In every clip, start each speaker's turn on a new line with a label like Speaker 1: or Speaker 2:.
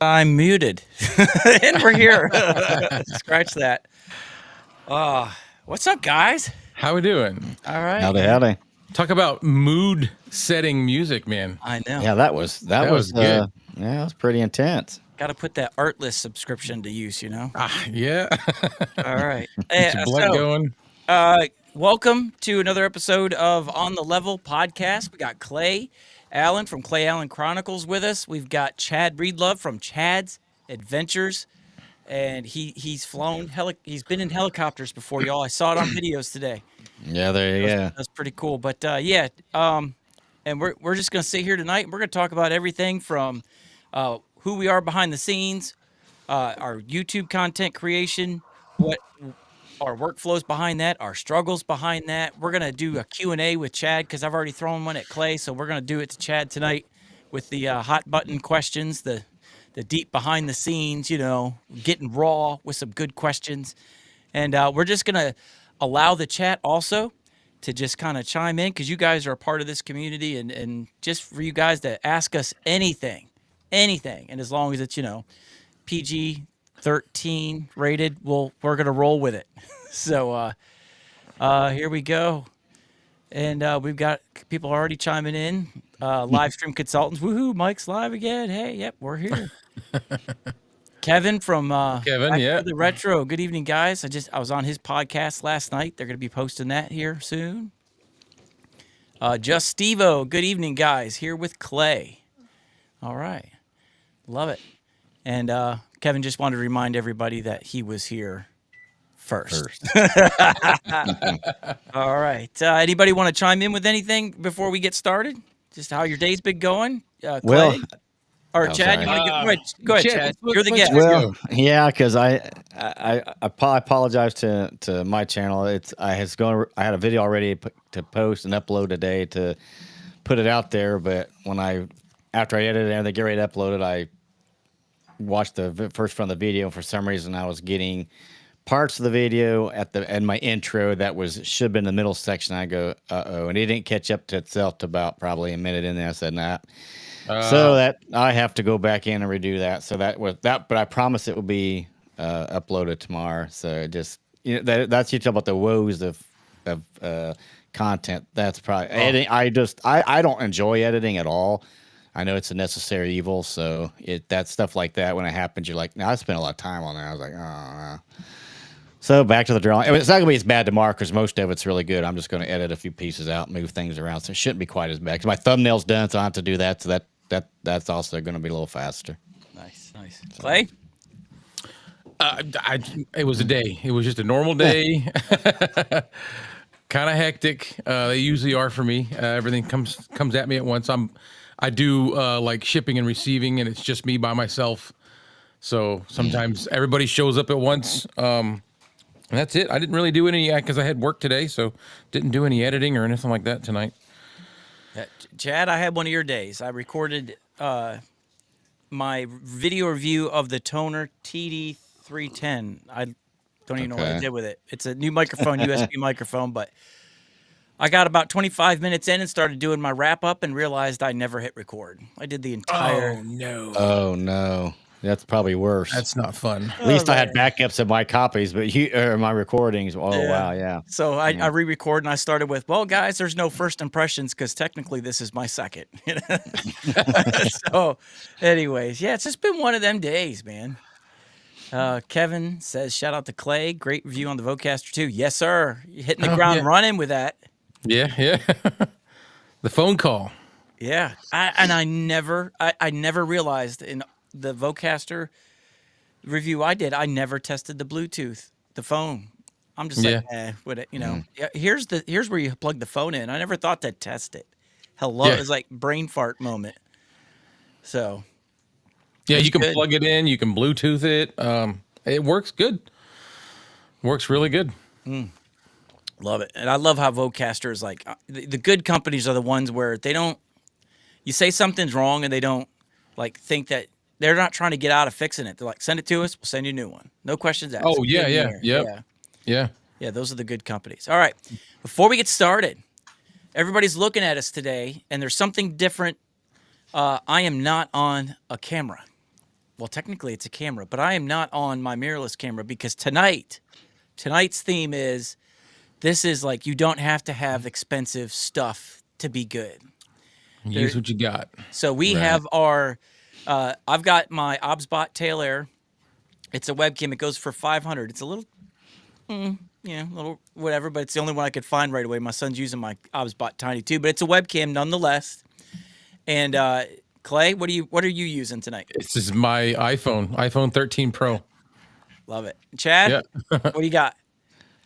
Speaker 1: I'm muted. And we're here. Scratch that. What's up, guys?
Speaker 2: How we doing?
Speaker 1: All right.
Speaker 3: Howdy.
Speaker 2: Talk about mood setting music, man.
Speaker 1: I know.
Speaker 3: Yeah, that was
Speaker 2: good.
Speaker 3: Yeah, it was pretty intense.
Speaker 1: Got to put that Artlist subscription to use,
Speaker 2: Yeah.
Speaker 1: All right.
Speaker 2: Get your blood going.
Speaker 1: Welcome to another episode of On the Level podcast. We got Clay Allen from Clay Allen Chronicles with us. We've got Chad Breedlove from Chad's Adventures, and he's flown he's been in helicopters before, y'all. I saw it on videos today.
Speaker 3: Yeah,
Speaker 1: That's pretty cool. But and we're just gonna sit here tonight, and we're gonna talk about everything from who we are behind the scenes, our YouTube content creation, what our workflows behind that, our struggles behind that. We're going to do a Q&A with Chad because I've already thrown one at Clay, so we're going to do it to Chad tonight with the hot button questions, the deep behind the scenes, getting raw with some good questions. And we're just going to allow the chat also to just kind of chime in because you guys are a part of this community, and just for you guys to ask us anything. And as long as it's, PG-13 rated, we're going to roll with it. So here we go. And we've got people already chiming in. Live stream consultants. Woohoo, Mike's live again. Hey, yep, we're here. Kevin from Back to the Retro. Good evening, guys. I was on his podcast last night. They're going to be posting that here soon. Just Steve-O. Good evening, guys. Here with Clay. All right. Love it. And Kevin just wanted to remind everybody that he was here first. All right. Anybody want to chime in with anything before we get started? Just how your day's been going? Clay?
Speaker 3: Well,
Speaker 1: or Chad, you want to go ahead, Chad. You're the guest.
Speaker 3: Well, yeah, because I apologize to my channel. I had a video already to post and upload today to put it out there, but after I edited it and they get ready to upload it, I watched the first from the video, and for some reason I was getting parts of the video and my intro that should have been in the middle section. I go, and it didn't catch up to itself to about probably a minute in there. I said, nah. So that I have to go back in and redo that. So that was that, but I promise it will be uploaded tomorrow. So just that's you talk about the woes of content. That's probably editing. I don't enjoy editing at all. I know it's a necessary evil, so that stuff like that when it happens, you're like, I spent a lot of time on that. I was like, oh. So back to the drawing. It's not gonna be as bad tomorrow because most of it's really good. I'm just gonna edit a few pieces out, move things around, so it shouldn't be quite as bad. Because my thumbnail's done, so I don't have to do that. So that's also gonna be a little faster.
Speaker 1: Nice. Clay?
Speaker 2: It was a day. It was just a normal day. Kind of hectic. They usually are for me. Everything comes at me at once. I do like shipping and receiving, and it's just me by myself. So sometimes everybody shows up at once. And that's it. I didn't really do any because I had work today, so didn't do any editing or anything like that tonight.
Speaker 1: Chad, I had one of your days. I recorded my video review of the Toner TD310. I don't even know what I did with it. It's a new microphone, USB microphone, but I got about 25 minutes in and started doing my wrap up and realized I never hit record. I did the entire.
Speaker 3: Oh no. That's probably worse.
Speaker 2: That's not fun.
Speaker 3: At least I had backups of my copies, but my recordings. Oh, yeah. Wow, yeah.
Speaker 1: So I re-record, and I started with, well, guys, there's no first impressions because technically this is my second. So anyways, yeah, it's just been one of them days, man. Kevin says, shout out to Clay. Great review on the Vocaster 2. Yes, sir. You're hitting the ground running with that.
Speaker 2: Yeah. The phone call.
Speaker 1: Yeah. I never realized in the Vocaster review I did, I never tested the Bluetooth, the phone. I'm just like, here's where you plug the phone in. I never thought to test it. Hello, it's like brain fart moment. So,
Speaker 2: yeah, you can plug it in, you can Bluetooth it. It works good. Works really good.
Speaker 1: Love it, and I love how Vocaster is like the good companies are the ones where they don't. You say something's wrong, and they don't like think that. They're not trying to get out of fixing it. They're like, send it to us. We'll send you a new one. No questions asked.
Speaker 2: Oh, yeah.
Speaker 1: Yeah, those are the good companies. All right. Before we get started, everybody's looking at us today, and there's something different. I am not on a camera. well, technically it's a camera, but I am not on my mirrorless camera because tonight's theme is this is like you don't have to have expensive stuff to be good.
Speaker 2: Use what you got.
Speaker 1: So we have our, I've got my OBSBot Tail Air. It's a webcam. It goes for $500. It's a little, little whatever, but it's the only one I could find right away. My son's using my OBSBot Tiny too, but it's a webcam nonetheless. And Clay, what are you using tonight?
Speaker 2: This is my iPhone 13 Pro.
Speaker 1: Love it. Chad, what do you got?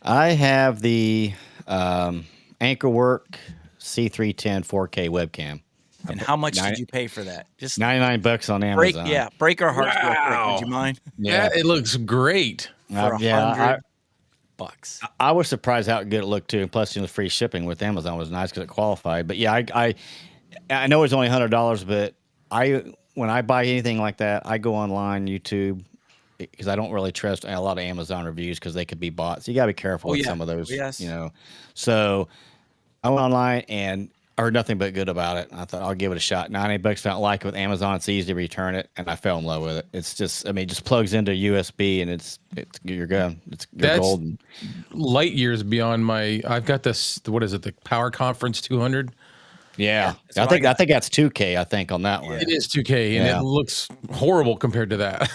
Speaker 3: I have the Anchorwork C310 4K webcam.
Speaker 1: And how much did you pay for that? Just
Speaker 3: $99 on Amazon.
Speaker 1: break our hearts real quick. Would you mind?
Speaker 2: Yeah, it looks great.
Speaker 1: For $100.
Speaker 3: I was surprised how good it looked too. And plus, free shipping with Amazon was nice because it qualified. But yeah, I know it's only $100, but when I buy anything like that, I go online, YouTube, because I don't really trust a lot of Amazon reviews because they could be bots. You got to be careful with some of those.
Speaker 1: Yes.
Speaker 3: So I went online and I heard nothing but good about it. I thought I'll give it a shot. $98. If I don't like it with Amazon, it's easy to return it, and I fell in love with it. It's just, it just plugs into USB, and you're good. You're golden.
Speaker 2: Light years beyond my. I've got this. What is it? The Power Conference 200.
Speaker 3: Yeah, I think that's 2K. I think on that one.
Speaker 2: It is 2K, and it looks horrible compared to that.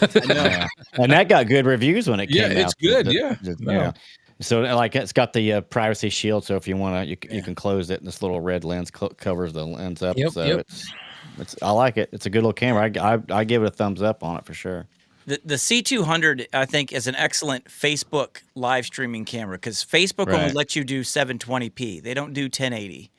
Speaker 3: And that got good reviews when it came out.
Speaker 2: Yeah, it's good.
Speaker 3: Yeah. So like it's got the privacy shield. So if you want to, you can close it. And this little red lens covers the lens up. So it's I like it. It's a good little camera. I give it a thumbs up on it for sure.
Speaker 1: The C200 I think is an excellent Facebook live streaming camera because Facebook only lets you do 720p. They don't do 1080.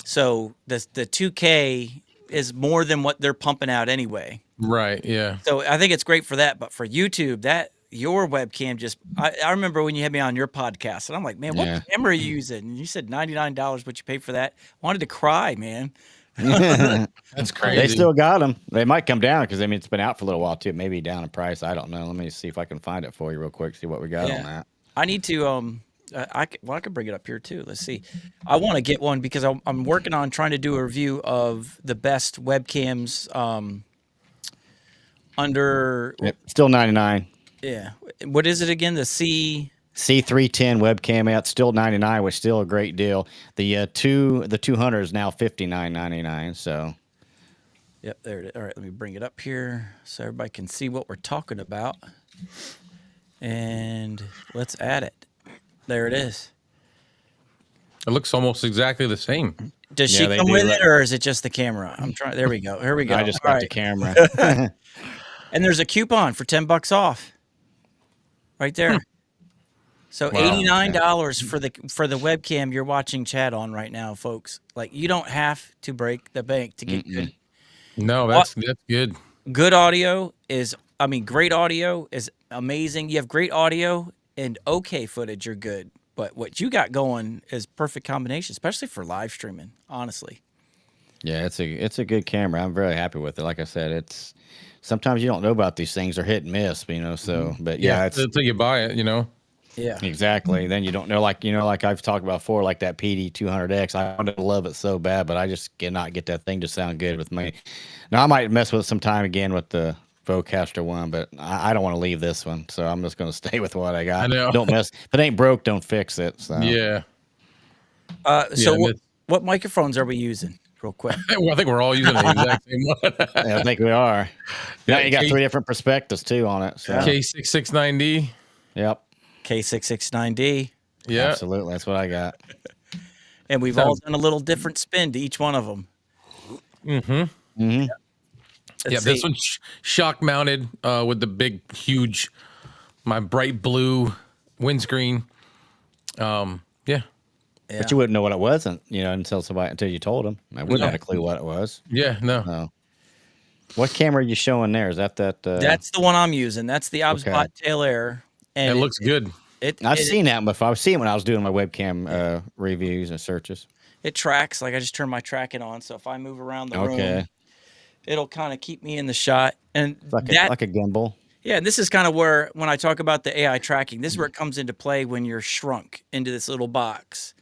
Speaker 1: So the 2K is more than what they're pumping out anyway.
Speaker 2: Right. Yeah.
Speaker 1: So I think it's great for that. But for YouTube, your webcam I remember when you had me on your podcast and I'm like, man, what camera are you using? And you said $99, but you paid for that. I wanted to cry, man.
Speaker 2: That's crazy.
Speaker 3: They still got them. They might come down because it's been out for a little while too. Maybe down in price. I don't know. Let me see if I can find it for you real quick. See what we got on that.
Speaker 1: I need to I could bring it up here too. Let's see. I want to get one because I'm working on trying to do a review of the best webcams under
Speaker 3: still 99.
Speaker 1: Yeah. What is it again? The C310
Speaker 3: webcam out, still 99, which is still a great deal. The 200 is now $59.99. So,
Speaker 1: yep, there it is. All right, let me bring it up here so everybody can see what we're talking about. And let's add it. There it is.
Speaker 2: It looks almost exactly the same.
Speaker 1: Does she come with it, or is it just the camera? I'm trying. There we go. Here we go.
Speaker 3: I just got the camera.
Speaker 1: And there's a coupon for $10 off. Right there. So $89 for the webcam you're watching Chad on right now, folks. Like you don't have to break the bank to get good.
Speaker 2: No, that's good.
Speaker 1: Good audio is great audio is amazing. You have great audio and okay footage, you're good. But what you got going is perfect combination, especially for live streaming, honestly.
Speaker 3: Yeah, it's a good camera. I'm very happy with it. Like I said, it's sometimes you don't know about these things; they're hit and miss, So, but it's
Speaker 2: until you buy it,
Speaker 1: Yeah,
Speaker 3: exactly. Then you don't know, like I've talked about before, like that PD 200X. I wanted to love it so bad, but I just cannot get that thing to sound good with me. Now I might mess with it sometime again with the Vocaster one, but I don't want to leave this one, so I'm just going to stay with what I got.
Speaker 2: I know.
Speaker 3: Don't mess. If it ain't broke, don't fix it. So
Speaker 2: yeah.
Speaker 1: What microphones are we using? Real quick.
Speaker 2: Well, I think we're all using the exact same one.
Speaker 3: Yeah, I think we are. Now you got 3 different perspectives too on it. So.
Speaker 2: K669D.
Speaker 3: Yep.
Speaker 1: K669D.
Speaker 2: Yeah.
Speaker 3: Absolutely. That's what I got.
Speaker 1: And we've all done a little different spin to each one of them.
Speaker 2: Mm-hmm.
Speaker 3: Mm-hmm.
Speaker 2: Yeah, this one's shock mounted with the big, huge, my bright blue windscreen. Yeah.
Speaker 3: But you wouldn't know what it was, until you told them. I wouldn't have a clue what it was.
Speaker 2: Yeah, no.
Speaker 3: What camera are you showing there? Is that?
Speaker 1: That's the one I'm using. That's the OBSBot Tail Air. And
Speaker 2: it looks good.
Speaker 3: I've seen that before. I've seen it when I was doing my webcam reviews and searches.
Speaker 1: It tracks. Like I just turned my tracking on, so if I move around the room, it'll kind of keep me in the shot. And
Speaker 3: like a gimbal.
Speaker 1: Yeah, and this is kind of where, when I talk about the AI tracking, this is where it comes into play when you're shrunk into this little box.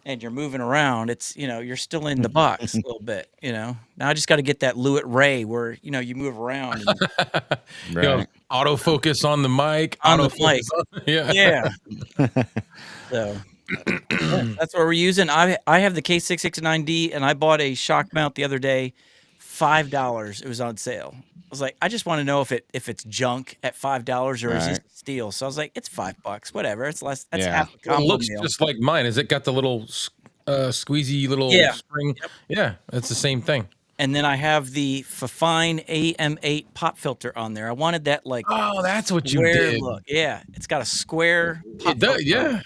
Speaker 1: and you're moving around, it's, you're still in the box a little bit, Now I just got to get that Lewitt Ray where, you move around and
Speaker 2: You know,
Speaker 3: Right.
Speaker 2: autofocus on the mic,
Speaker 1: on the mic.
Speaker 2: autofocus on, yeah.
Speaker 1: Yeah. So yeah, that's what we're using. I have the K669D and I bought a shock mount the other day, $5. It was on sale. I was like, I just want to know if it's junk at $5 or is this
Speaker 3: Right.
Speaker 1: a steal. So I was like, it's $5, whatever. It's less. That's
Speaker 3: Yeah.
Speaker 1: half a
Speaker 2: Well, it
Speaker 1: combo
Speaker 2: looks
Speaker 1: meal.
Speaker 2: just like mine. Has it got the little squeezy little
Speaker 1: Yeah.
Speaker 2: spring? Yeah, that's the same thing.
Speaker 1: And then I have the Fifine AM8 pop filter on there. I wanted that like
Speaker 2: Oh, that's what you
Speaker 1: square
Speaker 2: did.
Speaker 1: look. Yeah, it's got a square pop
Speaker 2: It does,
Speaker 1: filter.
Speaker 2: yeah.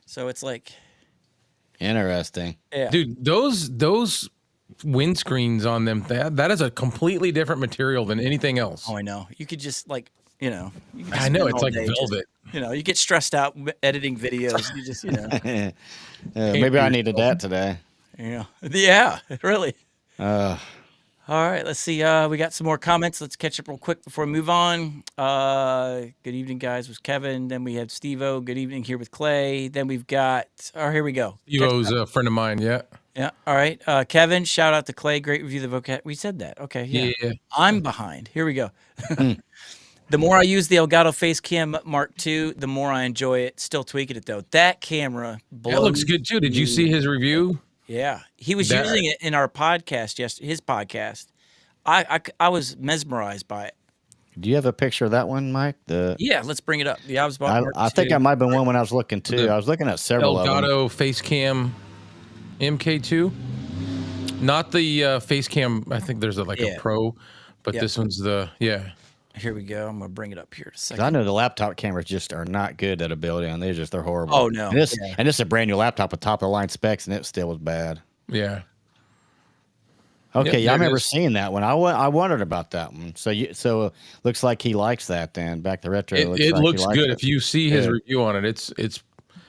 Speaker 1: So it's like,
Speaker 3: Interesting.
Speaker 1: yeah.
Speaker 2: Dude, those windscreens on them, that is a completely different material than anything else.
Speaker 1: Oh, I know. You could just like, you can just
Speaker 2: I know,
Speaker 1: spend
Speaker 2: it's
Speaker 1: all
Speaker 2: like
Speaker 1: day just-
Speaker 2: velvet.
Speaker 1: you get stressed out editing videos. You just,
Speaker 3: Maybe I needed that today.
Speaker 1: yeah, really.
Speaker 3: Uh,
Speaker 1: All right, let's see. We got some more comments. Let's catch up real quick before we move on. Good evening, guys, with Kevin. Then we have Steve-O. Good evening here with Clay. Then we've got, here we go.
Speaker 2: Evo's a friend of mine, yeah.
Speaker 1: Yeah, all right. Kevin, shout out to Clay. Great review of the vocab. We said that. Okay, yeah.
Speaker 2: Yeah.
Speaker 1: I'm behind. Here we go. The more I use the Elgato Facecam Mark II, the more I enjoy it. Still tweaking it, though. That camera blows.
Speaker 2: That looks good, too. Did you see his review?
Speaker 1: Yeah, he was
Speaker 2: That-
Speaker 1: using it in our podcast, his podcast. I was mesmerized by it.
Speaker 3: do you have a picture of that one, Mike?
Speaker 1: Yeah, let's bring it up. The Obsbot Mark
Speaker 3: I think
Speaker 1: II.
Speaker 3: I might have been one when I was looking too.
Speaker 2: The
Speaker 3: I was looking at several of them.
Speaker 2: Elgato Facecam MK2. Not the Facecam, I think there's a Pro, but
Speaker 1: Yeah.
Speaker 2: this one's
Speaker 1: Here we go. I'm gonna bring it up here in a
Speaker 3: 'Cause
Speaker 1: second.
Speaker 3: I know the laptop cameras just are not good at ability on these. They're horrible.
Speaker 1: Oh, no.
Speaker 3: And this,
Speaker 1: Yeah.
Speaker 3: and this is a brand new laptop with top of the line specs, and it still was bad.
Speaker 2: yeah.
Speaker 3: Okay,
Speaker 2: Yep,
Speaker 3: yeah, I
Speaker 2: there it
Speaker 3: remember
Speaker 2: is.
Speaker 3: seeing that one. I wondered about that one. So looks like he likes that then. Back to retro.
Speaker 2: It
Speaker 3: like he
Speaker 2: looks
Speaker 3: likes
Speaker 2: good.
Speaker 3: it.
Speaker 2: If you see his
Speaker 3: Good.
Speaker 2: review on it, it's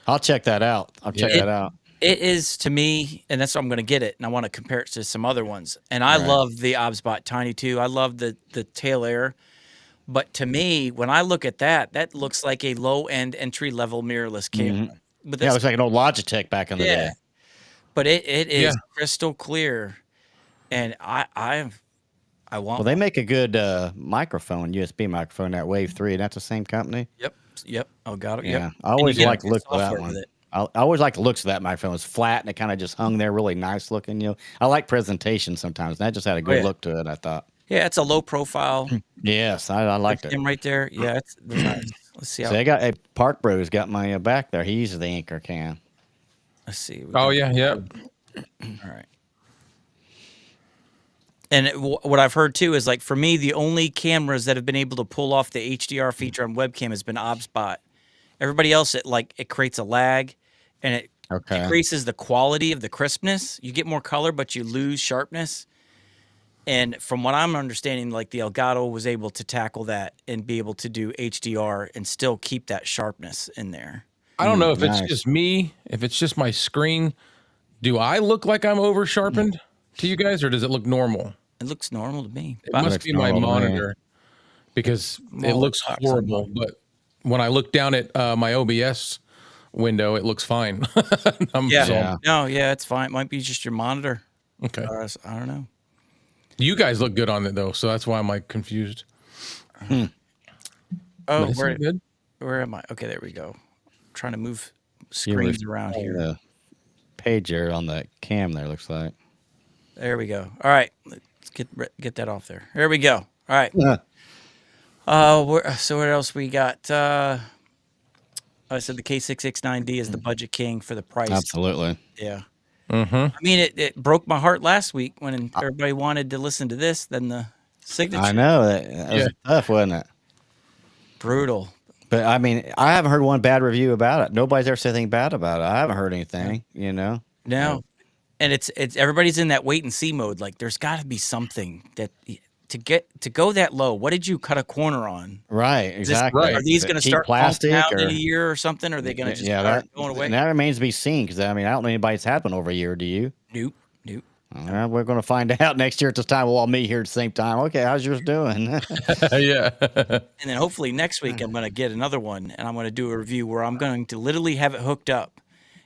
Speaker 3: I'll check that out. I'll check
Speaker 2: Yeah.
Speaker 3: that out.
Speaker 1: It is to me, and that's why I'm going to get it, and I want to compare it to some other ones. And I
Speaker 3: Right.
Speaker 1: love the Obsbot Tiny too. I love the tail air, but to me, when I look at that, that looks like a low end entry level mirrorless camera. But
Speaker 3: Yeah, it
Speaker 1: that's,
Speaker 3: looks like an old Logitech back in the day.
Speaker 1: but it is
Speaker 2: Yeah.
Speaker 1: crystal clear, and I want.
Speaker 3: Well, they make a good microphone, USB microphone, that Wave 3, and that's the same company.
Speaker 1: Yep. Oh, got it.
Speaker 3: Yeah,
Speaker 1: Yep.
Speaker 3: I always
Speaker 1: get
Speaker 3: like the
Speaker 1: good
Speaker 3: looks of that
Speaker 1: software
Speaker 3: one.
Speaker 1: with it.
Speaker 3: I always like the looks of that microphone. It's flat and it kind of just hung there, really nice looking. I like presentation sometimes. And that just had a good
Speaker 1: yeah.
Speaker 3: look to it. I thought.
Speaker 1: Yeah, it's a low profile.
Speaker 3: Yes, I liked it.
Speaker 1: Him right there. Yeah, it's nice. Let's see how.
Speaker 3: So I got Park Bros got my back there. He uses the Anchor cam.
Speaker 1: Let's see. We
Speaker 2: oh
Speaker 1: got-
Speaker 2: yeah.
Speaker 1: All right. And what I've heard too is like for me, the only cameras that have been able to pull off the HDR feature on webcam has been Obsbot. Everybody else, it creates a lag, and it
Speaker 3: Okay.
Speaker 1: decreases the quality of the crispness. You get more color, but you lose sharpness. And from what I'm understanding, like the Elgato was able to tackle that and be able to do HDR and still keep that sharpness in there.
Speaker 2: I don't know if
Speaker 3: nice.
Speaker 2: it's just me, if it's just my screen. Do I look like I'm over sharpened to you guys, or does it look normal?
Speaker 1: It looks normal to me.
Speaker 2: It
Speaker 1: But
Speaker 2: must
Speaker 3: looks
Speaker 2: be my
Speaker 3: normal to me.
Speaker 2: monitor because it
Speaker 1: Well,
Speaker 2: looks
Speaker 1: it's
Speaker 2: horrible. But when I look down at my OBS window, it looks fine.
Speaker 1: yeah.
Speaker 3: Yeah.
Speaker 1: No, yeah, it's fine. It might be just your monitor.
Speaker 2: Okay.
Speaker 1: Or I don't know.
Speaker 2: You guys look good on it though, so that's why I'm like confused.
Speaker 1: Oh,
Speaker 2: Is it good?
Speaker 1: where am I? Okay, there we go. I'm trying to move
Speaker 3: You were
Speaker 1: screens around here.
Speaker 3: The page there on the cam there looks like.
Speaker 1: There we go. All right, let's get that off there. There we go. All right. So what else we got? I said the K669D is the budget king for the price.
Speaker 3: Absolutely.
Speaker 1: Yeah.
Speaker 2: Mm-hmm.
Speaker 1: I mean, it broke my heart last week when everybody wanted to listen to this. Then the signature.
Speaker 3: I know that was tough, wasn't it?
Speaker 1: Brutal.
Speaker 3: But I mean, I haven't heard one bad review about it. Nobody's ever said anything bad about it. I haven't heard anything.
Speaker 1: No. And it's everybody's in that wait and see mode. Like there's got to be something that to go that low. What did you cut a corner on?
Speaker 3: Right,
Speaker 1: Is this-
Speaker 3: exactly.
Speaker 2: right.
Speaker 1: Are these
Speaker 3: Is it
Speaker 1: going to
Speaker 3: cheap
Speaker 1: start
Speaker 3: plastic
Speaker 1: plastic out in
Speaker 3: or
Speaker 1: a year or something? Or are they going to just
Speaker 3: yeah,
Speaker 1: start
Speaker 3: that
Speaker 1: going away?
Speaker 3: and that remains to be seen because I mean I don't know anybody's had one over a year. Do you?
Speaker 1: Nope.
Speaker 3: We're going to find out next year at this time. We'll all meet here at the same time. Okay, how's yours doing?
Speaker 2: Yeah.
Speaker 1: And then hopefully next week I'm going to get another one and I'm going to do a review where I'm going to literally have it hooked up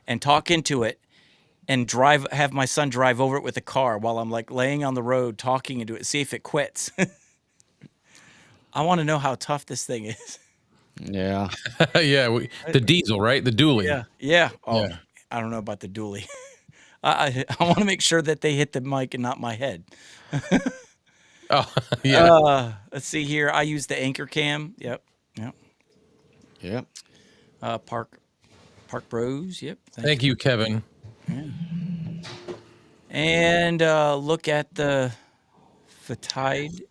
Speaker 1: and talk into it and have my son drive over it with a car while I'm like laying on the road talking into it, see if it quits. I want to know how tough this thing is.
Speaker 3: Yeah.
Speaker 2: Yeah, the diesel, right? The dually.
Speaker 1: Yeah. Oh,
Speaker 2: Yeah.
Speaker 1: I don't know about the dually. I want to make sure that they hit the mic and not my head.
Speaker 2: Oh, yeah.
Speaker 1: Let's see here. I use the anchor cam. Yep.
Speaker 3: Yep.
Speaker 1: Park Bros. Yep.
Speaker 2: Thank you, Kevin.
Speaker 1: And look at the Vitade.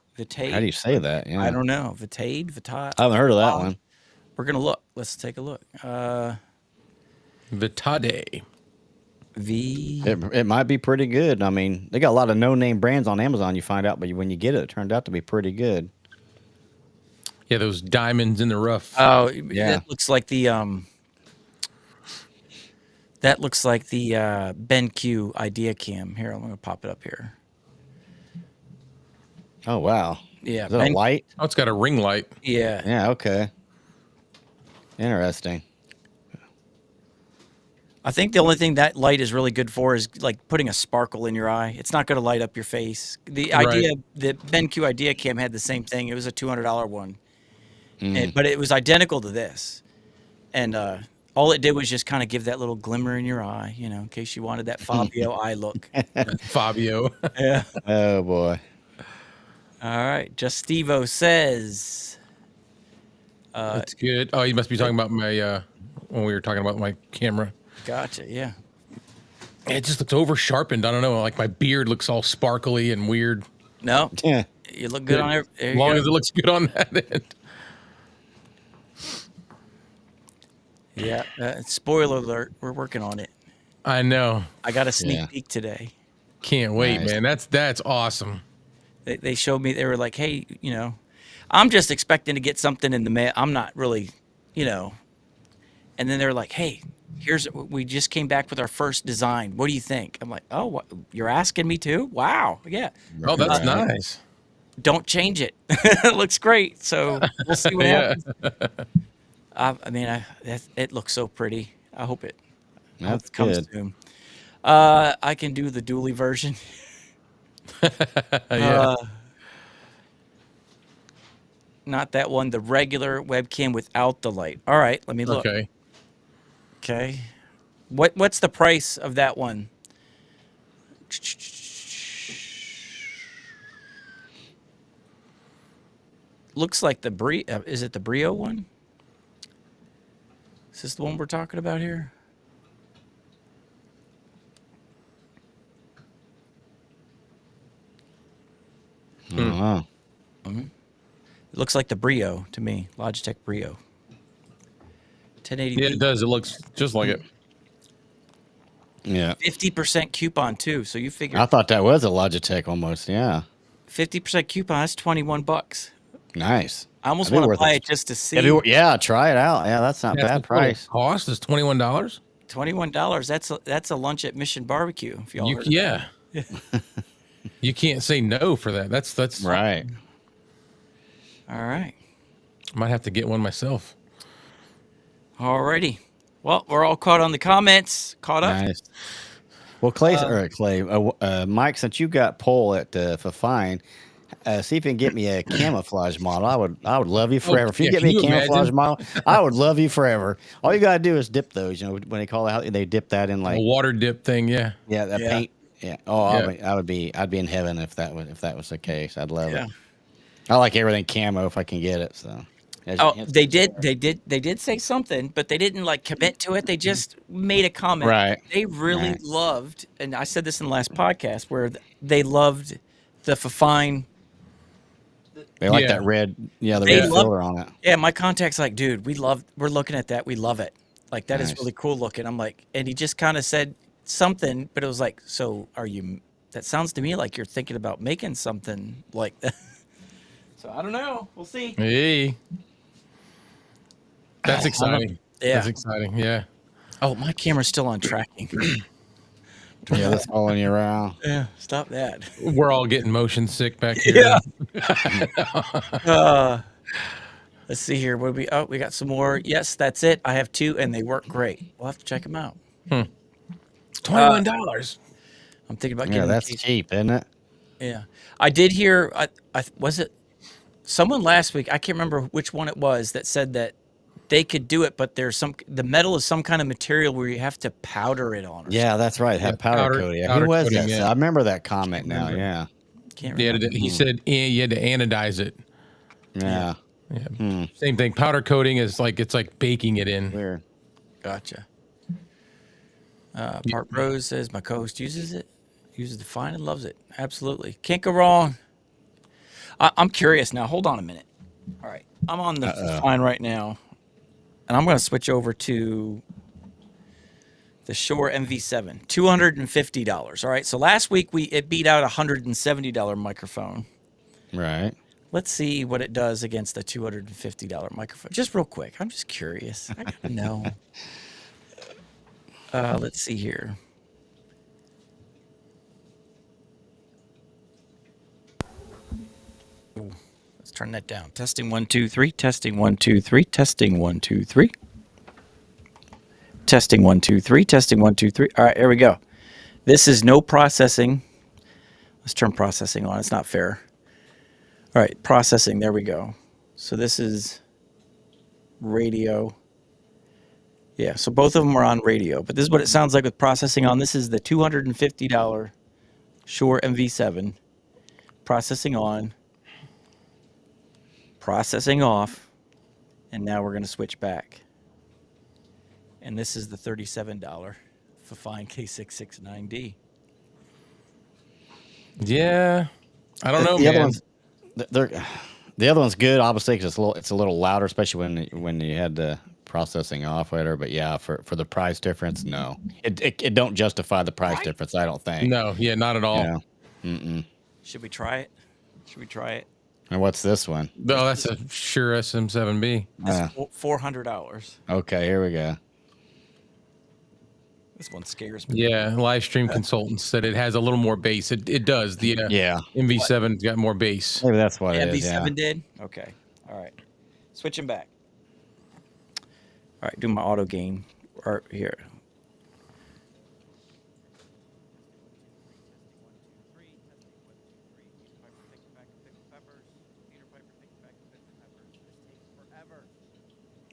Speaker 3: How do you say that? Yeah.
Speaker 1: I don't know. Vitade.
Speaker 3: I haven't heard of that one.
Speaker 1: We're gonna look. Let's take a look.
Speaker 2: Vitade.
Speaker 3: It might be pretty good. I mean, they got a lot of no-name brands on Amazon. You find out, but when you get it, it turned out to be pretty good.
Speaker 2: Yeah, those diamonds in the rough.
Speaker 1: Oh,
Speaker 3: Yeah.
Speaker 1: that looks like the BenQ Idea Cam. Here, I'm gonna pop it up here.
Speaker 3: Oh wow.
Speaker 1: Yeah,
Speaker 3: Is that a light?
Speaker 2: Oh, it's got a ring light.
Speaker 1: Yeah.
Speaker 3: Yeah. Okay. Interesting.
Speaker 1: I think the only thing that light is really good for is like putting a sparkle in your eye. It's not going to light up your face. The idea, the BenQ Idea Cam had the same thing. It was a $200 one, but it was identical to this, and all it did was just kind of give that little glimmer in your eye, you know, in case you wanted that Fabio eye look.
Speaker 2: Fabio.
Speaker 1: Yeah.
Speaker 3: Oh boy.
Speaker 1: All right. Just Stevo says.
Speaker 2: That's good. Oh, you must be talking about my when we were talking about my camera.
Speaker 1: Gotcha. Yeah.
Speaker 2: It just looks over sharpened. I don't know. Like my beard looks all sparkly and weird.
Speaker 1: No.
Speaker 3: Yeah.
Speaker 1: You look good on it.
Speaker 2: As long as it looks good on that end.
Speaker 1: Yeah. Spoiler alert. We're working on it.
Speaker 2: I know.
Speaker 1: I got a sneak
Speaker 3: Yeah.
Speaker 1: peek today.
Speaker 2: Can't wait,
Speaker 3: Nice.
Speaker 2: man. That's awesome.
Speaker 1: They showed me. They were like, "Hey, you know, I'm just expecting to get something in the mail. I'm not really, you know." And then they're like, "Hey, we just came back with our first design. What do you think?" I'm like, "Oh, what, you're asking me too? Wow, yeah.
Speaker 2: Oh, that's nice.
Speaker 1: Don't change it. It looks great. So we'll see what
Speaker 2: Yeah.
Speaker 1: happens." I mean, it looks so pretty. I hope it
Speaker 3: That's
Speaker 1: comes
Speaker 3: good.
Speaker 1: soon. I can do the dually version.
Speaker 2: Yeah.
Speaker 1: Not that one. The regular webcam without the light. All right, let me look.
Speaker 2: Okay.
Speaker 1: Okay. What's the price of that one? Looks like the Brio. Is it the Brio one? Is this the one we're talking about here?
Speaker 3: Oh.
Speaker 1: It looks like the Brio to me. Logitech Brio. 1080p.
Speaker 2: Yeah, it does. It looks just like it.
Speaker 3: Yeah.
Speaker 1: 50% coupon too. So you figure
Speaker 3: I thought that was a Logitech almost. Yeah.
Speaker 1: 50% coupon. That's $21.
Speaker 3: Nice.
Speaker 1: I almost
Speaker 3: That'd be
Speaker 1: want to
Speaker 3: worth
Speaker 1: buy
Speaker 3: it.
Speaker 1: it just to see.
Speaker 3: Yeah, try it out. Yeah, that's not
Speaker 2: That's
Speaker 3: bad
Speaker 2: the total
Speaker 3: price.
Speaker 2: Cost is $21.
Speaker 1: $21. That's a lunch at Mission Barbecue. If y'all heard.
Speaker 2: Yeah. You can't say no for that. That's
Speaker 3: Right.
Speaker 1: All right.
Speaker 2: I might have to get one myself.
Speaker 1: Alrighty. Well, we're all caught on the comments. Caught up.
Speaker 3: Nice. Well, Mike, since you got poll at for fine, see if you can get me a camouflage model. I would love you forever. If you
Speaker 2: yeah,
Speaker 3: get
Speaker 2: can
Speaker 3: me a
Speaker 2: you
Speaker 3: camouflage
Speaker 2: imagine?
Speaker 3: model, I would love you forever. All you gotta do is dip those. You know, when they call out, they dip that in like
Speaker 2: A water dip thing, yeah.
Speaker 3: that
Speaker 1: Yeah.
Speaker 3: paint. Yeah. Oh,
Speaker 2: Yeah.
Speaker 3: I'd be in heaven if that was the case. I'd love
Speaker 1: Yeah.
Speaker 3: it. I like everything camo if I can get it. So.
Speaker 1: Oh, they did say something, but they didn't like commit to it. They just made a comment.
Speaker 3: Right.
Speaker 1: They really
Speaker 3: Right.
Speaker 1: loved, and I said this in the last podcast, where they loved the Fafine.
Speaker 3: They like
Speaker 2: Yeah.
Speaker 3: that red. Yeah, the
Speaker 1: They
Speaker 3: red
Speaker 1: love-
Speaker 3: filter on it.
Speaker 1: Yeah, my contact's like, dude, we're looking at that. We love it. Like, that is
Speaker 3: Nice.
Speaker 1: really cool looking. I'm like, and he just kind of said something, but it was like, so that sounds to me like you're thinking about making something like that. So I don't know. We'll see.
Speaker 2: Hey. That's exciting.
Speaker 1: Yeah.
Speaker 2: That's exciting. Yeah.
Speaker 1: Oh, my camera's still on tracking.
Speaker 3: Yeah, that's following you around.
Speaker 1: Yeah, stop that.
Speaker 2: We're all getting motion sick back here.
Speaker 1: Let's see here. We got some more. Yes, that's it. I have two, and they work great. We'll have to check them out.
Speaker 2: $21.
Speaker 1: I'm thinking about
Speaker 3: Yeah,
Speaker 1: getting the
Speaker 3: that's
Speaker 1: case.
Speaker 3: cheap, isn't it?
Speaker 1: Yeah, I did hear. Was it someone last week? I can't remember which one it was that said that they could do it, but the metal is some kind of material where you have to powder it on. Or
Speaker 3: Yeah, that's right.
Speaker 2: Yeah,
Speaker 3: Have powder coating. Yeah,
Speaker 2: powder
Speaker 3: who was
Speaker 2: coating,
Speaker 3: that?
Speaker 2: yeah.
Speaker 3: I remember that comment now.
Speaker 2: remember.
Speaker 3: Yeah.
Speaker 1: Can't
Speaker 2: Yeah,
Speaker 1: remember.
Speaker 2: he said you had to anodize it.
Speaker 3: Yeah.
Speaker 2: Yeah. Same thing. Powder coating is like it's like baking it in.
Speaker 3: Weird.
Speaker 1: Gotcha. Part Rose says my co-host uses the Fine and loves it. Absolutely, can't go wrong. I'm curious now. Hold on a minute. All right, I'm on the Fine right now, and I'm going to switch over to the Shure MV7, $250. All right. So last week it beat out a $170 microphone.
Speaker 3: Right.
Speaker 1: Let's see what it does against the $250 microphone. Just real quick. I'm just curious. I gotta know. Let's see here. Ooh, let's turn that down. Testing 1 2 3. Testing 1 2 3. Testing 1 2 3. Testing 1 2 3. Testing 1 2 3. All right, here we go. This is no processing. Let's turn processing on. It's not fair. All right, processing. There we go. So this is radio. Yeah, so both of them are on radio, but this is what it sounds like with processing on. This is the $250 Shure MV7. Processing on, processing off, and now we're going to switch back. And this is the $37 Fifine K669D.
Speaker 2: Yeah, I don't know,
Speaker 3: The
Speaker 2: man.
Speaker 3: other one's the other one's good, obviously, because it's a little louder, especially when you had the processing off, whatever. But yeah, for the price difference, no, it don't justify the price difference. I don't think.
Speaker 2: No, yeah, not at all.
Speaker 3: Yeah.
Speaker 1: Should we try it? Should we try it?
Speaker 3: And what's this one?
Speaker 2: No, that's a Shure SM7B.
Speaker 1: This is $400.
Speaker 3: Okay, here we go.
Speaker 1: This one scares me.
Speaker 2: Yeah, live stream consultants said it has a little more bass. It does. The
Speaker 3: Yeah.
Speaker 2: MV7's got more bass.
Speaker 3: Maybe that's what it is.
Speaker 1: MV7
Speaker 3: Yeah.
Speaker 1: did? Okay. All right. Switching back. All right, do my auto gain or here.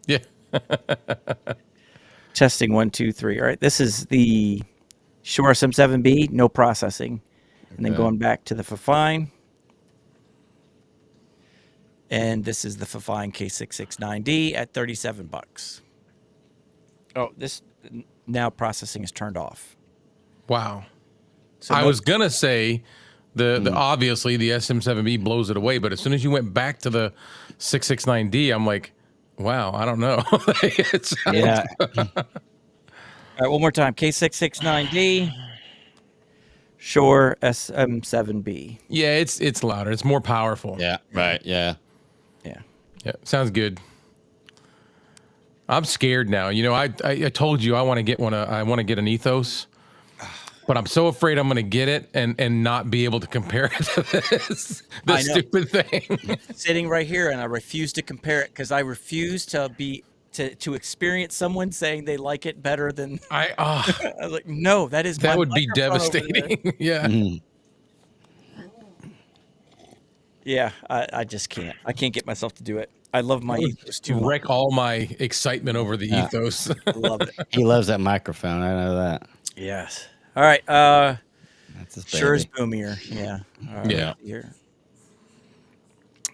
Speaker 2: Yeah.
Speaker 1: Testing 1 2 3. All right, this is the Shure SM7B, no processing, and then
Speaker 3: Okay.
Speaker 1: going back to the Fifine. And this is the Fifine K669D at $37. Oh, this now processing is turned off.
Speaker 2: Wow.
Speaker 1: So
Speaker 2: I
Speaker 1: no-
Speaker 2: was gonna say the obviously the SM7B blows it away, but as soon as you went back to the 669D, I'm like, wow, I don't know. It's,
Speaker 3: Yeah.
Speaker 1: All right, one more time. K669D, Shure SM7B.
Speaker 2: yeah, it's louder. It's more powerful.
Speaker 3: Yeah. Right. Yeah.
Speaker 1: Yeah.
Speaker 2: Yeah, sounds good. I'm scared now. You know, I told you I want to get one. I want to get an Ethos, but I'm so afraid I'm going to get it and not be able to compare it to this
Speaker 1: I know.
Speaker 2: stupid thing.
Speaker 1: Sitting right here, and I refuse to compare it because I refuse to experience someone saying they like it better than. I was like, no, that is
Speaker 2: that
Speaker 1: my
Speaker 2: would be
Speaker 1: microphone over there.
Speaker 2: devastating. Yeah.
Speaker 1: Yeah, I just can't. I can't get myself to do it. I love my Ethos too much.
Speaker 2: Wreck all my excitement over the Ethos.
Speaker 1: I love it.
Speaker 3: He loves that microphone. I know that.
Speaker 1: Yes. All right.
Speaker 3: That's his
Speaker 1: Sure is
Speaker 3: baby.
Speaker 1: boomier. Yeah. All right,
Speaker 2: Yeah.
Speaker 1: Here.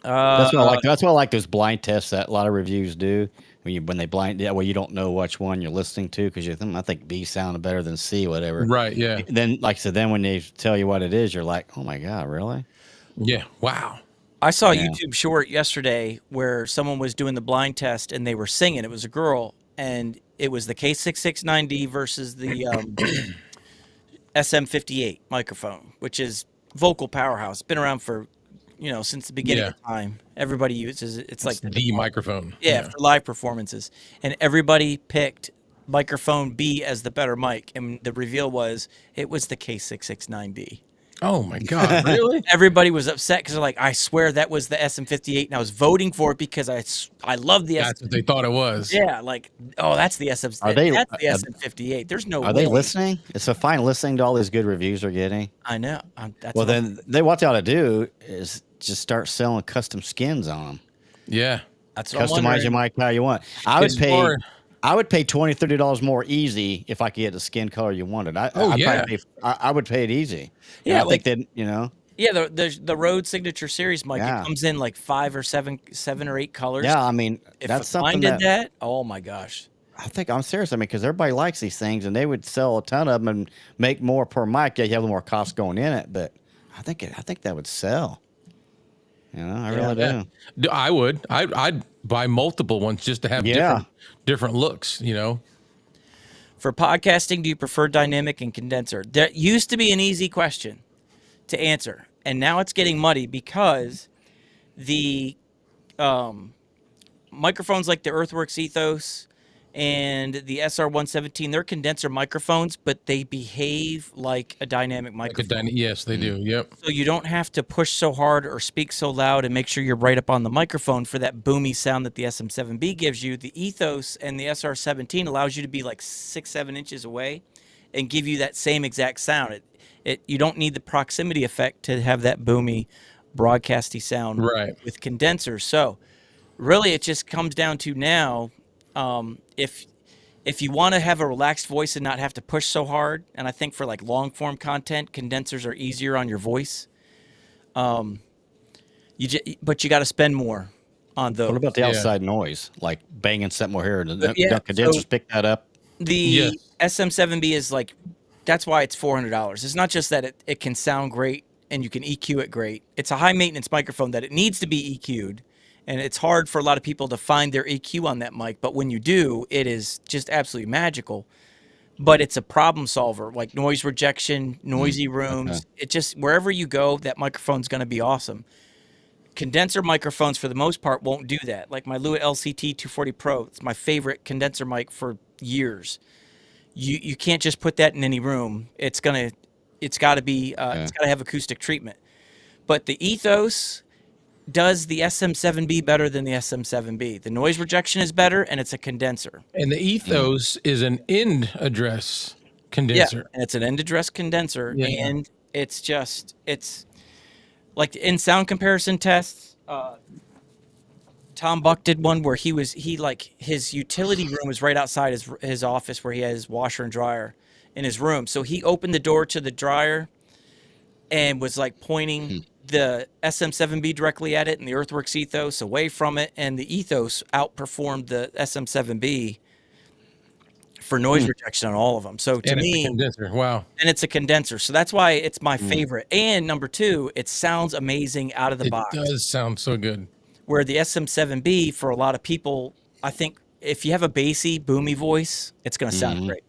Speaker 3: That's why I like. That's why I like those blind tests that a lot of reviews do. When they blind, yeah, well, you don't know which one you're listening to because you think I think B sounded better than C, whatever.
Speaker 2: Right. Yeah.
Speaker 3: Then, like I said, then when they tell you what it is, you're like, oh my god, really?
Speaker 2: Yeah. Wow.
Speaker 1: I saw a
Speaker 3: Yeah.
Speaker 1: YouTube short yesterday where someone was doing the blind test and they were singing. It was a girl, and it was the K669D versus the SM58 microphone, which is vocal powerhouse. Been around for, since the beginning
Speaker 2: Yeah.
Speaker 1: of time. Everybody uses it. It's like
Speaker 2: The microphone.
Speaker 1: yeah, for live performances, and everybody picked microphone B as the better mic, and the reveal was it was the K669D.
Speaker 2: Oh my God, really?
Speaker 1: Everybody was upset because they're like, I swear that was the SM58, and I was voting for it because I love the
Speaker 2: That's what they thought it was.
Speaker 1: Yeah, like, oh, that's the SM.
Speaker 3: Are they
Speaker 1: That's the SM58. There's no
Speaker 3: are
Speaker 1: way.
Speaker 3: they listening? It's a fine listening to all these good reviews they're getting.
Speaker 1: I know. That's
Speaker 3: Well,
Speaker 1: what
Speaker 3: then what they ought to do is just start selling custom skins on them.
Speaker 2: Yeah.
Speaker 1: that's what I'm
Speaker 3: Customize
Speaker 1: wondering.
Speaker 3: your mic how you want. I would
Speaker 2: As
Speaker 3: pay.
Speaker 2: far-
Speaker 3: I would pay $20, $30 more easy if I could get the skin color you wanted.
Speaker 2: Oh,
Speaker 3: I'd
Speaker 2: yeah.
Speaker 3: probably I would pay it easy.
Speaker 1: Yeah,
Speaker 3: And I think that
Speaker 1: Yeah, the Rode Signature Series mic,
Speaker 3: Yeah.
Speaker 1: it comes in like 5 or 7 or 8 colors.
Speaker 3: Yeah, I mean
Speaker 1: If
Speaker 3: that's
Speaker 1: mine
Speaker 3: something
Speaker 1: did
Speaker 3: that
Speaker 1: that, oh my gosh.
Speaker 3: I think I'm serious. I mean, because everybody likes these things, and they would sell a ton of them and make more per mic. Yeah, you have more costs going in it, but I think that would sell. I really
Speaker 2: Yeah.
Speaker 3: do.
Speaker 2: I would. I'd buy multiple ones just to have
Speaker 3: Yeah.
Speaker 2: different looks, you know?
Speaker 1: For podcasting, do you prefer dynamic and condenser? That used to be an easy question to answer, and now it's getting muddy because the microphones like the Earthworks Ethos and the SR117, they're condenser microphones, but they behave like a dynamic microphone.
Speaker 2: Yes, they do. Yep.
Speaker 1: So you don't have to push so hard or speak so loud and make sure you're right up on the microphone for that boomy sound that the SM7B gives you. The Ethos and the SR17 allows you to be like 6-7 inches away and give you that same exact sound. You don't need the proximity effect to have that boomy, broadcasty sound
Speaker 2: Right.
Speaker 1: with condensers. So really, it just comes down to now, if you want to have a relaxed voice and not have to push so hard, and I think for like long form content, condensers are easier on your voice. But you got to spend more on those.
Speaker 3: What about the
Speaker 2: Yeah.
Speaker 3: outside noise, like banging something more here? The
Speaker 1: yeah,
Speaker 3: condensers
Speaker 1: so-
Speaker 3: pick that up.
Speaker 1: The
Speaker 2: Yes.
Speaker 1: SM7B is like, that's why it's $400. It's not just that it can sound great and you can EQ it great. It's a high maintenance microphone that it needs to be EQ'd. And it's hard for a lot of people to find their EQ on that mic. But when you do, it is just absolutely magical. But it's a problem solver, like noise rejection, noisy rooms.
Speaker 3: okay.
Speaker 1: It just, wherever you go, that microphone's going to be awesome. Condenser microphones, for the most part, won't do that. Like my Lewitt LCT 240 Pro, it's my favorite condenser mic for years. You can't just put that in any room. It's got to be, it's got to have acoustic treatment. But the Ethos does the SM7B better than the SM7B. The noise rejection is better, and it's a condenser.
Speaker 2: And the Ethos is an end address condenser.
Speaker 1: Yeah, and it's an end address condenser,
Speaker 2: Yeah.
Speaker 1: and it's like in sound comparison tests. Tom Buck did one where his utility room was right outside his office where he had his washer and dryer in his room. So he opened the door to the dryer and was like pointing the SM7B directly at it and the Earthworks Ethos away from it, and the Ethos outperformed the SM7B for noise rejection on all of them. So to
Speaker 2: And it's a
Speaker 1: me,
Speaker 2: condenser. Wow.
Speaker 1: and it's a condenser, so that's why it's my favorite. And number two, it sounds amazing out of the
Speaker 2: It
Speaker 1: box.
Speaker 2: does sound so good.
Speaker 1: Where the SM7B, for a lot of people, I think if you have a bassy, boomy voice, it's going to sound great.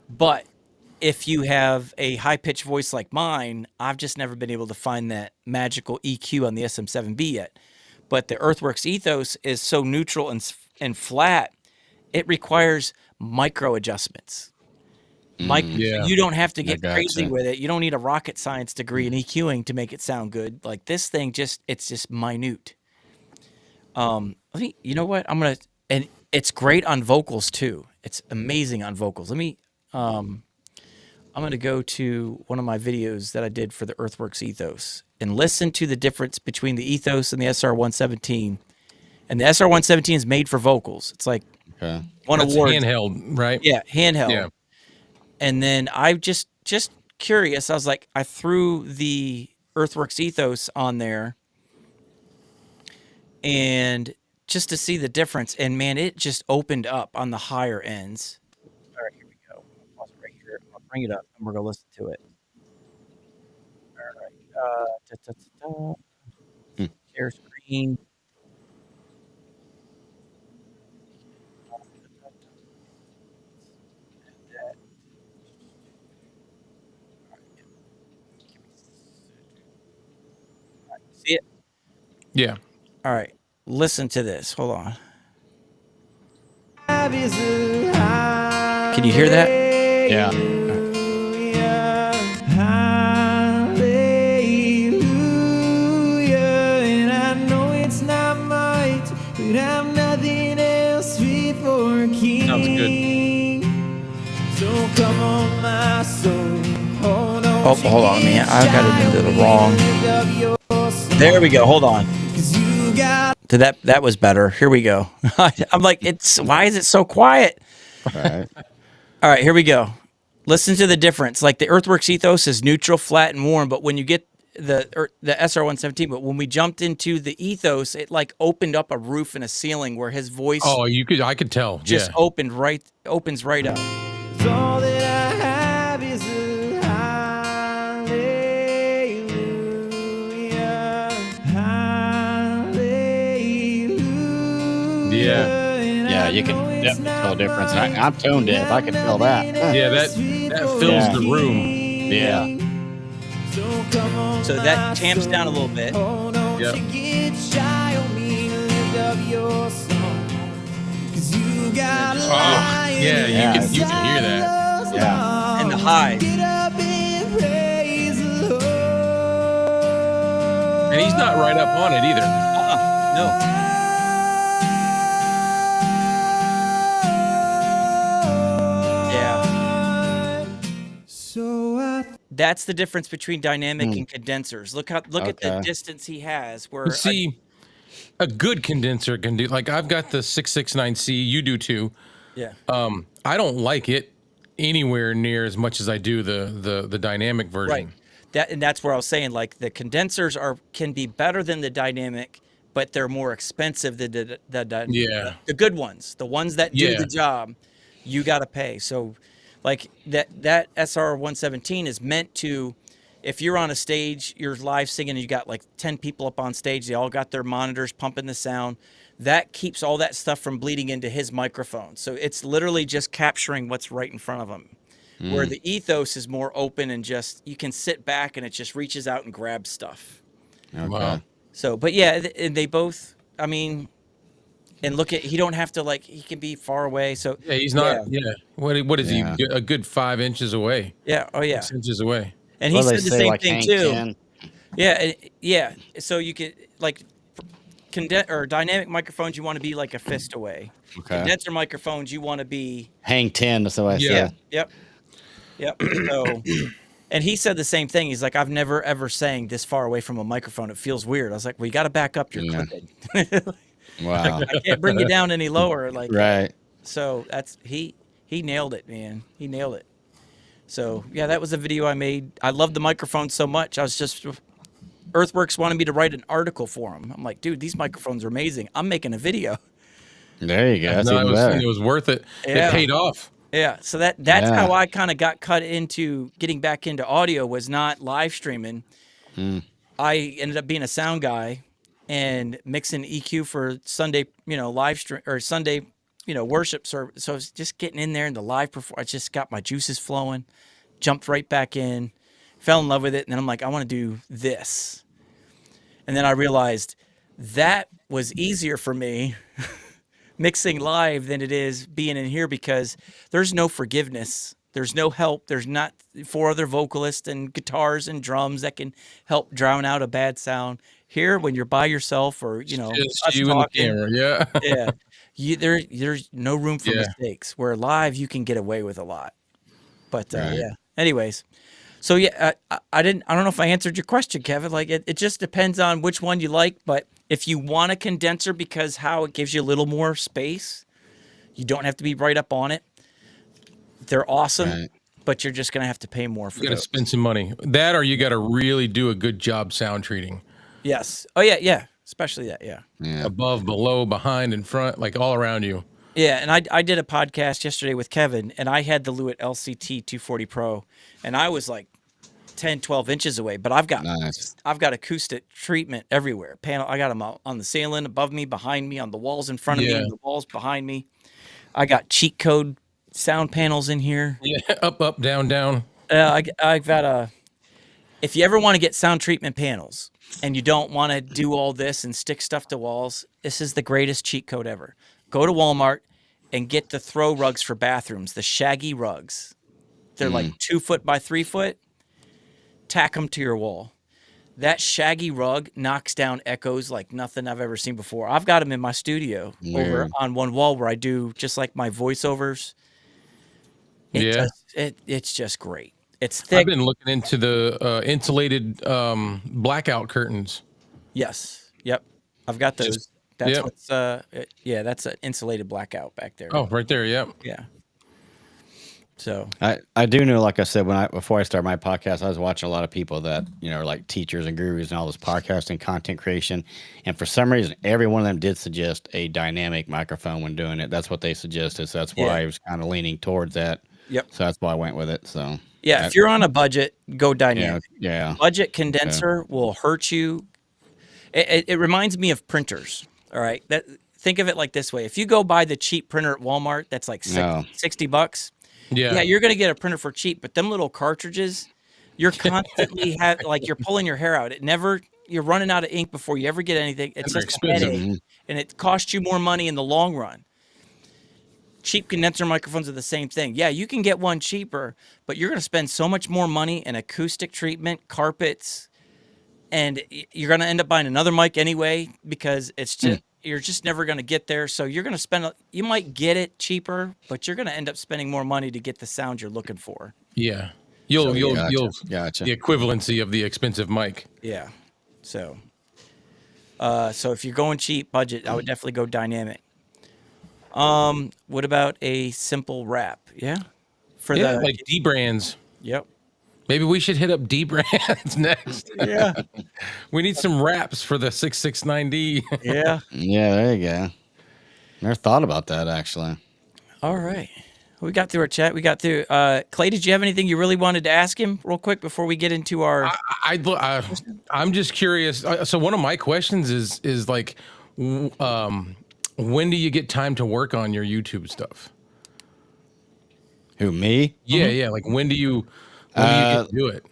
Speaker 1: But if you have a high-pitched voice like mine, I've just never been able to find that magical EQ on the SM7B yet. But the Earthworks Ethos is so neutral and flat, it requires micro adjustments.
Speaker 2: Yeah.
Speaker 1: You don't have to get
Speaker 3: gotcha.
Speaker 1: crazy with it. You don't need a rocket science degree in EQing to make it sound good. Like this thing, it's just minute. You know what? And it's great on vocals too. It's amazing on vocals. I'm going to go to one of my videos that I did for the Earthworks Ethos and listen to the difference between the Ethos and the SR117. And the SR117 is made for vocals. It's like one
Speaker 2: That's
Speaker 1: award.
Speaker 2: handheld, right?
Speaker 1: Yeah, handheld.
Speaker 2: Yeah.
Speaker 1: And then I just curious. I was like, I threw the Earthworks Ethos on there and just to see the difference. And man, it just opened up on the higher ends. All right, here we go. I'll pause it right here. I'll bring it up and we're going to listen to it. All right. Share screen. See it?
Speaker 2: Yeah.
Speaker 1: All right. Listen to this. Hold on. Can you hear that?
Speaker 3: Yeah.
Speaker 1: Oh, hold on, man. I got it into the wrong. There we go. Hold on. That was better. Here we go. I'm like, why is it so quiet?
Speaker 3: Right.
Speaker 1: All right, here we go. Listen to the difference. Like the Earthworks ethos is neutral, flat, and warm, but when you get the SR117, but when we jumped into the ethos, it like opened up a roof and a ceiling where his voice
Speaker 2: I could tell.
Speaker 1: just opens right up.
Speaker 4: All that I have is a hallelujah, hallelujah.
Speaker 3: Yeah, you can definitely tell a difference. And I'm tone deaf. I can tell that.
Speaker 2: Yeah, that fills the room.
Speaker 3: Yeah.
Speaker 1: So that tamps down a little bit.
Speaker 2: Yep. Yeah, you can hear that.
Speaker 3: Yeah.
Speaker 1: And the high.
Speaker 2: And he's not right up on it either.
Speaker 1: No. That's the difference between dynamic and condensers. Look at the distance he has. Where
Speaker 2: See, a good condenser can do, like I've got the 669C, you do too.
Speaker 1: Yeah.
Speaker 2: I don't like it anywhere near as much as I do the dynamic version.
Speaker 1: Right. That's where I was saying, like the condensers can be better than the dynamic, but they're more expensive than the good ones. The ones that do the job, you got to pay. So like that SR117 is meant to, if you're on a stage, you're live singing and you got like 10 people up on stage, they all got their monitors pumping the sound. That keeps all that stuff from bleeding into his microphone. So it's literally just capturing what's right in front of him. Where the ethos is more open and just, you can sit back and it just reaches out and grabs stuff.
Speaker 3: Okay.
Speaker 2: Wow.
Speaker 1: So, but yeah, and they both, I mean, and look at, he don't have to like, he can be far away. So
Speaker 2: Yeah, he's not. Yeah. What is he? A good 5 inches away.
Speaker 1: Yeah. Oh yeah.
Speaker 2: 6 inches away.
Speaker 1: And he said the same
Speaker 3: like
Speaker 1: thing
Speaker 3: hang
Speaker 1: too.
Speaker 3: 10?
Speaker 1: Yeah. Yeah. So you could like dynamic microphones, you want to be like a fist away.
Speaker 3: Okay.
Speaker 1: Condenser microphones, you want to be
Speaker 3: Hang 10, that's what I said.
Speaker 1: Yep. So, and he said the same thing. He's like, I've never ever sang this far away from a microphone. It feels weird. I was like, well, you got to back up your clipping.
Speaker 3: Wow.
Speaker 1: I can't bring you down any lower. Like,
Speaker 3: Right.
Speaker 1: So that's he nailed it, man. He nailed it. So yeah, that was a video I made. I love the microphone so much. I was just Earthworks wanted me to write an article for him. I'm like, dude, these microphones are amazing. I'm making a video.
Speaker 3: There you go. That's even better.
Speaker 2: It was worth it.
Speaker 1: Yeah.
Speaker 2: It paid off.
Speaker 1: Yeah, so that's how I kind of got cut into getting back into audio, was not live streaming. I ended up being a sound guy and mixing EQ for Sunday, live stream or Sunday, worship service. So I was just getting in there and the live I just got my juices flowing, jumped right back in, fell in love with it, and then I'm like, I want to do this. And then I realized that was easier for me mixing live than it is being in here, because there's no forgiveness. There's no help. There's not 4 other vocalists and guitars and drums that can help drown out a bad sound. Here, when you're by yourself or,
Speaker 2: Just
Speaker 1: us
Speaker 2: you
Speaker 1: talking,
Speaker 2: and the camera.
Speaker 1: yeah, there's no room for mistakes. Where live, you can get away with a lot. But yeah, anyways. So yeah, I don't know if I answered your question, Kevin. Like it just depends on which one you like. But if you want a condenser because how it gives you a little more space, you don't have to be right up on it. They're awesome, but you're just gonna have to pay more for.
Speaker 2: You got to spend some money. That, or you got to really do a good job sound treating.
Speaker 1: Yes. Oh yeah. Especially that. Yeah.
Speaker 2: Above, below, behind, in front, like all around you.
Speaker 1: Yeah, and I did a podcast yesterday with Kevin, and I had the Lewitt LCT 240 Pro, and I was like 10, 12 inches away, but I've got acoustic treatment everywhere. I got them on the ceiling, above me, behind me, on the walls in front of me, and the walls behind me. I got cheat code sound panels in here.
Speaker 2: Yeah, up, down, down.
Speaker 1: I've got if you ever want to get sound treatment panels and you don't want to do all this and stick stuff to walls, this is the greatest cheat code ever. Go to Walmart and get the throw rugs for bathrooms, the shaggy rugs. They're like 2 foot by 3 foot. Tack them to your wall. That shaggy rug knocks down echoes like nothing I've ever seen before. I've got them in my studio over on one wall where I do just like my voiceovers. It's just great. It's
Speaker 2: I've
Speaker 1: thick.
Speaker 2: been looking into the insulated blackout curtains.
Speaker 1: Yes. Yep. I've got
Speaker 2: Just
Speaker 1: those. That's
Speaker 2: yep.
Speaker 1: what's yeah, that's an insulated blackout back there.
Speaker 2: Oh, right there. Yep.
Speaker 1: Yeah. So
Speaker 3: I do know, like I said, before I started my podcast, I was watching a lot of people that, are like teachers and gurus and all this podcasting content creation. And for some reason, every one of them did suggest a dynamic microphone when doing it. That's what they suggested. So that's why
Speaker 1: Yeah.
Speaker 3: I was kind of leaning towards that.
Speaker 1: yep.
Speaker 3: So that's why I went with it. So
Speaker 1: Yeah,
Speaker 3: I,
Speaker 1: if you're on a budget, go
Speaker 3: yeah,
Speaker 1: dynamic.
Speaker 3: yeah.
Speaker 1: Budget condenser will hurt you. It reminds me of printers. All right. Think of it like this way. If you go buy the cheap printer at Walmart, that's like
Speaker 3: No.
Speaker 1: $60.
Speaker 2: Yeah.
Speaker 1: Yeah, you're gonna get a printer for cheap, but them little cartridges, you're constantly like you're pulling your hair out. You're running out of ink before you ever get anything. It's
Speaker 2: they're
Speaker 1: just a
Speaker 2: expensive.
Speaker 1: headache, and it costs you more money in the long run. Cheap condenser microphones are the same thing. Yeah, you can get one cheaper, but you're gonna spend so much more money in acoustic treatment, carpets, and you're gonna end up buying another mic anyway because it's just you're just never gonna get there. So you're gonna you might get it cheaper, but you're gonna end up spending more money to get the sound you're looking for.
Speaker 2: Yeah. You'll
Speaker 3: Gotcha.
Speaker 2: the equivalency of the expensive mic.
Speaker 1: Yeah. So if you're going cheap budget, I would definitely go dynamic. What about a simple wrap? Yeah. For
Speaker 2: Yeah,
Speaker 1: the
Speaker 2: like D brands.
Speaker 1: Yep.
Speaker 2: Maybe we should hit up D brands next.
Speaker 1: Yeah.
Speaker 2: We need some wraps for the 669D.
Speaker 1: Yeah.
Speaker 3: Yeah, there you go. Never thought about that, actually.
Speaker 1: All right. We got through our chat. We got through. Clay, did you have anything you really wanted to ask him real quick before we get into our?
Speaker 2: I'm just curious. So one of my questions is like, when do you get time to work on your YouTube stuff?
Speaker 3: Who, me?
Speaker 2: Yeah, yeah. Like when do you get to do it?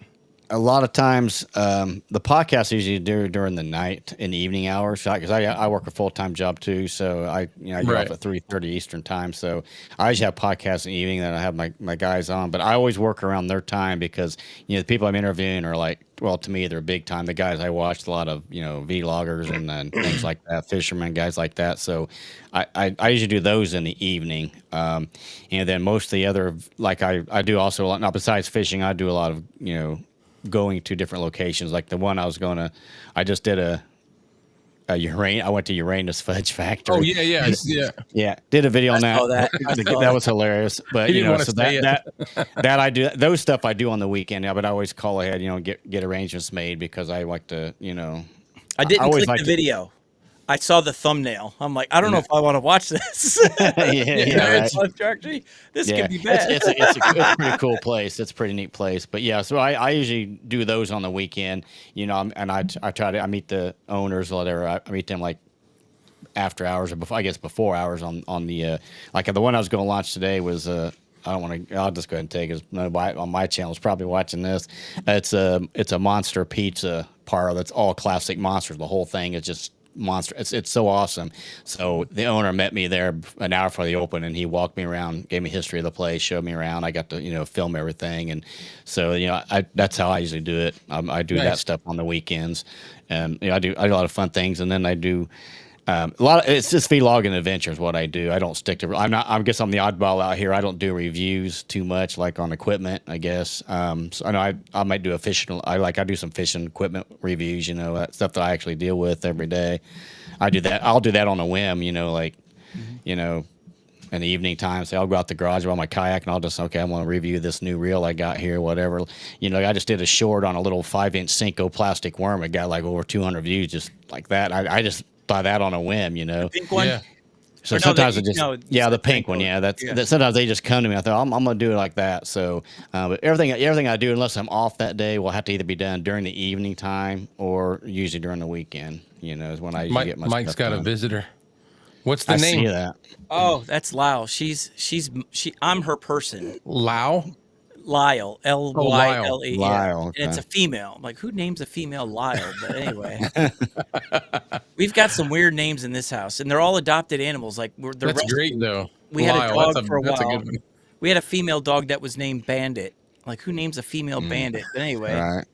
Speaker 3: A lot of times, the podcast I usually do during the night in the evening hours, because I work a full time job too. So I get
Speaker 2: Right.
Speaker 3: off at 3:30 Eastern time. So I usually have podcasts in the evening that I have my guys on, but I always work around their time because the people I'm interviewing are like, well, to me they're big time. The guys I watch, a lot of vloggers and things like that, fishermen, guys like that. So I usually do those in the evening, and then most of the other, like I do also a lot. Now besides fishing, I do a lot of going to different locations. Like the one I was going to, I just did a I went to Uranus Fudge Factory.
Speaker 2: Oh yeah.
Speaker 3: Yeah, did a video on that.
Speaker 1: saw that. I saw
Speaker 3: That was hilarious. But
Speaker 2: He didn't wanna
Speaker 3: so
Speaker 2: say
Speaker 3: that I do, those stuff I do on the weekend. Yeah, but I always call ahead, get arrangements made because I like to,
Speaker 1: I didn't
Speaker 3: always
Speaker 1: click
Speaker 3: like
Speaker 1: the
Speaker 3: to-
Speaker 1: video. I saw the thumbnail. I'm like, I don't know if I want to watch this.
Speaker 3: yeah, right.
Speaker 1: Actually, this
Speaker 3: Yeah,
Speaker 1: could be bad.
Speaker 3: it's a pretty cool place. It's a pretty neat place. But yeah, so I usually do those on the weekend, and I try to, I meet the owners or whatever. I meet them like after hours or before hours on the like the one I was going to launch today was I don't want to. I'll just go ahead and take it. Nobody on my channel is probably watching this. It's a monster pizza parlor that's all classic monsters. The whole thing is just monster. It's so awesome. So the owner met me there an hour before the open, and he walked me around, gave me history of the place, showed me around. I got to film everything, and so that's how I usually do it. I do that
Speaker 2: Nice.
Speaker 3: stuff on the weekends, and I do a lot of fun things, and then I do. A lot of it's just vlogging adventures. What I do, I don't stick to. I guess I'm the oddball out here. I don't do reviews too much, like on equipment. I guess. So I know I might do a fishing. I do some fishing equipment reviews. That stuff that I actually deal with every day. I do that. I'll do that on a whim. In the evening time. Say I'll go out the garage with my kayak and I'll just I'm going to review this new reel I got here. Whatever. I just did a short on a little 5-inch Senko plastic worm. It got like over 200 views just like that. I just buy that on a whim,
Speaker 1: Pink one.
Speaker 2: Yeah.
Speaker 3: So
Speaker 1: Or no,
Speaker 3: sometimes
Speaker 1: the-
Speaker 3: it just
Speaker 1: no, it's
Speaker 3: the
Speaker 1: the
Speaker 3: pink
Speaker 1: pink
Speaker 3: one,
Speaker 1: one.
Speaker 3: yeah. That
Speaker 1: Yeah.
Speaker 3: sometimes they just come to me. I thought I'm gonna do it like that. So, but everything I do, unless I'm off that day, will have to either be done during the evening time or usually during the weekend. Is when I usually get my
Speaker 2: Mike's
Speaker 3: stuff
Speaker 2: got a
Speaker 3: done.
Speaker 2: visitor. What's the
Speaker 3: I
Speaker 2: name?
Speaker 3: see that.
Speaker 1: Oh, that's Lyle. I'm her person.
Speaker 2: Lau?
Speaker 1: Lyle. Lyle.
Speaker 3: Lyle,
Speaker 1: And it's
Speaker 3: okay.
Speaker 1: a female. I'm like, who names a female Lyle? But anyway, we've got some weird names in this house, and they're all adopted animals. Like they're
Speaker 2: That's great though.
Speaker 1: We had a
Speaker 2: Lyle,
Speaker 1: dog for a
Speaker 2: that's
Speaker 1: while.
Speaker 2: good one.
Speaker 1: We had a female dog that was named Bandit. Like, who names a female bandit? But anyway,
Speaker 3: Right.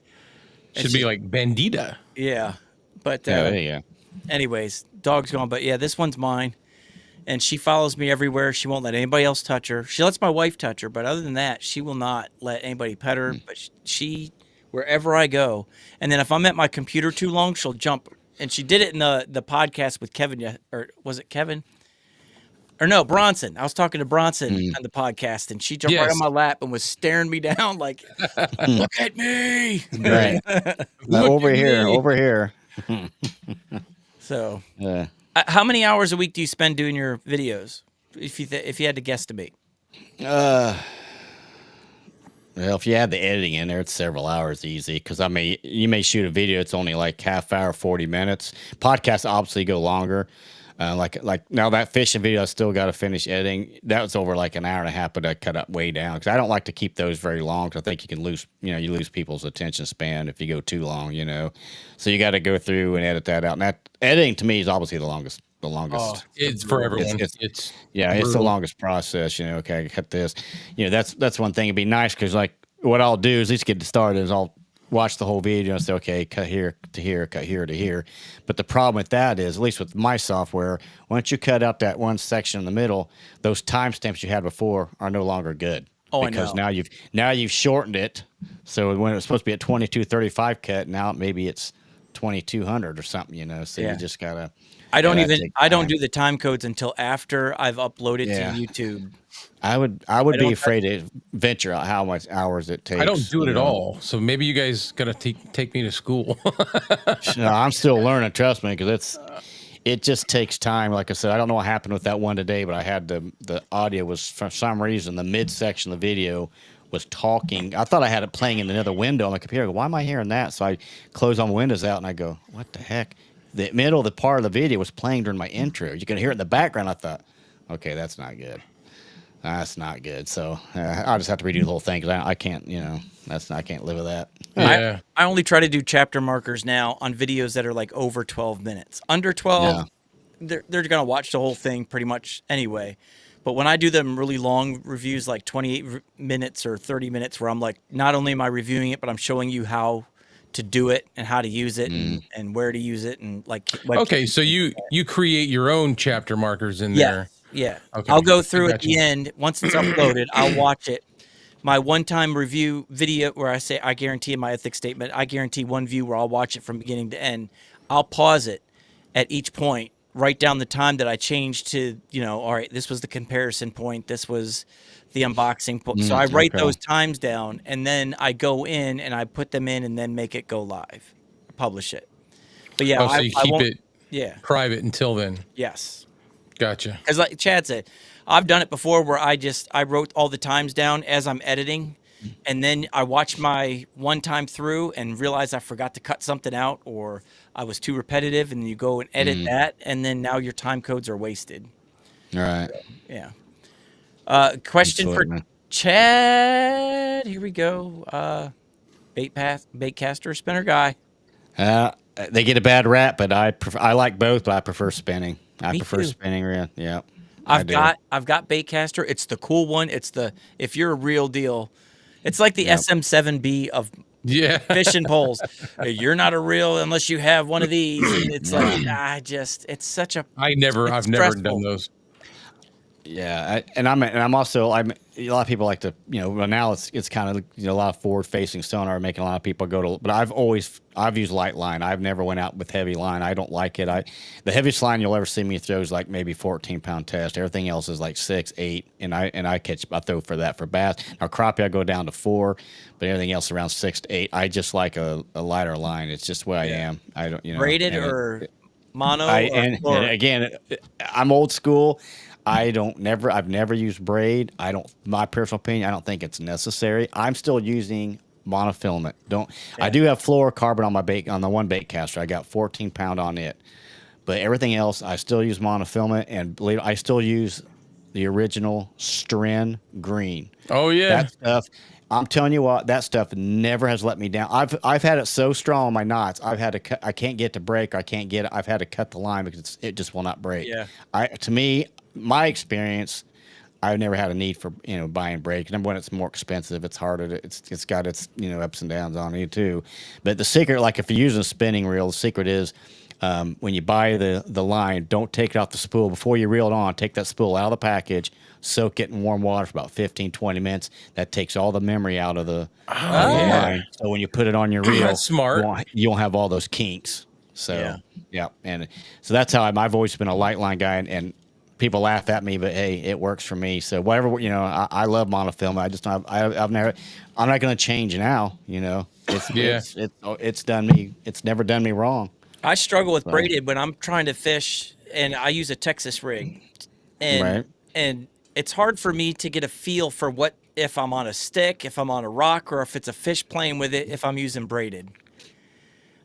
Speaker 2: Should be like Bandita.
Speaker 1: yeah. But
Speaker 3: Yeah, there you go.
Speaker 1: anyways, dog's gone. But yeah, this one's mine. and she follows me everywhere. She won't let anybody else touch her. She lets my wife touch her, but other than that, she will not let anybody pet her. But she, wherever I go, and then if I'm at my computer too long, she'll jump. And she did it in the podcast with Kevin, or was it Kevin? Or no, Bronson. I was talking to Bronson on the podcast, and she jumped right on
Speaker 2: Yes.
Speaker 1: my lap and was staring me down like, "Look at me!"
Speaker 3: Right. Over here, over here.
Speaker 1: So,
Speaker 3: Yeah.
Speaker 1: how many hours a week do you spend doing your videos? If you had to guesstimate,
Speaker 3: Well, if you add the editing in there, it's several hours easy. Because I mean, you may shoot a video; it's only like half hour, 40 minutes. Podcasts obviously go longer. Like now that fishing video, I still got to finish editing. That was over like an hour and a half, but I cut up way down because I don't like to keep those very long. Because I think you can lose, you lose people's attention span if you go too long. So you got to go through and edit that out. And that editing to me is obviously the longest. The longest.
Speaker 2: It's for everyone.
Speaker 3: It's
Speaker 2: It's
Speaker 3: the longest process. Okay, I cut this. That's one thing. It'd be nice because like what I'll do is at least get it started. Is I'll watch the whole video and say, okay, cut here to here, cut here to here. But the problem with that is, at least with my software, once you cut out that one section in the middle, those timestamps you had before are no longer good.
Speaker 1: Oh,
Speaker 3: because
Speaker 1: I know.
Speaker 3: now you've shortened it. So when it was supposed to be at 2235 cut, now maybe it's 2200 or something. So
Speaker 1: Yeah.
Speaker 3: you just gotta.
Speaker 1: I don't
Speaker 3: that
Speaker 1: even
Speaker 3: takes
Speaker 1: I don't
Speaker 3: time.
Speaker 1: do the time codes until after I've uploaded
Speaker 3: Yeah.
Speaker 1: to YouTube.
Speaker 3: I would
Speaker 1: don't
Speaker 3: be afraid to venture out how much hours it takes.
Speaker 2: I don't do it at all. So maybe you guys gotta take me to school.
Speaker 3: No, I'm still learning. Trust me, because it just takes time. Like I said, I don't know what happened with that one today, but I had the audio was for some reason the midsection of the video was talking. I thought I had it playing in another window on my computer. I go, why am I hearing that? So I close all my windows out and I go, what the heck? The middle of the part of the video was playing during my intro. You can hear it in the background. I thought, okay, that's not good. That's not good. So I'll just have to redo the whole thing because I can't, I can't live with that.
Speaker 2: Yeah.
Speaker 1: I only try to do chapter markers now on videos that are like over 12 minutes. Under 12, they're going to watch the whole thing pretty much anyway. But when I do them really long reviews, like 28 minutes or 30 minutes, where I'm like, not only am I reviewing it, but I'm showing you how to do it and how to use it and where to use it and like.
Speaker 2: Okay, so you create your own chapter markers in there.
Speaker 1: Yeah.
Speaker 2: Okay,
Speaker 1: I'll go
Speaker 2: I
Speaker 1: through at
Speaker 2: got
Speaker 1: the
Speaker 2: you.
Speaker 1: end. Once it's uploaded, I'll watch it. My one-time review video where I say, I guarantee in my ethics statement, I guarantee one view where I'll watch it from beginning to end. I'll pause it at each point, write down the time that I changed to, all right, this was the comparison point. This was the unboxing point. So I write those times down and then I go in and I put them in and then make it go live, publish it. But yeah,
Speaker 2: So you keep it
Speaker 1: Yeah.
Speaker 2: private until then.
Speaker 1: Yes.
Speaker 2: Gotcha.
Speaker 1: Because like Chad said, I've done it before where I wrote all the times down as I'm editing, and then I watch my one time through and realize I forgot to cut something out or I was too repetitive, and you go and edit that, and then now your time codes are wasted.
Speaker 3: All right.
Speaker 1: Yeah. Question for
Speaker 3: Absolutely.
Speaker 1: Chad. Here we go. Bait caster, spinner guy.
Speaker 3: They get a bad rap, but I like both, but I prefer spinning. I
Speaker 1: Me
Speaker 3: prefer
Speaker 1: too.
Speaker 3: spinning. Yeah.
Speaker 1: I've got Baitcaster. It's the cool one. If you're a real deal, it's like the SM7B of
Speaker 2: Yeah.
Speaker 1: fishing poles. You're not a real unless you have one of these. And it's like it's such a.
Speaker 2: I've never
Speaker 1: stressful.
Speaker 2: done those.
Speaker 3: Yeah, I'm also a lot of people like to well, now it's kind of a lot of forward facing sonar making a lot of people go to, but I've used light line. I've never went out with heavy line. I don't like it. The heaviest line you'll ever see me throw is like maybe 14-pound test. Everything else is like 6, 8, and I throw for that for bass. Now crappie I go down to 4, but everything else around 6 to 8. I just like a lighter line. It's just what I am. I don't
Speaker 1: Braided or mono.
Speaker 3: and again, I'm old school. I've never used braid. My personal opinion, I don't think it's necessary. I'm still using monofilament. I do have fluorocarbon on my bait, on the one bait caster. I got 14-pound on it, but everything else I still use monofilament, and believe it, I still use the original Stren green.
Speaker 2: Oh yeah.
Speaker 3: That stuff, I'm telling you what, that stuff never has let me down. I've had it so strong on my knots. I've had to cut. I can't get to break. I can't get it. I've had to cut the line because it just will not break.
Speaker 1: Yeah.
Speaker 3: To me, my experience, I've never had a need for buying break. Number one, it's more expensive. It's harder. It's got its ups and downs on it too. But the secret, like if you're using a spinning reel, the secret is when you buy the line, don't take it off the spool before you reel it on. Take that spool out of the package, soak it in warm water for about 15, 20 minutes. That takes all the memory out of the line. So when you put it on your reel,
Speaker 2: That's smart.
Speaker 3: you won't have all those kinks. So
Speaker 1: Yeah.
Speaker 3: and so that's how I've always been a light line guy, and people laugh at me, but hey, it works for me. So whatever, I love monofilm. I'm not going to change now. It's done me. It's never done me wrong.
Speaker 1: I struggle with braided when I'm trying to fish, and I use a Texas rig, and it's hard for me to get a feel for what if I'm on a stick, if I'm on a rock, or if it's a fish playing with it. If I'm using braided,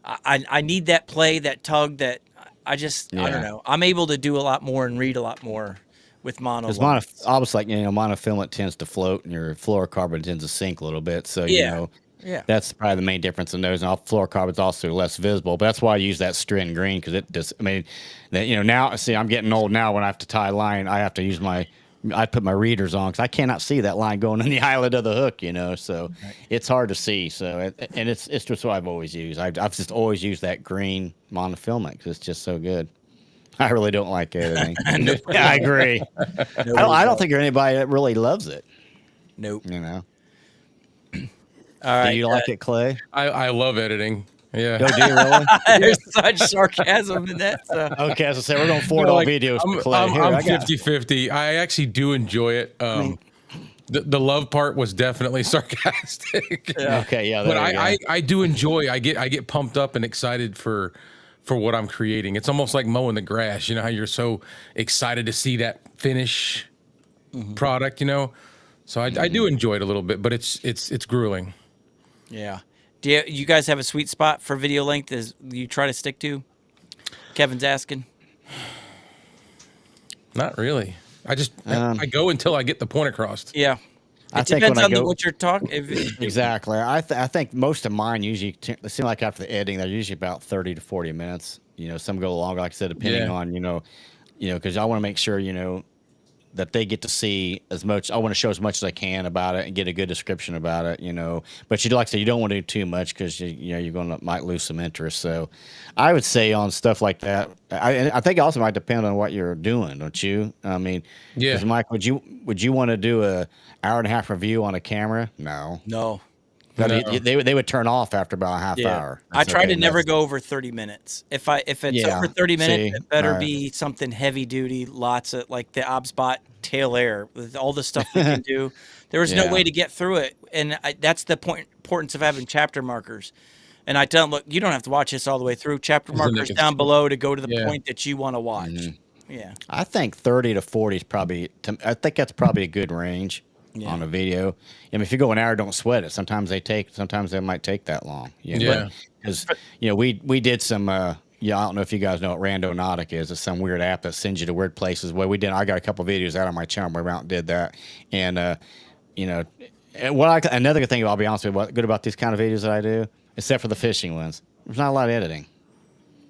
Speaker 1: I need that play, that tug, that I don't know. I'm able to do a lot more and read a lot more with mono.
Speaker 3: Because obviously, monofilament tends to float, and your fluorocarbon tends to sink a little bit. So that's probably the main difference in those. And fluorocarbon's also less visible, but that's why I use that Strin green, because it just, now, see, I'm getting old now. When I have to tie a line, I have to use I put my readers on, because I cannot see that line going in the eyelet of the hook, so it's hard to see. So, and it's just what I've always used. I've just always used that green monofilament because it's just so good. I really don't like editing. Yeah, I agree. I don't think there's anybody that really loves it.
Speaker 1: Nope.
Speaker 3: All
Speaker 1: right.
Speaker 3: Do you like it, Clay?
Speaker 2: I love editing. Yeah.
Speaker 3: No, do you really?
Speaker 1: There's such sarcasm in that. So.
Speaker 3: Okay, as I say, we're going forward all videos.
Speaker 2: I'm 50-50. I actually do enjoy it. The love part was definitely sarcastic.
Speaker 1: Yeah.
Speaker 3: Okay, yeah.
Speaker 2: But I do enjoy. I get pumped up and excited for what I'm creating. It's almost like mowing the grass. You know how you're so excited to see that finish product. So I do enjoy it a little bit, but it's grueling.
Speaker 1: Yeah. Do you guys have a sweet spot for video length as you try to stick to? Kevin's asking.
Speaker 2: Not really. I go until I get the point across.
Speaker 1: Yeah.
Speaker 3: I
Speaker 1: It
Speaker 3: think
Speaker 1: depends
Speaker 3: when
Speaker 1: on
Speaker 3: I go,
Speaker 1: what you're talking.
Speaker 3: exactly. I think most of mine usually seem like after the editing, they're usually about 30 to 40 minutes. Some go longer, like I said, depending on because I want to make sure that they get to see as much. I want to show as much as I can about it and get a good description about it. But like I said, you don't want to do too much because you're might lose some interest. So I would say on stuff like that, I think it also might depend on what you're doing, don't you?
Speaker 2: Yeah.
Speaker 3: Because Mike, would you want to do a hour-and-a-half review on a camera? No.
Speaker 1: No.
Speaker 3: They would turn off after about a half hour.
Speaker 1: I try to never go over 30 minutes. If it's over 30 minutes, it better be something heavy duty, lots of like the OBSBot tail air with all the stuff we can do. There was no way to get through it. And that's the importance of having chapter markers. And I tell them, look, you don't have to watch this all the way through. Chapter markers down below to go to the point that you want to watch. Yeah. I
Speaker 3: think 30 to 40 is I think that's probably a good range. On a video. If you go an hour, don't sweat it. Sometimes they might take that long. Because we did some I don't know if you guys know what Randonautic is. It's some weird app that sends you to weird places. Well, I got a couple videos out on my channel where we went out and did that. And another good thing, I'll be honest with you, what good about these kind of videos that I do, except for the fishing ones, there's not a lot of editing.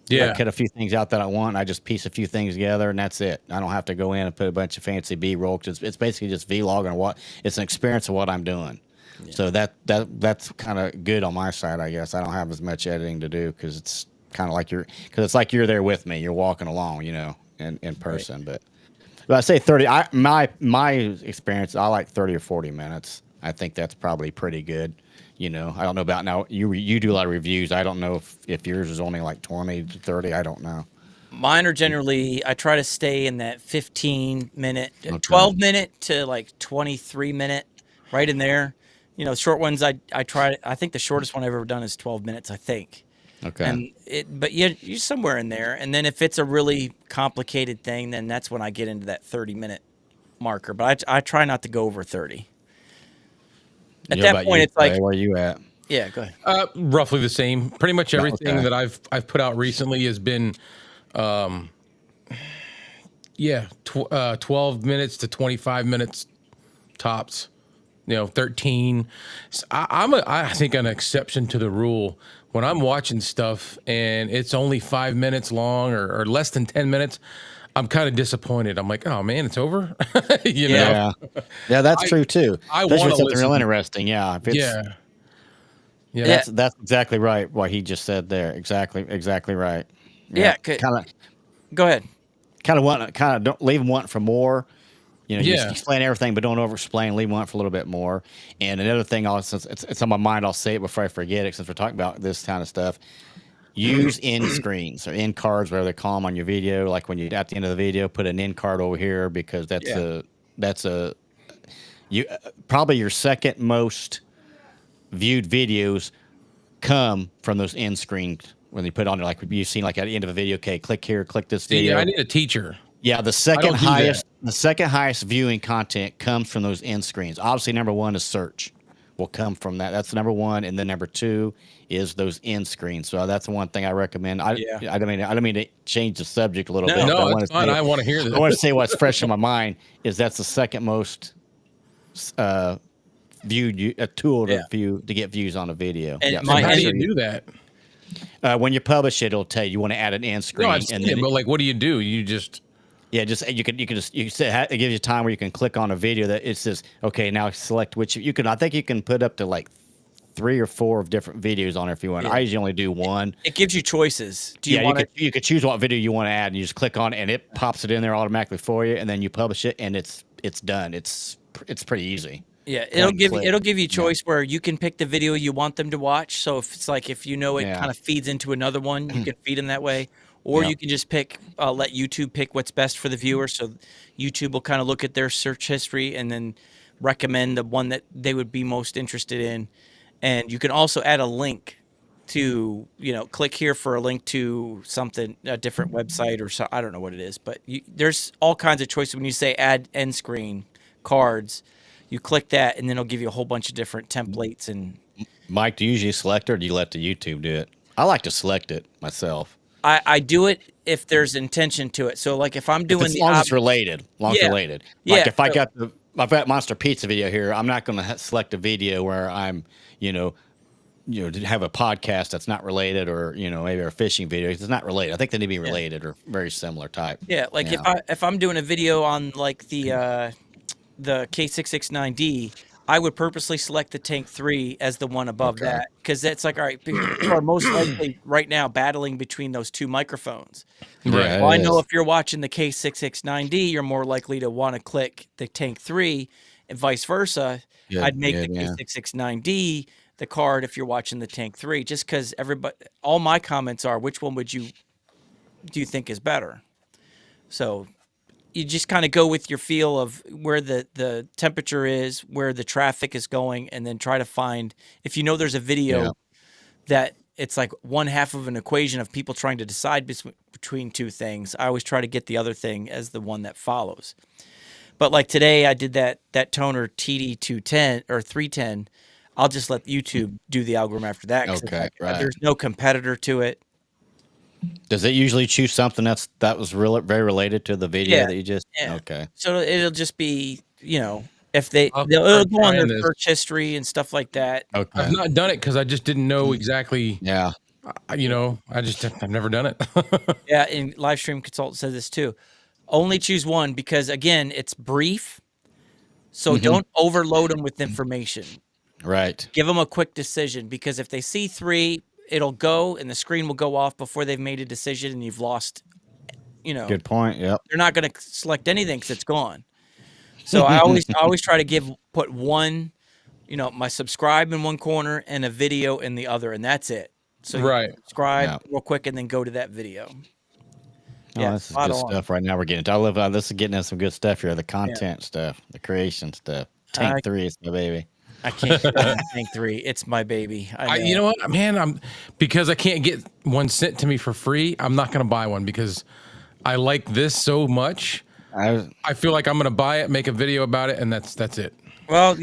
Speaker 3: I cut a few things out that I want. And I just piece a few things together, and that's it. I don't have to go in and put a bunch of fancy B-roll. It's basically just vlogging it's an experience of what I'm doing. Yeah. So that's kind of good on my side, I guess. I don't have as much editing to do because it's kind of like you're there with me. You're walking along, in person. Right. But I say 30. My experience, I like 30 or 40 minutes. I think that's probably pretty good. I don't know about now. You do a lot of reviews. I don't know if yours is only like 20 to 30. I don't know.
Speaker 1: Mine are generally, I try to stay in that 15-minute, 12-minute to like 23-minute, right in there. Short ones, I try. I think the shortest one I've ever done is 12 minutes, I think.
Speaker 3: Okay.
Speaker 1: But you're somewhere in there. And then if it's a really complicated thing, then that's when I get into that 30-minute marker. But I try not to go over 30. At that point, it's like,
Speaker 3: where are you at?
Speaker 1: Yeah, go ahead.
Speaker 2: Roughly the same. Pretty much everything that I've put out recently has been, 12 minutes to 25 minutes tops. 13. I think an exception to the rule. When I'm watching stuff and it's only 5 minutes long or less than 10 minutes, I'm kind of disappointed. I'm like, oh man, it's over.
Speaker 3: Yeah, that's true too.
Speaker 2: I want
Speaker 3: something
Speaker 2: listen.
Speaker 3: real interesting. Yeah,
Speaker 2: yeah.
Speaker 3: That's exactly right. What he just said there. Exactly right.
Speaker 1: Yeah, go ahead.
Speaker 3: Kind of don't leave them wanting for more. You know, you
Speaker 2: Yeah.
Speaker 3: explain everything, but don't over explain. Leave them wanting for a little bit more. And another thing, also, it's on my mind. I'll say it before I forget it, since we're talking about this kind of stuff. Use end screens or end cards, whatever they call them on your video. Like when you at the end of the video, put an end card over here, because that's a you probably your second most viewed videos come from those end screens when they put on there. Like you've seen, like at the end of a video, okay, click here, click this
Speaker 2: See,
Speaker 3: video.
Speaker 2: I need a teacher.
Speaker 3: Yeah, the
Speaker 2: don't do that.
Speaker 3: second highest viewing content comes from those end screens. Obviously, number one is search. Will come from that. That's number one, and then number two is those end screens. So that's the one thing I recommend. I don't mean to change the subject a little bit.
Speaker 2: No,
Speaker 3: But
Speaker 2: it's fine. I want to hear this.
Speaker 3: I want to say what's fresh in my mind is that's the second most viewed a tool to get views on a video.
Speaker 1: And
Speaker 3: Yeah,
Speaker 1: my-
Speaker 2: How do
Speaker 3: sure
Speaker 2: you do that?
Speaker 3: when you publish it, it'll tell you want to add an end screen.
Speaker 2: No, I've seen
Speaker 3: and then
Speaker 2: it, but like, what do? You just
Speaker 3: you say it gives you time where you can click on a video that it says, okay, now select which you can. I think you can put up to like 3 or 4 of different videos on there if you want.
Speaker 1: Yeah.
Speaker 3: I usually only do one.
Speaker 1: It gives you choices. Do you want
Speaker 3: you could choose what video you want to add, and you just click on it, and it pops it in there automatically for you, and then you publish it, and it's done. It's pretty easy.
Speaker 1: Yeah,
Speaker 3: One click.
Speaker 1: it'll give you choice where you can pick the video you want them to watch. So if it's like, if you know it
Speaker 3: Yeah.
Speaker 1: kind of feeds into another one, you can feed them that way. Or
Speaker 3: Yeah.
Speaker 1: you can just let YouTube pick what's best for the viewer. So YouTube will kind of look at their search history and then recommend the one that they would be most interested in. And you can also add a link to, click here for a link to something, a different website or so. I don't know what it is, but there's all kinds of choices. When you say add end screen cards, you click that, and then it'll give you a whole bunch of different templates. And
Speaker 3: Mike, do you usually select it, or do you let the YouTube do it? I like to select it myself.
Speaker 1: I do it if there's intention to it. So like if I'm doing
Speaker 3: As long as it's related. Like
Speaker 1: Yeah,
Speaker 3: if I've got Monster Pizza video here, I'm not going to select a video where I'm, to have a podcast that's not related, or maybe a fishing video. It's not related. I think they need to be related or very similar type.
Speaker 1: Yeah, like if I'm doing a video on like the K669D, I would purposely select the Tank 3 as the one above that, because that's like, all right, people are most likely right now battling between those two microphones.
Speaker 3: Right.
Speaker 1: Well, I know if you're watching the K669D, you're more likely to want to click the Tank 3, and vice versa. I'd make the K669D the card if you're watching the Tank 3, just because all my comments are, which one do you think is better? So you just kind of go with your feel of where the temperature is, where the traffic is going, and then try to find, if there's a video that it's like one half of an equation of people trying to decide between two things, I always try to get the other thing as the one that follows. But like today, I did that toner TD210 or 310. I'll just let YouTube do the algorithm after that.
Speaker 3: Okay, right.
Speaker 1: There's no competitor to it.
Speaker 3: Does it usually choose something that was very related to the video that you just?
Speaker 1: Yeah.
Speaker 3: Okay.
Speaker 1: So it'll just be, if it'll go on their search history and stuff like that.
Speaker 3: Okay.
Speaker 2: I've not done it because I just didn't know exactly.
Speaker 3: Yeah.
Speaker 2: I've never done it.
Speaker 1: Yeah, and Livestream Consultant says this too. Only choose one, because again, it's brief. So don't overload them with information.
Speaker 3: Right.
Speaker 1: Give them a quick decision, because if they see 3, it'll go and the screen will go off before they've made a decision, and you've lost,
Speaker 3: Good point. Yep.
Speaker 1: They're not going to select anything because it's gone. So I always try to put one, my subscribe in one corner and a video in the other, and that's it. So you subscribe real quick and then go to that video.
Speaker 3: Oh, this is good stuff right now. We're getting. I love this is getting into some good stuff here. The content stuff, the creation stuff. Tank 3 is my baby.
Speaker 1: I can't get Tank 3. It's my baby.
Speaker 2: You know what, man? Because I can't get one sent to me for free. I'm not going to buy one because I like this so much. I feel like I'm going to buy it, make a video about it, and that's it.
Speaker 1: Well,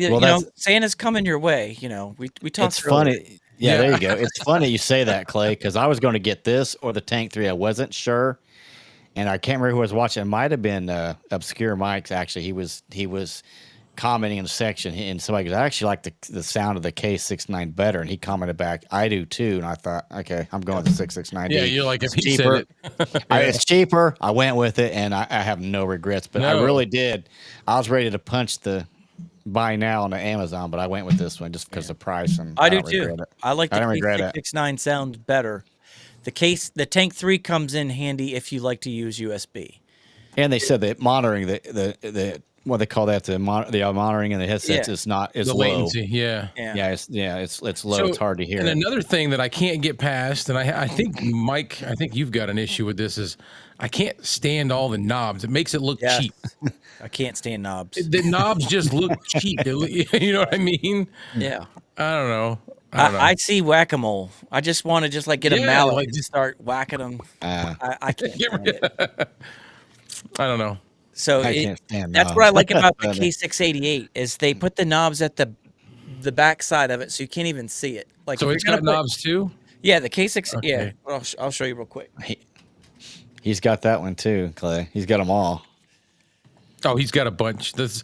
Speaker 1: Santa's coming your way. We talked.
Speaker 3: It's funny. Yeah, there you go. It's funny you say that, Clay, because I was going to get this or the Tank 3. I wasn't sure, and I can't remember who was watching. It might have been Obscure Mike's. Actually, he was commenting in the section, and somebody goes, I actually like the sound of the K69 better, and he commented back, I do too. And I thought, okay, I'm going with the 669D.
Speaker 2: Yeah, you're like, if
Speaker 3: it's
Speaker 2: he
Speaker 3: cheaper.
Speaker 2: said it.
Speaker 3: It's cheaper. I went with it, and I have no regrets. But I really did. I was ready to punch the buy now on Amazon, but I went with this one just because of the price. And
Speaker 1: I do too.
Speaker 3: it.
Speaker 1: I like the K669 sound better. The Tank 3 comes in handy if you like to use USB.
Speaker 3: And they said that monitoring the what they call that the monitoring in the headsets
Speaker 1: Yeah.
Speaker 3: is not it's
Speaker 2: The
Speaker 3: low.
Speaker 2: latency, yeah.
Speaker 3: It's low. It's hard to hear.
Speaker 2: And another thing that I can't get past, and I think Mike, I think you've got an issue with this, is I can't stand all the knobs. It makes it look
Speaker 1: Yes.
Speaker 2: cheap.
Speaker 1: I can't stand knobs.
Speaker 2: The knobs just look cheap. You know what I mean?
Speaker 1: Yeah.
Speaker 2: I don't know. I don't know.
Speaker 1: I see whack-a-mole. I just want to just like get a
Speaker 2: Yeah,
Speaker 1: mallet
Speaker 2: like
Speaker 1: and
Speaker 2: just-
Speaker 1: start whacking them. I can't stand it.
Speaker 2: I don't know.
Speaker 1: So
Speaker 3: I can't stand
Speaker 1: that's what I
Speaker 3: knobs.
Speaker 1: like about the
Speaker 3: But,
Speaker 1: K688 is they put the knobs at the back side of it, so you can't even see it. Like
Speaker 2: So
Speaker 1: if
Speaker 2: it's
Speaker 1: you're
Speaker 2: got
Speaker 1: gonna put-
Speaker 2: knobs too?
Speaker 1: Yeah, the K6. Yeah,
Speaker 2: Okay.
Speaker 1: I'll show you real quick.
Speaker 3: he's got that one too, Clay. He's got them all.
Speaker 2: Oh, he's got a bunch. That's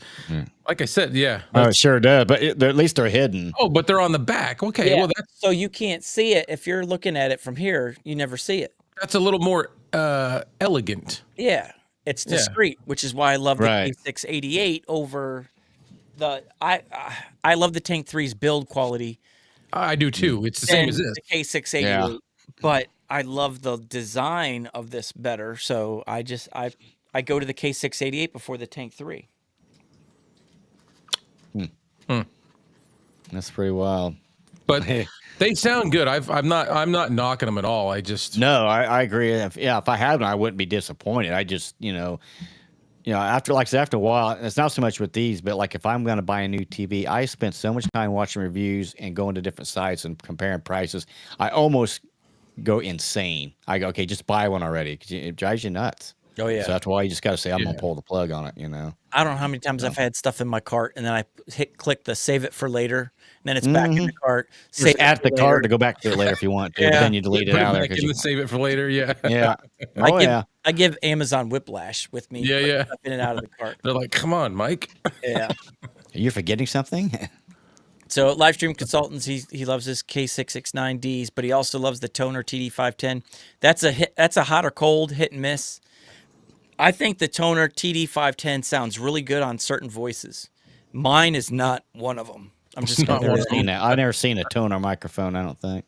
Speaker 2: like I said, yeah.
Speaker 3: Oh, it sure does. But at least they're hidden.
Speaker 2: Oh, but they're on the back. Okay,
Speaker 1: Yeah,
Speaker 2: well
Speaker 1: so you can't see it if you're looking at it from here. You never see it.
Speaker 2: that's a little more elegant.
Speaker 1: Yeah, it's discreet, which is why I love the
Speaker 3: Right.
Speaker 1: K688 over the I love the Tank 3's build quality.
Speaker 2: I do too. It's the same
Speaker 1: than
Speaker 2: as this.
Speaker 1: the K688,
Speaker 3: Yeah.
Speaker 1: but I love the design of this better. So I go to the K688 before the Tank 3.
Speaker 3: That's pretty wild.
Speaker 2: But they sound good. I'm not knocking them at all. I just
Speaker 3: No, I agree. If I had one, I wouldn't be disappointed. I just, after a while, and it's not so much with these, but like if I'm going to buy a new TV, I spent so much time watching reviews and going to different sites and comparing prices. I almost go insane. I go, okay, just buy one already because it drives you nuts.
Speaker 1: Oh yeah.
Speaker 3: So that's why you just got to say, I'm going to pull the plug on it,
Speaker 1: I don't know how many times I've had stuff in my cart and then I click the save it for later, and then it's back in the cart.
Speaker 3: Just
Speaker 1: Save it
Speaker 3: add
Speaker 1: for
Speaker 3: the
Speaker 1: later.
Speaker 3: cart to go back to it later if you want to, but
Speaker 1: Yeah.
Speaker 3: then you delete it
Speaker 2: put it
Speaker 3: out of there.
Speaker 2: back in the save it for later. Yeah.
Speaker 3: Yeah. Oh,
Speaker 1: I give Amazon whiplash with me.
Speaker 2: Yeah,
Speaker 1: putting
Speaker 2: yeah.
Speaker 1: stuff in and out of the cart.
Speaker 2: They're like, come on, Mike.
Speaker 1: Yeah.
Speaker 3: You're forgetting something?
Speaker 1: So Livestream Consultants, he loves his K669Ds, but he also loves the Toner TD510. That's a hot or cold hit and miss. I think the Toner TD510 sounds really good on certain voices. Mine is not one of them. I'm just
Speaker 2: not
Speaker 1: gonna
Speaker 2: one
Speaker 1: say
Speaker 2: of
Speaker 1: that.
Speaker 3: I've never seen a toner microphone, I don't think.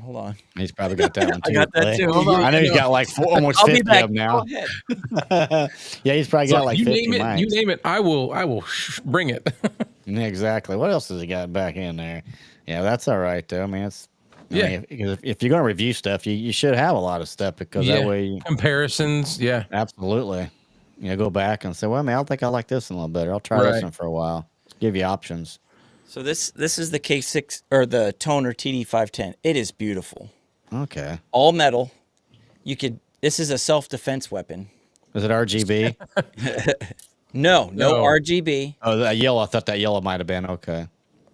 Speaker 1: Hold on.
Speaker 3: He's probably got that one too.
Speaker 1: I got that
Speaker 3: Clay.
Speaker 1: too. Hold on.
Speaker 3: I know he's got like almost
Speaker 1: I'll be
Speaker 3: 50
Speaker 1: back.
Speaker 3: of them now.
Speaker 1: Go ahead.
Speaker 3: Yeah, he's probably
Speaker 2: So
Speaker 3: got like
Speaker 2: you
Speaker 3: 50
Speaker 2: name it.
Speaker 3: mics.
Speaker 2: You name it. I will bring it.
Speaker 3: Yeah, exactly. What else has he got back in there? Yeah, that's all right though. I mean, if you're going to review stuff, you should have a lot of stuff because that way,
Speaker 2: Comparisons. Yeah.
Speaker 3: absolutely, go back and say, well, man, I think I like this one a little better. I'll try this
Speaker 2: Right.
Speaker 3: one for a while. Give you options.
Speaker 1: So this is the K6 or the Toner TD510. It is beautiful.
Speaker 3: Okay.
Speaker 1: All metal. This is a self-defense weapon.
Speaker 3: Is it RGB?
Speaker 1: No
Speaker 2: No.
Speaker 3: Oh,
Speaker 1: RGB.
Speaker 3: that yellow. I thought that yellow might have been okay.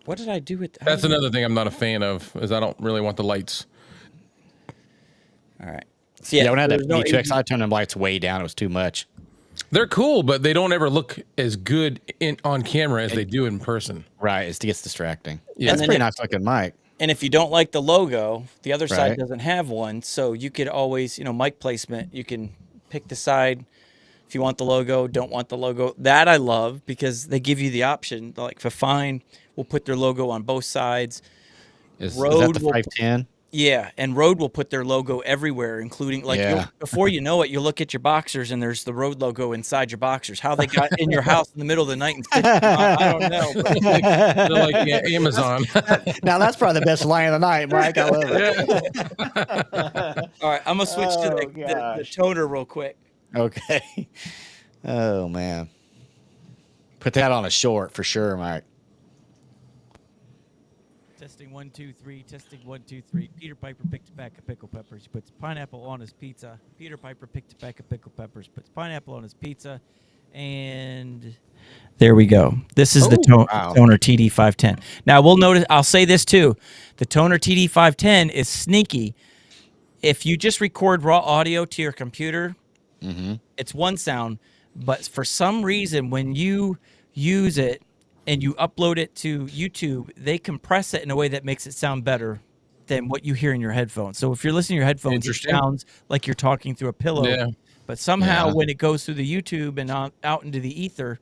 Speaker 1: What did I do with
Speaker 2: That's another thing I'm not a fan of, is I don't really want the lights.
Speaker 1: All right. So
Speaker 3: Yeah, when I had that
Speaker 1: there's no
Speaker 3: P2X, I turned the lights way down. It was too much.
Speaker 2: They're cool, but they don't ever look as good on camera as they do in person.
Speaker 3: Right. It gets distracting.
Speaker 2: Yeah.
Speaker 3: That's
Speaker 1: And then
Speaker 3: pretty
Speaker 1: it-
Speaker 3: nice looking mic.
Speaker 1: And if you don't like the logo, the other side
Speaker 3: Right.
Speaker 1: doesn't have one. So you could always, mic placement, you can pick the side if you want the logo, don't want the logo. That I love because they give you the option. Like for Fine, we'll put their logo on both sides.
Speaker 3: Is
Speaker 1: Rode
Speaker 3: that the
Speaker 1: will-
Speaker 3: 510?
Speaker 1: Yeah, and Rode will put their logo everywhere, including
Speaker 3: Yeah.
Speaker 1: before you know it, you look at your boxers and there's the Rode logo inside your boxers. How they got in your house in the middle of the night and stitched them on, I don't know. But
Speaker 2: They're like Amazon.
Speaker 3: Now that's probably the best line of the night, Mike. I love it.
Speaker 1: all right, I'm gonna switch to
Speaker 3: Oh,
Speaker 1: the
Speaker 3: gosh.
Speaker 1: toner real quick.
Speaker 3: Okay. Oh man. Put that on a short for sure, Mike.
Speaker 5: Testing 1 2 3. Testing 1 2 3. Peter Piper picked a pack of pickled peppers. He puts pineapple on his pizza. Peter Piper picked a pack of pickled peppers. Puts pineapple on his pizza, and
Speaker 1: There we go. This is the
Speaker 3: wow.
Speaker 1: Toner TD510. Now we'll notice. I'll say this too: the Toner TD510 is sneaky. If you just record raw audio to your computer, it's one sound. But for some reason, when you use it and you upload it to YouTube, they compress it in a way that makes it sound better than what you hear in your headphones. So if you're listening to your headphones, it
Speaker 2: Interesting.
Speaker 1: sounds like you're talking through a pillow.
Speaker 2: Yeah.
Speaker 1: But somehow
Speaker 3: Yeah.
Speaker 1: when it goes through the YouTube and out into the ether,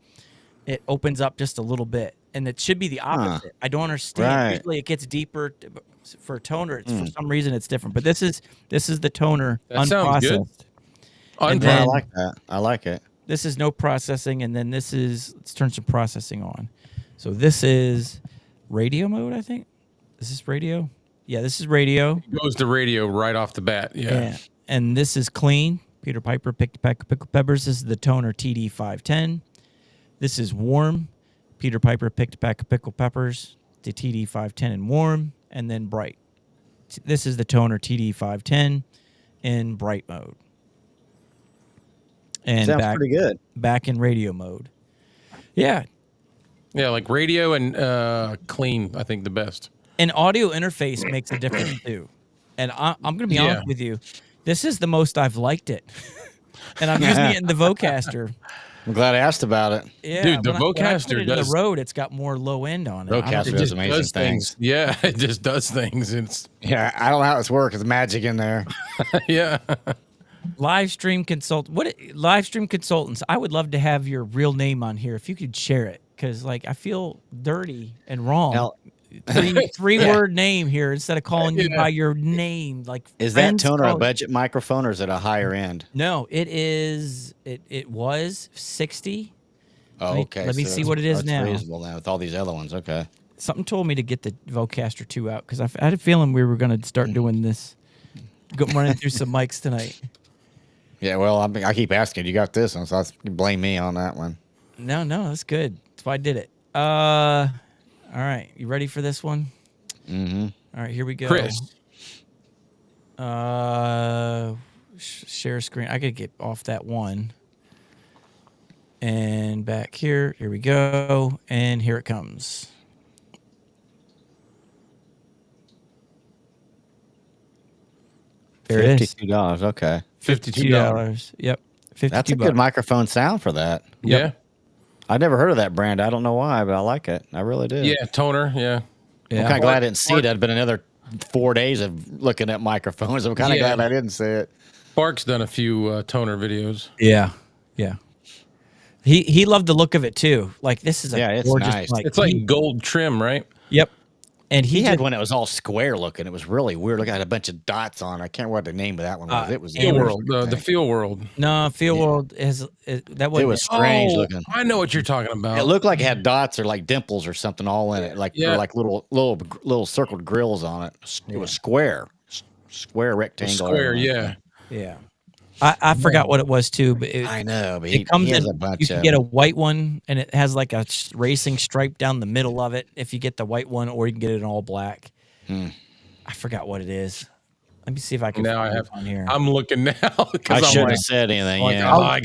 Speaker 1: it opens up just a little bit. And it should be the opposite. I don't understand.
Speaker 3: Right.
Speaker 1: Usually it gets deeper.
Speaker 5: For a toner, it's for some reason it's different. But this is the toner
Speaker 2: That sounds good.
Speaker 5: unprocessed. And
Speaker 3: Yeah, I
Speaker 5: then
Speaker 3: like that. I like it.
Speaker 5: this is no processing, and then this is, let's turn some processing on. So this is radio mode, I think. Is this radio? Yeah, this is radio.
Speaker 2: It goes to radio right off the bat. Yeah.
Speaker 5: And this is clean. Peter Piper picked a pack of pickled peppers. This is the toner TD510. This is warm. Peter Piper picked a pack of pickled peppers. The TD510 in warm, and then bright. This is the toner TD510 in bright mode. And
Speaker 3: Sounds pretty good.
Speaker 5: back in radio mode. Yeah.
Speaker 2: Yeah, like radio and clean, I think the best.
Speaker 5: And audio interface makes a difference too. And I'm going to be honest with you. This is the most I've liked it. And I'm using it in the Vocaster.
Speaker 3: I'm glad I asked about it.
Speaker 5: Yeah,
Speaker 2: Dude, the
Speaker 5: when I put
Speaker 2: Vocaster
Speaker 5: it in
Speaker 2: does
Speaker 5: the road. It's got more low end on it.
Speaker 3: Vocaster
Speaker 2: It
Speaker 3: does
Speaker 2: just
Speaker 3: amazing
Speaker 2: does things. Yeah, it just does things. It's
Speaker 3: Yeah, I don't know how this works. It's magic in there.
Speaker 2: yeah.
Speaker 5: Live stream live stream consultants. I would love to have your real name on here if you could share it, because like I feel dirty and wrong.
Speaker 3: Now,
Speaker 5: Three word name here instead of calling you by your name. Like,
Speaker 3: is that
Speaker 5: friends
Speaker 3: toner a
Speaker 5: call-
Speaker 3: budget microphone or is it a higher end?
Speaker 5: No, it is. It was 60.
Speaker 3: Oh, okay.
Speaker 5: Let me
Speaker 3: so
Speaker 5: see
Speaker 3: that's-
Speaker 5: what it is
Speaker 3: that's
Speaker 5: now.
Speaker 3: reasonable now with all these other ones. Okay.
Speaker 5: Something told me to get the Vocaster 2 out because I had a feeling we were going to start doing this, running through some mics tonight.
Speaker 3: Yeah, well, I keep asking. You got this one, so you blame me on that one.
Speaker 5: No, that's good. That's why I did it. All right, you ready for this one?
Speaker 3: Mm-hmm.
Speaker 5: All right, here we go.
Speaker 2: Chris.
Speaker 5: Share screen. I gotta get off that one. And back here. Here we go. And here it comes. There it is.
Speaker 3: $52. Okay.
Speaker 5: $52. Yep. $52.
Speaker 3: That's a good microphone sound for that.
Speaker 2: Yeah.
Speaker 3: I never heard of that brand. I don't know why, but I like it. I really do.
Speaker 2: Yeah, toner, yeah.
Speaker 3: I'm kind of glad I didn't see it. It'd been another 4 days of looking at microphones. I'm kind of glad I didn't see it.
Speaker 2: Bark's done a few toner videos.
Speaker 5: Yeah. He loved the look of it too. Like, this is a
Speaker 3: it's
Speaker 5: gorgeous
Speaker 3: nice.
Speaker 5: mic.
Speaker 2: It's like gold trim, right?
Speaker 5: Yep. And
Speaker 3: He had
Speaker 5: did-
Speaker 3: one that was all square looking. It was really weird. Look, it had a bunch of dots on it. I can't remember what the name of that one was. It was
Speaker 2: Feel
Speaker 3: weird.
Speaker 2: World, the Feel World.
Speaker 5: No, Feel World that
Speaker 3: It was strange
Speaker 2: Oh,
Speaker 3: looking.
Speaker 2: I know what you're talking about.
Speaker 3: It looked like it had dots or like dimples or something all in it, like or like little circled grills on it. It was square rectangle.
Speaker 2: Square, yeah.
Speaker 5: Yeah. I forgot what it was too, but
Speaker 3: I know, but
Speaker 5: it comes
Speaker 3: he has
Speaker 5: in.
Speaker 3: a bunch
Speaker 5: You can
Speaker 3: of
Speaker 5: get a
Speaker 3: them.
Speaker 5: white one, and it has like a racing stripe down the middle of it. If you get the white one, or you can get it in all black. I forgot what it is. Let me see if I can.
Speaker 2: Now I
Speaker 5: find
Speaker 2: have.
Speaker 5: it on here.
Speaker 2: I'm looking now.
Speaker 3: I shouldn't have said anything.
Speaker 2: Like,
Speaker 3: Yeah,
Speaker 2: oh, I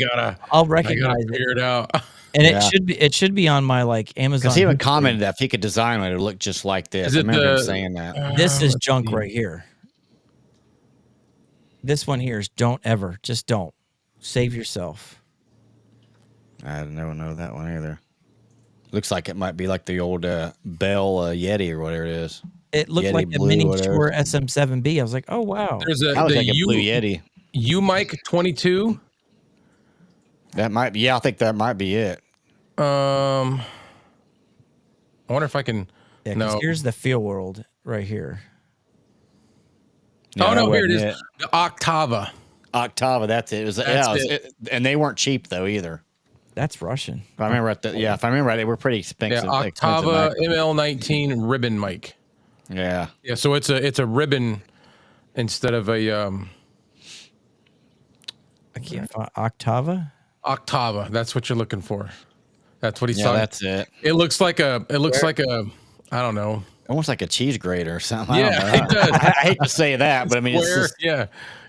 Speaker 5: I'll
Speaker 2: gotta
Speaker 5: recognize
Speaker 2: figure
Speaker 5: it,
Speaker 2: it out.
Speaker 5: and
Speaker 3: Yeah.
Speaker 5: it should be on my like Amazon.
Speaker 3: because he even
Speaker 5: history.
Speaker 3: commented that if he could design it, it would look just like this.
Speaker 2: Is
Speaker 3: I
Speaker 2: it
Speaker 3: remember him
Speaker 2: the-
Speaker 3: saying that.
Speaker 5: This is
Speaker 2: let's
Speaker 5: junk
Speaker 2: see.
Speaker 5: right here. This one here is don't ever. Just don't. Save yourself.
Speaker 3: I never know that one either. Looks like it might be like the old Bell Yeti or whatever it is.
Speaker 5: It looked
Speaker 3: Yeti
Speaker 5: like a
Speaker 3: Blue,
Speaker 5: mini
Speaker 3: whatever.
Speaker 5: Shure SM7B. I was like, oh wow.
Speaker 2: There's
Speaker 3: I was
Speaker 2: the
Speaker 3: like a Blue Yeti.
Speaker 2: U-Mic 22.
Speaker 3: That might be. Yeah, I think that might be it.
Speaker 2: I wonder if I can.
Speaker 5: Yeah, 'cause
Speaker 2: no.
Speaker 5: here's the Feel World right here.
Speaker 3: Yeah,
Speaker 2: Oh
Speaker 3: that
Speaker 2: no, here it is.
Speaker 3: wasn't
Speaker 2: The Octava.
Speaker 3: Octava. That's it. It was.
Speaker 2: That's
Speaker 3: and they weren't cheap though either.
Speaker 5: That's Russian.
Speaker 3: If I remember right. If I remember right, they were pretty expensive.
Speaker 2: Yeah,
Speaker 3: expensive
Speaker 2: Octava
Speaker 3: microphones.
Speaker 2: ML19 ribbon mic.
Speaker 3: Yeah.
Speaker 2: Yeah, so it's a ribbon instead of a
Speaker 5: I can't find Octava.
Speaker 2: Octava. That's what you're looking for. That's what he's
Speaker 3: Yeah,
Speaker 2: talking.
Speaker 3: that's it.
Speaker 2: It looks like a. I don't know.
Speaker 3: Almost like a cheese grater or something.
Speaker 2: Yeah,
Speaker 3: I don't know.
Speaker 2: it does.
Speaker 3: I hate to say that, but I mean, it's
Speaker 2: Square.
Speaker 3: just,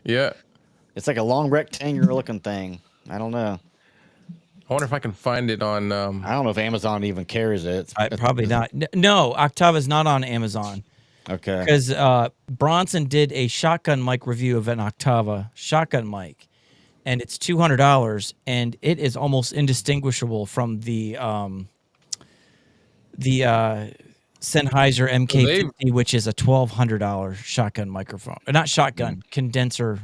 Speaker 2: Yeah.
Speaker 3: it's like a long rectangular looking thing. I don't know.
Speaker 2: I wonder if I can find it on.
Speaker 3: I don't know if Amazon even carries it.
Speaker 5: Probably not. No, Octava is not on Amazon
Speaker 3: Okay.
Speaker 5: because Bronson did a shotgun mic review of an Octava shotgun mic, and it's $200, and it is almost indistinguishable from the Sennheiser MK50, which is a $1,200 shotgun microphone. Not shotgun, condenser.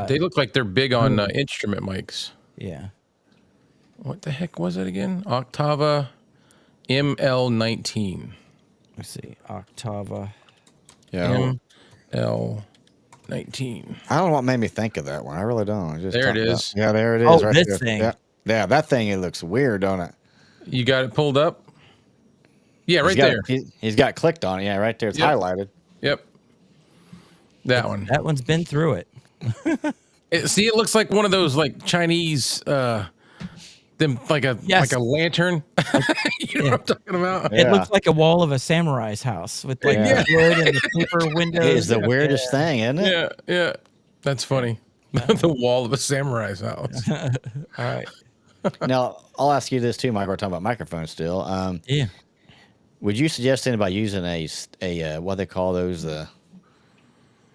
Speaker 2: They look like they're big on instrument mics.
Speaker 5: Yeah.
Speaker 2: What the heck was it again? Octava ML19.
Speaker 5: Let's see. Octava.
Speaker 3: Yeah.
Speaker 2: L19.
Speaker 3: I don't know what made me think of that one. I really don't. I just
Speaker 2: There it
Speaker 3: talked about-
Speaker 2: is.
Speaker 3: Yeah, there it is.
Speaker 1: Oh,
Speaker 3: right
Speaker 1: this
Speaker 3: there.
Speaker 1: thing.
Speaker 3: Yeah. Yeah, that thing, it looks weird, don't it?
Speaker 2: You got it pulled up? Yeah, right there.
Speaker 3: He's got clicked on it. Yeah, right there. It's
Speaker 2: Yep.
Speaker 3: highlighted.
Speaker 2: Yep. That one.
Speaker 5: That one's been through it.
Speaker 2: See, it looks like one of those like Chinese them like a
Speaker 5: Yes.
Speaker 2: lantern. You know what I'm talking about?
Speaker 3: Yeah.
Speaker 5: It looks like a wall of a samurai's house with like
Speaker 3: Yeah.
Speaker 5: the wood and the paper windows.
Speaker 3: It is the weirdest thing, isn't it?
Speaker 2: Yeah, yeah. That's funny. The wall of a samurai's house.
Speaker 5: All right.
Speaker 3: Now, I'll ask you this too, Mike. We're talking about microphones still.
Speaker 5: Yeah.
Speaker 3: Would you suggest anybody using a what they call those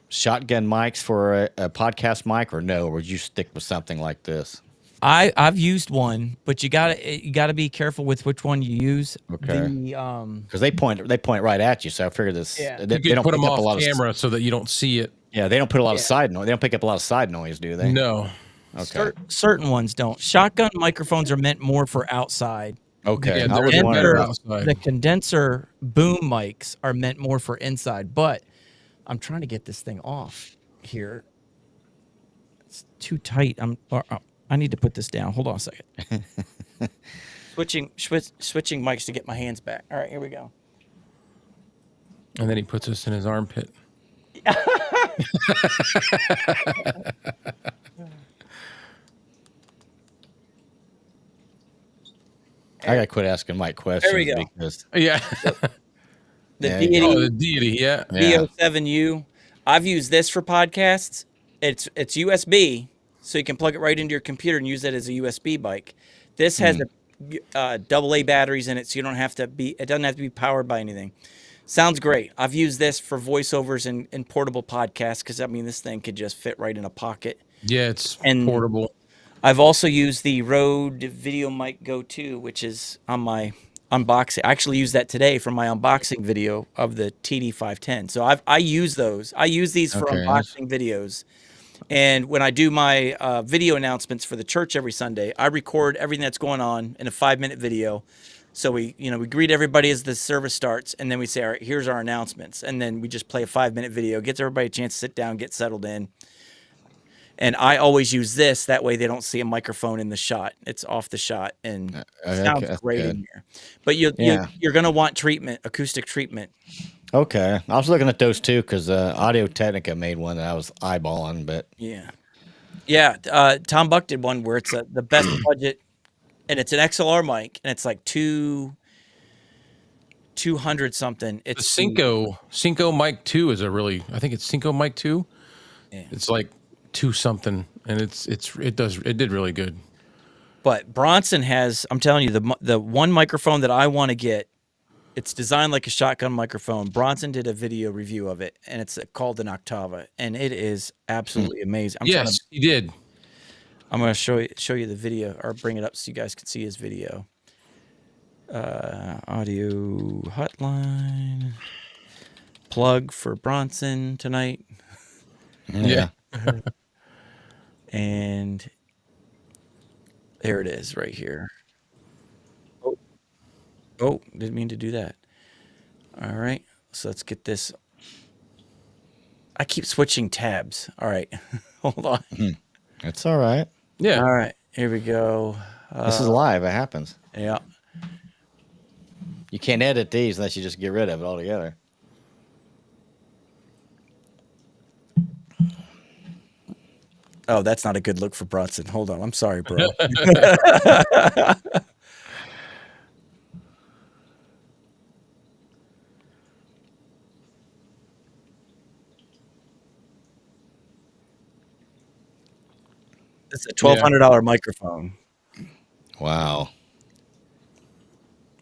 Speaker 3: shotgun mics for a podcast mic, or no? Or would you stick with something like this?
Speaker 5: I've used one, but you gotta be careful with which one you use.
Speaker 3: Okay.
Speaker 5: The
Speaker 3: Because they point right at you, so I figured this.
Speaker 5: Yeah.
Speaker 3: They,
Speaker 2: You
Speaker 3: they
Speaker 2: can
Speaker 3: don't
Speaker 2: put them
Speaker 3: pick up a lot
Speaker 2: off camera so that you don't see it.
Speaker 3: Yeah, they don't put a lot of side noise. They don't pick up a lot of side noise, do they?
Speaker 2: No.
Speaker 3: Okay.
Speaker 5: certain ones don't. Shotgun microphones are meant more for outside.
Speaker 3: Okay.
Speaker 2: Yeah,
Speaker 3: I
Speaker 2: they're
Speaker 3: was
Speaker 2: better
Speaker 3: wondering.
Speaker 2: outside.
Speaker 5: The condenser boom mics are meant more for inside, but I'm trying to get this thing off here. It's too tight. I need to put this down. Hold on a second. switching mics to get my hands back. All right, here we go.
Speaker 2: And then he puts us in his armpit.
Speaker 3: I gotta quit asking Mike questions.
Speaker 1: There we go.
Speaker 3: Because
Speaker 2: Yeah.
Speaker 1: The
Speaker 3: Yeah,
Speaker 1: deity
Speaker 2: Oh, the deity. Yeah.
Speaker 3: Yeah.
Speaker 1: VO7U. I've used this for podcasts. It's USB, so you can plug it right into your computer and use it as a USB mic. This has AA batteries in it, so you don't have to be. It doesn't have to be powered by anything. Sounds great. I've used this for voiceovers and portable podcasts because I mean this thing could just fit right in a pocket.
Speaker 2: Yeah, it's
Speaker 1: And-
Speaker 2: portable.
Speaker 1: I've also used the Rode Video Mic Go 2, which is on my unboxing. I actually used that today for my unboxing video of the TD510. So I use those. I use these for
Speaker 3: Okay,
Speaker 1: unboxing videos. And when I do my video announcements for the church every Sunday, I record everything that's going on in a 5-minute video. So we greet everybody as the service starts, and then we say, all right, here's our announcements. And then we just play a 5-minute video, gets everybody a chance to sit down, get settled in. And I always use this. That way they don't see a microphone in the shot. It's off the shot and sounds
Speaker 3: that's
Speaker 1: great
Speaker 3: good.
Speaker 1: in here. But you're going to want treatment, acoustic treatment.
Speaker 3: okay, I was looking at those too because Audio Technica made one that I was eyeballing, but
Speaker 1: Yeah. Yeah. Tom Buck did one where it's the best budget, and it's an XLR mic, and it's like 200 something.
Speaker 2: The
Speaker 1: It's
Speaker 2: Cinco Mic 2 is I think it's Cinco Mic 2.
Speaker 1: Yeah.
Speaker 2: It's like 2 something, and it did really good.
Speaker 1: But Bronson has, I'm telling you, the one microphone that I want to get, it's designed like a shotgun microphone. Bronson did a video review of it, and it's called an Octava, and it is absolutely amazing.
Speaker 2: Yes, he did.
Speaker 1: I'm going to show you the video, or bring it up so you guys can see his video. Audio hotline plug for Bronson tonight,
Speaker 2: Yeah.
Speaker 1: and there it is right here. Oh, didn't mean to do that. All right, so let's get this. I keep switching tabs. All right, hold on.
Speaker 3: it's all right.
Speaker 2: Yeah.
Speaker 1: All right, here we go.
Speaker 3: This is live. It happens.
Speaker 1: Yeah.
Speaker 3: You can't edit these unless you just get rid of it altogether.
Speaker 1: Oh, that's not a good look for Bronson. Hold on. I'm sorry, bro. It's a $1,200 microphone.
Speaker 3: Wow.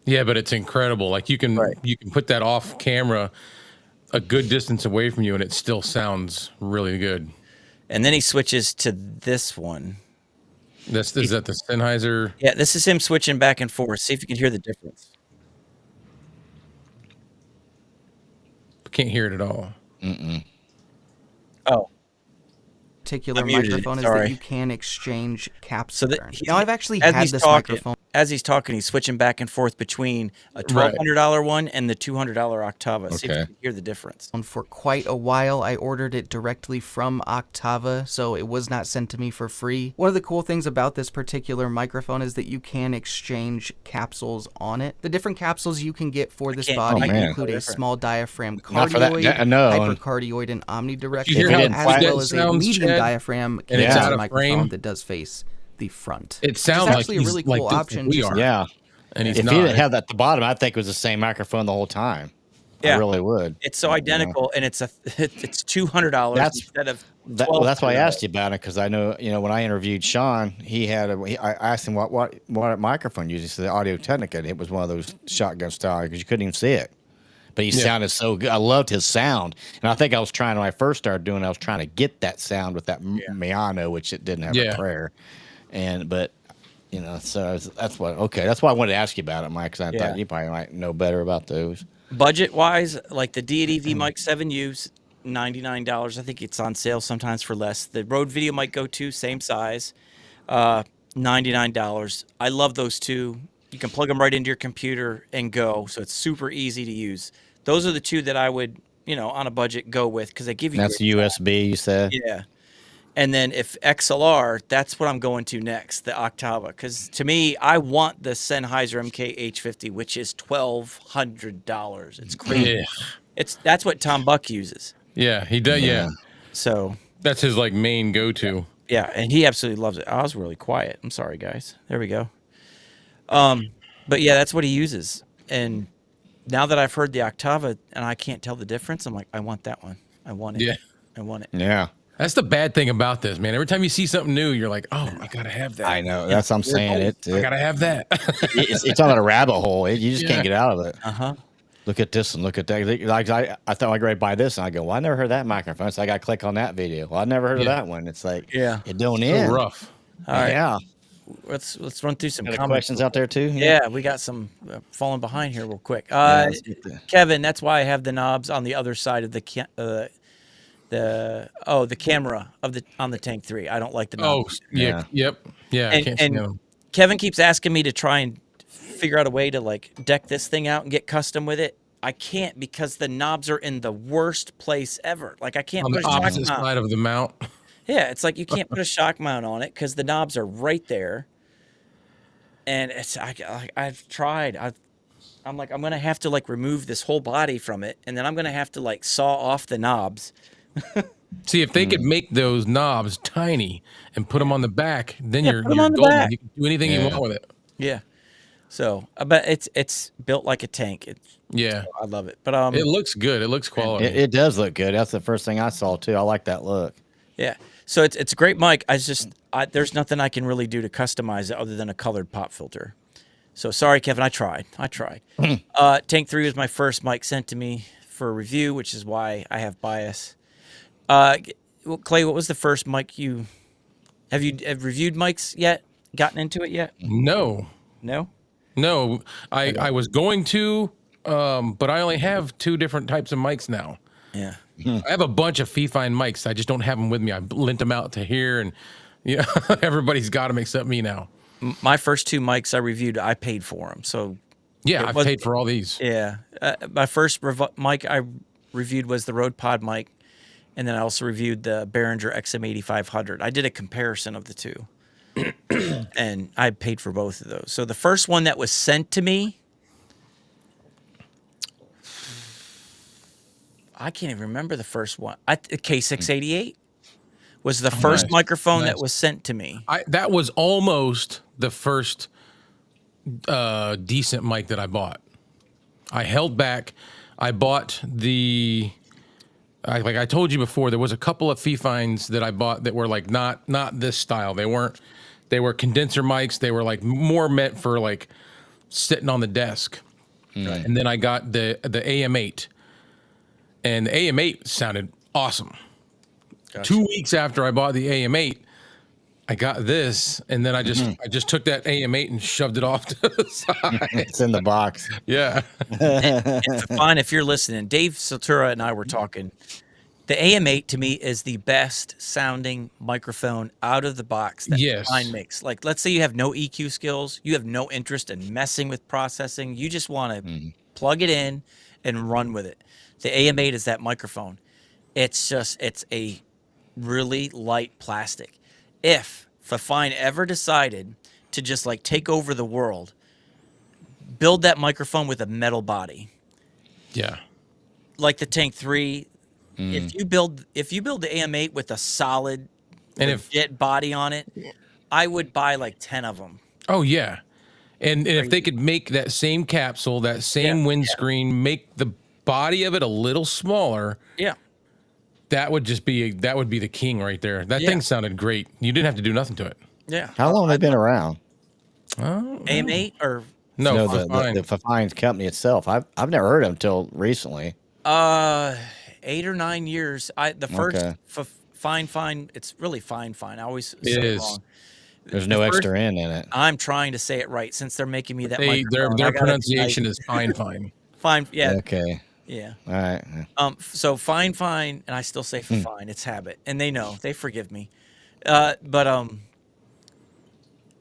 Speaker 2: Yeah, but it's incredible. Like you can put that off camera a good distance away from you, and it still sounds really good.
Speaker 1: And then he switches to this one.
Speaker 2: Is that the Sennheiser?
Speaker 1: Yeah, this is him switching back and forth. See if you can hear the difference.
Speaker 2: Can't hear it at all.
Speaker 1: Oh,
Speaker 6: particular
Speaker 1: I muted it,
Speaker 6: microphone is
Speaker 1: sorry.
Speaker 6: that you can exchange caps.
Speaker 1: So
Speaker 6: there.
Speaker 1: that
Speaker 6: Now I've actually
Speaker 1: as
Speaker 6: had
Speaker 1: he's
Speaker 6: this
Speaker 1: talking,
Speaker 6: microphone.
Speaker 1: as he's talking, he's switching back and forth between a $1,200 one and the $200 Octava. See if you can hear the difference.
Speaker 6: For quite a while, I ordered it directly from Octava, so it was not sent to me for free. One of the cool things about this particular microphone is that you can exchange capsules on it. The different capsules you can get for this body include a small diaphragm cardioid, hypercardioid, and omnidirectional, as well as a medium diaphragm microphone that does face the front.
Speaker 2: It sounds like
Speaker 6: actually a really cool option.
Speaker 3: Yeah.
Speaker 2: And
Speaker 3: if he didn't have that at the bottom, I think it was the same microphone the whole time. Yeah. I really would.
Speaker 1: It's so identical, and it's $200 instead of $1,200.
Speaker 3: Well, that's why I asked you about it, because I know, when I interviewed Sean, I asked him what microphone you used. He said the Audio Technica. It was one of those shotgun style because you couldn't even see it. But he sounded so good. I loved his sound. And I think I was trying, when I first started doing it, I was trying to get that sound with that Miano, which it didn't have a prayer. But so that's why I wanted to ask you about it, Mike, because I thought you probably might know better about those.
Speaker 1: Budget wise, like the Deity V Mic 7U's, $99. I think it's on sale sometimes for less. The Rode Video Mic Go 2, same size, $99. I love those two. You can plug them right into your computer and go, so it's super easy to use. Those are the two that I would, on a budget, go with, because they give you.
Speaker 3: That's USB, you said.
Speaker 1: Yeah. And then if XLR, that's what I'm going to next, the Octava. Because to me, I want the Sennheiser MK-H50, which is $1,200. It's crazy. Yeah. That's what Tom Buck uses.
Speaker 2: Yeah, he does. Yeah.
Speaker 1: So
Speaker 2: that's his main go-to.
Speaker 1: Yeah, and he absolutely loves it. I was really quiet. I'm sorry, guys. There we go. But yeah, that's what he uses. And now that I've heard the Octava and I can't tell the difference, I'm like, I want that one. I want it. Yeah. I want it.
Speaker 3: Yeah.
Speaker 2: That's the bad thing about this, man. Every time you see something new, you're like, "Oh, I gotta have that."
Speaker 3: I know. That's what I'm saying.
Speaker 2: I gotta have that.
Speaker 3: it's on a rabbit hole. You just can't get out of it.
Speaker 1: Uh-huh.
Speaker 3: Look at this and look at that. Like I thought I'd buy this, and I go, "Well, I never heard that microphone." So I got to click on that video. Well, I never heard of that one. It's like, it don't end.
Speaker 2: So rough.
Speaker 1: All right.
Speaker 3: Yeah.
Speaker 1: Let's run through some
Speaker 3: questions out there too.
Speaker 1: Yeah, we got some falling behind here real quick. Kevin, that's why I have the knobs on the other side of the camera on the Tank 3. I don't like the knobs.
Speaker 2: Oh, yeah. Yep. Yeah.
Speaker 1: And Kevin keeps asking me to try and figure out a way to deck this thing out and get custom with it. I can't, because the knobs are in the worst place ever. I can't
Speaker 2: on
Speaker 1: put
Speaker 2: the opposite side of the mount.
Speaker 1: Yeah, it's like you can't put a shock mount on it because the knobs are right there. And I've tried. I'm like, I'm gonna have to remove this whole body from it, and then I'm gonna have to saw off the knobs.
Speaker 2: See, if they could make those knobs tiny and put them on the back, then you're
Speaker 1: golden.
Speaker 2: You can do anything you want with it.
Speaker 1: Yeah. So, but it's built like a tank. I love it. But
Speaker 2: it looks good. It looks quality.
Speaker 3: It does look good. That's the first thing I saw too. I like that look.
Speaker 1: Yeah. So it's a great mic. There's nothing I can really do to customize it other than a colored pop filter. So sorry, Kevin. I tried. Tank 3 was my first mic sent to me for a review, which is why I have bias. Clay, what was the first mic have reviewed mics yet? Gotten into it yet?
Speaker 2: No. I was going to, but I only have 2 different types of mics now.
Speaker 1: Yeah.
Speaker 2: I have a bunch of fee-fine mics. I just don't have them with me. I lent them out to here, and everybody's got them except me now.
Speaker 1: My first 2 mics I reviewed, I paid for them. So
Speaker 2: yeah, I've paid for all these.
Speaker 1: Yeah. My first mic I reviewed was the Rode Pod mic, and then I also reviewed the Behringer XM8500. I did a comparison of the two, and I paid for both of those. So the first one that was sent to me, I can't even remember the first one. K688 was the first microphone that was sent to me.
Speaker 2: That was almost the first decent mic that I bought. I held back. I bought like I told you before, there was a couple of fee-fines that I bought that were not this style. They were condenser mics. They were more meant for sitting on the desk. Right. And then I got the AM8. And the AM8 sounded awesome. Gotcha. 2 weeks after I bought the AM8, I got this, and then I just took that AM8 and shoved it off to the side.
Speaker 3: It's in the box.
Speaker 2: Yeah.
Speaker 1: And fine, if you're listening, Dave Satura and I were talking. The AM8 to me is the best sounding microphone out of the box that
Speaker 2: Yes.
Speaker 1: Fine makes. Like, let's say you have no EQ skills, you have no interest in messing with processing, you just want to plug it in and run with it. The AM8 is that microphone. It's a really light plastic. If Fine ever decided to just like take over the world, build that microphone with a metal body,
Speaker 2: Yeah.
Speaker 1: like the Tank 3. If you build the AM8 with a solid,
Speaker 2: And if
Speaker 1: legit body on it, I would buy like 10 of them.
Speaker 2: oh yeah, and if they could make that same capsule, that same windscreen, make the body of it a little smaller,
Speaker 1: Yeah.
Speaker 2: that would be the king right there. That
Speaker 1: Yeah.
Speaker 2: thing sounded great. You didn't have to do nothing to it.
Speaker 1: Yeah.
Speaker 3: How long have they been around?
Speaker 1: AM8 or
Speaker 2: No,
Speaker 3: No,
Speaker 2: fine.
Speaker 3: the Fine's company itself. I've never heard of them until recently.
Speaker 1: 8 or 9 years. The first
Speaker 3: Okay.
Speaker 1: Fine. It's really fine. I always say
Speaker 2: It
Speaker 1: it
Speaker 2: is.
Speaker 1: wrong.
Speaker 3: There's
Speaker 1: The
Speaker 3: no
Speaker 1: first-
Speaker 3: extra N in it.
Speaker 1: I'm trying to say it right since they're making me that
Speaker 2: Their
Speaker 1: microphone. I gotta
Speaker 2: pronunciation
Speaker 1: be
Speaker 2: is fine.
Speaker 1: fine. Yeah.
Speaker 3: Okay.
Speaker 1: Yeah.
Speaker 3: All right.
Speaker 1: So fine, and I still say fine. It's habit, and they know. They forgive me. But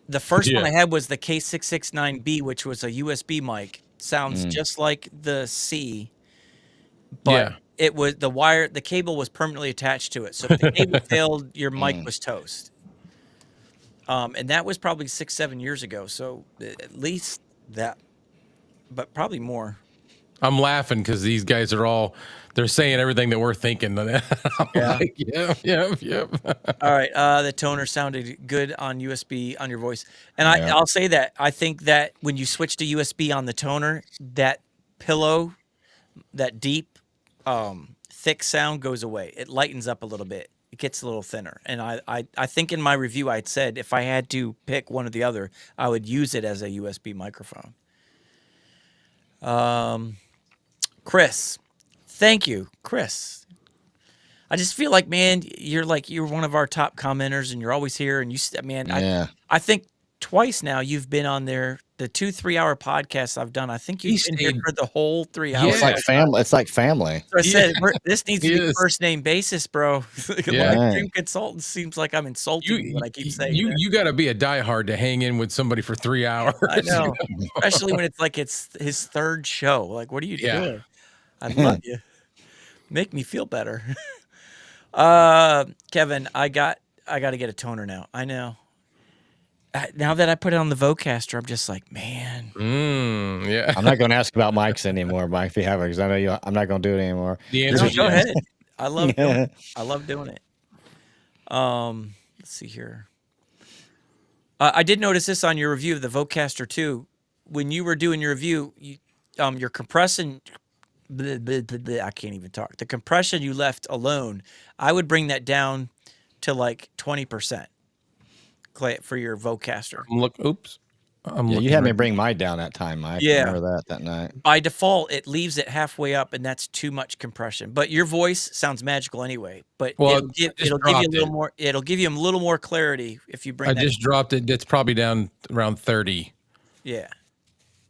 Speaker 1: the first one
Speaker 2: Yeah.
Speaker 1: I had was the K669B, which was a USB mic. Sounds just like the C, but
Speaker 2: Yeah.
Speaker 1: it was the cable was permanently attached to it. So if the cable failed, your mic was toast. And that was probably 6-7 years ago. So at least that, but probably more.
Speaker 2: I'm laughing because these guys they're saying everything that we're thinking. I'm like, yep.
Speaker 1: All right. The toner sounded good on USB on your voice. And
Speaker 3: Yeah.
Speaker 1: I'll say that I think that when you switch to USB on the toner, that pillow, that deep, thick sound goes away. It lightens up a little bit. It gets a little thinner. And I think in my review, I'd said if I had to pick one or the other, I would use it as a USB microphone. Chris, thank you, Chris. I just feel like, man, you're one of our top commenters, and you're always here. And man,
Speaker 3: Yeah.
Speaker 1: I think twice now you've been on there. The 2-3 hour podcasts I've done, I think you've been here for the whole 3 hours.
Speaker 3: It's like family. It's like family.
Speaker 1: So I said, this needs to be
Speaker 2: Yes.
Speaker 1: first name basis, bro.
Speaker 2: Yeah.
Speaker 1: Live stream consultant seems like I'm insulting you when I keep saying that.
Speaker 2: You got to be a diehard to hang in with somebody for 3 hours.
Speaker 1: I know, especially when it's like it's his third show. Like, what are you
Speaker 2: Yeah.
Speaker 1: doing? I love you. Make me feel better. Kevin, I got to get a toner now. I know. Now that I put it on the Vocaster, I'm just like, man.
Speaker 2: Yeah.
Speaker 3: I'm not going to ask about mics anymore, Mike, if you have it, because I know I'm not going to do it anymore.
Speaker 2: The answer
Speaker 1: No,
Speaker 2: is
Speaker 1: go
Speaker 2: yes.
Speaker 1: ahead. I love doing it. I love doing it. Let's see here. I did notice this on your review of the Vocaster 2. When you were doing your review, your compression, I can't even talk. The compression you left alone, I would bring that down to like 20% for your Vocaster.
Speaker 2: Oops. I'm
Speaker 3: Yeah,
Speaker 2: looking
Speaker 3: you had me
Speaker 2: right-
Speaker 3: bring mine down that time, Mike.
Speaker 1: Yeah.
Speaker 3: I remember that night.
Speaker 1: By default, it leaves it halfway up, and that's too much compression. But your voice sounds magical anyway. But
Speaker 2: Well,
Speaker 1: it'll give
Speaker 2: I just
Speaker 1: you a
Speaker 2: dropped
Speaker 1: little
Speaker 2: it.
Speaker 1: more. It'll give you a little more clarity if you bring
Speaker 2: I
Speaker 1: that.
Speaker 2: just dropped it. It's probably down around 30.
Speaker 1: Yeah.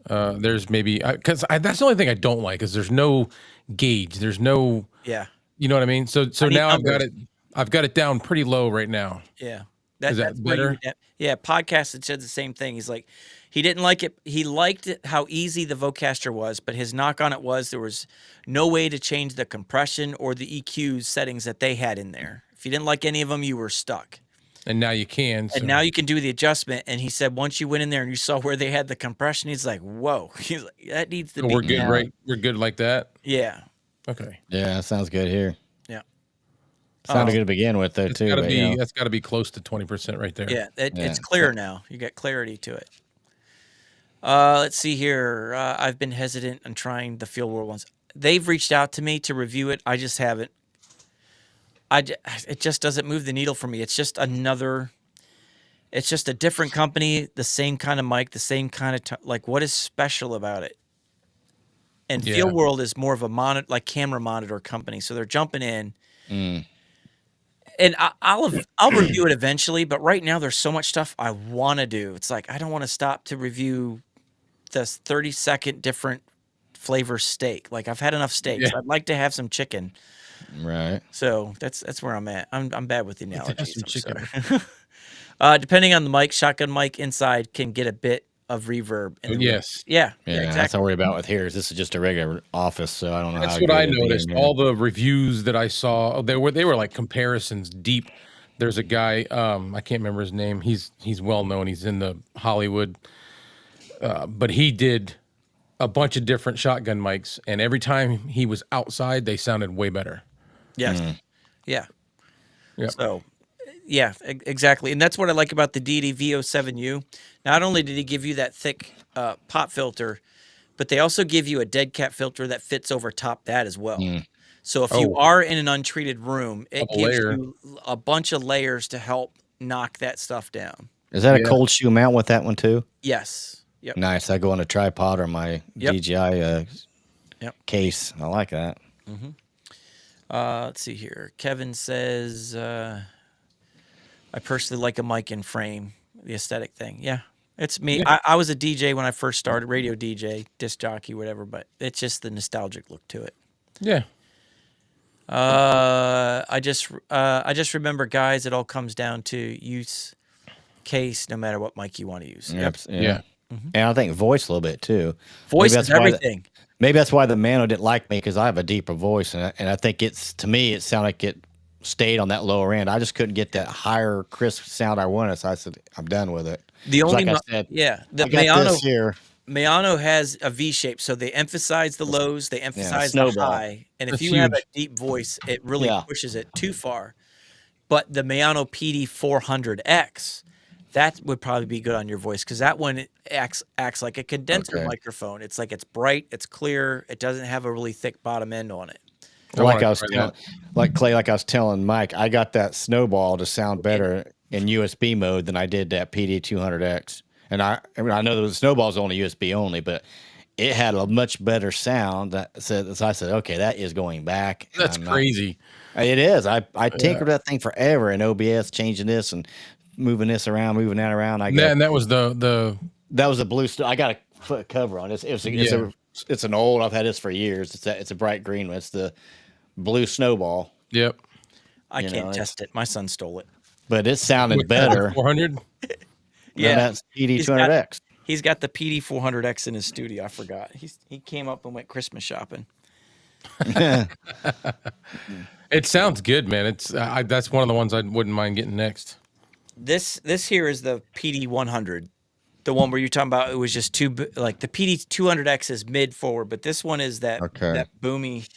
Speaker 2: There's maybe because that's the only thing I don't like is there's no gauge. There's no,
Speaker 1: Yeah.
Speaker 2: you know what I mean. So
Speaker 1: I need
Speaker 2: now
Speaker 1: numbers.
Speaker 2: I've got it down pretty low right now.
Speaker 1: Yeah.
Speaker 2: Is that
Speaker 1: that's where you
Speaker 2: better?
Speaker 1: would yeah. Podcast had said the same thing. He's like, he didn't like it. He liked it, how easy the Vocaster was, but his knock on it was there was no way to change the compression or the EQ settings that they had in there. If you didn't like any of them, you were stuck.
Speaker 2: And now you can. So.
Speaker 1: And now you can do the adjustment. And he said once you went in there and you saw where they had the compression, he's like, whoa. He's like, that needs to be.
Speaker 2: we're good,
Speaker 1: down.
Speaker 2: right? We're good like that.
Speaker 1: Yeah.
Speaker 2: Okay.
Speaker 3: Yeah, that sounds good here.
Speaker 1: Yeah.
Speaker 3: Sounded good to begin with, though, too. but, you know.
Speaker 2: That's got to be close to 20% right there.
Speaker 1: Yeah. It's
Speaker 3: Yeah.
Speaker 1: clear now. You got clarity to it. Let's see here. I've been hesitant on trying the Field World ones. They've reached out to me to review it. I just haven't. It just doesn't move the needle for me. It's just it's just a different company, the same kind of mic, the same kind of, like, what is special about it? And
Speaker 2: Yeah.
Speaker 1: Field World is more of a camera monitor company. So they're jumping in. And I'll review it eventually, but right now there's so much stuff I want to do. It's like I don't want to stop to review this 30-second different flavor steak. Like I've had enough steaks.
Speaker 2: Yeah.
Speaker 1: I'd like to have some chicken.
Speaker 3: Right.
Speaker 1: So that's where I'm at. I'm bad with the analogies.
Speaker 2: some
Speaker 1: I'm
Speaker 2: chicken.
Speaker 1: sorry. Depending on the mic, shotgun mic inside can get a bit of reverb. In the room.
Speaker 2: Yes.
Speaker 1: Yeah.
Speaker 3: Yeah, that's
Speaker 1: Exactly.
Speaker 3: what I worry about with here. Is this is just a regular office, so I don't know
Speaker 2: That's
Speaker 3: how
Speaker 2: what
Speaker 3: good
Speaker 2: I
Speaker 3: it'd be in
Speaker 2: noticed.
Speaker 3: here.
Speaker 2: All the reviews that I saw, they were like comparisons deep. There's a guy, I can't remember his name. He's well known. He's in the Hollywood, but he did a bunch of different shotgun mics, and every time he was outside, they sounded way better.
Speaker 1: Yes. Yeah.
Speaker 2: Yep.
Speaker 1: So, yeah, exactly. And that's what I like about the DD VO7U. Not only did he give you that thick pop filter, but they also give you a dead cat filter that fits over top that as well. So if you
Speaker 2: Oh.
Speaker 1: are in an untreated room, it
Speaker 2: Double
Speaker 1: gives
Speaker 2: layer.
Speaker 1: you a bunch of layers to help knock that stuff down.
Speaker 3: Is that a
Speaker 2: Yeah.
Speaker 3: cold shoe mount with that one too?
Speaker 1: Yes. Yep.
Speaker 3: Nice. I go on a tripod or my
Speaker 1: Yep.
Speaker 3: DJI
Speaker 1: Yep.
Speaker 3: case. I like that.
Speaker 1: Let's see here. Kevin says, I personally like a mic in frame, the aesthetic thing. Yeah, it's me.
Speaker 2: Yeah.
Speaker 1: I was a DJ when I first started, radio DJ, disc jockey, whatever, but it's just the nostalgic look to it.
Speaker 2: Yeah.
Speaker 1: I just remember, guys, it all comes down to use case, no matter what mic you want to use. Yep.
Speaker 2: Yeah.
Speaker 3: And I think voice a little bit too.
Speaker 1: Voice
Speaker 3: Maybe
Speaker 1: is
Speaker 3: that's why
Speaker 1: everything.
Speaker 3: Maybe that's why the Mano didn't like me, because I have a deeper voice, and I think to me it sounded like it stayed on that lower end. I just couldn't get that higher crisp sound I wanted, so I said I'm done with it.
Speaker 1: The only,
Speaker 3: like I said,
Speaker 1: yeah, the
Speaker 3: I got
Speaker 1: Mayano,
Speaker 3: this here.
Speaker 1: Mayano has a V shape, so they emphasize the lows, they emphasize the
Speaker 3: snowball.
Speaker 1: high, and if
Speaker 2: That's
Speaker 1: you have a
Speaker 2: huge.
Speaker 1: deep voice, it really
Speaker 3: Yeah.
Speaker 1: pushes it too far. But the Mayano PD 400X, that would probably be good on your voice, because that one acts like a condenser
Speaker 3: Okay.
Speaker 1: microphone. It's like it's bright, it's clear, it doesn't have a really thick bottom end on it.
Speaker 2: I
Speaker 3: Like
Speaker 2: wanna
Speaker 3: I was
Speaker 2: try
Speaker 3: telling, like Clay, like I was telling Mike, I got that snowball to sound better in USB mode than I did that PD 200X. And I mean, I know the snowball's only USB only, but it had a much better sound. So I said, okay, that is going back. and
Speaker 2: That's
Speaker 3: I'm not-
Speaker 2: crazy.
Speaker 3: It is. I tinkered that thing forever in OBS, changing this and moving this around, moving that around.
Speaker 2: And that was the
Speaker 3: That was a blue. I got to put a cover on it. It's an old. I've had this for years. It's a bright green one. It's the blue snowball,
Speaker 2: yep.
Speaker 1: I
Speaker 3: You
Speaker 1: can't
Speaker 3: know,
Speaker 1: test it. My son stole it.
Speaker 3: but it sounded better
Speaker 2: 400.
Speaker 3: than that PD 200X.
Speaker 1: He's got the PD 400X in his studio. I forgot. He came up and went Christmas shopping.
Speaker 2: It sounds good, man. It's that's one of the ones I wouldn't mind getting next.
Speaker 1: This here is the PD 100, the one where you're talking about it was just like the PD 200X is mid forward, but this one is that boomy.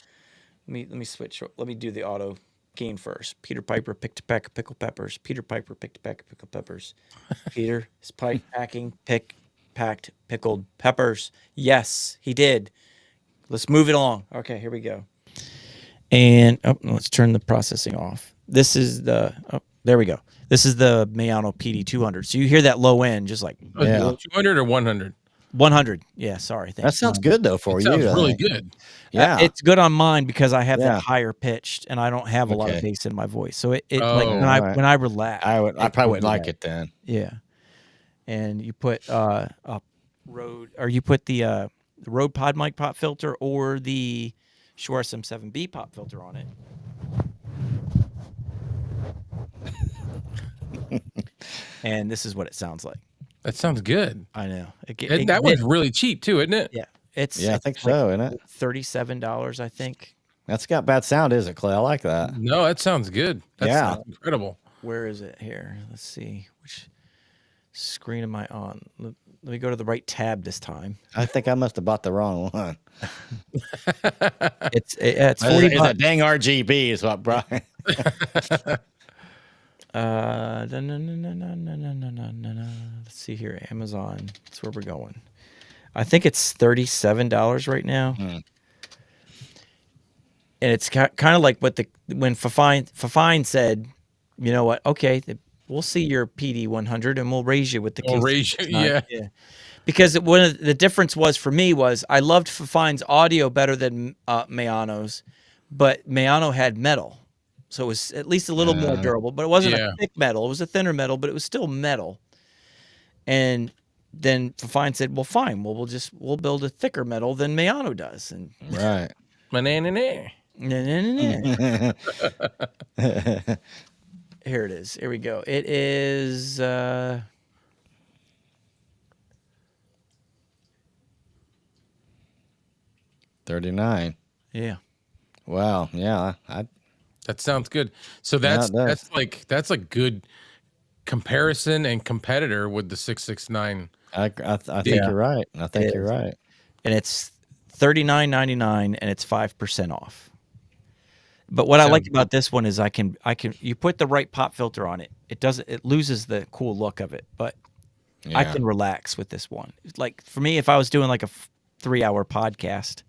Speaker 1: Let me switch. Let me do the auto gain first. Peter Piper picked a pack of pickled peppers. Peter Piper picked a pack of pickled peppers. Peter is packed pickled peppers. Yes, he did. Let's move it along. Okay, here we go. And let's turn the processing off. This is there we go. This is the Mayano PD 200. So you hear that low end, just like
Speaker 2: 200 or 100.
Speaker 1: 100. Yeah, sorry.
Speaker 3: That sounds good though for
Speaker 2: It
Speaker 3: you.
Speaker 2: sounds
Speaker 3: I
Speaker 2: really
Speaker 3: think.
Speaker 2: good.
Speaker 3: Yeah.
Speaker 1: It's good on mine because I have
Speaker 3: Yeah.
Speaker 1: that higher pitched, and I don't have a lot of
Speaker 3: Okay.
Speaker 1: bass in my voice. So it like
Speaker 2: Oh,
Speaker 1: when
Speaker 3: alright.
Speaker 1: I relax,
Speaker 3: I probably wouldn't
Speaker 1: do
Speaker 3: like
Speaker 1: that.
Speaker 3: it then.
Speaker 1: Yeah, and you put a Rode, or you put the Rode Pod mic pop filter or the Shure SM7B pop filter on it. And this is what it sounds like.
Speaker 2: That sounds good.
Speaker 1: I know.
Speaker 2: That one's really cheap too, isn't it?
Speaker 1: yeah. It's
Speaker 3: Yeah, I think
Speaker 1: it's like
Speaker 3: so, isn't it?
Speaker 1: $37, I think.
Speaker 3: That's got bad sound, is it, Clay? I like that.
Speaker 2: No, that sounds good. That
Speaker 3: Yeah.
Speaker 2: sounds incredible.
Speaker 1: Where is it here? Let's see. Which screen am I on? Let me go to the right tab this time.
Speaker 3: I think I must have bought the wrong one.
Speaker 1: It's $40.
Speaker 3: It's a dang RGB is what Brian.
Speaker 1: No. Let's see here. Amazon. That's where we're going. I think it's $37 right now. And it's kind of like when Fafine said, you know what? Okay, we'll see your PD 100 and we'll raise you with the
Speaker 2: We'll
Speaker 1: case.
Speaker 2: raise you, yeah.
Speaker 1: Because one of the difference was for me was I loved Fafine's audio better than Mayano's, but Mayano had metal. So it was at least a little more durable, but it wasn't a thick metal. It was a thinner metal, but it was still metal. And then Fafine said, well, fine. Well, we'll build a thicker metal than Mayano does. And
Speaker 3: Right.
Speaker 2: Banana.
Speaker 1: No, no, no, no. Here it is. Here we go. It is
Speaker 3: 39.
Speaker 1: yeah.
Speaker 3: Wow. Yeah. I
Speaker 2: That sounds good. So
Speaker 3: Yeah, it does.
Speaker 2: that's a good comparison and competitor with the 669.
Speaker 3: I think
Speaker 1: Yeah.
Speaker 3: you're right. I think you're
Speaker 1: is.
Speaker 3: right.
Speaker 1: And it's $39.99 and it's 5% off. But what I like
Speaker 2: Sounds
Speaker 1: about this one is I can you put the right pop filter on it. It loses the cool look of it, but I
Speaker 3: Yeah.
Speaker 1: can relax with this one. It's like for me, if I was doing like a 3-hour podcast,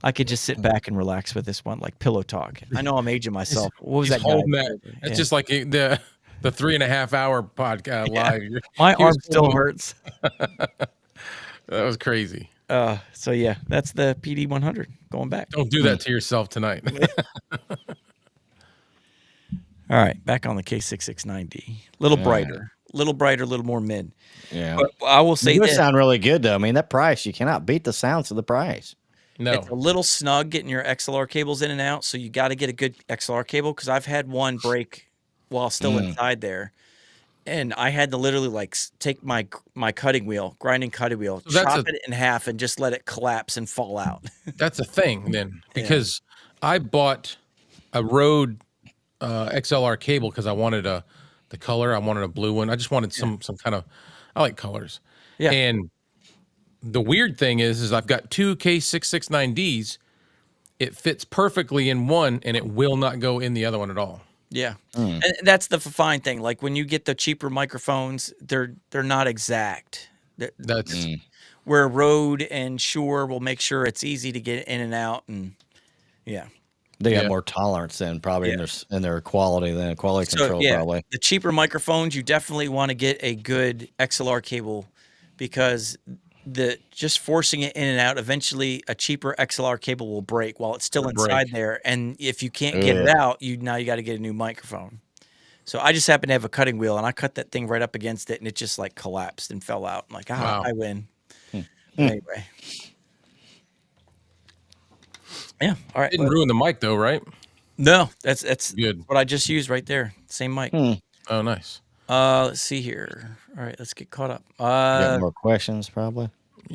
Speaker 1: I could just sit back and relax with this one, like pillow talk. I know I'm aging myself. What was
Speaker 2: He's
Speaker 1: that guy?
Speaker 2: holding that. It's
Speaker 1: Yeah.
Speaker 2: just like the 3.5 hour podcast live.
Speaker 1: My
Speaker 2: He was
Speaker 1: arm still
Speaker 2: holding-
Speaker 1: hurts.
Speaker 2: That was crazy.
Speaker 1: So yeah, that's the PD 100 going back.
Speaker 2: Don't do that to yourself tonight.
Speaker 1: All right, back on the K669D. Little brighter, little more mid.
Speaker 3: Yeah.
Speaker 1: But I will say
Speaker 3: It does
Speaker 1: this.
Speaker 3: sound really good though. I mean, that price, you cannot beat the sounds of the price.
Speaker 2: No.
Speaker 1: It's a little snug getting your XLR cables in and out, so you got to get a good XLR cable because I've had one break while still inside there, and I had to literally like take my grinding cutting wheel,
Speaker 2: So that's
Speaker 1: chop it in half, and just let it collapse and fall out.
Speaker 2: That's a thing then, because I bought a Rode XLR cable because I wanted the color. I wanted a blue one. I just wanted some kind of. I like colors.
Speaker 1: Yeah.
Speaker 2: And the weird thing is I've got two K669Ds. It fits perfectly in one, and it will not go in the other one at all.
Speaker 1: Yeah, and that's the fine thing. Like when you get the cheaper microphones, they're not exact.
Speaker 2: That's
Speaker 1: Where Rode and Shure will make sure it's easy to get in and out, and yeah.
Speaker 3: They got
Speaker 2: Yeah.
Speaker 3: more tolerance than probably in their quality than quality control probably.
Speaker 1: The cheaper microphones, you definitely want to get a good XLR cable because just forcing it in and out, eventually a cheaper XLR cable will break while it's still inside there. And if you can't get it out, now you got to get a new microphone. So I just happen to have a cutting wheel, and I cut that thing right up against it, and it just like collapsed and fell out. I'm like,
Speaker 2: Wow.
Speaker 1: I win. Anyway. Yeah. All right.
Speaker 2: didn't ruin the mic though, right?
Speaker 1: No, that's
Speaker 2: Good.
Speaker 1: what I just used right there. Same mic.
Speaker 2: Oh, nice.
Speaker 1: Let's see here. All right, let's get caught up.
Speaker 3: Got more questions probably.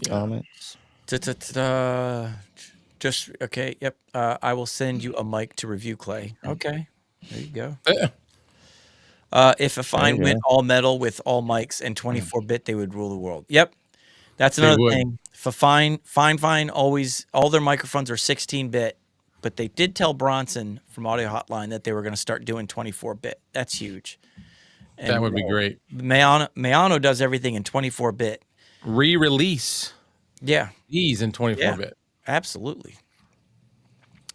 Speaker 3: Comments.
Speaker 1: Just okay. Yep. I will send you a mic to review, Clay. Okay. There you go. If a fine
Speaker 3: you
Speaker 1: went
Speaker 3: go.
Speaker 1: all metal with all mics and 24-bit, they would rule the world. Yep. That's another
Speaker 2: would.
Speaker 1: thing. For Fine always all their microphones are 16-bit, but they did tell Bronson from Audio Hotline that they were going to start doing 24-bit. That's huge. And,
Speaker 2: That would be great.
Speaker 1: Mayano does everything in 24-bit.
Speaker 2: Re-release
Speaker 1: Yeah.
Speaker 2: these in 24-bit.
Speaker 1: Absolutely.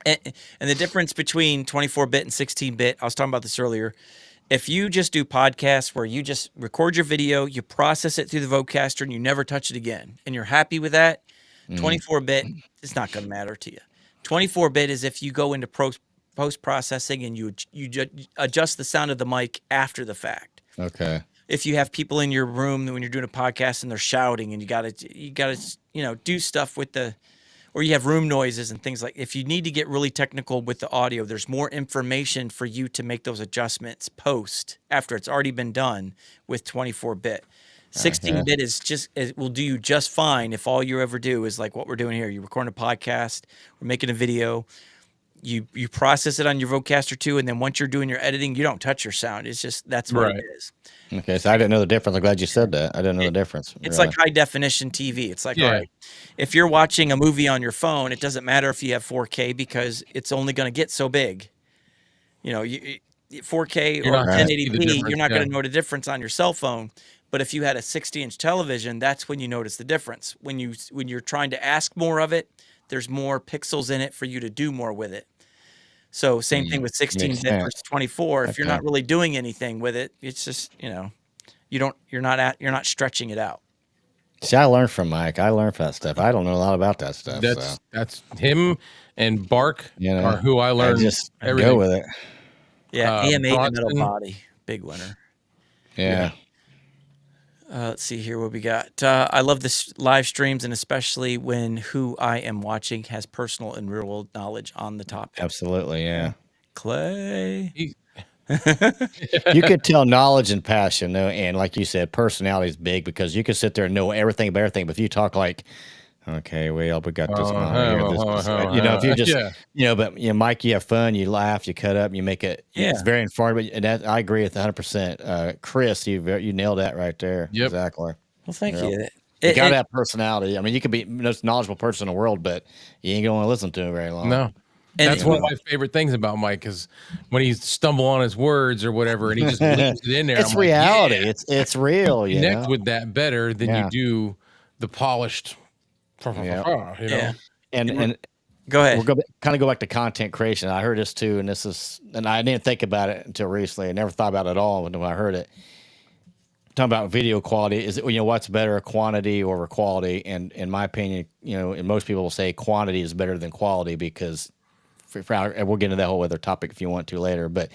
Speaker 1: And the difference between 24-bit and 16-bit, I was talking about this earlier. If you just do podcasts where you just record your video, you process it through the Vocaster, and you never touch it again, and you're happy with that, 24-bit is not going to matter to you. 24-bit is if you go into post-processing and you adjust the sound of the mic after the fact.
Speaker 3: Okay.
Speaker 1: If you have people in your room when you're doing a podcast and they're shouting, and you got to do stuff with or you have room noises and things like. If you need to get really technical with the audio, there's more information for you to make those adjustments post after it's already been done with 24-bit. 16-bit it will do you just fine if all you ever do is like what we're doing here. You record a podcast, we're making a video. You process it on your Vocaster 2, and then once you're doing your editing, you don't touch your sound. It's just that's what it is.
Speaker 3: Okay, so I didn't know the difference. I'm glad you said that. I didn't know the difference.
Speaker 1: It's
Speaker 3: really.
Speaker 1: like high definition TV. It's like,
Speaker 2: Yeah.
Speaker 1: all right, if you're watching a movie on your phone, it doesn't matter if you have 4K because it's only going to get so big. 4K
Speaker 2: You're
Speaker 1: or
Speaker 2: not gonna see the
Speaker 1: 1080p,
Speaker 2: difference,
Speaker 1: you're not going
Speaker 2: yeah.
Speaker 1: to know the difference on your cell phone. But if you had a 60-inch television, that's when you notice the difference. When you're trying to ask more of it, there's more pixels in it for you to do more with it. So same thing with 16-bit
Speaker 3: sense.
Speaker 1: versus 24. If you're
Speaker 3: Okay.
Speaker 1: not really doing anything with it, it's just you're not stretching it out.
Speaker 3: See, I learned from Mike. I learned from that stuff. I don't know a lot about that stuff.
Speaker 2: That's him and Bark
Speaker 3: You know,
Speaker 2: are who I
Speaker 3: I
Speaker 2: learned
Speaker 3: just
Speaker 2: everything.
Speaker 3: go with it.
Speaker 1: Yeah, AMA the metal
Speaker 2: Bronson.
Speaker 1: body, big winner.
Speaker 3: Yeah.
Speaker 1: Let's see here what we got. I love this live streams, and especially when who I am watching has personal and real world knowledge on the topic.
Speaker 3: Absolutely, yeah.
Speaker 1: Clay.
Speaker 2: He-
Speaker 3: You could tell knowledge and passion, though, and like you said, personality is big because you could sit there and know everything about everything, but if you talk like, okay, well, we got this on here, you know, if you just,
Speaker 2: yeah.
Speaker 3: you know, but you know, Mike, you have fun, you laugh, you cut up, you make it.
Speaker 1: Yeah.
Speaker 3: It's very informative, and that, I agree with 100%. Chris, you nailed that right there.
Speaker 2: Yep.
Speaker 3: Exactly.
Speaker 1: Well, thank
Speaker 3: Yeah.
Speaker 1: you.
Speaker 3: You gotta have personality. I mean, you could be the most knowledgeable person in the world, but you ain't gonna listen to him very long.
Speaker 2: No.
Speaker 1: And
Speaker 2: That's one of my favorite things about Mike is when he stumble on his words or whatever, and he just leaves it in there.
Speaker 3: It's
Speaker 2: I'm like,
Speaker 3: reality.
Speaker 2: yeah.
Speaker 3: It's real. You
Speaker 2: Connect
Speaker 3: know?
Speaker 2: with that better than
Speaker 3: Yeah.
Speaker 2: you do the polished. You know?
Speaker 1: Yeah.
Speaker 3: And
Speaker 1: Go ahead.
Speaker 3: we'll kind of go back to content creation. I heard this too, and I didn't think about it until recently. I never thought about it at all when I heard it. Talking about video quality, is it, you know, what's better, quantity over quality? And in my opinion, you know, and most people will say quantity is better than quality because, and we'll get into that whole other topic if you want to later. But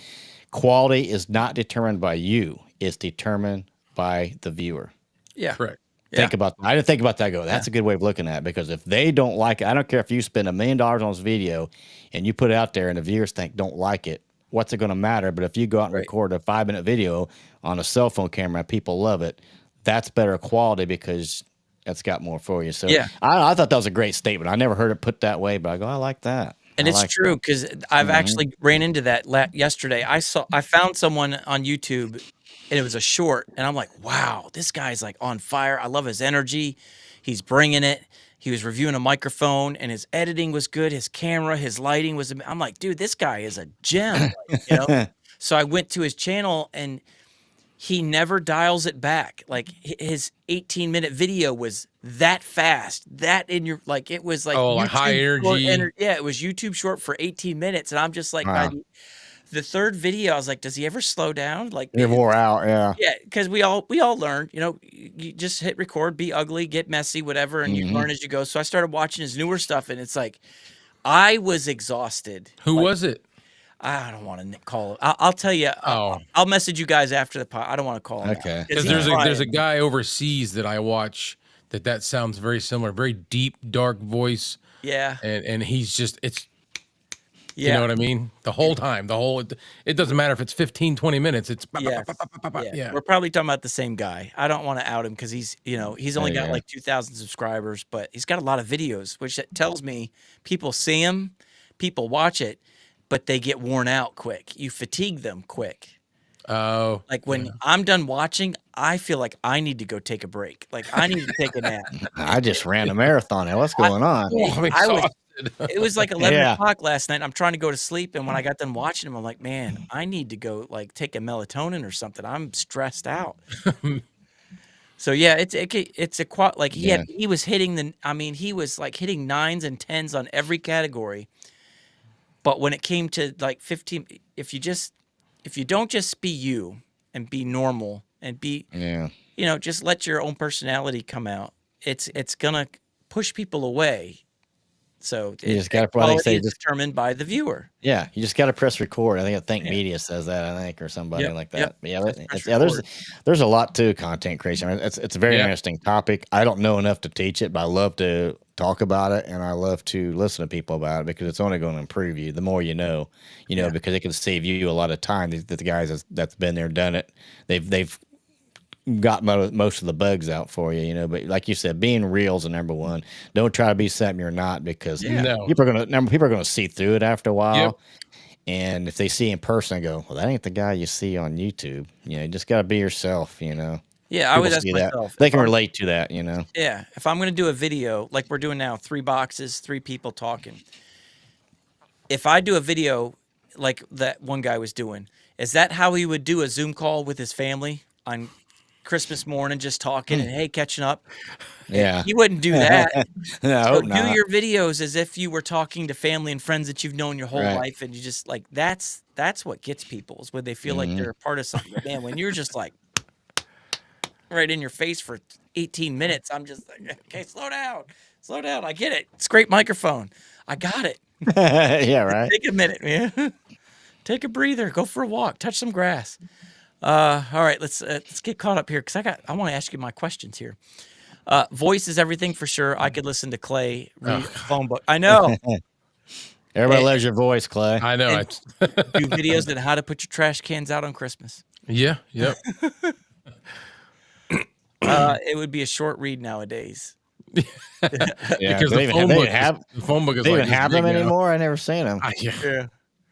Speaker 3: quality is not determined by you; it's determined by the viewer.
Speaker 1: Yeah.
Speaker 2: Correct.
Speaker 3: Think about that. I didn't think about that. That's a good way of looking at it, because if they don't like it, I don't care if you spend $1 million on this video and you put it out there and the viewers don't like it, what's it going to matter? But if you go out and record a 5-minute video on a cell phone camera, people love it. That's better quality because that's got more for you. So
Speaker 1: Yeah.
Speaker 3: I thought that was a great statement. I never heard it put that way, but I go, I like that.
Speaker 1: And it's true because I've actually ran into that yesterday. I found someone on YouTube, and it was a short, and I'm like, wow, this guy's like on fire. I love his energy. He's bringing it. He was reviewing a microphone, and his editing was good. His camera, his lighting was. I'm like, dude, this guy is a gem. Like, you know. So I went to his channel, and he never dials it back. Like his 18-minute video was that fast, that in your, like, it was like,
Speaker 2: like high energy.
Speaker 1: Yeah, it was YouTube short for 18 minutes. And I'm just like, by the third video, I was like, does he ever slow down? Like,
Speaker 3: You're more out. Yeah.
Speaker 1: yeah, because we all learn, you know, you just hit record, be ugly, get messy, whatever, and you learn as you go. So I started watching his newer stuff, and it's like, I was exhausted.
Speaker 2: Who was it?
Speaker 1: I don't want to call it. I'll tell you. I'll message you guys after the pod. I don't want to call him.
Speaker 3: Okay.
Speaker 2: Because there's a guy overseas that I watch that sounds very similar, very deep, dark voice.
Speaker 1: Yeah.
Speaker 2: And he's just, it's,
Speaker 1: Yeah.
Speaker 2: you know what I mean? The whole time, it doesn't matter if it's 15, 20 minutes. It's,
Speaker 1: Yes.
Speaker 2: yeah.
Speaker 1: We're probably talking about the same guy. I don't want to out him because he's only got like 2,000 subscribers, but he's got a lot of videos, which tells me people see him, people watch it, but they get worn out quick. You fatigue them quick.
Speaker 2: Oh.
Speaker 1: Like when I'm done watching, I feel like I need to go take a break. Like I need to take a nap.
Speaker 3: I just ran a marathon. What's going on?
Speaker 2: I'm exhausted.
Speaker 1: It was like 11 o'clock last night. I'm trying to go to sleep, and when I got done watching him, I'm like, man, I need to go like take a melatonin or something. I'm stressed out. So yeah, it's a like he was hitting he was like hitting 9s and 10s on every category. But when it came to like 15, if you don't just be you and be normal and be, just let your own personality come out, it's gonna push people away. So
Speaker 3: you just got to
Speaker 1: determined by the viewer.
Speaker 3: Yeah, you just got to press record. I think Media says that. Or somebody like that. There's a lot to content creation. I mean, it's a very interesting topic. I don't know enough to teach it, but I love to talk about it, and I love to listen to people about it because it's only going to improve you. The more you know, because it can save you a lot of time. The guys that's been there, done it, they've got most of the bugs out for you, but like you said, being real is the number one. Don't try to be something you're not, because people are gonna see through it after a while. And if they see in person, they go, well, that ain't the guy you see on YouTube. You just got to be yourself.
Speaker 1: Yeah,
Speaker 3: people
Speaker 1: I would ask myself.
Speaker 3: They can relate to that.
Speaker 1: Yeah, if I'm gonna do a video like we're doing now, 3 boxes, 3 people talking. If I do a video like that one guy was doing, is that how he would do a Zoom call with his family on Christmas morning, just talking and hey, catching up?
Speaker 3: Yeah,
Speaker 1: he wouldn't do that.
Speaker 3: No,
Speaker 1: do your videos as if you were talking to family and friends that you've known your whole life, and you just like that's what gets people, is when they feel like they're a part of something. Man, when you're just like right in your face for 18 minutes, I'm just like, okay, slow down. I get it. It's a great microphone. I got it.
Speaker 3: Yeah, right.
Speaker 1: Take a minute, man. Take a breather. Go for a walk. Touch some grass. All right, let's get caught up here because I want to ask you my questions here. Voice is everything for sure. I could listen to Clay read a phone book. I know.
Speaker 3: Everybody
Speaker 1: And-
Speaker 3: loves your voice, Clay.
Speaker 2: I know.
Speaker 1: and do videos on how to put your trash cans out on Christmas.
Speaker 2: Yeah. Yep.
Speaker 1: It would be a short read nowadays.
Speaker 3: Yeah,
Speaker 2: Because
Speaker 3: they even have,
Speaker 2: the phone book is
Speaker 3: they
Speaker 2: like
Speaker 3: even
Speaker 2: this
Speaker 3: have
Speaker 2: big
Speaker 3: them
Speaker 2: now.
Speaker 3: anymore. I never seen them.
Speaker 2: Yeah.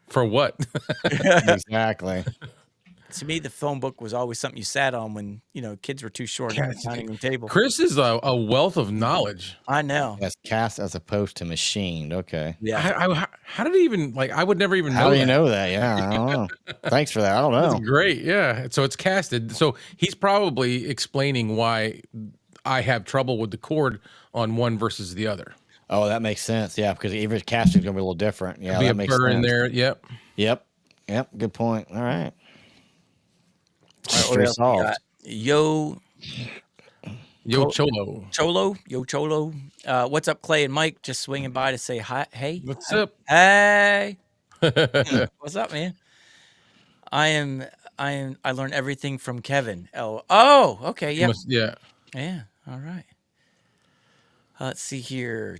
Speaker 2: For what?
Speaker 3: Exactly.
Speaker 1: To me, the phone book was always something you sat on when kids were too short at the dining room table.
Speaker 2: Chris is a wealth of knowledge.
Speaker 1: I know.
Speaker 3: That's cast as opposed to machined. Okay.
Speaker 1: Yeah.
Speaker 2: How did he even I would never even know.
Speaker 3: How do you
Speaker 2: that.
Speaker 3: know that? Yeah, I don't know. Thanks for that. I don't
Speaker 2: That's
Speaker 3: know.
Speaker 2: great. Yeah. So it's casted. So he's probably explaining why I have trouble with the cord on one versus the other.
Speaker 3: Oh, that makes sense. Yeah, because even casting's gonna be a little different. Yeah,
Speaker 2: Be
Speaker 3: that
Speaker 2: a
Speaker 3: makes
Speaker 2: burr
Speaker 3: sense.
Speaker 2: in there. Yep.
Speaker 3: Yep. Good point. All right.
Speaker 1: All right, what
Speaker 3: Mystery
Speaker 1: else we
Speaker 3: solved.
Speaker 1: got? Yo
Speaker 2: Cholo.
Speaker 1: Cholo. What's up, Clay and Mike? Just swinging by to say hi. Hey.
Speaker 2: What's up?
Speaker 1: Hey. What's up, man? I learned everything from Kevin. Oh, okay. Yep.
Speaker 2: Yeah.
Speaker 1: Yeah. All right. Let's see here.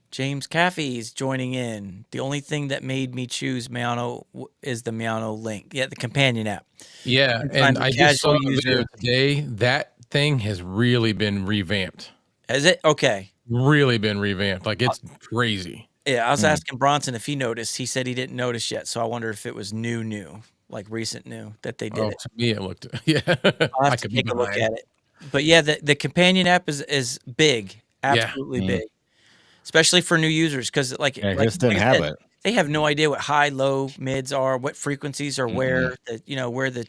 Speaker 1: James Caffey's joining in. The only thing that made me choose Meono is the Meono link. Yeah, the companion app.
Speaker 2: Yeah.
Speaker 1: find
Speaker 2: And
Speaker 1: a
Speaker 2: I just saw
Speaker 1: casual
Speaker 2: the video
Speaker 1: user.
Speaker 2: today. That thing has really been revamped.
Speaker 1: Is it? Okay.
Speaker 2: Really been revamped. Like it's crazy.
Speaker 1: Yeah, I was asking Bronson if he noticed. He said he didn't notice yet, so I wonder if it was new, like recent new that they did
Speaker 2: Oh,
Speaker 1: it.
Speaker 2: to me it looked. Yeah.
Speaker 1: I'll have
Speaker 2: I
Speaker 1: to
Speaker 2: could be
Speaker 1: take a look
Speaker 2: behind.
Speaker 1: at it. But yeah, the companion app is big, absolutely big, especially for new users because like
Speaker 3: Yeah,
Speaker 1: like,
Speaker 3: just didn't
Speaker 1: like I
Speaker 3: have
Speaker 1: said,
Speaker 3: it.
Speaker 1: they have no idea what high, low, mids are, what frequencies are where where the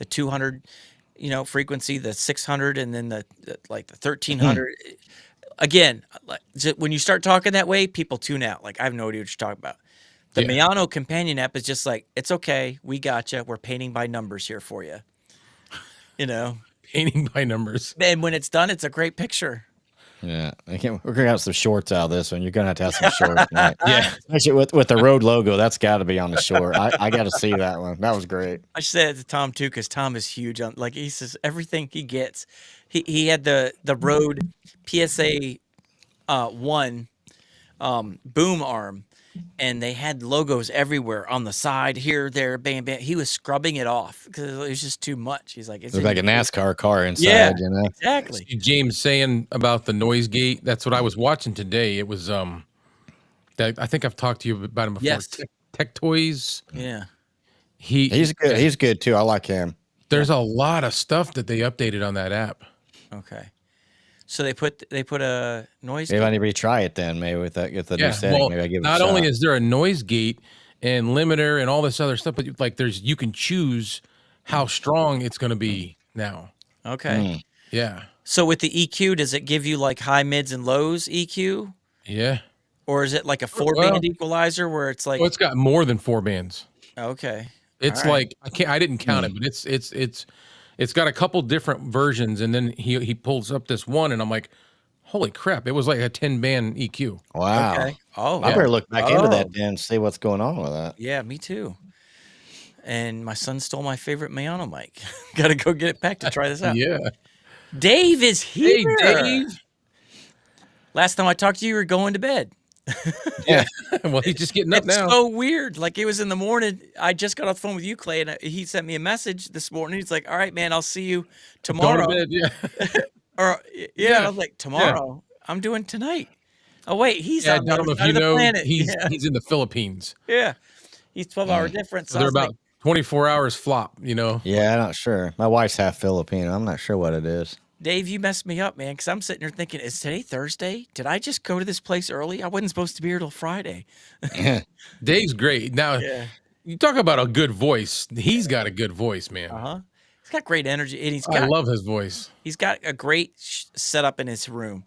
Speaker 1: 200 frequency, the 600, and then the 1300. Again, like when you start talking that way, people tune out. Like I have no idea what you're talking about. The
Speaker 2: Yeah.
Speaker 1: Meono companion app is just like, it's okay, we gotcha. We're painting by numbers here for you.
Speaker 2: Painting by numbers.
Speaker 1: And when it's done, it's a great picture.
Speaker 3: Yeah, we're gonna have some shorts out of this one. You're gonna have to have some shorts. Right?
Speaker 2: Yeah.
Speaker 3: Especially with the road logo. That's got to be on the short. I got to see that one. That was great.
Speaker 1: I said it to Tom too, because Tom is huge on he says everything he gets. He had the Rode PSA 1 boom arm, and they had logos everywhere on the side, here, there, bam, bam. He was scrubbing it off because it was just too much. He's like,
Speaker 3: It was like a NASCAR car inside.
Speaker 1: Yeah,
Speaker 3: You know.
Speaker 1: exactly.
Speaker 2: See James saying about the noise gate. That's what I was watching today. It was that I think I've talked to you about him before.
Speaker 1: Yes.
Speaker 2: Tech Toys.
Speaker 1: Yeah.
Speaker 3: He's good. He's good too. I like him.
Speaker 2: There's a lot of stuff that they updated on that app.
Speaker 1: Okay. So they put a noise.
Speaker 3: Maybe I need to retry it then. Maybe with that, get the new
Speaker 2: Yeah.
Speaker 3: setting.
Speaker 2: Well,
Speaker 3: Maybe I give it
Speaker 2: not
Speaker 3: a
Speaker 2: only
Speaker 3: shot.
Speaker 2: is there a noise gate and limiter and all this other stuff, but like you can choose how strong it's going to be now.
Speaker 1: Okay.
Speaker 2: Yeah.
Speaker 1: So with the EQ, does it give you like high, mids, and lows EQ,
Speaker 2: Yeah.
Speaker 1: or is it like a 4-band equalizer where it's like
Speaker 2: Well, it's got more than 4 bands.
Speaker 1: okay?
Speaker 2: It's
Speaker 1: All right.
Speaker 2: like I didn't count it, but it's got a couple different versions, and then he pulls up this one, and I'm like, holy crap! It was like a 10-band EQ.
Speaker 3: Wow.
Speaker 1: Okay. Oh,
Speaker 3: I better look back into
Speaker 1: Oh.
Speaker 3: that then and see what's going on with that.
Speaker 1: Yeah, me too. And my son stole my favorite Meono mic. Got to go get it back to try this out.
Speaker 2: Yeah.
Speaker 1: Dave is
Speaker 2: Hey,
Speaker 1: here.
Speaker 2: Dave.
Speaker 1: Last time I talked to you, you were going to bed.
Speaker 2: Yeah. Well, he's just getting up
Speaker 1: It's
Speaker 2: now.
Speaker 1: so weird. Like it was in the morning. I just got off the phone with you, Clay, and he sent me a message this morning. He's like, "All right, man, I'll see you
Speaker 2: Going
Speaker 1: tomorrow."
Speaker 2: to bed. Yeah.
Speaker 1: Or yeah, I was like, "Tomorrow? I'm doing tonight." Oh wait, he's
Speaker 2: Yeah, I
Speaker 1: on the
Speaker 2: don't
Speaker 1: other
Speaker 2: know if
Speaker 1: side
Speaker 2: you
Speaker 1: of the
Speaker 2: know,
Speaker 1: planet.
Speaker 2: he's in the Philippines.
Speaker 1: Yeah, he's 12-hour difference.
Speaker 2: So they're about 24 hours flop, you know.
Speaker 3: Yeah, I'm not sure. My wife's half Filipino. I'm not sure what it is.
Speaker 1: Dave, you messed me up, man, because I'm sitting there thinking, is today Thursday? Did I just go to this place early? I wasn't supposed to be here till Friday.
Speaker 2: Dave's great. Now, you talk about a good voice. He's got a good voice, man.
Speaker 1: Uh-huh. He's got great energy, and
Speaker 2: I love his voice.
Speaker 1: he's got a great setup in his room.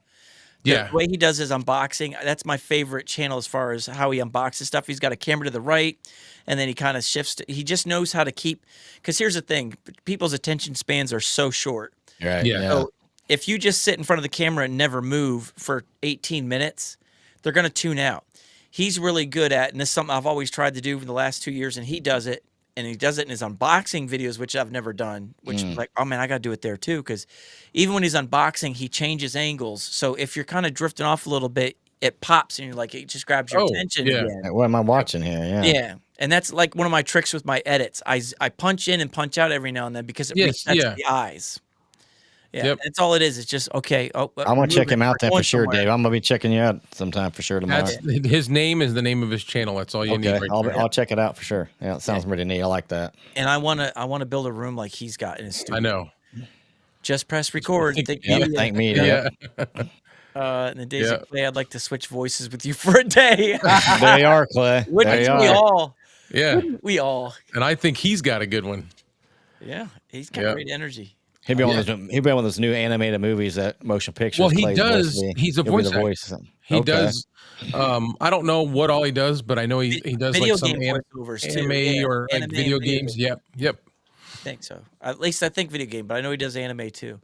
Speaker 2: Yeah.
Speaker 1: The way he does his unboxing, that's my favorite channel as far as how he unboxes stuff. He's got a camera to the right, and then he kind of shifts. He just knows how to keep, because here's the thing. People's attention spans are so short.
Speaker 3: Right.
Speaker 2: Yeah.
Speaker 1: So if you just sit in front of the camera and never move for 18 minutes, they're going to tune out. He's really good at, and this is something I've always tried to do for the last 2 years, and he does it, and he does it in his unboxing videos, which I've never done. Which like, oh man, I got to do it there too, because even when he's unboxing, he changes angles. So if you're kind of drifting off a little bit, it pops and you're like, it just grabs your
Speaker 2: Oh,
Speaker 1: attention
Speaker 2: yeah.
Speaker 1: again.
Speaker 3: What am I watching here? Yeah.
Speaker 1: Yeah, and that's like one of my tricks with my edits. I punch in and punch out every now and then because it
Speaker 2: Yes,
Speaker 1: resets
Speaker 2: yeah.
Speaker 1: the eyes. Yeah,
Speaker 2: Yep.
Speaker 1: that's all it is. It's just okay. Oh,
Speaker 3: I'm gonna check him out then for
Speaker 1: going
Speaker 3: sure,
Speaker 1: somewhere.
Speaker 3: Dave. I'm gonna be checking you out sometime for sure tomorrow.
Speaker 2: That's his name is the name of his channel. That's all you need
Speaker 3: Okay,
Speaker 2: right
Speaker 3: I'll
Speaker 2: there.
Speaker 3: I'll check it out for sure. Yeah, it sounds pretty neat. I like that.
Speaker 1: And I wanna build a room like he's got in his studio.
Speaker 2: I know.
Speaker 1: Just press record. Think
Speaker 3: Yep,
Speaker 1: media.
Speaker 3: thank me.
Speaker 2: Yeah.
Speaker 1: In the days
Speaker 2: Yeah.
Speaker 1: of Clay, I'd like to switch voices with you for a day.
Speaker 3: There you are, Clay. There
Speaker 1: Wouldn't
Speaker 3: you
Speaker 1: we
Speaker 3: are.
Speaker 1: all?
Speaker 2: Yeah.
Speaker 1: Wouldn't we all?
Speaker 2: And I think he's got a good one.
Speaker 1: Yeah, he's got
Speaker 2: Yeah.
Speaker 1: great energy.
Speaker 3: He'll be on one of those new animated movies that motion pictures.
Speaker 2: Well, he
Speaker 3: Clay's supposed
Speaker 2: does.
Speaker 3: to be.
Speaker 2: He's a
Speaker 3: He'll be
Speaker 2: voice
Speaker 3: the
Speaker 2: actor.
Speaker 3: voice.
Speaker 2: He
Speaker 3: Okay.
Speaker 2: does. I don't know what all he does, but I know he does
Speaker 1: Video
Speaker 2: like some
Speaker 1: game voiceovers too.
Speaker 2: anime
Speaker 1: Yeah,
Speaker 2: or like
Speaker 1: anime
Speaker 2: video
Speaker 1: and
Speaker 2: games. Yep. Yep.
Speaker 1: I think so. At least I think video game, but I know he does anime too.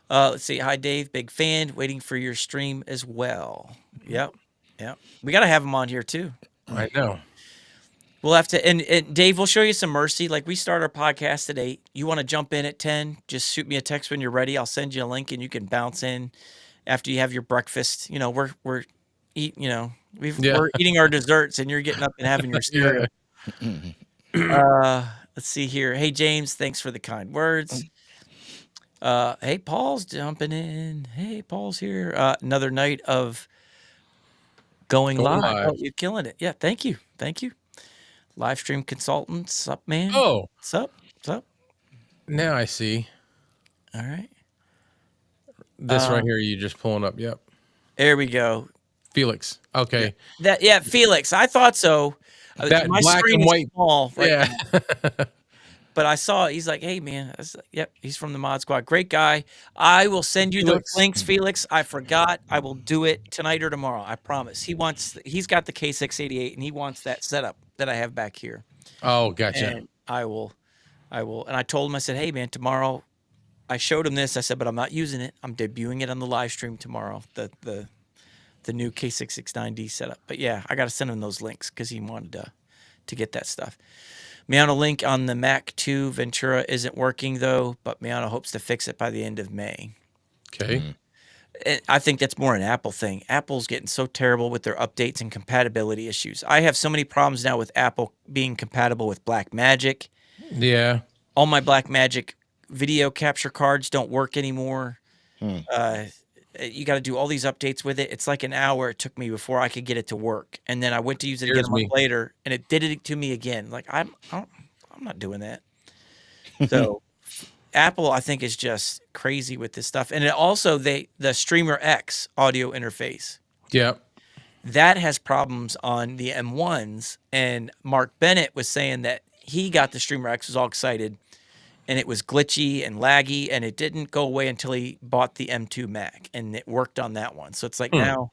Speaker 1: Let's see. Hi, Dave. Big fan. Waiting for your stream as well. Yep. Yep. We got to have him on here too.
Speaker 2: I know.
Speaker 1: We'll have to. And Dave, we'll show you some mercy. Like we start our podcast at 8. You want to jump in at 10? Just shoot me a text when you're ready. I'll send you a link and you can bounce in after you have your breakfast. You know, we're eating our desserts and you're getting up and having your cereal. Let's see here. Hey, James, thanks for the kind words. Hey, Paul's jumping in. Hey, Paul's here. Another night of going live. Oh, you're killing it. Yeah, thank you. Thank you. Live stream consultants. Sup, man?
Speaker 2: Oh,
Speaker 1: Sup? Sup?
Speaker 2: now I see.
Speaker 1: All right.
Speaker 2: This right here, you just pulling up. Yep.
Speaker 1: There we go.
Speaker 2: Felix. Okay.
Speaker 1: Felix. I thought so.
Speaker 2: That
Speaker 1: My
Speaker 2: black
Speaker 1: screen
Speaker 2: and
Speaker 1: is
Speaker 2: white.
Speaker 1: small right
Speaker 2: Yeah.
Speaker 1: now. But I saw it. He's like, hey, man. I was like, yep, he's from the Mod Squad. Great guy. I will send you those
Speaker 2: Felix.
Speaker 1: links, Felix. I forgot. I will do it tonight or tomorrow. I promise. He's got the K688, and he wants that setup that I have back here.
Speaker 2: Oh, gotcha.
Speaker 1: And I will. And I told him, I said, hey, man, tomorrow. I showed him this. I said, but I'm not using it. I'm debuting it on the live stream tomorrow. The new K669D setup. But yeah, I got to send him those links because he wanted to get that stuff. Miano link on the Mac 2 Ventura isn't working though, but Miano hopes to fix it by the end of May.
Speaker 2: Okay.
Speaker 1: And I think that's more an Apple thing. Apple's getting so terrible with their updates and compatibility issues. I have so many problems now with Apple being compatible with Blackmagic.
Speaker 2: Yeah.
Speaker 1: All my Blackmagic video capture cards don't work anymore. You got to do all these updates with it. It's like an hour it took me before I could get it to work. And then I went to use it again a month later, and it did it to me again. Like I'm not doing that. So Apple, I think, is just crazy with this stuff. And it also the Streamer X audio interface.
Speaker 2: Yep.
Speaker 1: That has problems on the M1s. And Mark Bennett was saying that he got the Streamer X, was all excited, and it was glitchy and laggy, and it didn't go away until he bought the M2 Mac, and it worked on that one. So it's like now,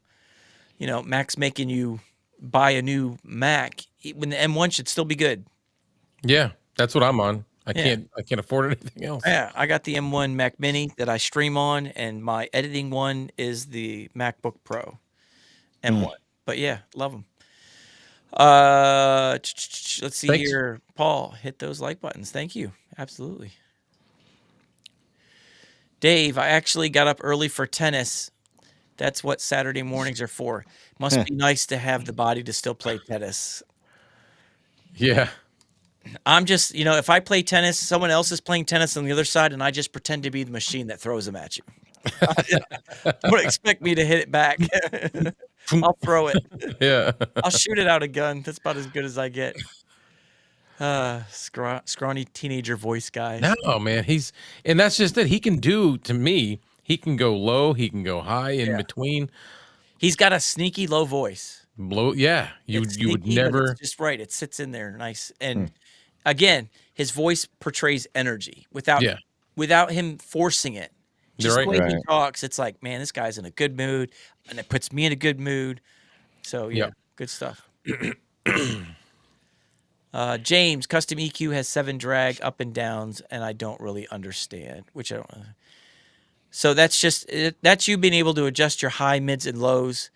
Speaker 1: Mac's making you buy a new Mac when the M1 should still be good.
Speaker 2: Yeah. That's what I'm on. I can't afford anything else.
Speaker 1: Yeah, I got the M1 Mac Mini that I stream on, and my editing one is the MacBook Pro M1. But yeah, love them. Let's see
Speaker 2: Thanks.
Speaker 1: here. Paul, hit those like buttons. Thank you. Absolutely. Dave, I actually got up early for tennis. That's what Saturday mornings are for. Must be nice to have the body to still play tennis.
Speaker 2: Yeah.
Speaker 1: I'm just, if I play tennis, someone else is playing tennis on the other side, and I just pretend to be the machine that throws them at you. Don't expect me to hit it back. I'll throw it.
Speaker 2: Yeah.
Speaker 1: I'll shoot it out a gun. That's about as good as I get. Scrawny teenager voice guy.
Speaker 2: No, man. And that's just it. He can do, to me, he can go low, he can go high in between.
Speaker 1: He's got a sneaky low voice.
Speaker 2: Yeah. You would
Speaker 1: Sneaky, but
Speaker 2: never.
Speaker 1: it's just right. It sits in there nice. And again, his voice portrays energy without him forcing it. Just the way he talks, it's like, man, this guy's in a good mood, and it puts me in a good mood. So good stuff. James, custom EQ has 7 drag up and downs, and I don't really understand, which I don't. So that's you being able to adjust your high, mids, and lows,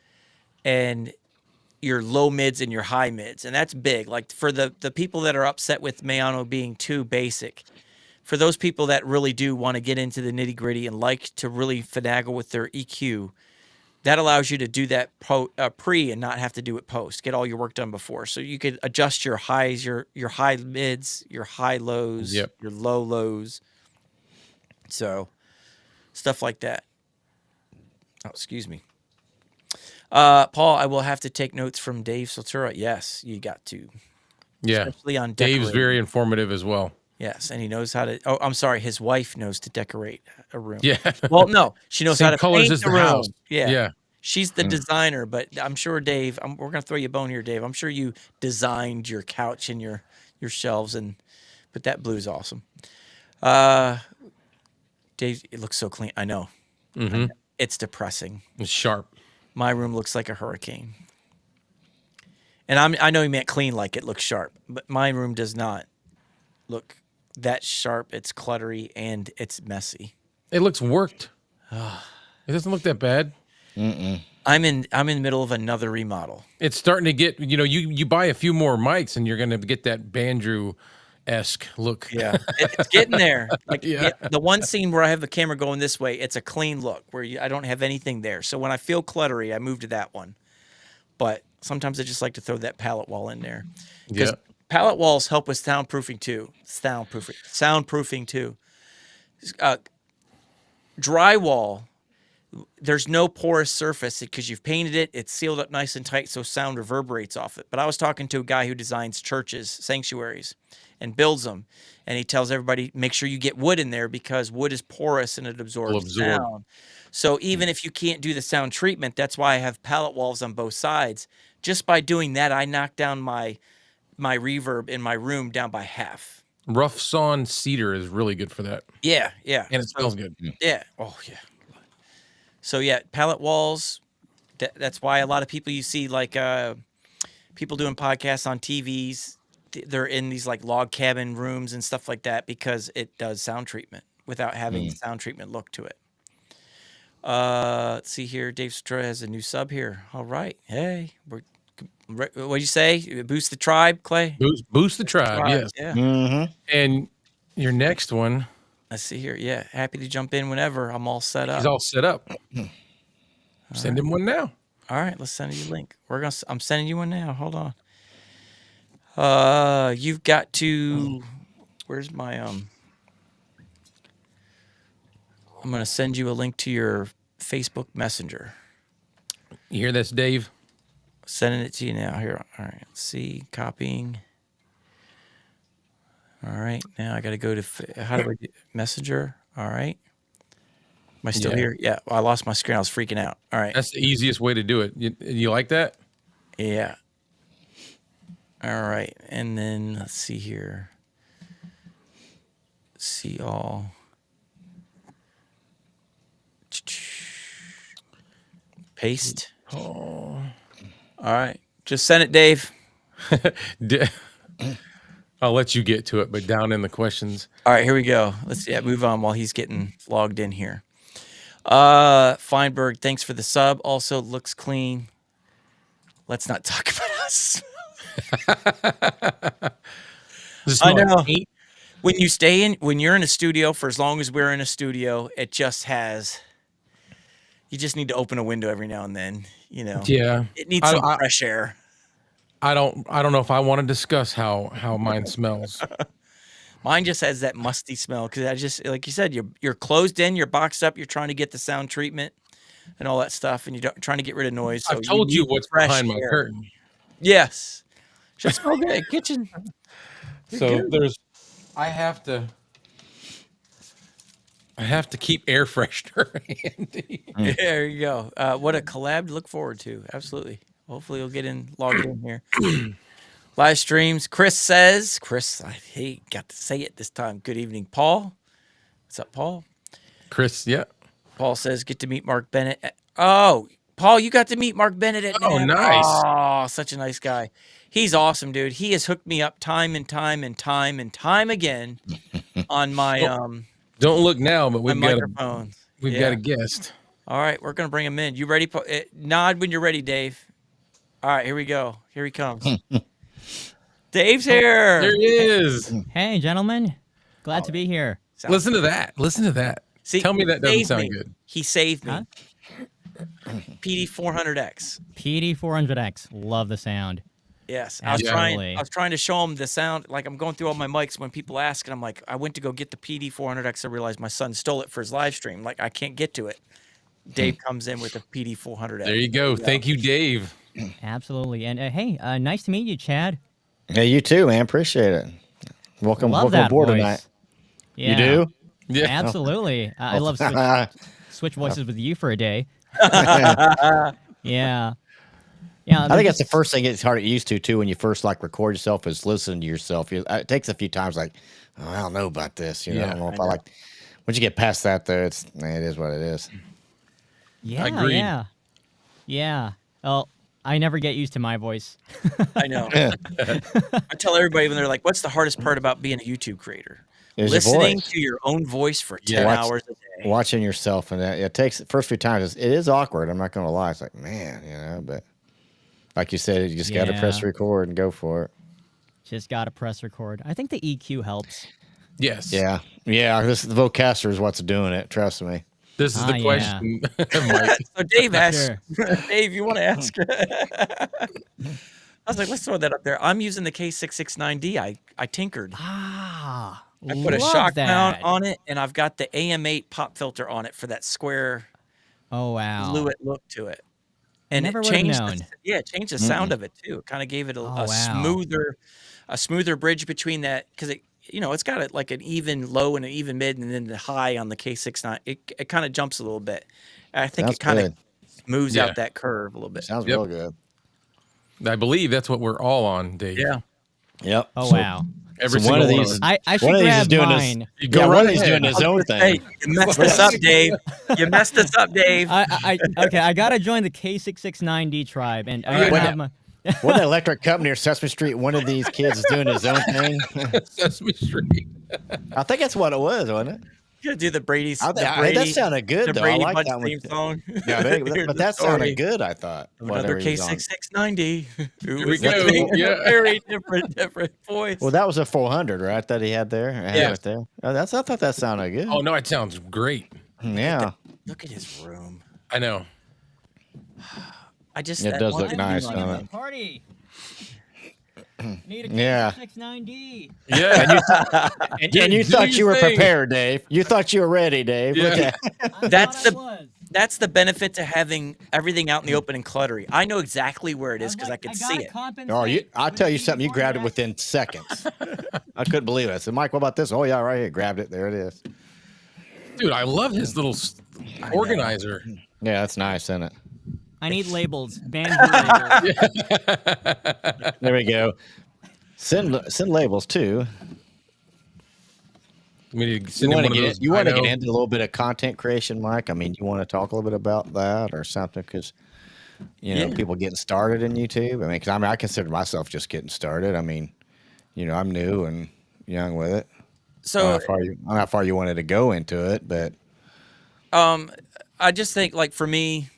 Speaker 1: and your low mids and your high mids, and that's big. Like for the people that are upset with Mayano being too basic, for those people that really do want to get into the nitty gritty and like to really finagle with their EQ, that allows you to do that pre and not have to do it post. Get all your work done before, so you could adjust your highs, your high mids, your high lows,
Speaker 2: Yep.
Speaker 1: your low lows. So stuff like that. Oh, excuse me. Paul, I will have to take notes from Dave Sotura. Yes, you got to.
Speaker 2: Yeah.
Speaker 1: Especially on
Speaker 2: Dave's
Speaker 1: decorating.
Speaker 2: very informative as well.
Speaker 1: Yes, and he knows how to. Oh, I'm sorry. His wife knows to decorate a room.
Speaker 2: Yeah.
Speaker 1: Well, no, she knows
Speaker 2: Same
Speaker 1: how to
Speaker 2: colors
Speaker 1: paint
Speaker 2: as
Speaker 1: the
Speaker 2: the
Speaker 1: room.
Speaker 2: house.
Speaker 1: Yeah.
Speaker 2: Yeah.
Speaker 1: She's the designer, but I'm sure Dave. We're gonna throw you a bone here, Dave. I'm sure you designed your couch and your shelves, but that blue's awesome. Dave, it looks so clean. I know.
Speaker 2: Mm-hmm.
Speaker 1: It's depressing.
Speaker 2: It's sharp.
Speaker 1: My room looks like a hurricane. And I know he meant clean, like it looks sharp, but my room does not look that sharp. It's cluttery and it's messy.
Speaker 2: It looks worked. It doesn't look that bad.
Speaker 1: I'm in the middle of another remodel.
Speaker 2: It's starting to get, you buy a few more mics and you're going to get that Bandrew-esque look.
Speaker 1: Yeah, it's getting there. Like
Speaker 2: Yeah.
Speaker 1: the one scene where I have the camera going this way, it's a clean look where I don't have anything there. So when I feel cluttery, I move to that one. But sometimes I just like to throw that pallet wall in there because
Speaker 2: Yeah.
Speaker 1: pallet walls help with soundproofing too. Soundproofing too. Drywall, there's no porous surface because you've painted it. It's sealed up nice and tight so sound reverberates off it. But I was talking to a guy who designs churches, sanctuaries, and builds them. And he tells everybody, make sure you get wood in there because wood is porous and it absorbs sound. So even if you can't do the sound treatment, that's why I have pallet walls on both sides. Just by doing that, I knock down my reverb in my room down by half.
Speaker 2: Rough sawn cedar is really good for that.
Speaker 1: Yeah, yeah.
Speaker 2: And it smells good.
Speaker 1: Yeah. Oh, yeah. So, yeah, pallet walls, that's why a lot of people you see, like people doing podcasts on TVs, they're in these like log cabin rooms and stuff like that because it does sound treatment without having the sound treatment look to it. Let's see here. Dave Stra has a new sub here. All right. Hey, what do you say? Boost the tribe, Clay?
Speaker 2: Boost the tribe, yes.
Speaker 1: Yeah.
Speaker 2: And your next one,
Speaker 1: Let's see here. Yeah. Happy to jump in whenever. I'm all set up.
Speaker 2: he's all set up. Send him one now.
Speaker 1: All right, let's send you a link. I'm sending you one now. Hold on. You've got to. Where's my I'm gonna send you a link to your Facebook Messenger.
Speaker 2: You hear this, Dave?
Speaker 1: Sending it to you now. Here. All right. Let's see. Copying. All right. Now I got to go to how do I do Messenger? All right. Am I still
Speaker 2: Yeah.
Speaker 1: here? Yeah. Well, I lost my screen. I was freaking out. All right.
Speaker 2: That's the easiest way to do it. You like that?
Speaker 1: Yeah. All right. And then let's see here. See all. Paste.
Speaker 2: Oh.
Speaker 1: All right. Just send it, Dave.
Speaker 2: I'll let you get to it, but down in the questions.
Speaker 1: All right, here we go. Let's move on while he's getting logged in here. Feinberg, thanks for the sub. Also looks clean. Let's not talk about us. I know. When you're in a studio for as long as we're in a studio, it just has. You just need to open a window every now and then.
Speaker 2: Yeah.
Speaker 1: It needs some fresh air.
Speaker 2: I don't know if I want to discuss how mine smells.
Speaker 1: Mine just has that musty smell because I just, like you said, you're closed in, you're boxed up, you're trying to get the sound treatment and all that stuff, and you're trying to get rid of noise. So
Speaker 2: I've told you
Speaker 1: need
Speaker 2: what's
Speaker 1: fresh
Speaker 2: behind my
Speaker 1: air.
Speaker 2: curtain.
Speaker 1: Yes. Should smell good. Kitchen.
Speaker 2: So I have to keep air freshener handy.
Speaker 1: There you go. What a collab to look forward to. Absolutely. Hopefully you'll get logged in here. Live streams. Chris, I got to say it this time. Good evening, Paul. What's up, Paul?
Speaker 2: Chris, yeah.
Speaker 1: Paul says, get to meet Mark Bennett. Oh, Paul, you got to meet Mark Bennett at
Speaker 2: Oh,
Speaker 1: NAMM.
Speaker 2: nice.
Speaker 1: Oh, such a nice guy. He's awesome, dude. He has hooked me up time and time again on my
Speaker 2: Don't look now, but
Speaker 1: my
Speaker 2: we've got
Speaker 1: microphones.
Speaker 2: got a guest.
Speaker 1: All right, we're gonna bring him in. You ready? Nod when you're ready, Dave. All right, here we go. Here he comes. Dave's here.
Speaker 2: There he is.
Speaker 7: Hey, gentlemen. Glad to be here.
Speaker 2: Listen to that. Listen to that.
Speaker 1: See,
Speaker 2: Tell me that doesn't
Speaker 1: saved
Speaker 2: sound
Speaker 1: me.
Speaker 2: good.
Speaker 1: He saved me.
Speaker 7: Huh?
Speaker 1: PD400X.
Speaker 7: PD400X. Love the sound.
Speaker 1: Yes,
Speaker 7: Absolutely.
Speaker 1: I was trying to show him the sound. Like I'm going through all my mics when people ask, and I'm like, I went to go get the PD400X. I realized my son stole it for his live stream. Like I can't get to it. Dave comes in with a PD400X.
Speaker 2: There you go. Thank you, Dave.
Speaker 7: Absolutely. And hey, nice to meet you, Chad.
Speaker 3: Hey, you too, man. Appreciate it. Welcome,
Speaker 7: Love
Speaker 3: welcome
Speaker 7: that
Speaker 3: aboard
Speaker 7: voice.
Speaker 3: tonight.
Speaker 7: Yeah.
Speaker 3: You do?
Speaker 2: Yeah.
Speaker 7: Absolutely. I love switch voices with you for a day. Yeah. Yeah.
Speaker 3: I think that's the first thing it's hard to get used to too when you first like record yourself is listening to yourself. It takes a few times like, oh, I don't know about this. You know, I don't know if I like. Once you get past that, though, it is what it is.
Speaker 7: Yeah.
Speaker 2: Agreed.
Speaker 7: Yeah. Yeah. Well, I never get used to my voice.
Speaker 1: I know. I tell everybody when they're like, "What's the hardest part about being a YouTube creator?"
Speaker 3: Is your
Speaker 1: Listening
Speaker 3: voice.
Speaker 1: to your own voice for 10
Speaker 3: Watch-
Speaker 1: hours a day.
Speaker 3: Watching yourself, and it takes the first few times. It is awkward. I'm not going to lie. It's like, man, but like you said, you just got to press
Speaker 7: Yeah.
Speaker 3: record and go for it.
Speaker 7: Just got to press record. I think the EQ helps.
Speaker 2: Yes.
Speaker 3: Yeah. The Vocaster is what's doing it. Trust me.
Speaker 2: This is the
Speaker 7: Yeah.
Speaker 2: question, Mike.
Speaker 1: So Dave asked,
Speaker 7: Sure.
Speaker 1: Dave, you want to ask? I was like, let's throw that up there. I'm using the K669D. I tinkered.
Speaker 7: Ah.
Speaker 1: I put a
Speaker 7: love
Speaker 1: shock
Speaker 7: that.
Speaker 1: mount on it, and I've got the AM8 pop filter on it for that square
Speaker 7: Oh, wow.
Speaker 1: fluid look to it. And
Speaker 7: Never
Speaker 1: it
Speaker 7: would've
Speaker 1: changed
Speaker 7: known.
Speaker 1: it changed the sound of it too. It kind of gave it a
Speaker 7: wow.
Speaker 1: smoother bridge between that because it's got like an even low and an even mid and then the high on the K69. It kind of jumps a little bit. I think
Speaker 3: Sounds
Speaker 1: it kind of
Speaker 3: good.
Speaker 1: smooths
Speaker 2: Yeah.
Speaker 1: out that curve a little bit.
Speaker 3: Sounds
Speaker 2: Yep.
Speaker 3: real good.
Speaker 2: I believe that's what we're all on, Dave.
Speaker 1: Yeah.
Speaker 3: Yep.
Speaker 7: Oh,
Speaker 3: So-
Speaker 7: wow.
Speaker 2: Every
Speaker 3: So one
Speaker 2: single
Speaker 3: of
Speaker 2: one
Speaker 3: these-
Speaker 2: us.
Speaker 7: I should
Speaker 3: One of these is
Speaker 7: grab
Speaker 3: doing
Speaker 7: mine.
Speaker 3: this.
Speaker 2: You go
Speaker 3: Yeah,
Speaker 2: right
Speaker 3: one of these
Speaker 2: ahead.
Speaker 3: doing his own
Speaker 1: Hey,
Speaker 3: thing.
Speaker 1: you messed us up, Dave. You messed us up, Dave.
Speaker 7: Okay, I gotta join the K669D tribe, and I
Speaker 3: right.
Speaker 7: gotta have my.
Speaker 3: What electric company or Sesame Street? One of these kids is doing his own thing.
Speaker 2: Sesame Street.
Speaker 3: I think that's what it was, wasn't it?
Speaker 1: You gotta do the Brady's.
Speaker 3: That sounded good,
Speaker 1: The
Speaker 3: though.
Speaker 1: Brady
Speaker 3: I like
Speaker 1: Bunch
Speaker 3: that one.
Speaker 1: theme song.
Speaker 3: Yeah,
Speaker 1: Here's
Speaker 3: but
Speaker 1: the
Speaker 3: that
Speaker 1: story
Speaker 3: sounded good. I thought.
Speaker 1: of Another
Speaker 3: whatever he was on.
Speaker 1: K669D.
Speaker 2: Here we go. Yeah.
Speaker 1: Very different voice.
Speaker 3: Well, that was a 400, right? That he had there.
Speaker 1: Yeah.
Speaker 3: Right there. I thought that sounded good.
Speaker 2: Oh no, it sounds great.
Speaker 3: Yeah.
Speaker 1: Look at his room.
Speaker 2: I know.
Speaker 1: I just
Speaker 3: It
Speaker 1: that
Speaker 3: does
Speaker 1: one
Speaker 3: look
Speaker 1: thing
Speaker 3: nice,
Speaker 1: like
Speaker 3: doesn't
Speaker 1: that.
Speaker 3: it?
Speaker 7: Party. Need a
Speaker 3: Yeah.
Speaker 7: K669D.
Speaker 2: Yeah.
Speaker 3: And you
Speaker 2: do
Speaker 3: thought you
Speaker 2: your
Speaker 3: were
Speaker 2: thing.
Speaker 3: prepared, Dave. You thought you were ready, Dave. Look
Speaker 2: Yeah.
Speaker 3: at
Speaker 1: That's the benefit to having everything out in the open and cluttery. I know exactly where it is because I can see it.
Speaker 3: Oh, I'll tell you something. You grabbed it within seconds. I couldn't believe it. I said, Mike, what about this? Oh, yeah, right here. Grabbed it. There it is.
Speaker 2: Dude, I love his little organizer.
Speaker 3: Yeah, that's nice, isn't it?
Speaker 7: I need labels. Band labels.
Speaker 3: There we go. Send labels, too.
Speaker 2: We need to
Speaker 3: You
Speaker 2: send him
Speaker 3: want
Speaker 2: one
Speaker 3: to
Speaker 2: of
Speaker 3: get
Speaker 2: those.
Speaker 3: you want to
Speaker 2: I know.
Speaker 3: get into a little bit of content creation, Mike? I mean, you want to talk a little bit about that or something? Because,
Speaker 1: Yeah.
Speaker 3: people getting started in YouTube. I mean, because I consider myself just getting started. I mean, I'm new and young with it. I
Speaker 1: So
Speaker 3: don't know how far you wanted to go into it, but
Speaker 1: I just think, like for me,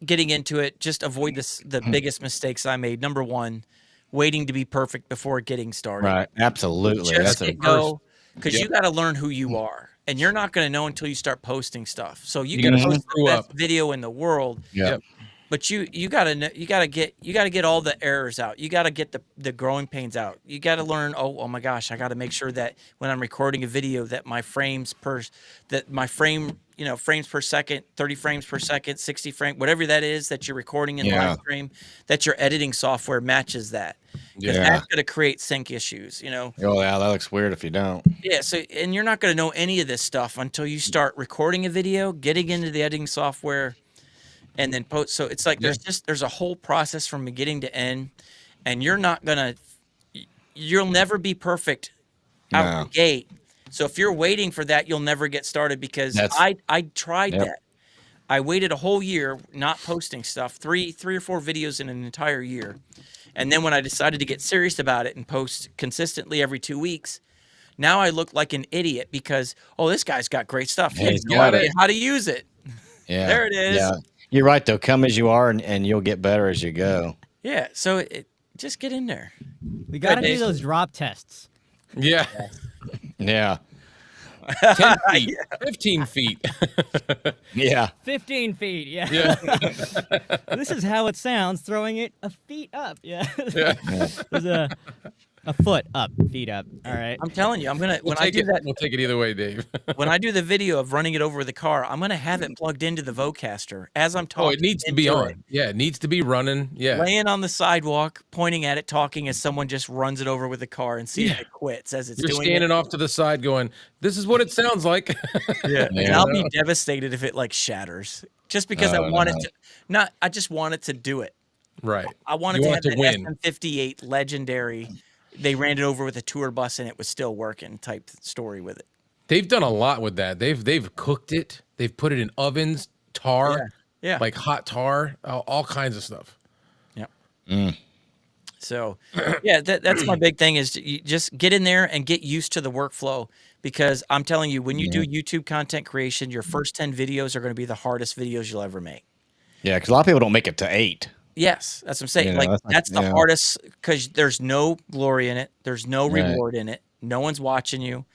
Speaker 1: getting into it, just avoid the biggest mistakes I made. Number one, waiting to be perfect before getting started.
Speaker 3: absolutely.
Speaker 1: Just
Speaker 3: That's a
Speaker 1: hit go because
Speaker 2: Yep.
Speaker 1: you got to learn who you are, and you're not going to know until you start posting stuff. So you
Speaker 2: You
Speaker 1: can
Speaker 2: gotta
Speaker 1: post the
Speaker 2: screw
Speaker 1: best
Speaker 2: up.
Speaker 1: video in the world,
Speaker 3: yeah.
Speaker 1: but you got to get all the errors out. You got to get the growing pains out. You got to learn. Oh my gosh, I got to make sure that when I'm recording a video that my frames per second, 30 frames per second, 60 frame, whatever that is that you're recording in
Speaker 3: Yeah.
Speaker 1: live stream, that your editing software matches that. Because
Speaker 3: Yeah.
Speaker 1: that's going to create sync issues.
Speaker 3: Oh, yeah, that looks weird if you don't.
Speaker 1: Yeah, so and you're not going to know any of this stuff until you start recording a video, getting into the editing software, and then post. So it's like there's a whole process from beginning to end, and you'll never be perfect out
Speaker 3: No.
Speaker 1: the gate. So if you're waiting for that, you'll never get started because I tried
Speaker 3: Yep.
Speaker 1: that. I waited a whole year not posting stuff, three or four videos in an entire year. And then when I decided to get serious about it and post consistently every 2 weeks, now I look like an idiot because, this guy's got great stuff. He
Speaker 3: Yeah,
Speaker 1: has
Speaker 3: he's
Speaker 1: no
Speaker 2: got
Speaker 1: idea
Speaker 2: it.
Speaker 1: how to use it.
Speaker 3: Yeah.
Speaker 1: There it is.
Speaker 3: Yeah. You're right, though. Come as you are, and you'll get better as you go.
Speaker 1: Yeah. So just get in there.
Speaker 7: We got to do
Speaker 1: Dave.
Speaker 7: those drop tests.
Speaker 2: Yeah.
Speaker 3: Yeah.
Speaker 2: 10 feet, 15 feet.
Speaker 3: Yeah.
Speaker 7: 15 feet. Yeah.
Speaker 2: Yeah.
Speaker 7: This is how it sounds throwing it a feet up. Yeah.
Speaker 2: Yeah.
Speaker 7: There's a foot up, feet up. All right.
Speaker 1: I'm telling you, I'm gonna
Speaker 2: We'll
Speaker 1: when I
Speaker 2: take
Speaker 1: do
Speaker 2: it.
Speaker 1: that.
Speaker 2: We'll take it either way, Dave.
Speaker 1: When I do the video of running it over with the car, I'm gonna have it plugged into the Vocaster as I'm talking.
Speaker 2: Oh, it needs to be
Speaker 1: into
Speaker 2: on.
Speaker 1: it,
Speaker 2: Yeah, it needs to be running. Yeah.
Speaker 1: laying on the sidewalk, pointing at it, talking as someone just runs it over with the car and see if it quits as it's
Speaker 2: You're
Speaker 1: doing
Speaker 2: standing
Speaker 1: it.
Speaker 2: off to the side going, this is what it sounds like.
Speaker 1: Yeah. And
Speaker 3: Yeah.
Speaker 1: I'll be devastated if it like shatters. Just because I want it to not I just want it to do it.
Speaker 2: Right.
Speaker 1: I wanted
Speaker 2: You
Speaker 1: to
Speaker 2: want
Speaker 1: have
Speaker 2: it
Speaker 1: that
Speaker 2: to win.
Speaker 1: SM58 legendary. They ran it over with a tour bus and it was still working type story with it.
Speaker 2: They've done a lot with that. They've cooked it. They've put it in ovens, tar,
Speaker 1: Yeah.
Speaker 2: like hot tar, all kinds of stuff.
Speaker 1: Yep. So, yeah, that's my big thing is you just get in there and get used to the workflow because I'm telling you, when you do YouTube content creation, your first 10 videos are going to be the hardest videos you'll ever make.
Speaker 3: Yeah, because a lot of people don't make it to 8.
Speaker 1: Yes, that's what I'm saying.
Speaker 3: Yeah,
Speaker 1: like
Speaker 3: that's
Speaker 1: the
Speaker 3: yeah.
Speaker 1: hardest because there's no glory in it. There's no
Speaker 3: Right.
Speaker 1: reward in it. No one's watching you.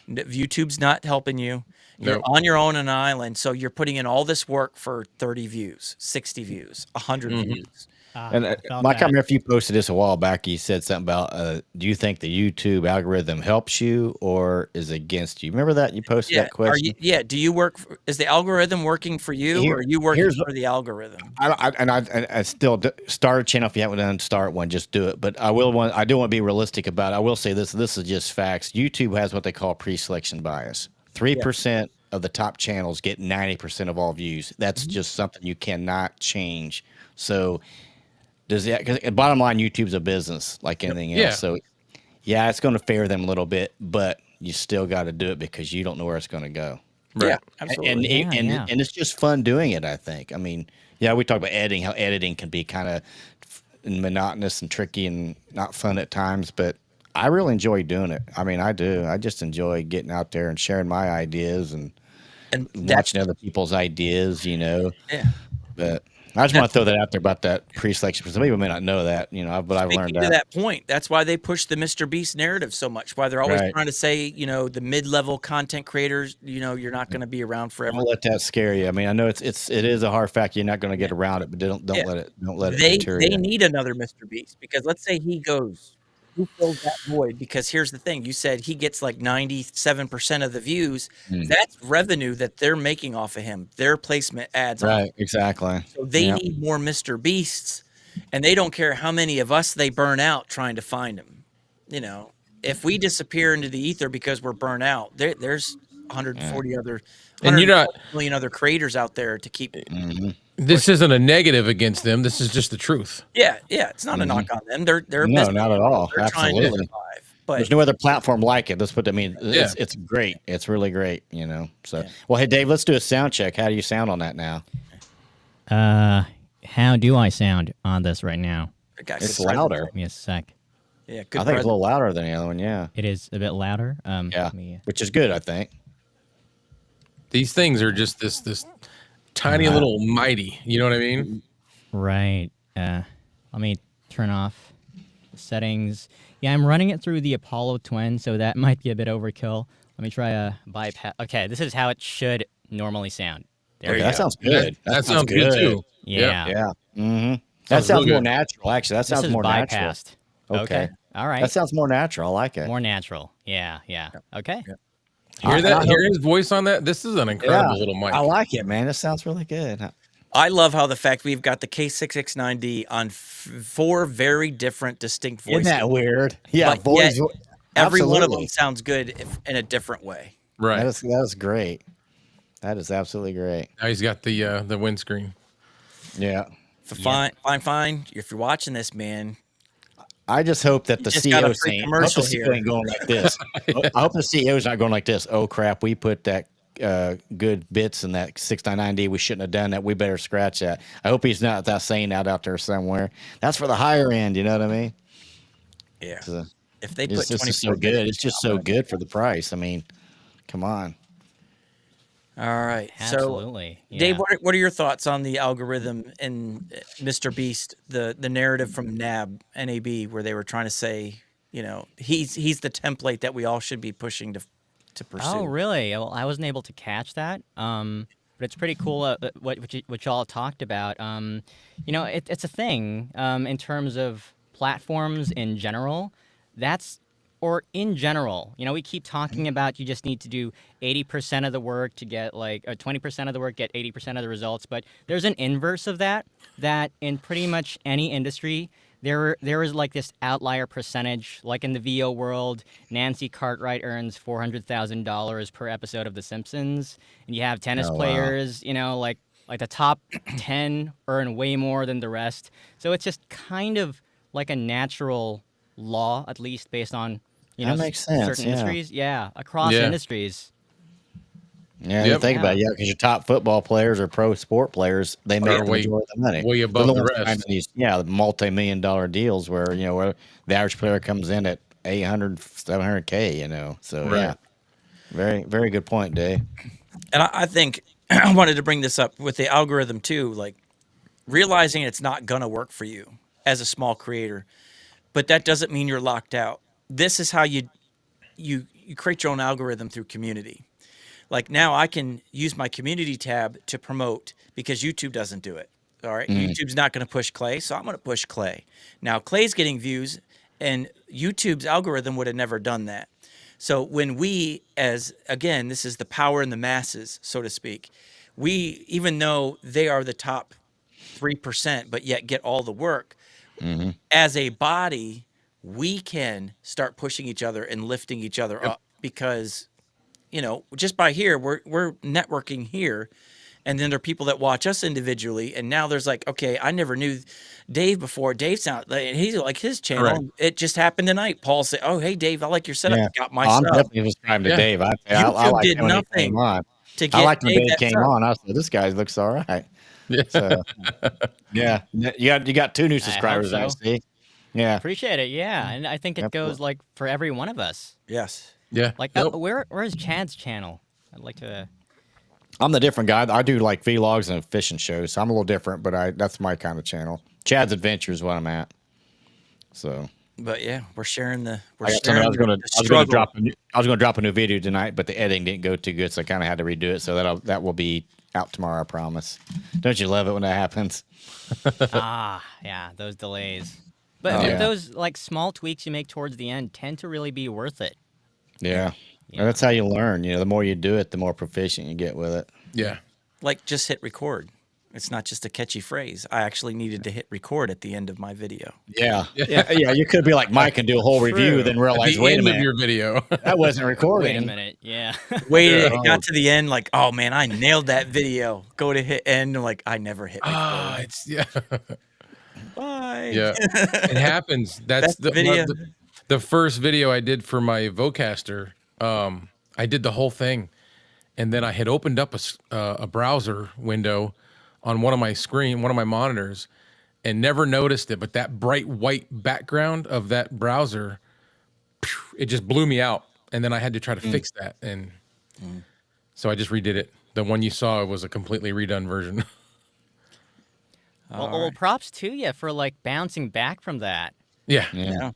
Speaker 1: YouTube's not helping you. You're
Speaker 2: Nope.
Speaker 1: on your own on an island, so you're putting in all this work for 30 views, 60 views, 100 views.
Speaker 3: And
Speaker 7: Felt
Speaker 3: Mike, I
Speaker 7: that.
Speaker 3: remember if you posted this a while back, you said something about, do you think the YouTube algorithm helps you or is against you? Remember that? You posted that question?
Speaker 1: Do you work? Is the algorithm working for you,
Speaker 3: Here-
Speaker 1: or are you working
Speaker 3: here's-
Speaker 1: for the algorithm?
Speaker 3: I still start a channel. If you haven't done start one, just do it. But I do want to be realistic about it. I will say this is just facts. YouTube has what they call pre-selection bias. 3% of the top channels get 90% of all views. That's just something you cannot change. So because bottom line, YouTube's a business like anything else.
Speaker 2: Yeah.
Speaker 3: So yeah, it's going to favor them a little bit, but you still got to do it because you don't know where it's going to go.
Speaker 2: Right.
Speaker 1: Yeah,
Speaker 3: And
Speaker 1: absolutely.
Speaker 3: and it's just fun doing it, I think. I mean, yeah, we talk about editing, how editing can be kind of monotonous and tricky and not fun at times, but I really enjoy doing it. I mean, I do. I just enjoy getting out there and sharing my ideas and watching other people's ideas,
Speaker 1: Yeah.
Speaker 3: But I just want to throw that out there about that pre-selection because some people may not know that, but I've learned
Speaker 1: Speaking to that point, that's why they push the Mr. Beast narrative so much. Why they're always
Speaker 3: Right.
Speaker 1: trying to say, the mid-level content creators, you're not going to be around forever.
Speaker 3: Don't let that scare you. I mean, I know it is a hard fact. You're not going to get around it, but don't let it deter
Speaker 1: They
Speaker 3: you.
Speaker 1: need another Mr. Beast because let's say he goes, who fills that void? Because here's the thing: you said he gets like 97% of the views. That's revenue that they're making off of him. Their placement ads, on
Speaker 3: Right, exactly.
Speaker 1: So they need more Mr. Beasts, and they don't care how many of us they burn out trying to find him. If we disappear into the ether because we're burnt out, there's 140 other,
Speaker 2: And you're not-
Speaker 1: 140 million other creators out there to keep.
Speaker 2: This isn't a negative against them. This is just the truth.
Speaker 1: Yeah, it's not a knock on them. They're a
Speaker 3: No,
Speaker 1: business.
Speaker 3: not at all.
Speaker 1: They're trying to
Speaker 3: Absolutely.
Speaker 1: survive. But
Speaker 3: There's no other platform like it. That's what I mean.
Speaker 2: Yeah.
Speaker 3: It's great. It's really great, So, well, hey, Dave, let's do a sound check. How do you sound on that now?
Speaker 7: How do I sound on this right now?
Speaker 1: the guy
Speaker 3: It's
Speaker 1: could
Speaker 3: louder.
Speaker 7: Give me a sec.
Speaker 1: Yeah,
Speaker 3: I
Speaker 1: good.
Speaker 3: think it's a little louder than the other one. Yeah.
Speaker 7: It is a bit louder.
Speaker 3: Yeah.
Speaker 7: let me-
Speaker 3: Which is good, I think.
Speaker 2: These things are just this tiny little mighty. You know what I mean?
Speaker 7: Right. Let me turn off the settings. Yeah, I'm running it through the Apollo Twin, so that might be a bit overkill. Let me try a bypass. Okay, this is how it should normally sound. There
Speaker 3: Okay,
Speaker 7: you
Speaker 3: that
Speaker 7: go.
Speaker 3: sounds good.
Speaker 2: That sounds good too.
Speaker 7: Yeah.
Speaker 3: Yeah. Mm-hmm. That
Speaker 2: Sounds
Speaker 3: sounds
Speaker 2: real
Speaker 3: more
Speaker 2: good.
Speaker 3: natural, actually. That
Speaker 7: This
Speaker 3: sounds
Speaker 7: is
Speaker 3: more natural.
Speaker 7: bypassed. Okay. All right.
Speaker 3: That sounds more natural. I like it.
Speaker 7: More natural. Yeah. Okay.
Speaker 2: Hear that?
Speaker 3: I
Speaker 2: Hear his voice on that? This is an incredible little mic.
Speaker 3: I like it, man. It sounds really good.
Speaker 1: I love how the fact we've got the K6X9D on 4 very different, distinct voices.
Speaker 3: Isn't that weird? Yeah,
Speaker 1: But
Speaker 3: voice.
Speaker 1: yet every one of them
Speaker 3: absolutely.
Speaker 1: sounds good in a different way.
Speaker 2: Right.
Speaker 3: That is great. That is absolutely great.
Speaker 2: Now he's got the windscreen.
Speaker 3: Yeah.
Speaker 1: Fine. If you're watching this, man,
Speaker 3: I just hope that the
Speaker 1: just got a
Speaker 3: CEO
Speaker 1: free
Speaker 3: ain't,
Speaker 1: commercial
Speaker 3: I hope the CEO
Speaker 1: here.
Speaker 3: ain't going like this. I hope the CEO is not going like this. Oh crap, we put that good bits in that 699D. We shouldn't have done that. We better scratch that. I hope he's not that saying that out there somewhere. That's for the higher end. You know what I mean?
Speaker 1: yeah.
Speaker 3: So,
Speaker 1: If they put
Speaker 3: this is
Speaker 1: 24
Speaker 3: so good. It's just so good for the price. I mean, come on.
Speaker 1: All right. So,
Speaker 7: Absolutely.
Speaker 1: Dave,
Speaker 7: Yeah.
Speaker 1: what are your thoughts on the algorithm in Mr. Beast, the narrative from NAB, where they were trying to say, he's the template that we all should be pushing to pursue.
Speaker 7: Oh, really? Well, I wasn't able to catch that. But it's pretty cool what y'all talked about. It's a thing in terms of platforms in general. Or in general, we keep talking about you just need to do 80% of the work to get or 20% of the work, get 80% of the results. But there's an inverse of that in pretty much any industry, there is like this outlier percentage. Like in the VO world, Nancy Cartwright earns $400,000 per episode of The Simpsons, and you have tennis
Speaker 3: Oh, wow.
Speaker 7: players, like the top 10 earn way more than the rest. So it's just kind of like a natural law, at least based on
Speaker 3: That makes sense,
Speaker 7: certain
Speaker 3: yeah.
Speaker 7: industries. Yeah, across
Speaker 2: Yeah.
Speaker 7: industries.
Speaker 3: Yeah, you
Speaker 2: Yep.
Speaker 3: think about it, yeah, because your top football players or pro sport players, they make
Speaker 2: Are
Speaker 3: the
Speaker 2: way-
Speaker 3: majority of the money.
Speaker 2: way
Speaker 3: They're
Speaker 2: above the
Speaker 3: ones
Speaker 2: rest.
Speaker 3: signing these, the multi-million-dollar deals where where the average player comes in at 800, 700K. So
Speaker 2: Right.
Speaker 3: yeah, very very good point, Dave.
Speaker 1: And I think I wanted to bring this up with the algorithm too, like realizing it's not gonna work for you as a small creator, but that doesn't mean you're locked out. This is how you create your own algorithm through community. Like now I can use my community tab to promote because YouTube doesn't do it. All right. YouTube's not going to push Clay, so I'm going to push Clay. Now Clay's getting views and YouTube's algorithm would have never done that. So when we, again, this is the power in the masses, so to speak, we, even though they are the top 3%, but yet get all the work, as a body, we can start pushing each other and lifting each other up because, just by here, we're networking here. And then there are people that watch us individually. And now there's like, okay, I never knew Dave before. Dave he's like his channel.
Speaker 2: Correct.
Speaker 1: It just happened tonight. Paul said, oh, hey, Dave, I like your setup.
Speaker 3: Yeah.
Speaker 1: Got my
Speaker 3: I'm
Speaker 1: stuff.
Speaker 3: definitely subscribed to
Speaker 2: Yeah.
Speaker 3: Dave. I
Speaker 1: YouTube
Speaker 3: liked
Speaker 1: did
Speaker 3: him when he
Speaker 1: nothing
Speaker 3: came on.
Speaker 1: to
Speaker 3: I
Speaker 1: get
Speaker 3: liked when Dave
Speaker 1: that
Speaker 3: came
Speaker 1: stuff.
Speaker 3: on. I said, this guy looks all right.
Speaker 2: Yeah.
Speaker 3: So yeah, you got 2 new subscribers. I
Speaker 7: so.
Speaker 3: see. Yeah.
Speaker 7: Appreciate it. Yeah, and I think it
Speaker 3: Absolutely.
Speaker 7: goes like for every one of us.
Speaker 1: Yes.
Speaker 2: Yeah.
Speaker 7: Like,
Speaker 2: Yep.
Speaker 7: where's Chad's channel? I'd like to.
Speaker 3: I'm the different guy. I do like vlogs and fishing shows, so I'm a little different, but that's my kind of channel. Chad's Adventure is what I'm at. So
Speaker 1: But yeah, we're sharing the.
Speaker 3: I was going to drop a new video tonight, but the editing didn't go too good, so I kind of had to redo it. So that will be out tomorrow, I promise. Don't you love it when that happens?
Speaker 7: Yeah, those delays. But
Speaker 3: yeah.
Speaker 7: those like small tweaks you make towards the end tend to really be worth it.
Speaker 3: Yeah. And that's how you learn. The more you do it, the more proficient you get with it.
Speaker 2: Yeah.
Speaker 1: Like just hit record. It's not just a catchy phrase. I actually needed to hit record at the end of my video.
Speaker 3: Yeah. Yeah. You could be like Mike and do a whole review, then realize,
Speaker 2: The
Speaker 3: wait a
Speaker 2: end
Speaker 3: minute,
Speaker 2: of your video.
Speaker 3: that wasn't recording.
Speaker 7: Wait a minute. Yeah.
Speaker 1: Waited, it got to the end, like, oh man, I nailed that video. Go to hit end, I'm like, I never hit record. Bye.
Speaker 2: Yeah. It happens. That's the
Speaker 1: video.
Speaker 2: The first video I did for my Vocaster. I did the whole thing, and then I had opened up a browser window on one of my monitors, and never noticed it. But that bright white background of that browser, it just blew me out. And then I had to try to fix that, and so I just redid it. The one you saw was a completely redone version.
Speaker 7: Well, props to you for like bouncing back from that.
Speaker 2: Yeah.
Speaker 3: Yeah.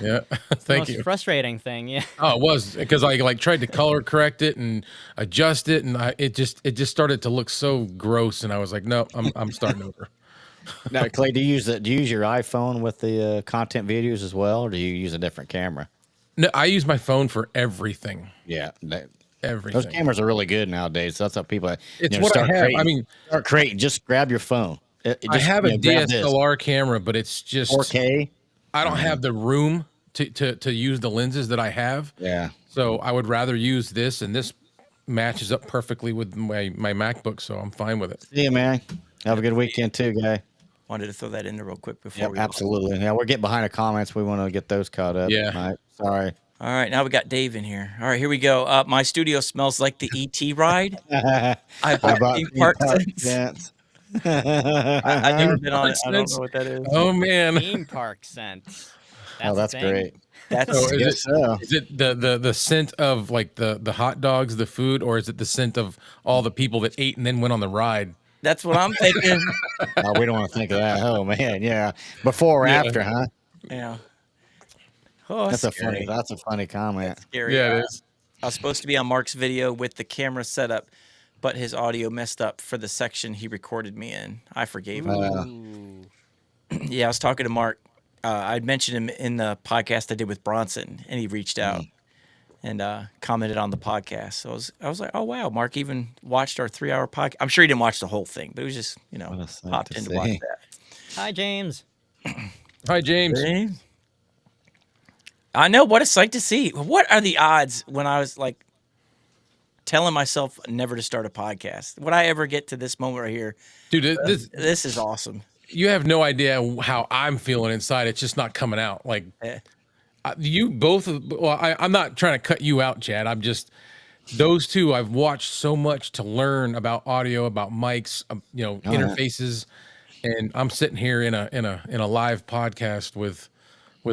Speaker 2: Yeah.
Speaker 7: The
Speaker 2: Thank
Speaker 7: most
Speaker 2: you.
Speaker 7: frustrating thing. Yeah.
Speaker 2: Oh, it was because I like tried to color correct it and adjust it, and it just started to look so gross, and I was like, no, I'm starting over.
Speaker 3: Now, Clay, do you use your iPhone with the content videos as well, or do you use a different camera?
Speaker 2: No, I use my phone for everything.
Speaker 3: Yeah.
Speaker 2: Everything.
Speaker 3: Those cameras are really good nowadays. So that's what people.
Speaker 2: It's what I have.
Speaker 3: Creating.
Speaker 2: I mean,
Speaker 3: start creating. Just grab your phone.
Speaker 2: I have a
Speaker 3: grab this.
Speaker 2: DSLR camera, but it's just
Speaker 3: 4K.
Speaker 2: I don't have the room to use the lenses that I have.
Speaker 3: Yeah.
Speaker 2: So I would rather use this, and this matches up perfectly with my MacBook, so I'm fine with it.
Speaker 3: See you, man. Have a good weekend too, guy.
Speaker 1: Wanted to throw that in there real quick before
Speaker 3: Yep,
Speaker 1: we.
Speaker 3: absolutely. Yeah, we're getting behind the comments. We want to get those caught up.
Speaker 2: Yeah.
Speaker 3: All right. Sorry.
Speaker 1: All right, now we got Dave in here. All right, here we go. My studio smells like the ET ride. I bought theme park scents. I've never been on it. I don't know what that is.
Speaker 2: Oh man.
Speaker 7: Theme park scent.
Speaker 3: Oh, that's
Speaker 7: a thing.
Speaker 3: great.
Speaker 1: That's
Speaker 2: So is
Speaker 3: Guess
Speaker 2: it
Speaker 3: so.
Speaker 2: is it the scent of like the hot dogs, the food, or is it the scent of all the people that ate and then went on the ride?
Speaker 1: that's what I'm thinking.
Speaker 3: Oh, we don't want to think of that. Oh man, yeah. Before or
Speaker 2: Yeah.
Speaker 3: after, huh?
Speaker 1: Yeah. Oh,
Speaker 3: That's
Speaker 1: scary.
Speaker 3: That's a funny comment.
Speaker 1: Scary.
Speaker 2: Yeah, it is.
Speaker 1: I was supposed to be on Mark's video with the camera set up, but his audio messed up for the section he recorded me in. I forgave him. Yeah, I was talking to Mark. I'd mentioned him in the podcast I did with Bronson, and he reached out and commented on the podcast. So I was like, oh wow, Mark even watched our 3-hour podcast. I'm sure he didn't watch the whole thing, but it was just
Speaker 3: What a sight
Speaker 1: popped
Speaker 3: to
Speaker 1: in to watch
Speaker 3: see.
Speaker 1: that.
Speaker 7: Hi, James.
Speaker 2: Hi, James.
Speaker 1: I know, what a sight to see. What are the odds when I was like telling myself never to start a podcast? Would I ever get to this moment right here?
Speaker 2: Dude,
Speaker 1: This is awesome.
Speaker 2: you have no idea how I'm feeling inside. It's just not coming out. Like
Speaker 1: Eh.
Speaker 2: you both. Well, I'm not trying to cut you out, Chad. I'm just those two. I've watched so much to learn about audio, about mics, interfaces, and I'm sitting here in a live podcast with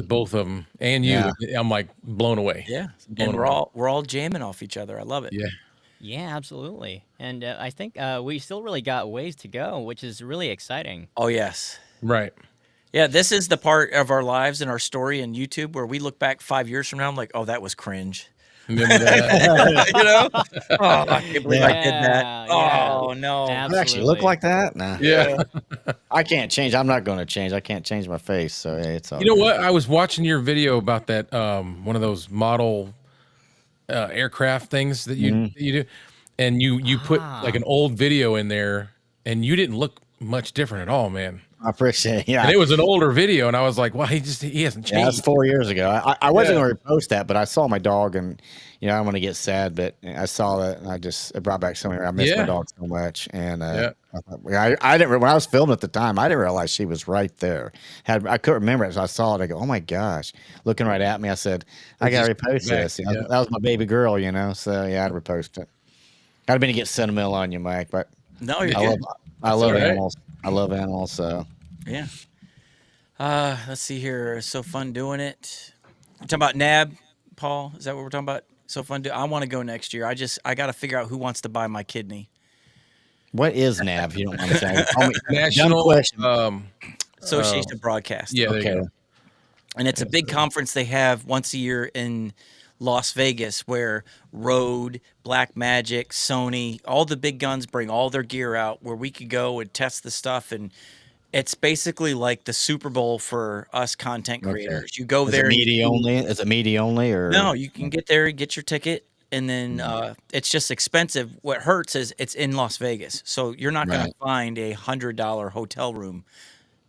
Speaker 2: both of them and you.
Speaker 3: Yeah.
Speaker 2: I'm like blown away.
Speaker 1: Yeah,
Speaker 2: Blown
Speaker 1: and
Speaker 2: away.
Speaker 1: we're all jamming off each other. I love it.
Speaker 2: Yeah.
Speaker 7: Yeah, absolutely. And I think we still really got ways to go, which is really exciting.
Speaker 1: Oh yes.
Speaker 2: Right.
Speaker 1: Yeah, this is the part of our lives and our story in YouTube where we look back 5 years from now. I'm like, oh, that was cringe.
Speaker 2: Remember that?
Speaker 1: You know? Oh, I can't believe I did that.
Speaker 7: Yeah,
Speaker 1: Oh no.
Speaker 3: I actually look
Speaker 7: absolutely.
Speaker 3: like that? Nah.
Speaker 2: Yeah.
Speaker 3: I can't change. I'm not going to change. I can't change my face. So hey, it's all
Speaker 2: You know
Speaker 3: good.
Speaker 2: what? I was watching your video about that one of those model aircraft things that you do, and you put like an old video in there, and you didn't look much different at all, man.
Speaker 3: I appreciate it. Yeah.
Speaker 2: And it was an older video, and I was like, well, he hasn't
Speaker 3: Yeah, that's
Speaker 2: changed.
Speaker 3: 4 years ago. I wasn't
Speaker 2: Yeah.
Speaker 3: going to repost that, but I saw my dog, and I don't want to get sad, but I saw that, and it brought back so many. I miss my
Speaker 2: Yeah.
Speaker 3: dog so much, and
Speaker 2: Yeah.
Speaker 3: I didn't when I was filming at the time. I didn't realize she was right there. I couldn't remember it, so I saw it. I go, oh my gosh, looking right at me. I said, I got to repost
Speaker 2: back,
Speaker 3: this.
Speaker 2: yeah.
Speaker 3: That was my baby girl, So yeah, I'd repost it. I'd been to get sentimental on you, Mike, but
Speaker 1: No, you're
Speaker 3: I
Speaker 1: good.
Speaker 3: love
Speaker 2: all right.
Speaker 3: animals. I love animals, so.
Speaker 1: Yeah. Let's see here. So fun doing it. You talking about NAB, Paul? Is that what we're talking about? So fun. I want to go next year. I got to figure out who wants to buy my kidney.
Speaker 3: What is NAB? If you don't mind me saying. Dumb
Speaker 2: National.
Speaker 3: question.
Speaker 1: Association of Broadcast.
Speaker 2: Yeah. There you
Speaker 3: Okay.
Speaker 2: go.
Speaker 1: And it's a big conference they have once a year in Las Vegas where Rode, Blackmagic, Sony, all the big guns bring all their gear out where we could go and test the stuff. And it's basically like the Super Bowl for us content creators. You go
Speaker 3: Is
Speaker 1: there.
Speaker 3: it media only? Is it media only or
Speaker 1: No, you can get there, get your ticket, and then it's just expensive. What hurts is it's in Las Vegas. So you're not going
Speaker 3: Right.
Speaker 1: to find a $100 hotel room.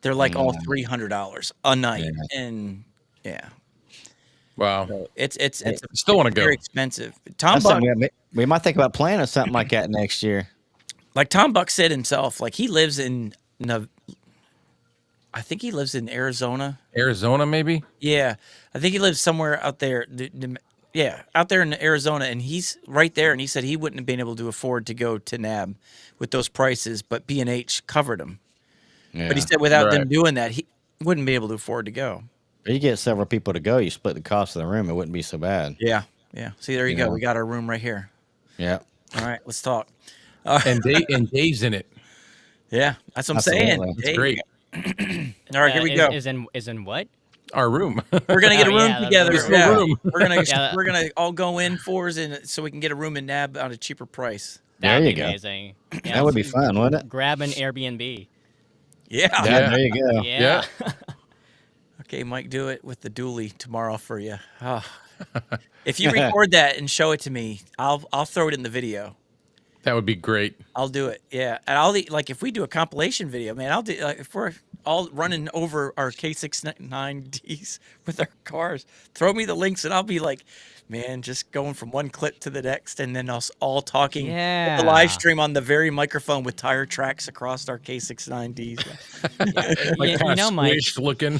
Speaker 1: They're like all $300 a night.
Speaker 3: Yeah.
Speaker 1: And yeah.
Speaker 2: Wow.
Speaker 1: So it's
Speaker 2: Still want to go.
Speaker 1: very expensive. Tom
Speaker 3: That's
Speaker 1: Buck,
Speaker 3: something we might think about planning something like that next year.
Speaker 1: like Tom Buck said himself, like he lives in I think he lives in Arizona.
Speaker 2: Arizona, maybe.
Speaker 1: Yeah, I think he lives somewhere out there. Yeah, out there in Arizona, and he's right there. And he said he wouldn't have been able to afford to go to NAB with those prices, but B&H covered him.
Speaker 3: Yeah.
Speaker 1: But he said without them
Speaker 2: Right.
Speaker 1: doing that, he wouldn't be able to afford to go.
Speaker 3: If you get several people to go, you split the cost of the room. It wouldn't be so bad.
Speaker 1: Yeah, yeah. See, there you go.
Speaker 3: Yeah.
Speaker 1: We got our room right here.
Speaker 3: Yeah.
Speaker 1: All right, let's talk.
Speaker 2: And Dave's in it.
Speaker 1: Yeah, that's what I'm
Speaker 3: Absolutely.
Speaker 1: saying.
Speaker 3: That's
Speaker 1: Dave.
Speaker 2: Great.
Speaker 1: All right, here we go.
Speaker 7: Is in what?
Speaker 2: Our room.
Speaker 1: We're gonna get a
Speaker 7: Oh,
Speaker 1: room
Speaker 7: yeah, that's
Speaker 1: together.
Speaker 7: right.
Speaker 1: Yeah.
Speaker 2: Room.
Speaker 7: Yeah.
Speaker 1: We're gonna all go in fours, and so we can get a room in NAB at a cheaper price.
Speaker 3: There
Speaker 7: That'd
Speaker 3: you
Speaker 7: be
Speaker 3: go.
Speaker 7: amazing. Yeah,
Speaker 3: That would be fun, wouldn't it?
Speaker 7: Grab an Airbnb.
Speaker 1: Yeah.
Speaker 3: Yeah. There you go.
Speaker 7: Yeah.
Speaker 1: Okay, Mike, do it with the dually tomorrow for you. Ah. If you record that and show it to me, I'll throw it in the video.
Speaker 2: That would be great.
Speaker 1: I'll do it. Yeah, and I'll like if we do a compilation video, man. I'll do like if we're all running over our K69Ds with our cars. Throw me the links, and I'll be like, man, just going from one clip to the next, and then us all talking.
Speaker 7: Yeah.
Speaker 1: The live stream on the very microphone with tire tracks across our K69Ds.
Speaker 2: Like
Speaker 7: you
Speaker 2: kind
Speaker 7: know,
Speaker 2: of
Speaker 7: Mike,
Speaker 2: squished looking.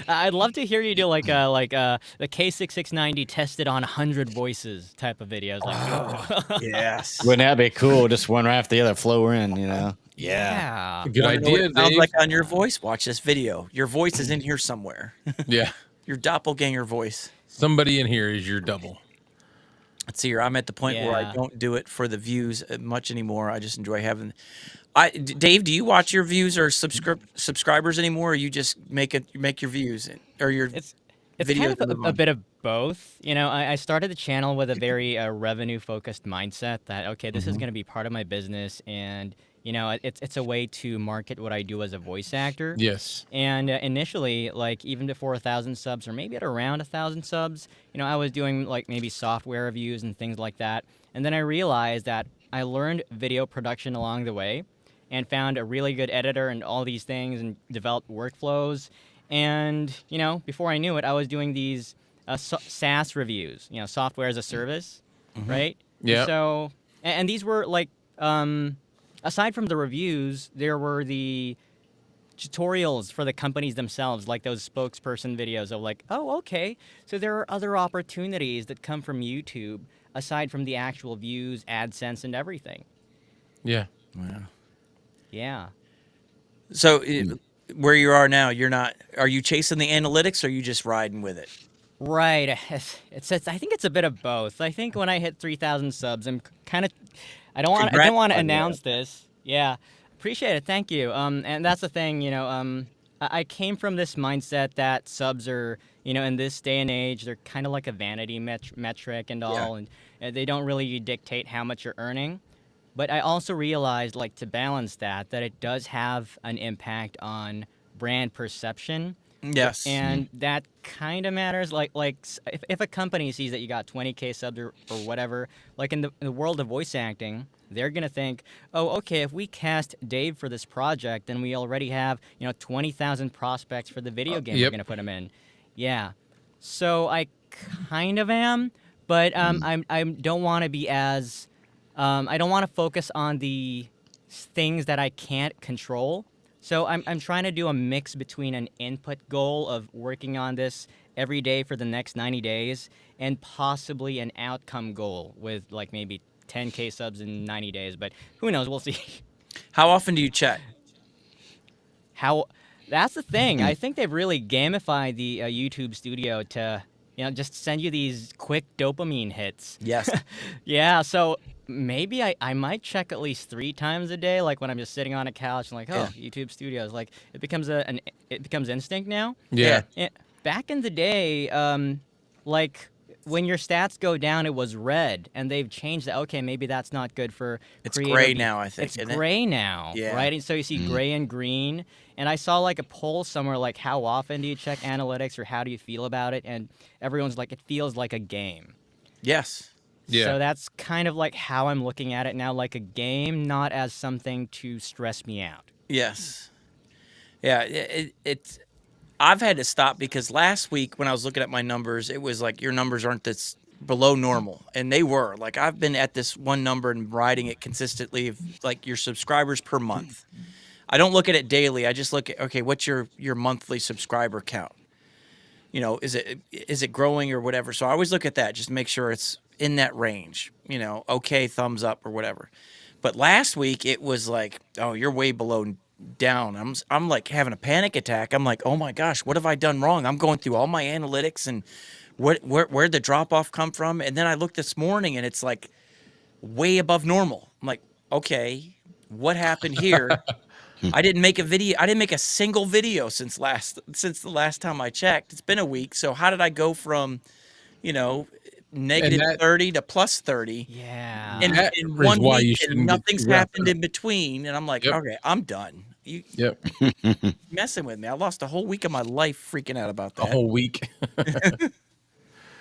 Speaker 7: I'd love to hear you do like the K6690 tested on 100 voices type of videos. Like,
Speaker 1: Yes.
Speaker 3: Wouldn't that be cool? Just one right after the other flow in, Yeah.
Speaker 7: yeah.
Speaker 2: Good
Speaker 1: Wanna know what
Speaker 2: idea,
Speaker 1: it sounds
Speaker 2: Dave.
Speaker 1: like on your voice? Watch this video. Your voice is in here somewhere.
Speaker 2: Yeah.
Speaker 1: Your doppelganger voice.
Speaker 2: Somebody in here is your double.
Speaker 1: Let's see here. I'm at the point where I
Speaker 7: Yeah.
Speaker 1: don't do it for the views much anymore. I just enjoy having. Dave, do you watch your views or subscribers anymore, or you just make your views or your
Speaker 7: It's
Speaker 1: videos
Speaker 7: kind of
Speaker 1: and move
Speaker 7: a
Speaker 1: on?
Speaker 7: bit of both. You know, I started the channel with a very revenue-focused mindset that, okay, this is going to be part of my business, and, you know, it's a way to market what I do as a voice actor.
Speaker 2: Yes.
Speaker 7: And initially, like, even before 1,000 subs, or maybe at around 1,000 subs, you know, I was doing, like, maybe software reviews and things like that. And then I realized that I learned video production along the way and found a really good editor and all these things and developed workflows. And, you know, before I knew it, I was doing these SaaS reviews, you know, software as a service, right?
Speaker 2: Yeah.
Speaker 7: So, and these were like, aside from the reviews, there were the tutorials for the companies themselves, like those spokesperson videos of like, oh, okay, so there are other opportunities that come from YouTube aside from the actual views, AdSense, and everything.
Speaker 2: Yeah.
Speaker 7: Yeah.
Speaker 1: So where you are now, you're not. Are you chasing the analytics, or are you just riding with it?
Speaker 7: Right. I think it's a bit of both. I think when I hit 3,000 subs, I'm kind of. I don't want
Speaker 1: Congrats,
Speaker 7: to
Speaker 1: by the way.
Speaker 7: announce this. Yeah. Appreciate it. Thank you. And that's the thing. You know. I came from this mindset that subs are, you know, in this day and age, they're kind of like a vanity metric and all, and they don't really dictate how much you're earning. But I also realized, like, to balance that it does have an impact on brand perception.
Speaker 1: Yes.
Speaker 7: And that kind of matters. If a company sees that you got 20K subs or whatever, like in the world of voice acting, they're going to think, oh, okay, if we cast Dave for this project, then we already have, you know, 20,000 prospects for the video game we're
Speaker 2: Yep.
Speaker 7: going to put him in. Yeah. So I kind of am, but I don't want to be as, I don't want to focus on the things that I can't control. So I'm trying to do a mix between an input goal of working on this every day for the next 90 days and possibly an outcome goal with like maybe 10K subs in 90 days, but who knows? We'll see.
Speaker 1: How often do you check?
Speaker 7: That's the thing. I think they've really gamified the YouTube Studio to, you know, just send you these quick dopamine hits.
Speaker 1: Yes.
Speaker 7: Yeah, so maybe I might check at least 3 times a day, like when I'm just sitting on a couch and like, oh, YouTube Studios, like it becomes it becomes instinct now.
Speaker 2: Yeah.
Speaker 7: Back in the day, like when your stats go down, it was red, and they've changed that. Okay, maybe that's not good for.
Speaker 1: It's
Speaker 7: creator
Speaker 1: gray now, I think,
Speaker 7: It's
Speaker 1: isn't it?
Speaker 7: gray now,
Speaker 1: Yeah.
Speaker 7: right? And so you see gray and green. And I saw like a poll somewhere like, how often do you check analytics or how do you feel about it? And everyone's like, it feels like a game.
Speaker 1: Yes.
Speaker 2: Yeah.
Speaker 7: So that's kind of like how I'm looking at it now, like a game, not as something to stress me out.
Speaker 1: Yes. Yeah. It's. I've had to stop because last week when I was looking at my numbers, it was like your numbers aren't this below normal, and they were. Like I've been at this one number and riding it consistently, of like your subscribers per month. I don't look at it daily. I just look at, okay, what's your monthly subscriber count? You know, is it growing or whatever? So I always look at that, just to make sure it's in that range. You know, okay, thumbs up or whatever. But last week it was like, oh, you're way below down. I'm like having a panic attack. I'm like, oh my gosh, what have I done wrong? I'm going through all my analytics and where'd the drop off come from? And then I looked this morning and it's like way above normal. I'm like, okay, what happened here? I didn't make a video. I didn't make a single video since the last time I checked. It's been a week. So how did I go from, you know, negative 30 to plus 30?
Speaker 7: Yeah.
Speaker 1: In
Speaker 2: That
Speaker 1: in
Speaker 2: is
Speaker 1: one
Speaker 2: why you
Speaker 1: week,
Speaker 2: shouldn't
Speaker 1: and
Speaker 2: get
Speaker 1: nothing's
Speaker 2: too wrapped
Speaker 1: happened
Speaker 2: up.
Speaker 1: in between. And I'm like,
Speaker 2: Yep.
Speaker 1: okay, I'm done. You
Speaker 2: Yep.
Speaker 1: messing with me. I lost a whole week of my life freaking out about
Speaker 2: A
Speaker 1: that.
Speaker 2: whole week.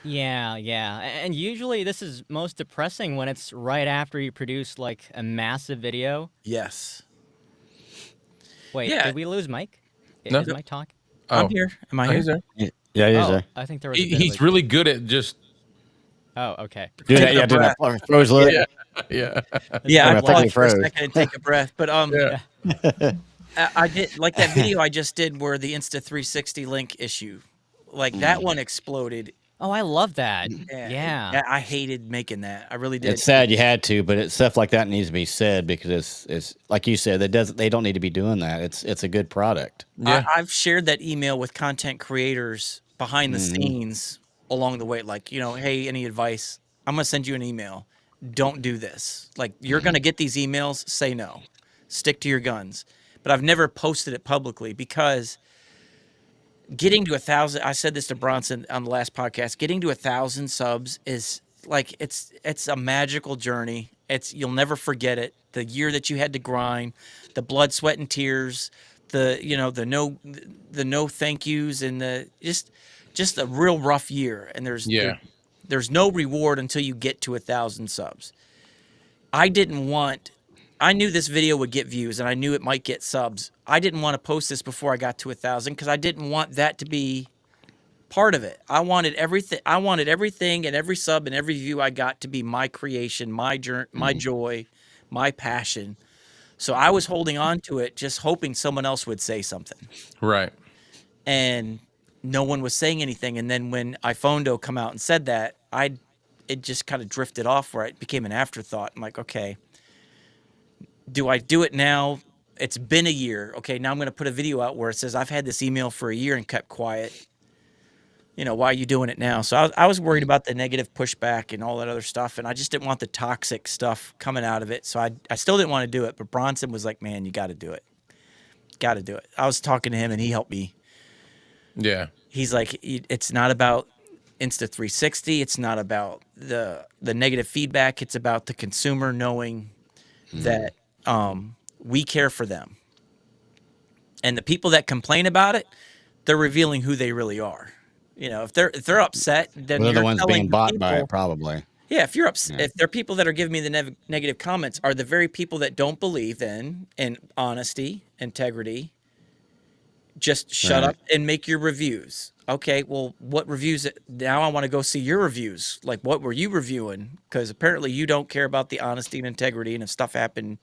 Speaker 7: Yeah, yeah. And usually this is most depressing when it's right after you produce like a massive video.
Speaker 1: Yes.
Speaker 7: Wait,
Speaker 1: Yeah.
Speaker 7: did we lose Mike?
Speaker 2: No.
Speaker 7: Is Mike talking?
Speaker 1: I'm here. Am I
Speaker 2: Oh,
Speaker 1: here?
Speaker 2: he's there.
Speaker 3: Yeah, he's
Speaker 7: Oh,
Speaker 3: there.
Speaker 7: I think there was a bit of
Speaker 2: He's
Speaker 7: a-
Speaker 2: really good at just
Speaker 7: Oh, okay.
Speaker 3: Do that,
Speaker 1: Taking a
Speaker 3: yeah, do that.
Speaker 1: breath.
Speaker 3: Froze look.
Speaker 2: yeah.
Speaker 1: Yeah,
Speaker 3: Yeah,
Speaker 1: I
Speaker 3: I think
Speaker 1: paused
Speaker 3: he
Speaker 1: for a
Speaker 3: froze.
Speaker 1: second and take a breath. But
Speaker 2: Yeah.
Speaker 1: I did like that video I just did where the Insta 360 link issue, like that one exploded.
Speaker 7: Oh, I love that.
Speaker 1: Yeah,
Speaker 7: Yeah.
Speaker 1: I hated making that. I really did.
Speaker 3: It's sad you had to, but stuff like that needs to be said because it's like you said, they don't need to be doing that. It's a good product.
Speaker 2: Yeah.
Speaker 1: I've shared that email with content creators behind the scenes along the way. Like, hey, any advice? I'm gonna send you an email. Don't do this. Like, you're gonna get these emails. Say no. Stick to your guns. But I've never posted it publicly because getting to 1,000. I said this to Bronson on the last podcast. Getting to 1,000 subs is like it's a magical journey. You'll never forget it. The year that you had to grind, the blood, sweat, and tears, the no thank yous, and the just a real rough year. And there's no reward until you get to 1,000 subs. I knew this video would get views and I knew it might get subs. I didn't want to post this before I got to 1,000 because I didn't want that to be part of it. I wanted everything. I wanted everything and every sub and every view I got to be my creation, my journey, my joy, my passion. So I was holding on to it, just hoping someone else would say something.
Speaker 2: Right.
Speaker 1: And no one was saying anything. And then when iPhonedo come out and said that, it just kind of drifted off where it became an afterthought. I'm like, okay, do I do it now? It's been a year. Okay, now I'm going to put a video out where it says I've had this email for a year and kept quiet. Why are you doing it now? So I was worried about the negative pushback and all that other stuff, and I just didn't want the toxic stuff coming out of it. So I still didn't want to do it, but Bronson was like, man, you got to do it. Got to do it. I was talking to him, and he helped me.
Speaker 2: Yeah.
Speaker 1: He's like, it's not about Insta360. It's not about the negative feedback. It's about the consumer knowing that we care for them. And the people that complain about it, they're revealing who they really are. If they're upset, then
Speaker 3: They're
Speaker 1: you're
Speaker 3: the ones
Speaker 1: telling
Speaker 3: being
Speaker 1: the
Speaker 3: bought by
Speaker 1: people-
Speaker 3: it, probably.
Speaker 1: Yeah, if you're upset, if they're people that are giving me the negative comments, are the very people that don't believe in honesty, integrity. Just shut up and make your reviews. Okay, well, what reviews? Now I want to go see your reviews. Like, what were you reviewing? Because apparently you don't care about the honesty and integrity. And if stuff happened,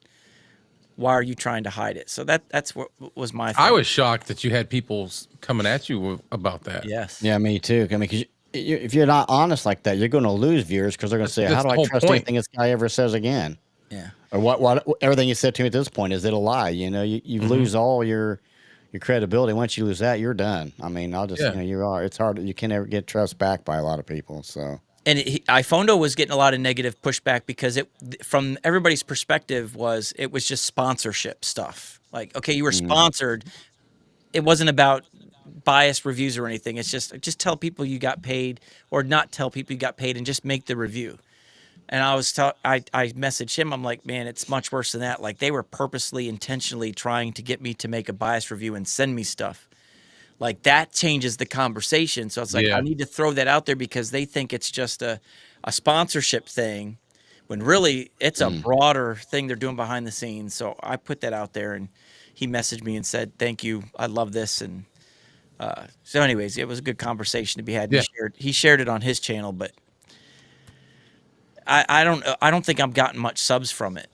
Speaker 1: why are you trying to hide it? So that's what was my thing.
Speaker 2: I was shocked that you had people coming at you about that.
Speaker 1: Yes.
Speaker 3: Yeah, me too. I mean, because if you're not honest like that, you're going to lose viewers because they're going to say,
Speaker 2: That's
Speaker 3: "How do
Speaker 2: the
Speaker 3: I
Speaker 2: whole
Speaker 3: trust
Speaker 2: point.
Speaker 3: anything this guy ever says again?"
Speaker 1: Yeah.
Speaker 3: Or what everything he said to me at this point is it a lie? You lose all your credibility. Once you lose that, you're done. I mean, I'll just it's hard. You can never get trust back by a lot of people. So.
Speaker 1: And iPhonedo was getting a lot of negative pushback because from everybody's perspective, it was just sponsorship stuff. Like, okay, you were sponsored. It wasn't about biased reviews or anything. It's just tell people you got paid, or not tell people you got paid, and just make the review. And I messaged him. I'm like, man, it's much worse than that. Like, they were purposely, intentionally trying to get me to make a biased review and send me stuff. Like, that changes the conversation. So it's like, I need to throw that out there because they think it's just a sponsorship thing, when really it's a broader thing they're doing behind the scenes. So I put that out there, and he messaged me and said, thank you. I love this. And so anyways, it was a good conversation to be had.
Speaker 2: Yeah.
Speaker 1: He shared it on his channel, but I don't think I've gotten much subs from it.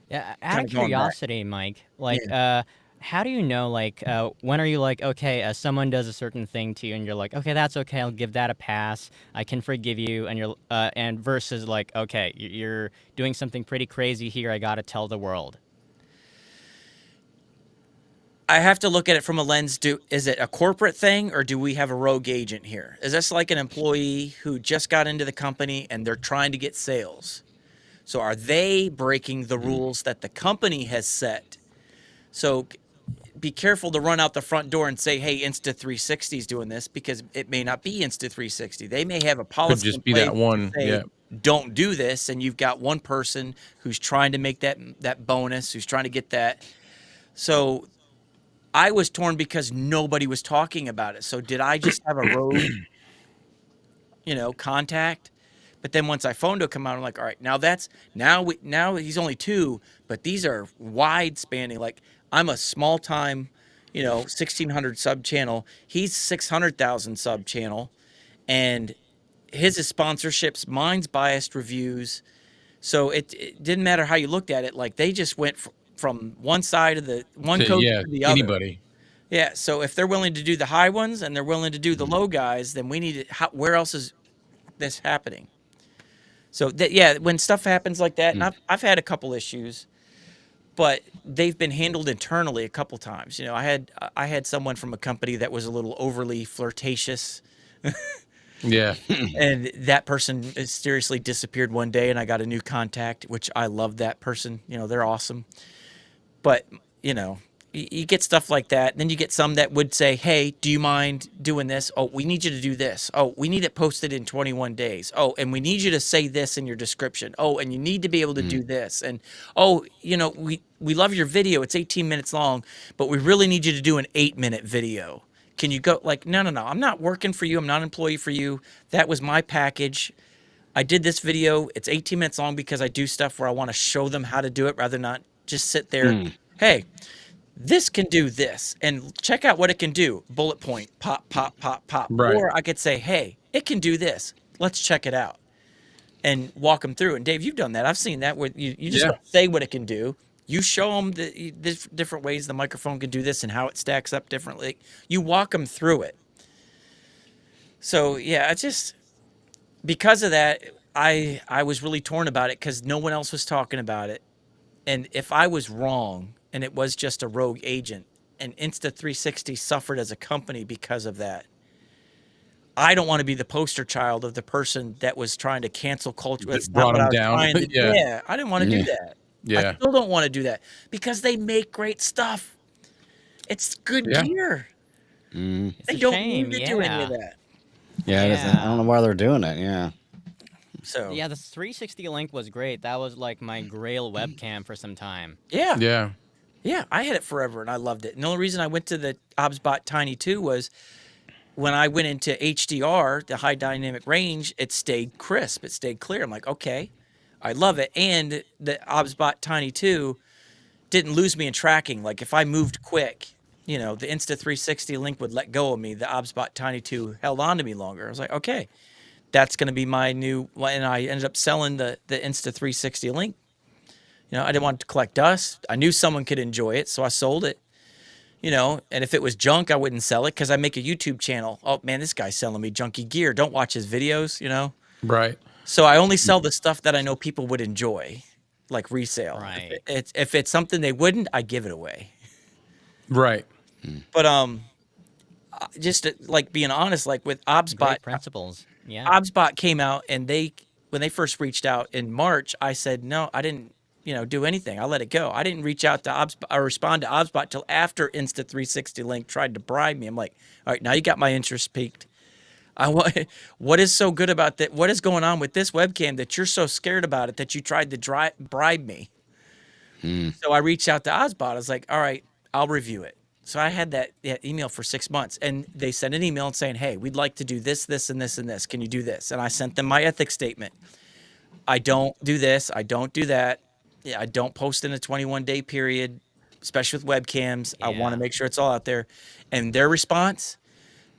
Speaker 7: Yeah, out
Speaker 1: Kinda
Speaker 7: of
Speaker 1: going back.
Speaker 7: curiosity, Mike, like, how do you know, like, when are you like, okay, someone does a certain thing to you, and you're like, okay, that's okay, I'll give that a pass, I can forgive you, and you're, and versus like, okay, you're doing something pretty crazy here, I gotta tell the world.
Speaker 1: I have to look at it from a lens. Is it a corporate thing, or do we have a rogue agent here? Is this like an employee who just got into the company and they're trying to get sales? So are they breaking the rules that the company has set? So be careful to run out the front door and say, hey, Insta360 is doing this, because it may not be Insta360. They may have a policy.
Speaker 2: Could just
Speaker 1: in
Speaker 2: be
Speaker 1: place
Speaker 2: that
Speaker 1: to
Speaker 2: one.
Speaker 1: say,
Speaker 2: Yeah.
Speaker 1: don't do this. And you've got one person who's trying to make that bonus, who's trying to get that. So I was torn because nobody was talking about it. So did I just have a rogue, contact? But then once iPhonedo come out, I'm like, all right, now he's only 2, but these are wide spanning. Like, I'm a small time, 1,600 sub channel. He's 600,000 sub channel, and his is sponsorships. Mine's biased reviews. So it didn't matter how you looked at it. Like, they just went from one side of the one coach to the other.
Speaker 2: Anybody.
Speaker 1: Yeah. So if they're willing to do the high ones and they're willing to do the low guys, then we need to. Where else is this happening? So when stuff happens like that, and I've had a couple issues, but they've been handled internally a couple times. You know, I had someone from a company that was a little overly flirtatious,
Speaker 2: Yeah.
Speaker 1: and that person mysteriously disappeared one day, and I got a new contact, which I love that person. You know, they're awesome. But, you know, you get stuff like that. And then you get some that would say, hey, do you mind doing this? Oh, we need you to do this. Oh, we need it posted in 21 days. Oh, and we need you to say this in your description. Oh, and you need to be able to do this. And, oh, you know, we love your video. It's 18 minutes long, but we really need you to do an 8-minute video. Can you go like, no, I'm not working for you. I'm not an employee for you. That was my package. I did this video. It's 18 minutes long because I do stuff where I want to show them how to do it rather than not just sit there. Hey, this can do this and check out what it can do. Bullet point, pop, pop, pop, pop.
Speaker 2: Right.
Speaker 1: Or I could say, hey, it can do this. Let's check it out and walk them through. And Dave, you've done that. I've seen that where you just
Speaker 2: Yeah.
Speaker 1: don't say what it can do. You show them the different ways the microphone can do this and how it stacks up differently. You walk them through it. So yeah, it's just because of that, I was really torn about it because no one else was talking about it. And if I was wrong and it was just a rogue agent and Insta360 suffered as a company because of that, I don't want to be the poster child of the person that was trying to cancel culture.
Speaker 2: That
Speaker 1: That's not
Speaker 2: brought
Speaker 1: what
Speaker 2: them
Speaker 1: I was
Speaker 2: down.
Speaker 1: trying to do.
Speaker 2: Yeah.
Speaker 1: Yeah, I didn't want to do that.
Speaker 2: Yeah.
Speaker 1: I still don't want to do that because they make great stuff. It's good
Speaker 2: Yeah.
Speaker 1: gear.
Speaker 7: It's
Speaker 1: They
Speaker 7: a
Speaker 1: don't
Speaker 7: shame,
Speaker 1: need to do any of
Speaker 7: yeah.
Speaker 1: that.
Speaker 3: Yeah, it is. I don't know why they're doing it. Yeah.
Speaker 1: So
Speaker 7: Yeah, the 360 link was great. That was like my Grail webcam for some time.
Speaker 1: yeah.
Speaker 2: Yeah.
Speaker 1: I had it forever and I loved it. And the only reason I went to the OBSBot Tiny 2 was when I went into HDR, the high dynamic range, it stayed crisp. It stayed clear. I'm like, okay, I love it. And the OBSBot Tiny 2 didn't lose me in tracking. Like if I moved quick, you know, the Insta360 link would let go of me. The OBSBot Tiny 2 held on to me longer. I was like, okay, that's going to be my new, and I ended up selling the Insta360 link. You know, I didn't want it to collect dust. I knew someone could enjoy it, so I sold it. You know, and if it was junk, I wouldn't sell it because I make a YouTube channel. Oh man, this guy's selling me junky gear. Don't watch his videos, you know?
Speaker 2: Right.
Speaker 1: So I only sell the stuff that I know people would enjoy, like resale.
Speaker 7: Right.
Speaker 1: If it's something they wouldn't, I give it away.
Speaker 2: Right.
Speaker 1: But just like being honest, like with OBSBot,
Speaker 7: Great principles. Yeah.
Speaker 1: OBSBot came out and when they first reached out in March, I said, no, I didn't, you know, do anything. I let it go. I didn't reach out to OBSBot or respond to OBSBot till after Insta360 Link tried to bribe me. I'm like, all right, now you got my interest peaked. What is so good about that? What is going on with this webcam that you're so scared about it that you tried to bribe me? So I reached out to OBSBot. I was like, all right, I'll review it. So I had that email for 6 months, and they sent an email saying, hey, we'd like to do this, this, and this, and this. Can you do this? And I sent them my ethics statement. I don't do this. I don't do that. Yeah, I don't post in a 21-day period, especially with webcams. I want to
Speaker 7: Yeah.
Speaker 1: make sure it's all out there. And their response,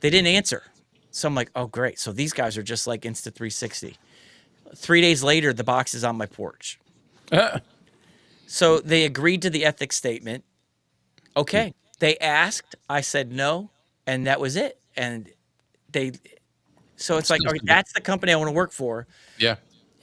Speaker 1: they didn't answer. So I'm like, oh, great. So these guys are just like Insta360. 3 days later, the box is on my porch. So they agreed to the ethics statement. Okay. They asked. I said no. And that was it. And so it's like, all right, that's the company I want to work for.
Speaker 2: Yeah.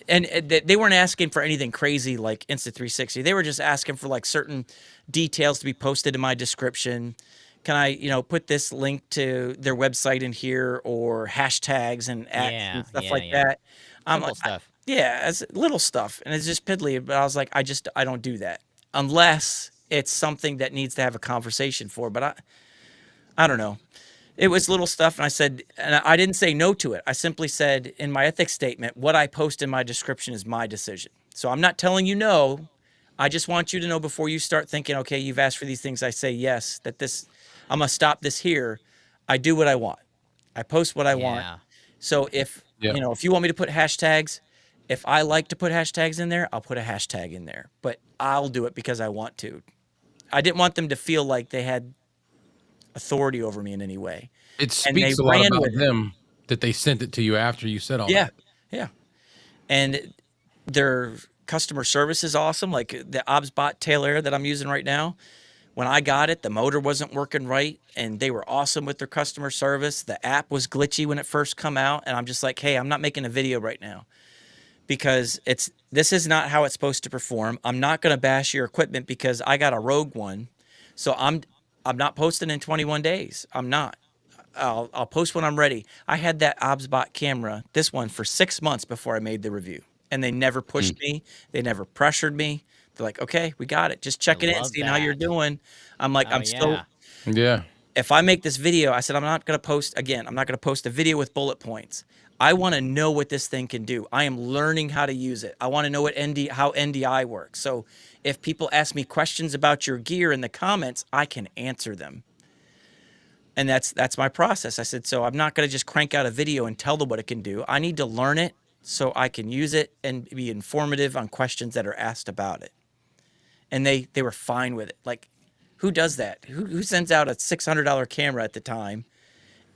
Speaker 1: And they weren't asking for anything crazy like Insta360. They were just asking for like certain details to be posted in my description. Can I, you know, put this link to their website in here or hashtags and and stuff like that? I'm
Speaker 7: Simple
Speaker 1: like,
Speaker 7: stuff.
Speaker 1: yeah, it's little stuff, and it's just piddly. But I was like, I don't do that unless it's something that needs to have a conversation for. But I don't know. It was little stuff, and I said, and I didn't say no to it. I simply said in my ethics statement, what I post in my description is my decision. So I'm not telling you no. I just want you to know before you start thinking, okay, you've asked for these things. I say yes, that this, I'm gonna stop this here. I do what I want. I post what I want.
Speaker 7: Yeah.
Speaker 1: So if
Speaker 2: Yeah.
Speaker 1: you know, if you want me to put hashtags, if I like to put hashtags in there, I'll put a hashtag in there. But I'll do it because I want to. I didn't want them to feel like they had authority over me in any way.
Speaker 2: It
Speaker 1: And they
Speaker 2: speaks a lot
Speaker 1: ran
Speaker 2: about
Speaker 1: with it.
Speaker 2: them that they sent it to you after you said all
Speaker 1: Yeah,
Speaker 2: that.
Speaker 1: yeah. And their customer service is awesome. Like the OBSBot tail air that I'm using right now. When I got it, the motor wasn't working right, and they were awesome with their customer service. The app was glitchy when it first come out, and I'm just like, hey, I'm not making a video right now because this is not how it's supposed to perform. I'm not going to bash your equipment because I got a rogue one. So I'm not posting in 21 days. I'm not. I'll post when I'm ready. I had that OBSBot camera, this one, for 6 months before I made the review, and they never pushed me. They never pressured me. They're like, okay, we got it. Just checking in,
Speaker 7: love
Speaker 1: seeing how you're
Speaker 7: that.
Speaker 1: doing. I'm like,
Speaker 7: Oh,
Speaker 1: I'm still.
Speaker 7: yeah.
Speaker 2: Yeah.
Speaker 1: If I make this video, I said I'm not going to post again. I'm not going to post a video with bullet points. I want to know what this thing can do. I am learning how to use it. I want to know how NDI works. So if people ask me questions about your gear in the comments, I can answer them. And that's my process. I said, so I'm not going to just crank out a video and tell them what it can do. I need to learn it so I can use it and be informative on questions that are asked about it. And they were fine with it. Like, who does that? Who sends out a $600 camera at the time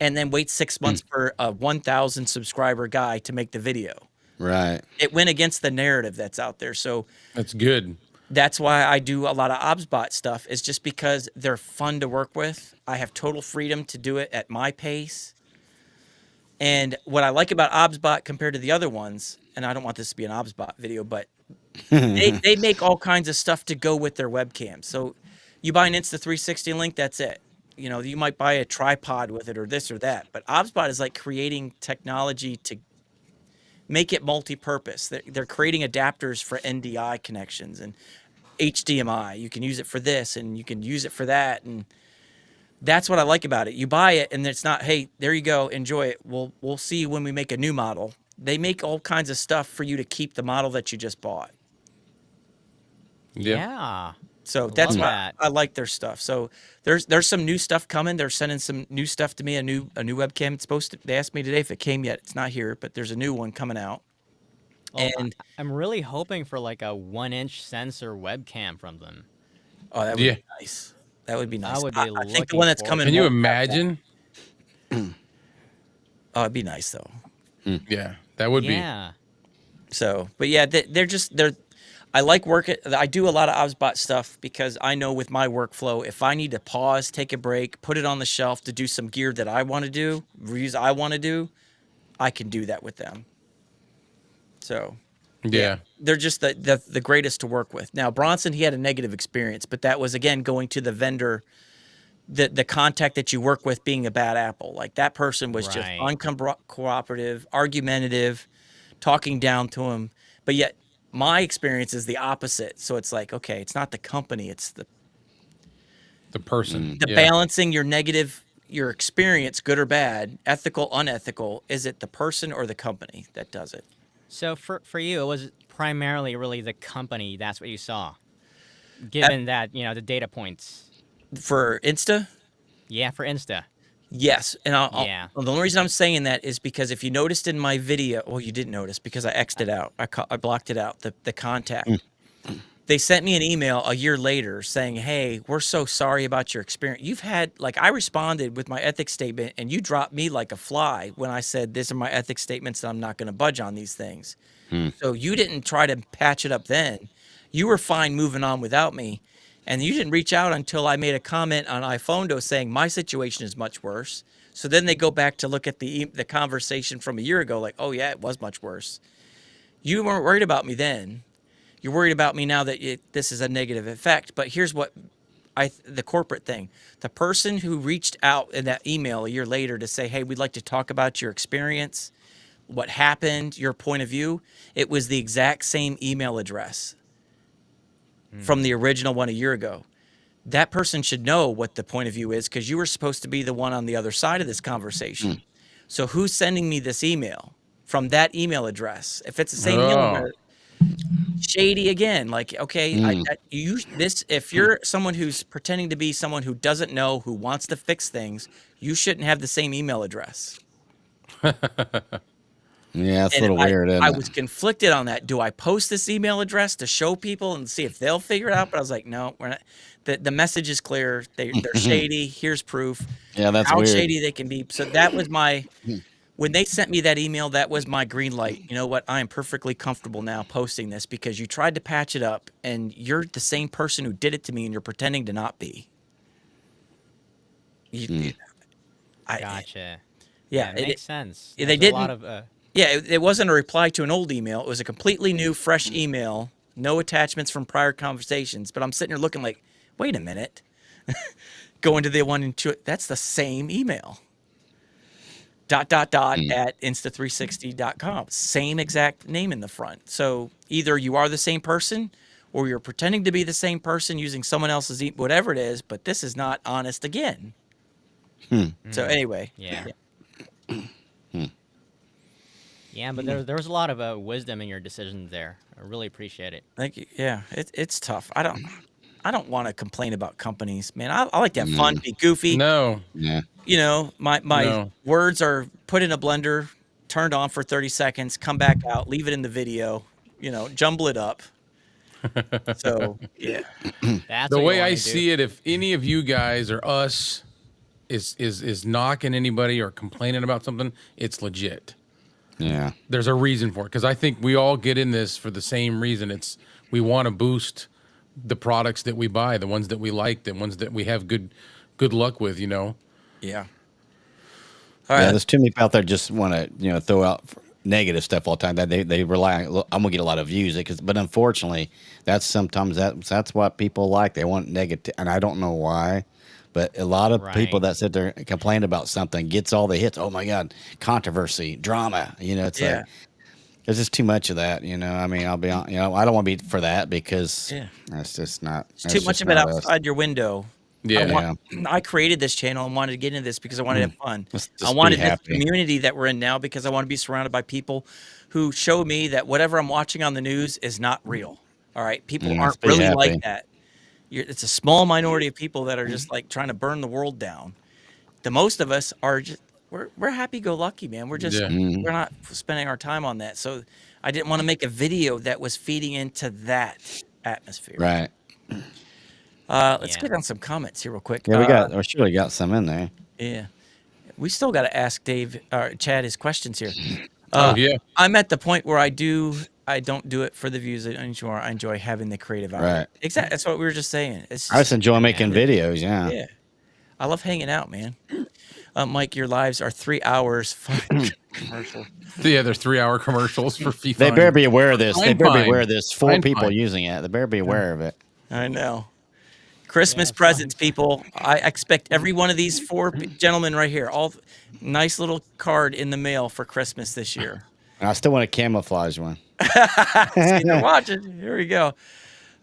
Speaker 1: and then waits 6 months for a 1,000 subscriber guy to make the video?
Speaker 3: Right.
Speaker 1: It went against the narrative that's out there. So
Speaker 2: That's good.
Speaker 1: that's why I do a lot of OBSBot stuff, is just because they're fun to work with. I have total freedom to do it at my pace. And what I like about OBSBot compared to the other ones, and I don't want this to be an OBSBot video, but they make all kinds of stuff to go with their webcam. So you buy an Insta360 link, that's it. You know, you might buy a tripod with it or this or that. But OBSBot is like creating technology to make it multi-purpose. They're creating adapters for NDI connections and HDMI. You can use it for this and you can use it for that. And that's what I like about it. You buy it and it's not, hey, there you go, enjoy it. We'll see you when we make a new model. They make all kinds of stuff for you to keep the model that you just bought.
Speaker 7: Yeah.
Speaker 1: So that's
Speaker 7: Love
Speaker 1: why
Speaker 7: that.
Speaker 1: I like their stuff. So there's some new stuff coming. They're sending some new stuff to me. A new webcam. It's supposed to. They asked me today if it came yet. It's not here, but there's a new one coming out.
Speaker 7: Well,
Speaker 1: And
Speaker 7: I'm really hoping for like a 1-inch sensor webcam from them.
Speaker 1: oh, that would
Speaker 2: Yeah.
Speaker 1: be nice. That would be nice.
Speaker 7: would be
Speaker 1: I think the
Speaker 7: looking
Speaker 1: one that's
Speaker 7: forward
Speaker 1: coming.
Speaker 2: Can you
Speaker 1: won't have
Speaker 2: imagine?
Speaker 1: that. Oh, it'd be nice though.
Speaker 2: Yeah, that would be.
Speaker 7: Yeah.
Speaker 1: So, but yeah, they're. I like working. I do a lot of OBSBot stuff because I know with my workflow, if I need to pause, take a break, put it on the shelf to do some gear that I want to do, reviews I want to do, I can do that with them. So,
Speaker 2: Yeah.
Speaker 1: they're just the greatest to work with. Now, Bronson, he had a negative experience, but that was, again, going to the vendor, the contact that you work with being a bad apple. Like, that person was just
Speaker 7: Right.
Speaker 1: uncooperative, argumentative, talking down to him. But yet, my experience is the opposite. So it's like, okay, it's not the company, it's the
Speaker 2: person. Yeah.
Speaker 1: balancing your experience, good or bad, ethical, unethical. Is it the person or the company that does it?
Speaker 7: So for you, it was primarily really the company. That's what you saw, given that the data points.
Speaker 1: For Insta?
Speaker 7: Yeah, for Insta.
Speaker 1: Yes, and
Speaker 7: Yeah.
Speaker 1: the only reason I'm saying that is because if you noticed in my video, well, you didn't notice because I X'd it out. I blocked it out, the contact. They sent me an email a year later saying, hey, we're so sorry about your experience. You've had, like, I responded with my ethics statement, and you dropped me like a fly when I said, these are my ethics statements, and I'm not going to budge on these things. So you didn't try to patch it up then. You were fine moving on without me. And you didn't reach out until I made a comment on iPhondo saying my situation is much worse. So then they go back to look at the conversation from a year ago, like, oh yeah, it was much worse. You weren't worried about me then. You're worried about me now that this is a negative effect. But here's what the corporate thing: the person who reached out in that email a year later to say, hey, we'd like to talk about your experience, what happened, your point of view. It was the exact same email address from the original one a year ago. That person should know what the point of view is because you were supposed to be the one on the other side of this conversation. So who's sending me this email from that email address? If it's the same email address, shady again. Like, okay, if you're someone who's pretending to be someone who doesn't know, who wants to fix things, you shouldn't have the same email address.
Speaker 3: Yeah, it's a
Speaker 1: And
Speaker 3: little weird, isn't
Speaker 1: I
Speaker 3: it?
Speaker 1: was conflicted on that. Do I post this email address to show people and see if they'll figure it out? But I was like, no, we're not. The message is clear. They're shady. Here's proof.
Speaker 3: Yeah, that's
Speaker 1: How
Speaker 3: weird.
Speaker 1: shady they can be. So that was when they sent me that email, that was my green light. You know what? I am perfectly comfortable now posting this because you tried to patch it up and you're the same person who did it to me and you're pretending to not be.
Speaker 7: Gotcha.
Speaker 1: Yeah,
Speaker 7: it makes sense.
Speaker 1: they
Speaker 7: There's
Speaker 1: didn't-
Speaker 7: a lot of
Speaker 1: Yeah, it wasn't a reply to an old email. It was a completely new, fresh email, no attachments from prior conversations. But I'm sitting here looking like, wait a minute. Go into the one into it. That's the same email. ... at insta360.com. Same exact name in the front. So either you are the same person or you're pretending to be the same person using someone else's whatever it is, but this is not honest again. So anyway.
Speaker 7: Yeah. Yeah, but there was a lot of wisdom in your decisions there. I really appreciate it.
Speaker 1: Thank you. Yeah, it's tough. I don't want to complain about companies, man. I like to have fun, be goofy.
Speaker 2: No.
Speaker 3: Yeah.
Speaker 1: You know, my
Speaker 2: No.
Speaker 1: words are put in a blender, turned on for 30 seconds, come back out, leave it in the video, you know, jumble it up. So yeah,
Speaker 7: That's
Speaker 2: The
Speaker 7: what you
Speaker 2: way
Speaker 7: wanna
Speaker 2: I
Speaker 7: do.
Speaker 2: see it, if any of you guys or us is knocking anybody or complaining about something, it's legit.
Speaker 3: Yeah.
Speaker 2: There's a reason for it, because I think we all get in this for the same reason. It's we want to boost the products that we buy, the ones that we like, the ones that we have good luck with, you know.
Speaker 1: yeah.
Speaker 3: Yeah,
Speaker 1: All right.
Speaker 3: there's too many people out there just want to, throw out negative stuff all the time. That they rely on. I'm gonna get a lot of views, but unfortunately, that's sometimes that's what people like. They want negative, and I don't know why, but a lot of people
Speaker 7: Right.
Speaker 3: that sit there and complain about something gets all the hits. Oh my God, controversy, drama. It's
Speaker 1: Yeah.
Speaker 3: like there's just too much of that. I mean, I'll be on. I don't want to be for that because
Speaker 1: Yeah.
Speaker 3: that's just not.
Speaker 1: It's
Speaker 3: that's
Speaker 1: too much
Speaker 3: just
Speaker 1: of it
Speaker 3: not us.
Speaker 1: outside your window.
Speaker 2: Yeah.
Speaker 1: I created this channel and wanted to get into this because I wanted to have fun.
Speaker 3: Let's
Speaker 1: I
Speaker 3: just be
Speaker 1: wanted this
Speaker 3: happy.
Speaker 1: community that we're in now because I want to be surrounded by people who show me that whatever I'm watching on the news is not real. All right. People
Speaker 3: Let's
Speaker 1: aren't
Speaker 3: be
Speaker 1: really
Speaker 3: happy.
Speaker 1: like that. It's a small minority of people that are just like trying to burn the world down. The most of us are just, we're happy-go-lucky, man. We're just,
Speaker 2: Yeah.
Speaker 1: we're not spending our time on that. So I didn't want to make a video that was feeding into that atmosphere.
Speaker 3: Right.
Speaker 1: Let's
Speaker 7: Yeah.
Speaker 1: get on some comments here real quick.
Speaker 3: Yeah, we surely got some in there.
Speaker 1: Yeah. We still got to ask Dave or Chad his questions here.
Speaker 2: Oh yeah.
Speaker 1: I'm at the point where I don't do it for the views anymore. I enjoy having the creative outlet.
Speaker 3: Right.
Speaker 1: Exactly. That's what we were just saying. It's
Speaker 3: I just
Speaker 1: just,
Speaker 3: enjoy making videos. Yeah.
Speaker 1: yeah. I love hanging out, man. Mike, your lives are 3 hours. Fun commercial.
Speaker 2: Yeah, there's 3-hour commercials for FIFA.
Speaker 3: They better be aware of this. They
Speaker 2: Fine,
Speaker 3: better be
Speaker 2: fine.
Speaker 3: aware of this. 4
Speaker 2: Fine,
Speaker 3: people
Speaker 2: fine.
Speaker 3: using it. They better be aware of it.
Speaker 1: I know. Christmas presents, people. I expect every one of these 4 gentlemen right here, all nice little card in the mail for Christmas this year.
Speaker 3: And I still want a camouflage one.
Speaker 1: See, they're watching. Here we go.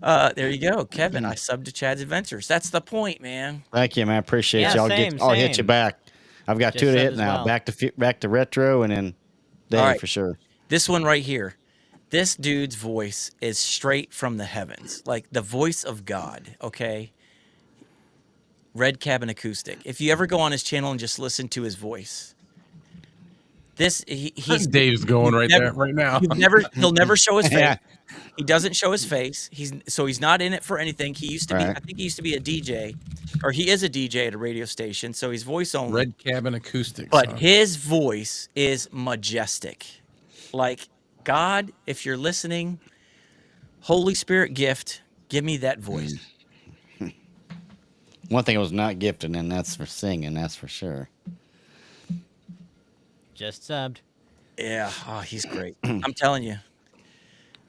Speaker 1: There you go, Kevin. I subbed to Chad's Adventures. That's the point, man.
Speaker 3: Thank you, man. Appreciate
Speaker 7: Yeah,
Speaker 3: you.
Speaker 7: same,
Speaker 3: I'll hit you
Speaker 7: same.
Speaker 3: back. I've got
Speaker 7: Just
Speaker 3: 2 to
Speaker 7: said
Speaker 3: hit
Speaker 7: as
Speaker 3: now.
Speaker 7: well.
Speaker 3: Back to retro and then Dave
Speaker 1: All right.
Speaker 3: for sure.
Speaker 1: This one right here. This dude's voice is straight from the heavens, like the voice of God. Okay. Red Cabin Acoustic. If you ever go on his channel and just listen to his voice, he's
Speaker 2: Dave's going right
Speaker 1: never-
Speaker 2: there right now.
Speaker 1: he'll never show his face.
Speaker 3: Yeah.
Speaker 1: He doesn't show his face. He's not in it for anything. He used to be.
Speaker 3: Right.
Speaker 1: I think he used to be a DJ, or he is a DJ at a radio station. So he's voice only.
Speaker 2: Red Cabin Acoustics.
Speaker 1: But
Speaker 2: huh?
Speaker 1: his voice is majestic. Like, God, if you're listening, Holy Spirit gift, give me that voice.
Speaker 3: One thing I was not gifted, and that's for singing. That's for sure.
Speaker 7: Just subbed.
Speaker 1: Yeah. Oh, he's great. I'm telling you.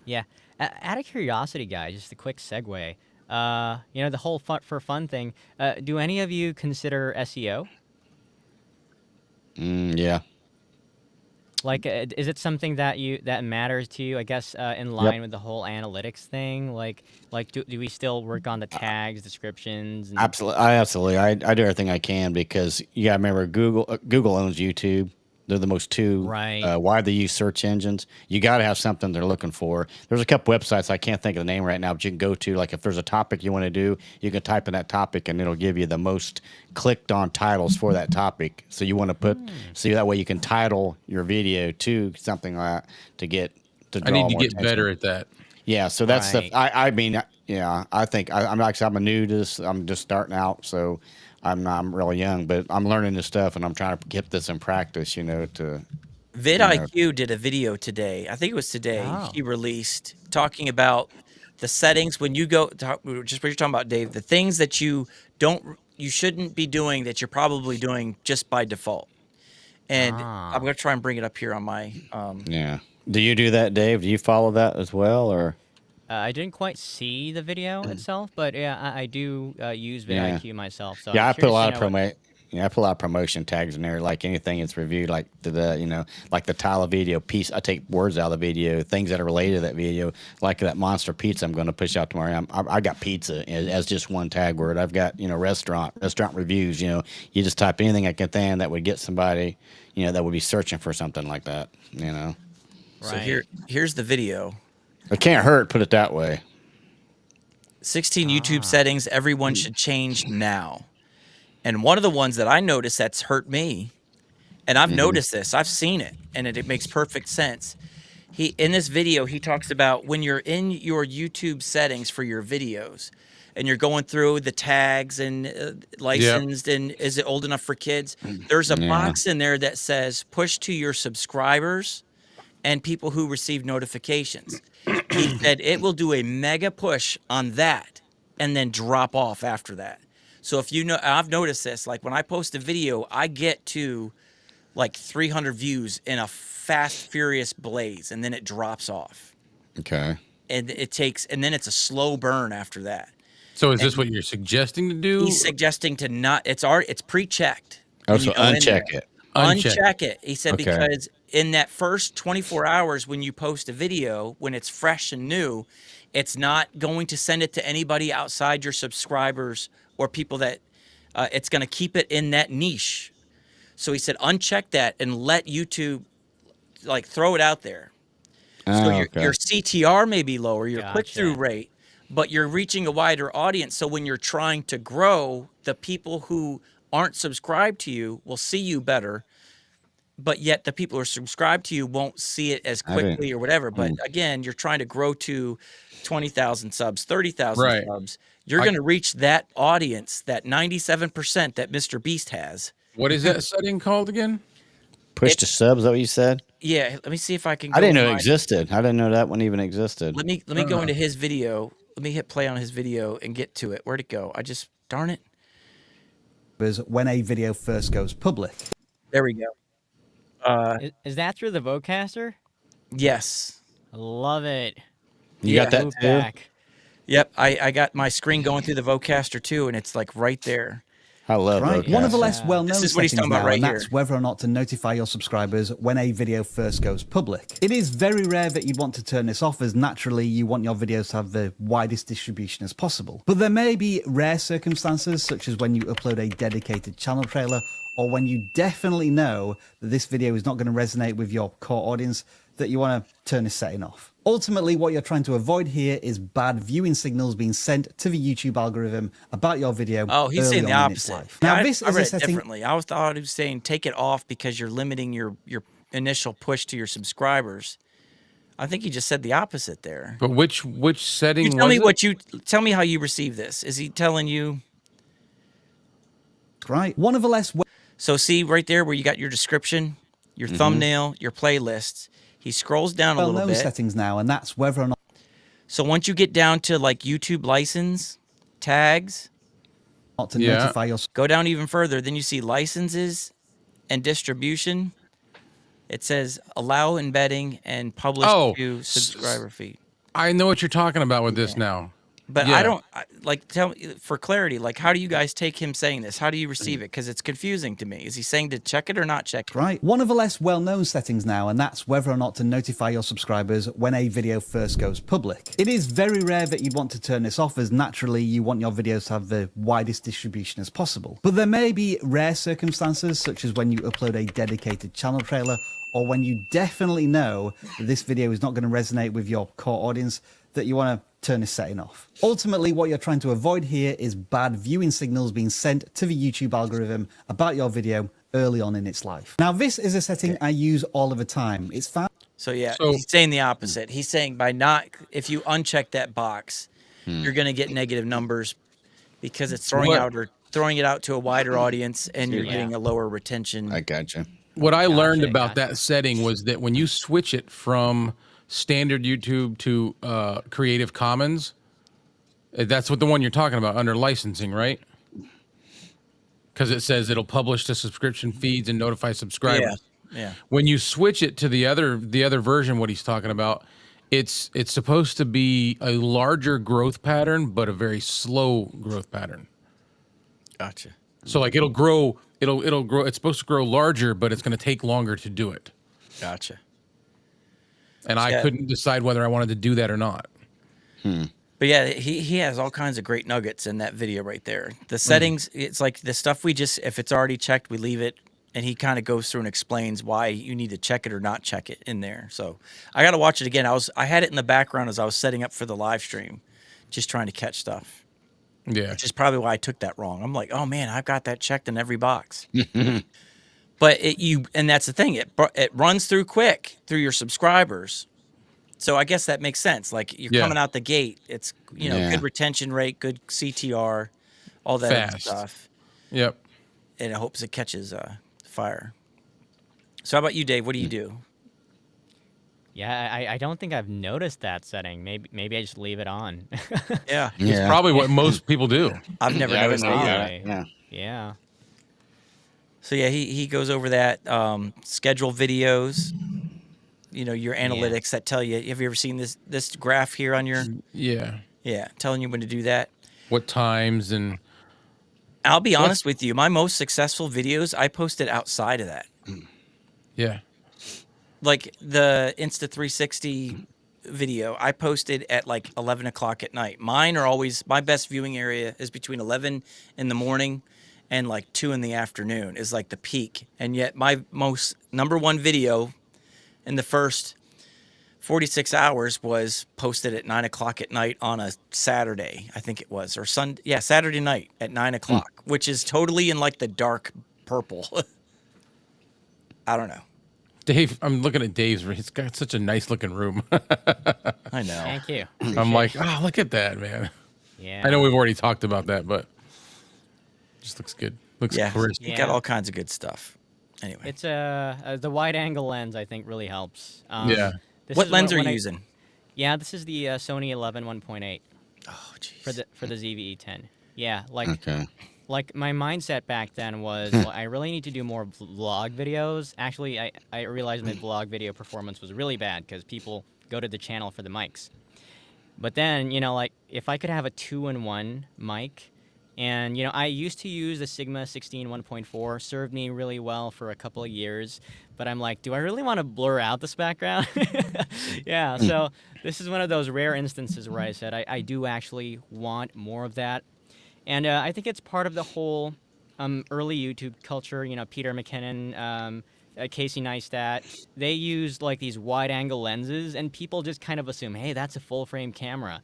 Speaker 7: Yeah. Out of curiosity, guys, just a quick segue. The whole fun thing. Do any of you consider SEO?
Speaker 3: Yeah.
Speaker 7: Like, is it something that matters to you? I guess in line with the whole analytics thing. Like, do we still work on the tags, descriptions? And...
Speaker 3: Absolutely. I do everything I can because you got to remember Google owns YouTube. They're the most
Speaker 7: Right.
Speaker 3: widely used search engines. You got to have something they're looking for. There's a couple websites I can't think of the name right now, but you can go to, like, if there's a topic you want to do, you can type in that topic and it'll give you the most clicked on titles for that topic. So you want to put so that way you can title your video to something like that to get to
Speaker 2: I
Speaker 3: draw
Speaker 2: need to
Speaker 3: more
Speaker 2: get
Speaker 3: attention.
Speaker 2: better at that.
Speaker 3: Yeah, so that's
Speaker 7: Right.
Speaker 3: I mean, yeah, I think I'm new to this. I'm just starting out, so I'm really young, but I'm learning this stuff and I'm trying to get this in practice, to
Speaker 1: vidIQ did a video today. I think it was today.
Speaker 7: Oh.
Speaker 1: He released talking about the settings when you go just what you're talking about, Dave. The things that you shouldn't be doing that you're probably doing just by default. And I'm going to try and bring it up here on my.
Speaker 3: Yeah. Do you do that, Dave? Do you follow that as well, or?
Speaker 7: I didn't quite see the video itself, but yeah, I do use
Speaker 3: Yeah.
Speaker 7: vidIQ myself. So
Speaker 3: Yeah,
Speaker 7: I'm
Speaker 3: I put a
Speaker 7: curious
Speaker 3: lot
Speaker 7: to
Speaker 3: of
Speaker 7: know what-
Speaker 3: I put a lot of promotion tags in there, like anything that's reviewed, like like the Tyler video piece. I take words out of the video, things that are related to that video, like that monster pizza I'm going to push out tomorrow. I got pizza as just one tag word. I've got restaurant reviews. You just type anything I can think that would get somebody, that would be searching for something like that.
Speaker 1: So
Speaker 7: Right.
Speaker 1: here's the video.
Speaker 3: It can't hurt. Put it that way.
Speaker 1: 16 YouTube settings everyone should change now. And one of the ones that I noticed that's hurt me, and I've noticed this, I've seen it, and it makes perfect sense. In this video, he talks about when you're in your YouTube settings for your videos, and you're going through the tags and licensed, and is it old enough for kids? There's a box in there that says push to your subscribers and people who receive notifications. He said it will do a mega push on that and then drop off after that. So if I've noticed this, like when I post a video, I get to like 300 views in a fast, furious blaze, and then it drops off.
Speaker 3: Okay.
Speaker 1: And and then it's a slow burn after that.
Speaker 2: So is this what you're suggesting to do?
Speaker 1: He's suggesting to not, it's pre-checked.
Speaker 3: Oh,
Speaker 1: when
Speaker 3: so
Speaker 1: you go in
Speaker 3: uncheck
Speaker 1: there.
Speaker 3: it.
Speaker 1: Uncheck it. He said
Speaker 3: Okay.
Speaker 1: because in that first 24 hours when you post a video, when it's fresh and new, it's not going to send it to anybody outside your subscribers or people that it's going to keep it in that niche. So he said uncheck that and let YouTube like throw it out there. So your CTR may be lower, your click-through rate, but you're reaching a wider audience. So when you're trying to grow, the people who aren't subscribed to you will see you better, but yet the people who are subscribed to you won't see it as quickly or whatever. But again, you're trying to grow to 20,000 subs, 30,000 subs. You're going to reach that audience, that 97% that Mr. Beast has.
Speaker 2: What is that setting called again?
Speaker 3: Push to subs. Is that what you said?
Speaker 1: Yeah, let me see if I can go
Speaker 3: I didn't know
Speaker 1: to
Speaker 3: it existed. I didn't know that one even existed.
Speaker 1: Let me go into his video. Let me hit play on his video and get to it. Where'd it go? Darn it.
Speaker 8: When a video first goes public.
Speaker 1: There we go.
Speaker 7: Is that through the Vocaster?
Speaker 1: Yes.
Speaker 7: I love it.
Speaker 3: You got that
Speaker 7: Move
Speaker 3: too?
Speaker 7: back.
Speaker 1: Yep. I got my screen going through the Vocaster too, and it's like right there.
Speaker 3: I love
Speaker 8: Right.
Speaker 3: Vocaster.
Speaker 8: One of the less well-known
Speaker 1: This is what he's
Speaker 8: settings
Speaker 1: talking about
Speaker 8: now,
Speaker 1: right
Speaker 8: and
Speaker 1: here.
Speaker 8: that's whether or not to notify your subscribers when a video first goes public. It is very rare that you'd want to turn this off, as naturally you want your videos to have the widest distribution as possible. But there may be rare circumstances, such as when you upload a dedicated channel trailer, or when you definitely know that this video is not going to resonate with your core audience, that you want to turn this setting off. Ultimately, what you're trying to avoid here is bad viewing signals being sent to the YouTube algorithm about your video.
Speaker 1: Oh, he's saying the
Speaker 8: early on in its
Speaker 1: opposite.
Speaker 8: life. Now,
Speaker 1: I
Speaker 8: this
Speaker 1: read
Speaker 8: is a
Speaker 1: it
Speaker 8: setting.
Speaker 1: differently. I thought he was saying take it off because you're limiting your initial push to your subscribers. I think he just said the opposite there.
Speaker 2: But which setting?
Speaker 1: You tell me
Speaker 2: was it?
Speaker 1: tell me how you receive this. Is he telling you?
Speaker 8: Right. One of the less
Speaker 1: So see right there where you got your description, your thumbnail, your playlists. He scrolls down a little
Speaker 8: well-known
Speaker 1: bit.
Speaker 8: settings now, and that's whether or not
Speaker 1: So once you get down to like YouTube license, tags,
Speaker 8: to notify your
Speaker 1: go down even further. Then you see licenses and distribution. It says allow embedding and publish to subscriber feed.
Speaker 2: I know what you're talking about with this now.
Speaker 1: But
Speaker 2: Yeah.
Speaker 1: tell me for clarity, like how do you guys take him saying this? How do you receive it? Because it's confusing to me. Is he saying to check it or not check it?
Speaker 8: Right. One of the less well-known settings now, and that's whether or not to notify your subscribers when a video first goes public. It is very rare that you'd want to turn this off, as naturally you want your videos to have the widest distribution as possible. But there may be rare circumstances, such as when you upload a dedicated channel trailer, or when you definitely know that this video is not going to resonate with your core audience, that you want to turn this setting off. Ultimately, what you're trying to avoid here is bad viewing signals being sent to the YouTube algorithm about your video early on in its life. Now, this is a setting I use all of the time. It's found.
Speaker 1: So he's saying the opposite. He's saying if you uncheck that box, you're going to get negative numbers because it's throwing it out to a wider audience, and you're getting a lower retention.
Speaker 3: I gotcha.
Speaker 2: What I learned about that setting was that when you switch it from standard YouTube to Creative Commons, that's what the one you're talking about under licensing, right? because it says it'll publish to subscription feeds and notify subscribers.
Speaker 1: Yeah.
Speaker 2: When you switch it to the other version, what he's talking about, it's supposed to be a larger growth pattern, but a very slow growth pattern.
Speaker 1: Gotcha.
Speaker 2: So like it'll grow. It's supposed to grow larger, but it's going to take longer to do it.
Speaker 1: Gotcha.
Speaker 2: And I couldn't decide whether I wanted to do that or not.
Speaker 1: But yeah, he has all kinds of great nuggets in that video right there. The settings, it's like the stuff we just, if it's already checked, we leave it. And he kind of goes through and explains why you need to check it or not check it in there. So I got to watch it again. I had it in the background as I was setting up for the live stream, just trying to catch stuff.
Speaker 2: Yeah.
Speaker 1: Which is probably why I took that wrong. I'm like, oh man, I've got that checked in every box. But and that's the thing. It runs through quick through your subscribers. So I guess that makes sense. Like you're coming out the gate. It's, good retention rate, good CTR, all that other stuff.
Speaker 2: Yep.
Speaker 1: And it hopes it catches fire. So how about you, Dave? What do you do?
Speaker 7: Yeah, I don't think I've noticed that setting. Maybe I just leave it on.
Speaker 1: Yeah.
Speaker 2: It's probably what most people do.
Speaker 1: I've never noticed that either.
Speaker 7: Right.
Speaker 3: Yeah.
Speaker 7: Yeah.
Speaker 1: So yeah, he goes over that. Schedule videos. Your analytics that tell you. Have you ever seen this graph here on your?
Speaker 2: Yeah.
Speaker 1: Yeah, telling you when to do that.
Speaker 2: What times and.
Speaker 1: I'll be honest with you. My most successful videos, I posted outside of that.
Speaker 2: Yeah.
Speaker 1: Like the Insta360 video, I posted at like 11 o'clock at night. Mine are always, my best viewing area is between 11 in the morning and like 2 in the afternoon is like the peak. And yet my most #1 video in the first 46 hours was posted at 9 o'clock at night on a Saturday, I think it was, or Sunday. Yeah, Saturday night at 9 o'clock, which is totally in like the dark purple. I don't know.
Speaker 2: Dave, I'm looking at Dave's. He's got such a nice looking room.
Speaker 1: I know.
Speaker 7: Thank you.
Speaker 2: I'm like, oh, look at that, man.
Speaker 7: Yeah.
Speaker 2: I know we've already talked about that, but just looks good. Looks crisp.
Speaker 1: You got all kinds of good stuff. Anyway,
Speaker 7: It's the wide angle lens, I think, really helps.
Speaker 2: Yeah.
Speaker 1: what lens are you using?
Speaker 7: Yeah, this is the Sony 11 1.8
Speaker 1: Oh, jeez.
Speaker 7: for the ZV-E10. Yeah, like
Speaker 3: Okay.
Speaker 7: like my mindset back then was, well, I really need to do more vlog videos. Actually, I realized my vlog video performance was really bad because people go to the channel for the mics. But then, like if I could have a 2-in-1 mic, and I used to use the Sigma 16 1.4, served me really well for a couple of years. But I'm like, do I really want to blur out this background? Yeah, so this is one of those rare instances where I said I do actually want more of that. And I think it's part of the whole early YouTube culture. Peter McKinnon, Casey Neistat, they used like these wide-angle lenses, and people just kind of assume, hey, that's a full-frame camera.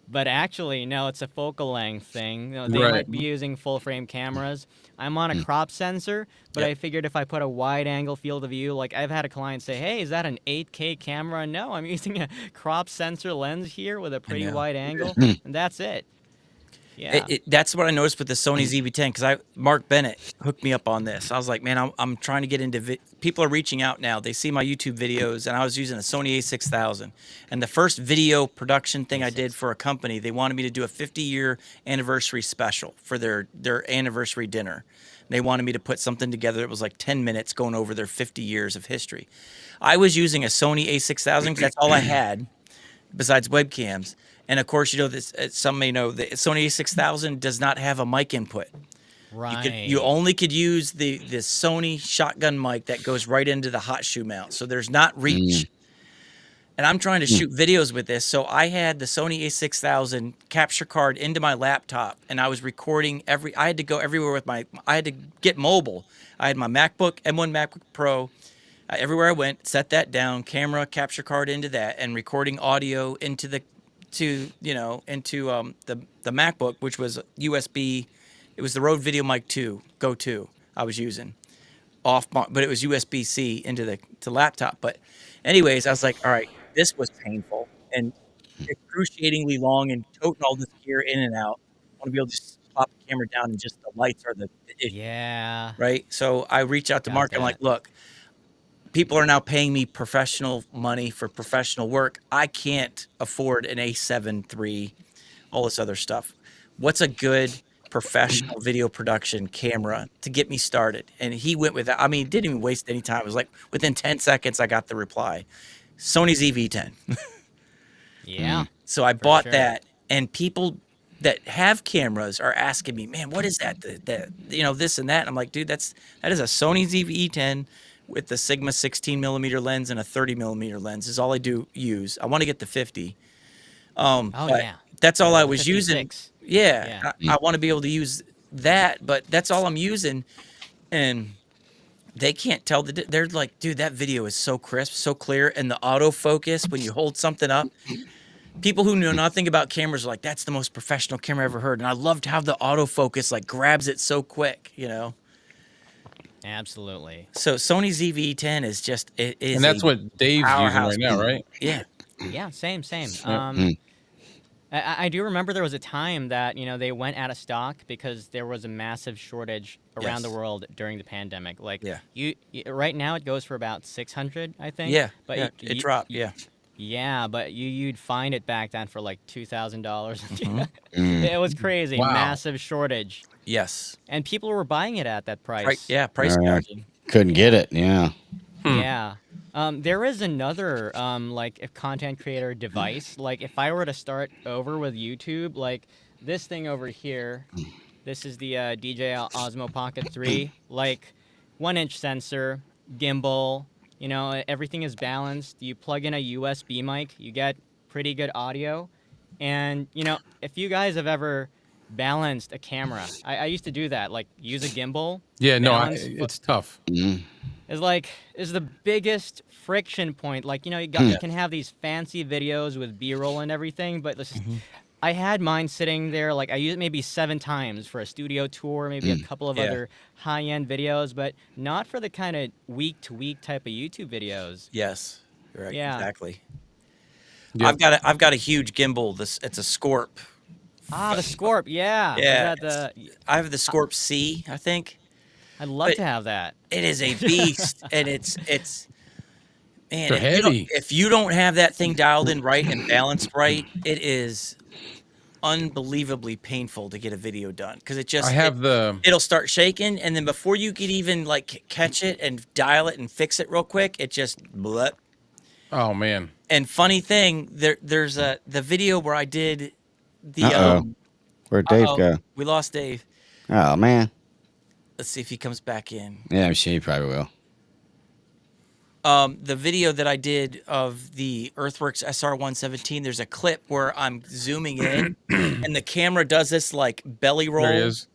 Speaker 7: But actually, no, it's a focal length thing. They might be using full-frame cameras. I'm on a crop sensor, but I figured if I put a wide-angle field of view, like I've had a client say, hey, is that an 8K camera? No, I'm using a crop sensor lens here with a pretty wide angle, and that's it. Yeah.
Speaker 1: That's what I noticed with the Sony ZV-10 because Mark Bennett hooked me up on this. I was like, man, I'm trying to get into people are reaching out now. They see my YouTube videos, and I was using a Sony A6000. And the first video production thing I did for a company, they wanted me to do a 50-year anniversary special for their anniversary dinner. They wanted me to put something together that was like 10 minutes going over their 50 years of history. I was using a Sony A6000 because that's all I had besides webcams. And of course, this. Some may know the Sony A6000 does not have a mic input.
Speaker 7: Right.
Speaker 1: You only could use the Sony shotgun mic that goes right into the hot shoe mount. So there's not reach. And I'm trying to shoot videos with this. So I had the Sony A6000 capture card into my laptop, and I was recording I had to go everywhere with I had to get mobile. I had my MacBook, M1 MacBook Pro. Everywhere I went, set that down, camera, capture card into that, and recording audio into the MacBook, which was USB. It was the Rode Video Mic 2 Go 2 I was using but it was USB-C into the laptop. But anyways, I was like, all right, this was painful and excruciatingly long and toting all this gear in and out. I want to be able to just pop the camera down and just the lights are the issue.
Speaker 7: Yeah.
Speaker 1: Right. So I reached out to Mark. I'm like, look, people are now paying me professional money for professional work. I can't afford an A7 III, all this other stuff. What's a good professional video production camera to get me started. And he went with that. I mean, didn't even waste any time. It was like within 10 seconds, I got the reply. Sony's EV10.
Speaker 7: Yeah.
Speaker 1: So I bought
Speaker 7: sure.
Speaker 1: that, and people that have cameras are asking me, man, what is that? This and that. And I'm like, dude, that is a Sony ZV-E10 with the Sigma 16 millimeter lens and a 30 millimeter lens is all I use. I want to get the 50.
Speaker 7: Oh,
Speaker 1: But
Speaker 7: yeah.
Speaker 1: that's all
Speaker 7: Yeah,
Speaker 1: I
Speaker 7: the
Speaker 1: was using.
Speaker 7: 56.
Speaker 1: Yeah. I want to be able to use that, but that's all I'm using. And they can't tell they're like, dude, that video is so crisp, so clear. And the autofocus when you hold something up, people who know nothing about cameras are like, that's the most professional camera I ever heard. And I loved how the autofocus like grabs it so quick,
Speaker 7: Absolutely.
Speaker 1: So Sony ZV-10 is just, it is.
Speaker 2: And that's
Speaker 1: a
Speaker 2: what Dave's using
Speaker 1: powerhouse.
Speaker 2: right now, right?
Speaker 1: Yeah.
Speaker 7: Yeah, same.
Speaker 2: Yeah.
Speaker 7: I do remember there was a time that they went out of stock because there was a massive shortage around the
Speaker 1: Yes.
Speaker 7: world during the pandemic. Like
Speaker 1: Yeah.
Speaker 7: you right now it goes for about 600, I think.
Speaker 1: Yeah.
Speaker 7: but
Speaker 1: yeah, it dropped. Yeah.
Speaker 7: Yeah, but you'd find it back then for like $2,000.
Speaker 1: Mm-hmm.
Speaker 7: It was crazy,
Speaker 2: Wow.
Speaker 7: massive shortage,
Speaker 1: Yes.
Speaker 7: and people were buying it at that price.
Speaker 1: Price gouging.
Speaker 3: Couldn't get it. Yeah.
Speaker 7: Yeah. There is another like a content creator device. Like if I were to start over with YouTube, like this thing over here, this is the DJI Osmo Pocket 3, like 1-inch sensor, gimbal, everything is balanced. You plug in a USB mic, you get pretty good audio. And, if you guys have ever balanced a camera, I used to do that, like use a gimbal.
Speaker 2: Yeah, no,
Speaker 7: balance
Speaker 2: it's tough.
Speaker 7: is the biggest friction point. Like, you can have these fancy videos with B-roll and everything, but I had mine sitting there, like I used it maybe 7 times for a studio tour, maybe a couple of other high-end videos, but not for the kind of week-to-week type of YouTube videos.
Speaker 1: Yes. Right.
Speaker 7: Yeah.
Speaker 1: Exactly.
Speaker 2: Yeah.
Speaker 1: I've got a huge gimbal. It's a Scorp.
Speaker 7: Ah, the Scorp, yeah.
Speaker 1: Yeah.
Speaker 7: Is that
Speaker 1: I have the Scorp C, I think.
Speaker 7: I'd love
Speaker 1: but-
Speaker 7: to have that.
Speaker 1: It is a beast, and it's man.
Speaker 2: They're heavy.
Speaker 1: If you don't have that thing dialed in right and balanced right, it is unbelievably painful to get a video done because it'll start shaking, and then before you could even like catch it and dial it and fix it real quick, it just blip.
Speaker 2: Oh man.
Speaker 1: And funny thing, there's the video where I did the
Speaker 3: Where'd Dave go?
Speaker 1: We lost Dave.
Speaker 3: Oh man.
Speaker 1: Let's see if he comes back in.
Speaker 3: Yeah, I'm sure he probably will.
Speaker 1: The video that I did of the Earthworks SR-117, there's a clip where I'm zooming in, and the camera does this like belly roll.
Speaker 2: There he is.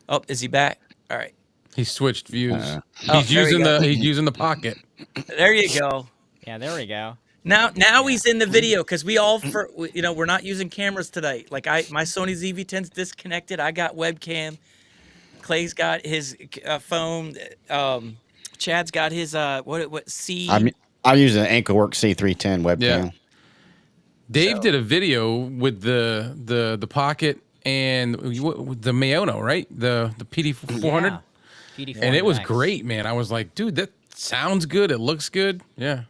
Speaker 1: Oh, is he back? All right.
Speaker 2: He switched views.
Speaker 1: Oh,
Speaker 2: he's
Speaker 1: there we
Speaker 2: using
Speaker 1: go.
Speaker 2: he's using the pocket.
Speaker 1: There you go.
Speaker 7: Yeah, there we go.
Speaker 1: Now he's in the video because we're not using cameras tonight. Like my Sony ZV-10's disconnected. I got webcam. Clay's got his phone. Chad's got his what C.
Speaker 3: I'm using an Anchorwork C310 webcam.
Speaker 2: Yeah. Dave did a video with the pocket and the Mayono, right? The PD400.
Speaker 7: Yeah. PD400
Speaker 2: And it was
Speaker 7: Max.
Speaker 2: great, man. I was like, dude, that sounds good. It looks good. Yeah.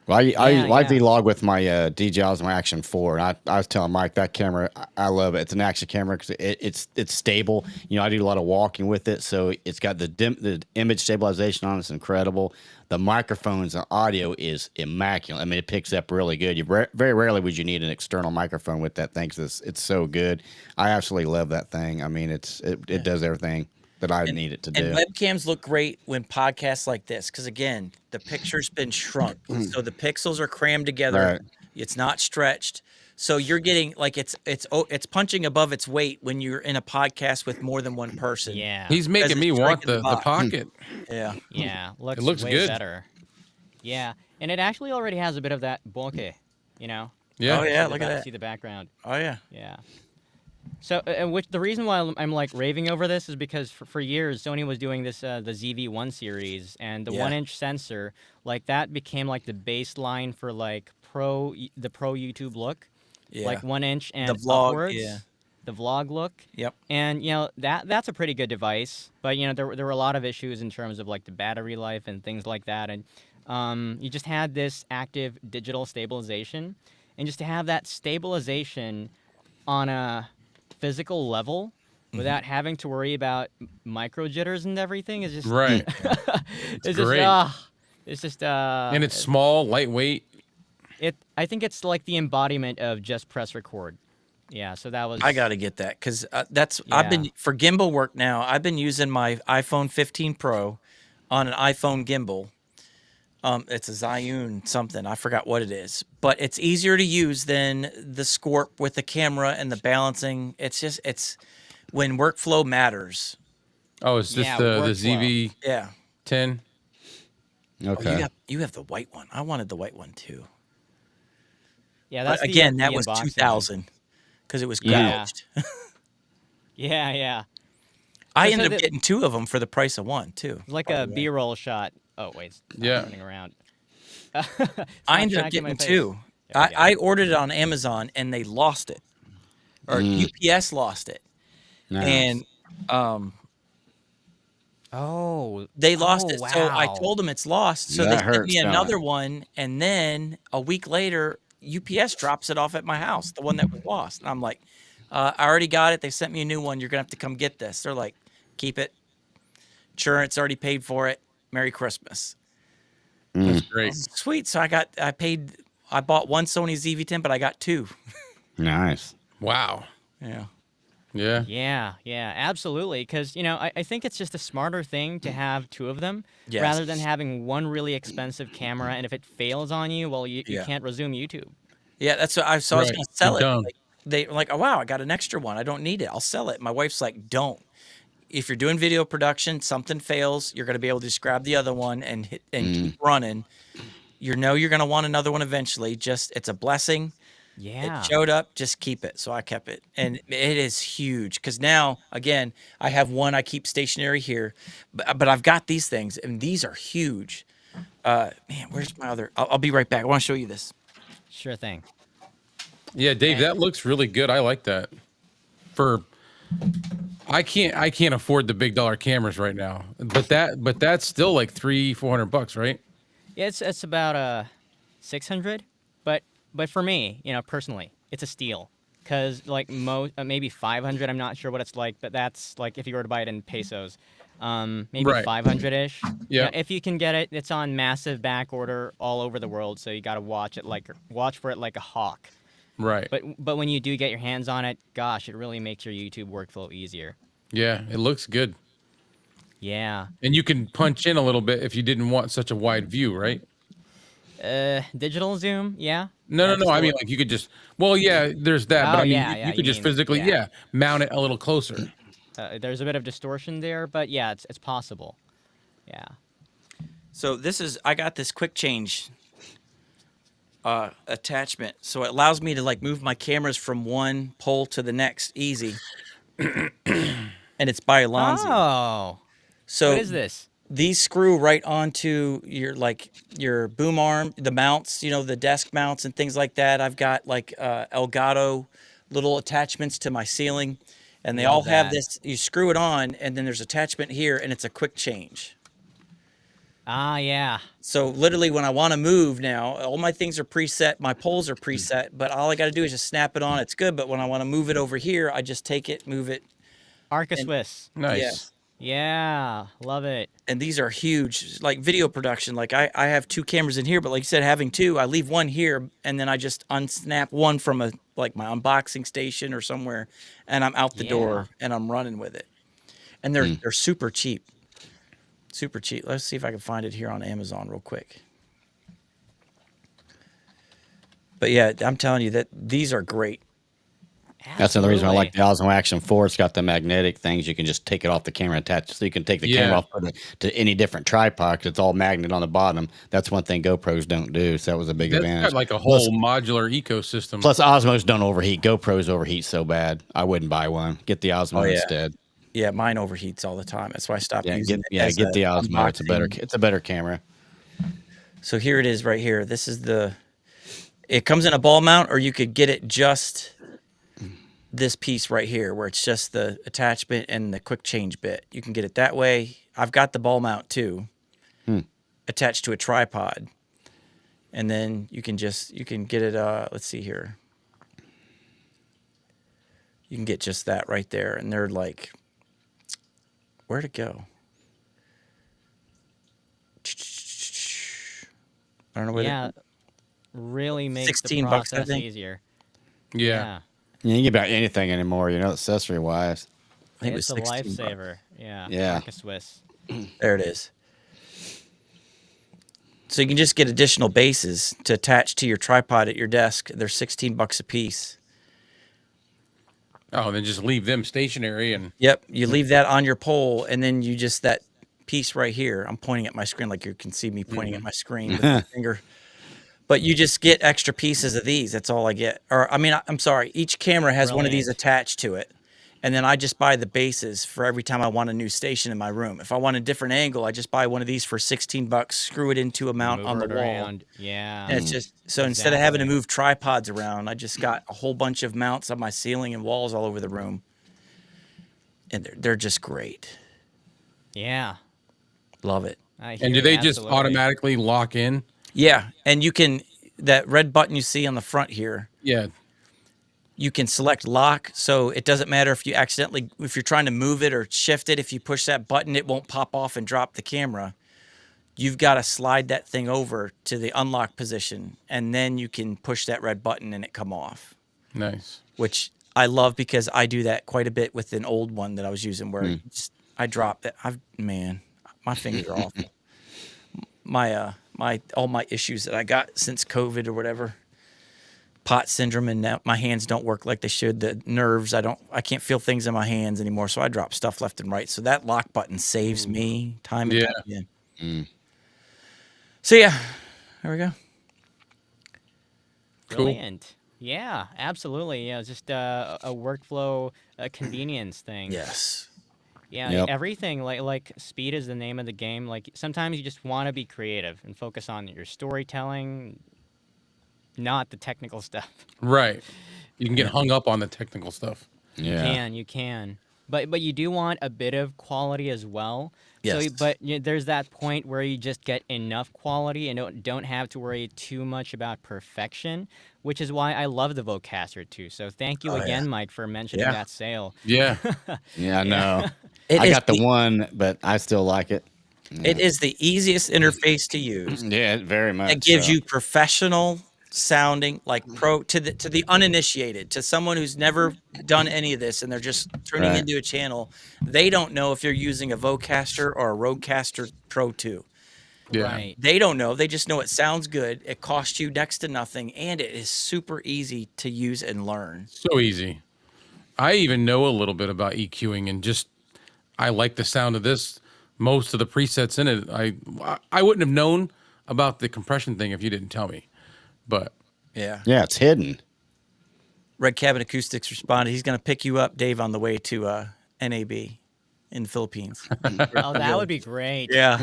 Speaker 3: Well, I
Speaker 7: Yeah.
Speaker 3: vlog with my DJI Osmo Action 4, and I was telling Mike that camera, I love it. It's an action camera because it's stable. I do a lot of walking with it, so it's got the image stabilization on. It's incredible. The microphones and audio is immaculate. I mean, it picks up really good. Very rarely would you need an external microphone with that thing. 'Cause it's so good. I absolutely love that thing. I mean, it does everything that I need it to do.
Speaker 1: And webcams look great when podcasts like this, because again, the picture's been shrunk, so the pixels are crammed together.
Speaker 3: Right.
Speaker 1: It's not stretched, so you're getting like it's punching above its weight when you're in a podcast with more than one person.
Speaker 7: Yeah.
Speaker 2: He's making
Speaker 1: Because
Speaker 2: me
Speaker 1: it's
Speaker 2: want
Speaker 1: striking the
Speaker 2: the
Speaker 1: box.
Speaker 2: pocket.
Speaker 1: Yeah.
Speaker 7: Yeah,
Speaker 2: It looks
Speaker 7: way
Speaker 2: good.
Speaker 7: better. Yeah, and it actually already has a bit of that bokeh,
Speaker 2: Yeah.
Speaker 1: Oh yeah,
Speaker 7: See
Speaker 1: look
Speaker 7: the
Speaker 1: at that.
Speaker 7: See the background.
Speaker 1: Oh yeah.
Speaker 7: Yeah. So, the reason why I'm like raving over this is because for years Sony was doing this the ZV-1 series, and the
Speaker 1: Yeah.
Speaker 7: 1-inch sensor, like that became like the baseline for like the pro YouTube look,
Speaker 1: Yeah.
Speaker 7: like 1-inch and
Speaker 1: The vlog,
Speaker 7: upwards,
Speaker 1: yeah.
Speaker 7: the vlog look.
Speaker 1: Yep.
Speaker 7: And that's a pretty good device, but there were a lot of issues in terms of like the battery life and things like that, and you just had this active digital stabilization, and just to have that stabilization on a physical level, without having to worry about micro jitters and everything is just
Speaker 2: Right.
Speaker 7: it's
Speaker 2: great.
Speaker 7: it's just
Speaker 2: And it's small, lightweight.
Speaker 7: I think it's like the embodiment of just press record. Yeah, so that was
Speaker 1: I got to get that because I've been
Speaker 7: Yeah.
Speaker 1: for gimbal work now. I've been using my iPhone 15 Pro on an iPhone gimbal. It's a Zhiyun something. I forgot what it is, but it's easier to use than the Scorp with the camera and the balancing. It's when workflow matters.
Speaker 2: Oh, is this
Speaker 7: Yeah,
Speaker 2: the
Speaker 7: workflow.
Speaker 1: Yeah.
Speaker 2: ZV-10?
Speaker 1: Oh,
Speaker 3: Okay.
Speaker 1: you have the white one. I wanted the white one too.
Speaker 7: Yeah,
Speaker 1: But
Speaker 7: that's
Speaker 1: again,
Speaker 7: the
Speaker 1: that was
Speaker 7: unboxing one.
Speaker 1: 2000 because it was
Speaker 7: Yeah.
Speaker 1: gouged.
Speaker 7: Yeah.
Speaker 1: I
Speaker 7: So
Speaker 1: ended up
Speaker 7: that-
Speaker 1: getting 2 of them for the price of 1 too.
Speaker 7: Like
Speaker 1: by
Speaker 7: a
Speaker 1: the way.
Speaker 7: B-roll shot. Oh wait, it's not
Speaker 2: Yeah.
Speaker 7: turning around.
Speaker 1: I
Speaker 7: not
Speaker 1: ended up
Speaker 7: tracking my
Speaker 1: getting
Speaker 7: face.
Speaker 1: 2.
Speaker 7: There we go.
Speaker 1: I ordered it on Amazon and they lost it, or UPS lost it,
Speaker 3: Nice.
Speaker 1: and
Speaker 7: Oh,
Speaker 1: they lost it.
Speaker 7: wow.
Speaker 1: So I told them it's lost. So
Speaker 3: That
Speaker 1: they sent
Speaker 3: hurts,
Speaker 1: me
Speaker 3: don't
Speaker 1: another
Speaker 3: it?
Speaker 1: one, and then a week later, UPS drops it off at my house, the one that was lost. And I'm like, I already got it. They sent me a new one. You're gonna have to come get this. They're like, keep it. Insurance already paid for it. Merry Christmas.
Speaker 2: That's great.
Speaker 1: Sweet. So I bought one Sony ZV-10, but I got 2.
Speaker 3: Nice.
Speaker 2: Wow.
Speaker 1: Yeah.
Speaker 2: Yeah.
Speaker 7: Yeah, absolutely. Because, I think it's just a smarter thing to have 2 of them
Speaker 1: Yes.
Speaker 7: rather than having one really expensive camera. And if it fails on you, well, you
Speaker 1: Yeah.
Speaker 7: can't resume YouTube.
Speaker 1: Yeah, that's what I was
Speaker 2: Right.
Speaker 1: gonna sell
Speaker 2: You're
Speaker 1: it.
Speaker 2: done.
Speaker 1: Like, they were like, oh wow, I got an extra one. I don't need it. I'll sell it. My wife's like, don't. If you're doing video production, something fails, you're gonna be able to just grab the other one and hit and keep running. You're gonna want another one eventually. Just it's a blessing.
Speaker 7: Yeah.
Speaker 1: It showed up, just keep it. So I kept it. And it is huge because now, again, I have one I keep stationary here, but I've got these things and these are huge. Man, where's my other? I'll be right back. I want to show you this.
Speaker 7: Sure thing.
Speaker 2: Yeah, Dave, that looks really good. I like that. I can't afford the big dollar cameras right now. But that's still like $300-400, right?
Speaker 7: Yeah, it's about 600, but for me, personally, it's a steal. Because like maybe 500, I'm not sure what it's like, but that's like if you were to buy it in pesos, maybe
Speaker 2: Right.
Speaker 7: 500-ish.
Speaker 2: Yeah.
Speaker 7: If you can get it, it's on massive back order all over the world, so you got to watch for it like a hawk.
Speaker 2: Right.
Speaker 7: But when you do get your hands on it, gosh, it really makes your YouTube workflow easier.
Speaker 2: Yeah, it looks good.
Speaker 7: Yeah.
Speaker 2: And you can punch in a little bit if you didn't want such a wide view, right?
Speaker 7: Digital zoom, yeah.
Speaker 2: No. I mean, like you could just. Well, yeah, there's that, but
Speaker 7: Oh,
Speaker 2: I mean,
Speaker 7: yeah,
Speaker 2: you could
Speaker 7: you
Speaker 2: just
Speaker 7: mean,
Speaker 2: physically,
Speaker 7: yeah.
Speaker 2: mount it a little closer.
Speaker 7: There's a bit of distortion there, but yeah, it's possible. Yeah.
Speaker 1: So I got this quick change attachment. So it allows me to like move my cameras from one pole to the next easy. And it's by Alonzi.
Speaker 7: Oh.
Speaker 1: So
Speaker 7: What is this?
Speaker 1: these screw right onto your boom arm, the mounts, the desk mounts and things like that. I've got like Elgato little attachments to my ceiling, and they all have
Speaker 7: that.
Speaker 1: this. You screw it on, and then there's attachment here, and it's a quick change.
Speaker 7: Ah, yeah.
Speaker 1: So literally, when I want to move now, all my things are preset. My poles are preset, but all I got to do is just snap it on. It's good. But when I want to move it over here, I just take it, move it.
Speaker 7: Arca Swiss.
Speaker 2: Nice.
Speaker 1: Yeah.
Speaker 7: Yeah, love it.
Speaker 1: And these are huge, like video production. Like I have 2 cameras in here, but like you said, having 2, I leave one here, and then I just unsnap one from my unboxing station or somewhere, and I'm out the door and I'm running with it. And they're super cheap. Super cheap. Let's see if I can find it here on Amazon real quick. But yeah, I'm telling you that these are great.
Speaker 3: That's another reason I like the
Speaker 7: Absolutely.
Speaker 3: Osmo Action 4. It's got the magnetic things. You can just take it off the camera and attach it. So you can take the
Speaker 2: Yeah.
Speaker 3: camera off to any different tripod 'cause it's all magnet on the bottom. That's one thing GoPros don't do. So that was a big
Speaker 2: That's
Speaker 3: advantage.
Speaker 2: got like a whole modular ecosystem.
Speaker 3: Plus, Osmos don't overheat. GoPros overheat so bad. I wouldn't buy one. Get the Osmo
Speaker 1: yeah.
Speaker 3: instead.
Speaker 1: Yeah, mine overheats all the time. That's why I stopped
Speaker 3: Yeah,
Speaker 1: using it. as
Speaker 3: get the
Speaker 1: a
Speaker 3: Osmo.
Speaker 1: unboxing.
Speaker 3: It's a better camera.
Speaker 1: So here it is right here. This is it comes in a ball mount, or you could get it just this piece right here where it's just the attachment and the quick change bit. You can get it that way. I've got the ball mount too, attached to a tripod. And then you can get it, let's see here. You can get just that right there, and they're like, where'd it go? I don't know where.
Speaker 7: Yeah, really makes the
Speaker 1: $16, I
Speaker 7: process
Speaker 1: think.
Speaker 7: easier.
Speaker 2: Yeah.
Speaker 3: You can get about anything anymore, accessory wise.
Speaker 1: I think
Speaker 7: It's
Speaker 1: it
Speaker 7: a
Speaker 1: was $16.
Speaker 7: lifesaver. Yeah.
Speaker 3: Yeah.
Speaker 7: Marcus Swiss.
Speaker 1: There it is. So you can just get additional bases to attach to your tripod at your desk. They're $16 a piece.
Speaker 2: Oh, then just leave them stationary and.
Speaker 1: Yep, you leave that on your pole, and then you just that piece right here. I'm pointing at my screen like you can see me pointing at my screen with my finger. But you just get extra pieces of these. That's all I get. Or I mean, I'm sorry. Each camera has one of these
Speaker 7: Brilliant.
Speaker 1: attached to it, and then I just buy the bases for every time I want a new station in my room. If I want a different angle, I just buy one of these for $16. Screw it into a mount
Speaker 7: Move
Speaker 1: on the
Speaker 7: it
Speaker 1: wall.
Speaker 7: around. Yeah.
Speaker 1: And it's just so instead of having to
Speaker 7: Exactly.
Speaker 1: move tripods around, I just got a whole bunch of mounts on my ceiling and walls all over the room, and they're just great.
Speaker 7: Yeah.
Speaker 1: Love it.
Speaker 7: I
Speaker 2: And
Speaker 7: hear
Speaker 2: do
Speaker 7: you,
Speaker 2: they just
Speaker 7: absolutely.
Speaker 2: automatically lock in?
Speaker 1: Yeah, and you can that red button you see on the front here.
Speaker 2: Yeah.
Speaker 1: You can select lock, so it doesn't matter if you're trying to move it or shift it. If you push that button, it won't pop off and drop the camera. You've got to slide that thing over to the unlock position, and then you can push that red button and it come off,
Speaker 2: Nice.
Speaker 1: which I love because I do that quite a bit with an old one that I was using where I dropped it. Man, my fingers are awful. All my issues that I got since COVID or whatever, pot syndrome, and now my hands don't work like they should. The nerves, I can't feel things in my hands anymore. So I drop stuff left and right. So that lock button saves me time and time again. So yeah, there we go.
Speaker 2: Cool.
Speaker 7: Brilliant. Yeah, absolutely. Yeah, it's just a workflow, a convenience thing.
Speaker 1: Yes.
Speaker 7: Yeah,
Speaker 3: Yep.
Speaker 7: everything like speed is the name of the game. Like sometimes you just want to be creative and focus on your storytelling, not the technical stuff.
Speaker 2: Right. You can get hung up on the technical stuff.
Speaker 3: Yeah.
Speaker 7: You can. But you do want a bit of quality as well.
Speaker 1: Yes.
Speaker 7: So, but there's that point where you just get enough quality and don't have to worry too much about perfection, which is why I love the Vocaster too. So thank you again, Mike, for mentioning
Speaker 1: Yeah.
Speaker 7: that sale.
Speaker 2: Yeah.
Speaker 3: Yeah, I know.
Speaker 1: It
Speaker 3: I
Speaker 1: is
Speaker 3: got the one, but I still like it.
Speaker 1: It is the easiest interface to use.
Speaker 3: Yeah, very much.
Speaker 1: It gives
Speaker 3: so.
Speaker 1: you professional sounding, like pro to the uninitiated, to someone who's never done any of this and they're just turning
Speaker 3: Right.
Speaker 1: into a channel. They don't know if you're using a Vocaster or a Rodecaster Pro 2.
Speaker 2: Yeah.
Speaker 7: Right.
Speaker 1: They don't know. They just know it sounds good. It costs you next to nothing, and it is super easy to use and learn.
Speaker 2: So easy. I even know a little bit about EQing and just I like the sound of this. Most of the presets in it, I wouldn't have known about the compression thing if you didn't tell me. But
Speaker 1: Yeah.
Speaker 3: Yeah, it's hidden.
Speaker 1: Red Cabin Acoustics responded. He's going to pick you up, Dave, on the way to NAB in the Philippines.
Speaker 7: Oh, that would be great.
Speaker 1: Yeah.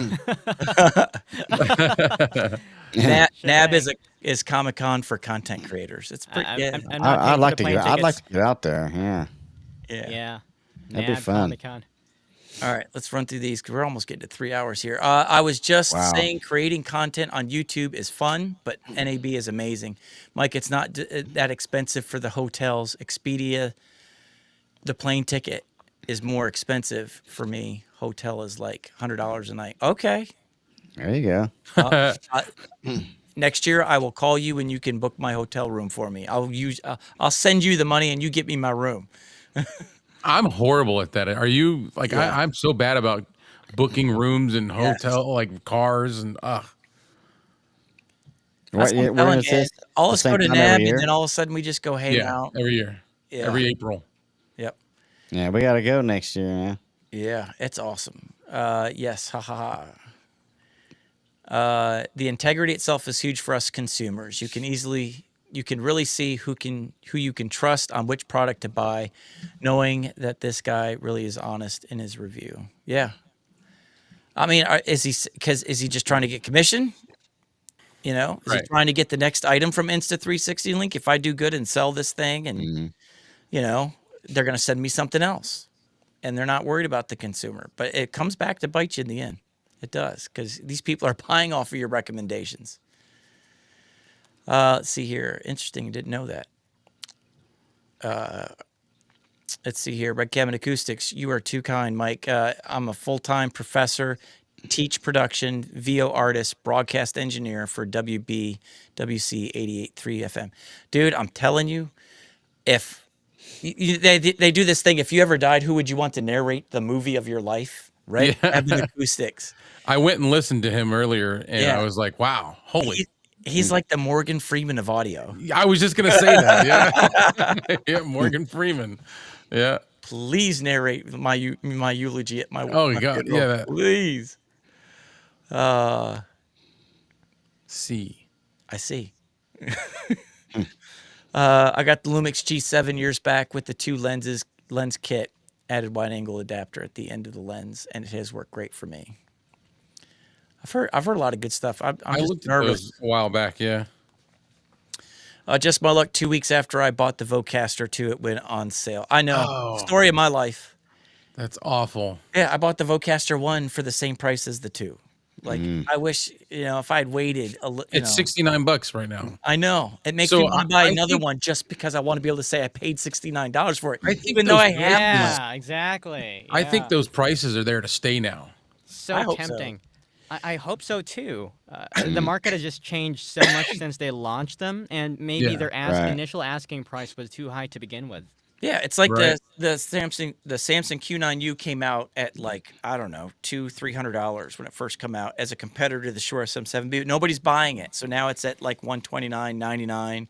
Speaker 1: NAB is Comic-Con for content creators. It's pretty.
Speaker 7: I'm not
Speaker 3: I'd
Speaker 7: paying
Speaker 3: like
Speaker 7: for
Speaker 3: to
Speaker 7: the
Speaker 3: get.
Speaker 7: plane
Speaker 3: I'd like
Speaker 7: tickets.
Speaker 3: to get out there. Yeah.
Speaker 1: Yeah.
Speaker 7: Yeah.
Speaker 3: That'd be
Speaker 7: NAB
Speaker 3: fun.
Speaker 7: Comic-Con.
Speaker 1: All right, let's run through these because we're almost getting to 3 hours here. I was just
Speaker 3: Wow.
Speaker 1: saying creating content on YouTube is fun, but NAB is amazing. Mike, it's not that expensive for the hotels. Expedia, the plane ticket is more expensive for me. Hotel is like $100 a night. Okay.
Speaker 3: There you go.
Speaker 1: Next year, I will call you and you can book my hotel room for me. I'll send you the money and you get me my room.
Speaker 2: I'm horrible at that. Are you like
Speaker 1: Yeah.
Speaker 2: I'm so bad about booking rooms and
Speaker 1: Yes.
Speaker 2: hotel like cars and
Speaker 1: That's
Speaker 3: What,
Speaker 1: what I'm
Speaker 3: we're
Speaker 1: telling
Speaker 3: gonna
Speaker 1: you.
Speaker 3: say
Speaker 1: All
Speaker 3: the
Speaker 1: us go
Speaker 3: same
Speaker 1: to
Speaker 3: time every
Speaker 1: NAB
Speaker 3: year?
Speaker 1: and then all of a sudden we just go hang
Speaker 2: yeah,
Speaker 1: out.
Speaker 2: every year.
Speaker 1: Yeah.
Speaker 2: Every April.
Speaker 1: Yep.
Speaker 3: Yeah, we got to go next year. Yeah.
Speaker 1: Yeah, it's awesome. Yes, ha ha ha. The integrity itself is huge for us consumers. You can really see who you can trust on which product to buy, knowing that this guy really is honest in his review. Yeah. I mean, is he just trying to get commission? You know, is he
Speaker 2: Right.
Speaker 1: trying to get the next item from Insta360 Link? If I do good and sell this thing, and you know, they're going to send me something else, and they're not worried about the consumer. But it comes back to bite you in the end. It does, because these people are buying off of your recommendations. Let's see here. Interesting. Didn't know that. Let's see here. WEBCAM and Acoustics. You are too kind, Mike. I'm a full-time professor, teach production, VO artist, broadcast engineer for WB WC 88.3 FM. Dude, I'm telling you, if they do this thing, if you ever died, who would you want to narrate the movie of your life? Right?
Speaker 2: Yeah.
Speaker 1: WEBCAM and Acoustics.
Speaker 2: I went and listened to him earlier, and
Speaker 1: Yeah.
Speaker 2: I was like, "Wow, holy!"
Speaker 1: He's like the Morgan Freeman of audio.
Speaker 2: I was just gonna say that. Yeah, yeah, Morgan Freeman. Yeah.
Speaker 1: Please narrate my eulogy at my
Speaker 2: Oh,
Speaker 1: my
Speaker 2: God,
Speaker 1: funeral.
Speaker 2: yeah, that-
Speaker 1: Please.
Speaker 2: See.
Speaker 1: I see. I got the Lumix G7 years back with the 2 lens kit, added wide angle adapter at the end of the lens, and it has worked great for me. I've heard a lot of good stuff. I'm
Speaker 2: I
Speaker 1: just
Speaker 2: looked at
Speaker 1: nervous.
Speaker 2: those a while back. Yeah.
Speaker 1: Just my luck. 2 weeks after I bought the Vocaster 2, it went on sale. I know.
Speaker 2: Oh.
Speaker 1: Story of my life.
Speaker 2: That's awful.
Speaker 1: Yeah, I bought the Vocaster 1 for the same price as the 2. Like, I wish, if I had waited a little.
Speaker 2: It's $69 right now.
Speaker 1: I know. It makes
Speaker 2: So
Speaker 1: me want to buy
Speaker 2: I
Speaker 1: another
Speaker 2: think-
Speaker 1: one just because I want to be able to say I paid $69 for it.
Speaker 2: I think
Speaker 1: even though
Speaker 2: those
Speaker 1: I have
Speaker 7: Yeah, exactly.
Speaker 2: I think
Speaker 7: yeah.
Speaker 2: those prices are there to stay now.
Speaker 7: So
Speaker 1: I hope so.
Speaker 7: tempting. I hope so too. The market has just changed so much since they launched them, and maybe
Speaker 2: Yeah,
Speaker 7: their
Speaker 3: right.
Speaker 7: initial asking price was too high to begin with.
Speaker 1: Yeah, it's like
Speaker 2: Right.
Speaker 1: the Samsung Q9U came out at like, I don't know, $200-$300 when it first come out as a competitor to the Shure SM7B. Nobody's buying it, so now it's at like $129.99.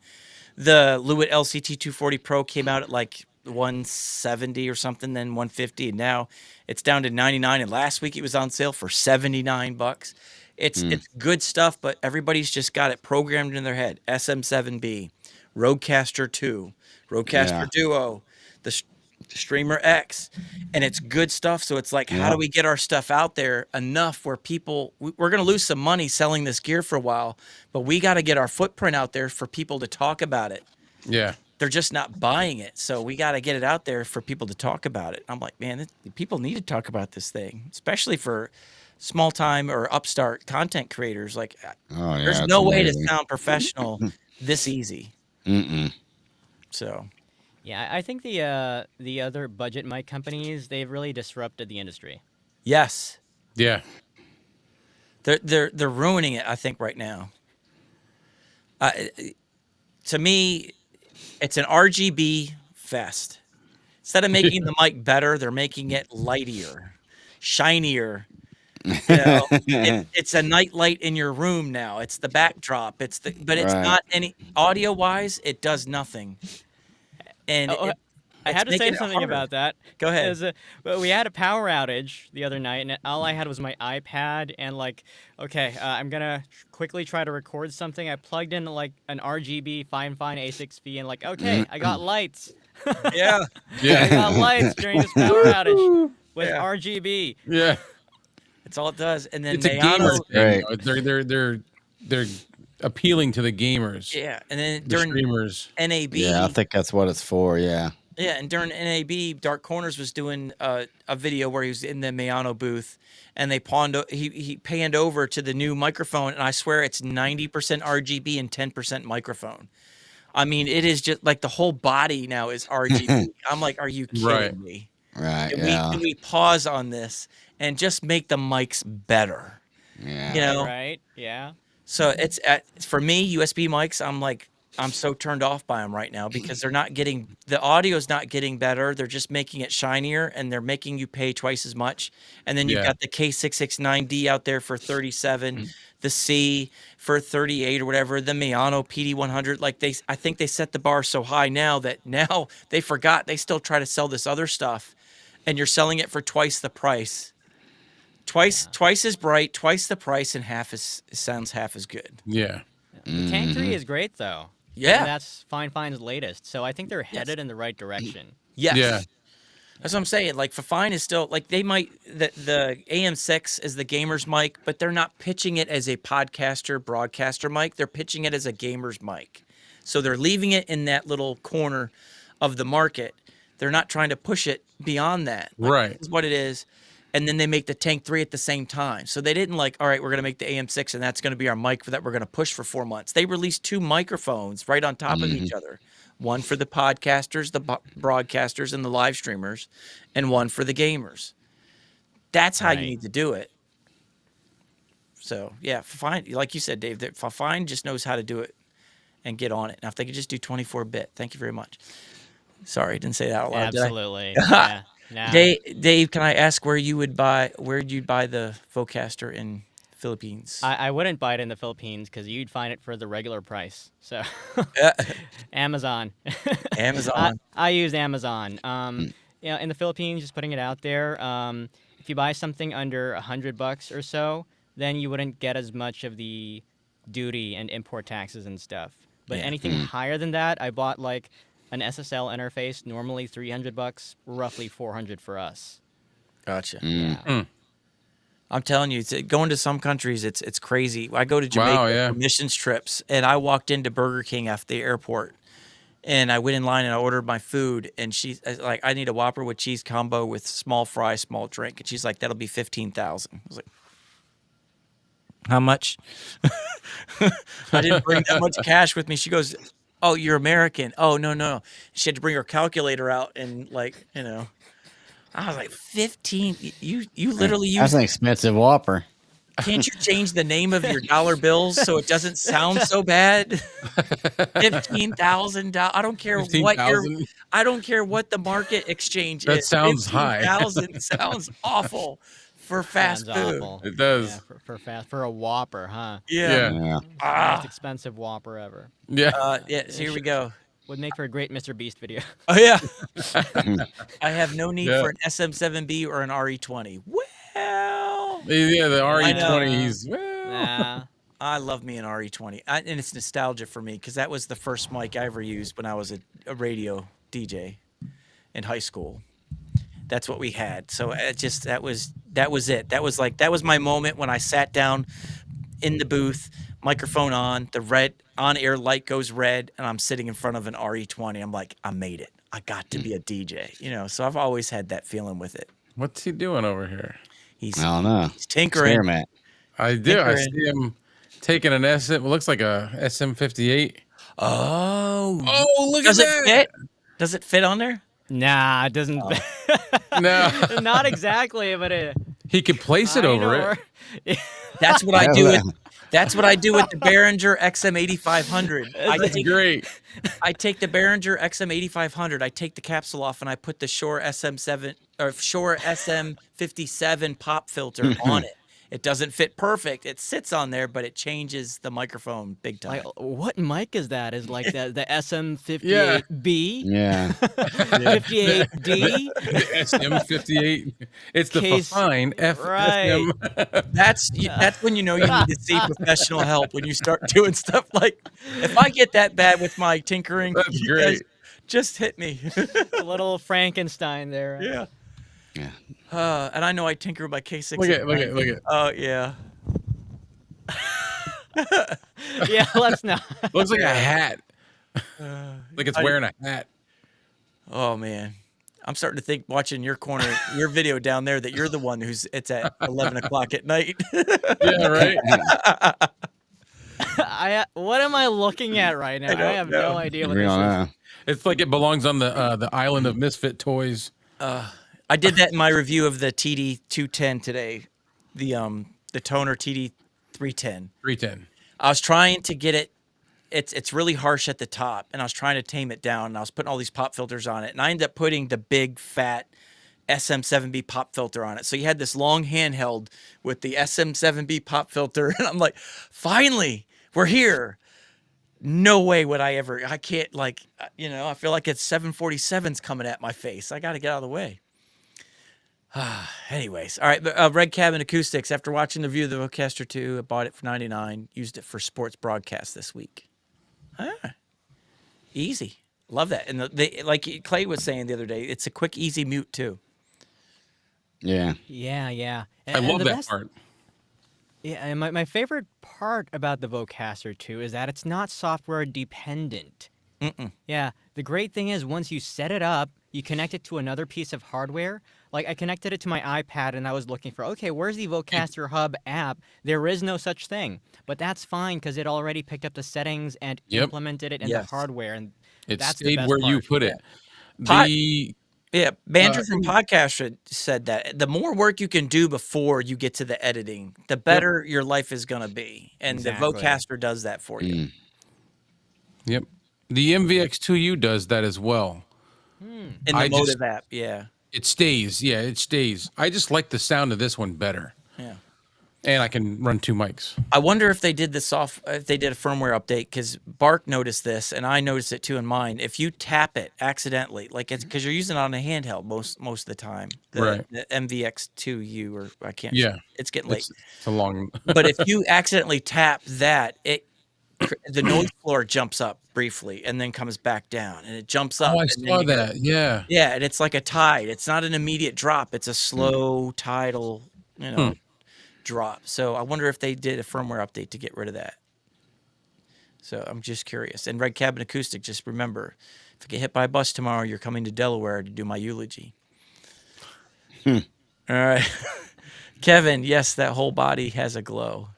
Speaker 1: The Lewitt LCT 240 Pro came out at like $170 or something, then $150, and now it's down to $99. And last week it was on sale for $79. It's good stuff, but everybody's just got it programmed in their head. SM7B, Rodecaster 2, Rodecaster
Speaker 3: Yeah.
Speaker 1: Duo, the Streamer X, and it's good stuff. So it's like, how do we get our stuff out there enough where people? We're going to lose some money selling this gear for a while, but we got to get our footprint out there for people to talk about it.
Speaker 2: Yeah.
Speaker 1: They're just not buying it, so we got to get it out there for people to talk about it. I'm like, man, people need to talk about this thing, especially for small time or upstart content creators. Like,
Speaker 3: Oh, yeah,
Speaker 1: there's
Speaker 3: it's
Speaker 1: no way to
Speaker 3: amazing.
Speaker 1: sound professional this easy. So,
Speaker 7: Yeah, I think the other budget mic companies, they've really disrupted the industry.
Speaker 1: yes,
Speaker 2: Yeah.
Speaker 1: they're ruining it. I think right now. To me, it's an RGB fest. Instead of making the mic better, they're making it lightier, shinier. It's a night light in your room now. It's the backdrop. But it's
Speaker 3: Right.
Speaker 1: not any audio wise. It does nothing. And
Speaker 7: I
Speaker 1: it's
Speaker 7: had to say
Speaker 1: making it
Speaker 7: something
Speaker 1: harder.
Speaker 7: about that.
Speaker 1: Go ahead.
Speaker 7: Well, we had a power outage the other night, and all I had was my iPad, and I'm gonna quickly try to record something. I plugged in like an RGB fine A6B, and I got lights.
Speaker 1: Yeah,
Speaker 7: I
Speaker 2: Yeah.
Speaker 7: got lights during this power outage with
Speaker 1: Yeah.
Speaker 7: RGB.
Speaker 2: Yeah.
Speaker 1: that's all it does. And then
Speaker 2: It's a
Speaker 1: Mayano,
Speaker 2: gamer thing.
Speaker 3: Right.
Speaker 2: They're appealing to the gamers.
Speaker 1: yeah. And then
Speaker 2: The
Speaker 1: during
Speaker 2: streamers.
Speaker 1: NAB,
Speaker 3: Yeah, I think that's what it's for. Yeah.
Speaker 1: yeah, and during NAB, Dark Corners was doing a video where he was in the Mayano booth, and they he panned over to the new microphone, and I swear it's 90% RGB and 10% microphone. I mean, it is just like the whole body now is RGB. I'm like, are you kidding
Speaker 2: Right.
Speaker 1: me?
Speaker 3: Right.
Speaker 1: Can we pause on this and just make the mics better?
Speaker 3: Yeah.
Speaker 1: You know,
Speaker 7: Right? Yeah.
Speaker 1: so it's for me, USB mics. I'm so turned off by them right now because the audio's not getting better. They're just making it shinier, and they're making you pay twice as much. And then you've
Speaker 2: Yeah.
Speaker 1: got the K669D out there for 37, the C for 38 or whatever, the Mayano PD100. I think they set the bar so high now that now they forgot they still try to sell this other stuff, and you're selling it for twice the price. Twice as bright, twice the price, and sounds half as good.
Speaker 2: Yeah.
Speaker 7: The Tank 3 is great though.
Speaker 1: Yeah.
Speaker 7: And that's Fine's latest, so I think they're headed in the right direction.
Speaker 1: Yes.
Speaker 2: Yeah.
Speaker 1: That's what I'm saying. Like, Fine is still like they might the AM6 is the gamer's mic, but they're not pitching it as a podcaster broadcaster mic. They're pitching it as a gamer's mic. So they're leaving it in that little corner of the market. They're not trying to push it beyond that.
Speaker 2: Right.
Speaker 1: This is what it is. And then they make the Tank 3 at the same time. So they didn't all right, we're going to make the AM6 and that's going to be our mic that we're going to push for 4 months. They released 2 microphones right on top of each other. one for the podcasters, the broadcasters, and the live streamers, and one for the gamers. That's how you
Speaker 7: Right.
Speaker 1: need to do it. So yeah, Fine, like you said, Dave, that Fine just knows how to do it and get on it. Now, if they could just do 24-bit, thank you very much. Sorry, I didn't say that out loud. did I?
Speaker 7: Absolutely. Yeah. Nah.
Speaker 1: Dave, can I ask where'd you buy the Vocaster in Philippines?
Speaker 7: I wouldn't buy it in the Philippines because you'd find it for the regular price. So Amazon.
Speaker 1: Amazon.
Speaker 7: I use Amazon. In the Philippines, just putting it out there. If you buy something under $100 or so, then you wouldn't get as much of the duty and import taxes and stuff. But
Speaker 1: Yeah.
Speaker 7: anything higher than that, I bought like an SSL interface, normally $300, roughly $400 for us.
Speaker 1: Gotcha.
Speaker 7: Yeah.
Speaker 1: I'm telling you, going to some countries, it's crazy. I go to Jamaica for missions trips, and I walked into Burger King after the airport, and I went in line and I ordered my food, and she's like, I need a Whopper with cheese combo with small fry, small drink, and she's like, that'll be 15,000. I was like, how much? I didn't bring that much cash with me. She goes, oh, you're American. Oh, no. She had to bring her calculator out and I was like, 15. You literally
Speaker 3: That's
Speaker 1: use.
Speaker 3: an expensive Whopper.
Speaker 1: Can't you change the name of your dollar bills so it doesn't sound so bad? $15,000. I don't care what I don't care what the market exchange
Speaker 2: That
Speaker 1: is.
Speaker 2: sounds high.
Speaker 1: 15,000 sounds awful for fast
Speaker 7: Sounds
Speaker 1: food.
Speaker 7: awful.
Speaker 2: It does.
Speaker 7: Yeah, for a Whopper, huh?
Speaker 1: Yeah.
Speaker 3: Yeah.
Speaker 7: The most expensive Whopper ever.
Speaker 2: Yeah.
Speaker 1: So here we go.
Speaker 7: Would make for a great Mr. Beast video.
Speaker 1: Oh yeah. I have no need for an SM7B or an RE20. Well,
Speaker 2: Yeah, the
Speaker 1: I know.
Speaker 2: RE20, he's
Speaker 7: Nah.
Speaker 1: I love me an RE20, and it's nostalgia for me because that was the first mic I ever used when I was a radio DJ in high school. That's what we had. So that was it. That was my moment when I sat down in the booth, microphone on, the red on-air light goes red, and I'm sitting in front of an RE20. I'm like, I made it. I got to be a DJ. So I've always had that feeling with it.
Speaker 2: what's he doing over here?
Speaker 3: I don't know.
Speaker 1: He's tinkering.
Speaker 3: Experiment.
Speaker 2: I do. I
Speaker 1: Tinkering.
Speaker 2: see him taking an SM. What looks like a SM58.
Speaker 1: Oh,
Speaker 2: Oh, look
Speaker 1: does
Speaker 2: at
Speaker 1: it
Speaker 2: that!
Speaker 1: fit? Does it fit on there?
Speaker 7: Nah, it doesn't.
Speaker 2: No,
Speaker 7: Not exactly, but it.
Speaker 2: he could place it over it.
Speaker 1: That's what I do. That's what I do with the Behringer XM8500.
Speaker 2: That's great.
Speaker 1: I take the Behringer XM8500. I take the capsule off and I put the Shure SM7 or Shure SM57 pop filter on it. It doesn't fit perfect. It sits on there, but it changes the microphone big time.
Speaker 7: Like, what mic is that? Is like the SM58B,
Speaker 3: Yeah.
Speaker 7: 58D?
Speaker 2: SM58. It's the
Speaker 7: Case-
Speaker 2: fine F.
Speaker 7: right.
Speaker 1: That's when you know you need to see professional help when you start doing stuff like. If I get that bad with my tinkering,
Speaker 2: That's
Speaker 1: you guys
Speaker 2: great.
Speaker 1: just hit me.
Speaker 7: A little Frankenstein there.
Speaker 1: Yeah.
Speaker 3: Yeah.
Speaker 1: And I know I tinker with my K6.
Speaker 2: Look at.
Speaker 1: Oh yeah.
Speaker 7: Yeah, let's not.
Speaker 2: Looks like a hat. Like it's wearing a hat.
Speaker 1: Oh man. I'm starting to think watching your video down there that you're the one it's at 11 o'clock at night.
Speaker 2: Yeah, right.
Speaker 7: What am I looking at right now? I,
Speaker 1: don't
Speaker 7: have
Speaker 1: know.
Speaker 7: no idea what
Speaker 3: We
Speaker 7: this
Speaker 3: don't
Speaker 7: is.
Speaker 3: know.
Speaker 2: It's like it belongs on the island of misfit toys.
Speaker 1: I did that in my review of the TD210 today, the Toner TD310.
Speaker 2: 310.
Speaker 1: I was trying to get it. It's really harsh at the top, and I was trying to tame it down. And I was putting all these pop filters on it, and I ended up putting the big fat SM7B pop filter on it. So you had this long handheld with the SM7B pop filter, and I'm like, finally, we're here. No way would I can't I feel like it's 747's coming at my face. I got to get out of the way. Anyways, all right. Red Cabin Acoustics. After watching the review of the Vocaster 2, I bought it for $99. Used it for sports broadcast this week. Easy. Love that. And like Clay was saying the other day, it's a quick, easy mute too.
Speaker 3: Yeah.
Speaker 7: Yeah.
Speaker 2: I love that part.
Speaker 7: Yeah, and my favorite part about the Vocaster 2 is that it's not software dependent. Yeah, the great thing is once you set it up, you connect it to another piece of hardware. Like I connected it to my iPad and I was looking for, okay, where's the Vocaster Hub app? There is no such thing. But that's fine because it already picked up the settings and implemented it in the hardware. And
Speaker 2: It
Speaker 7: That's the
Speaker 2: stayed
Speaker 7: best
Speaker 2: where you
Speaker 7: part.
Speaker 2: put it.
Speaker 1: Pot-
Speaker 2: The
Speaker 1: Yeah, Banter from Podcast said that the more work you can do before you get to the editing, the better your life is going to be. And
Speaker 7: Exactly.
Speaker 1: the Vocaster does that for you.
Speaker 2: Yep. The MVX2U does that as well.
Speaker 1: In the
Speaker 2: I just-
Speaker 1: Motive app, yeah.
Speaker 2: It stays. Yeah, it stays. I just like the sound of this one better.
Speaker 1: Yeah.
Speaker 2: And I can run 2 mics.
Speaker 1: I wonder if they did if they did a firmware update, because Bark noticed this, and I noticed it too in mine. If you tap it accidentally, like it's because you're using it on a handheld most of the time,
Speaker 2: Right.
Speaker 1: the MVX2U, or I can't.
Speaker 2: Yeah.
Speaker 1: It's getting late.
Speaker 2: It's a long.
Speaker 1: But if you accidentally tap that, the noise floor jumps up briefly and then comes back down, and it jumps up.
Speaker 2: Oh, I
Speaker 1: and then
Speaker 2: saw
Speaker 1: you go-
Speaker 2: that. Yeah.
Speaker 1: Yeah, and it's like a tide. It's not an immediate drop. It's a slow tidal, drop. So I wonder if they did a firmware update to get rid of that. So I'm just curious. And Red Cabin Acoustic, just remember, if I get hit by a bus tomorrow, you're coming to Delaware to do my eulogy. All right. Kevin, yes, that whole body has a glow.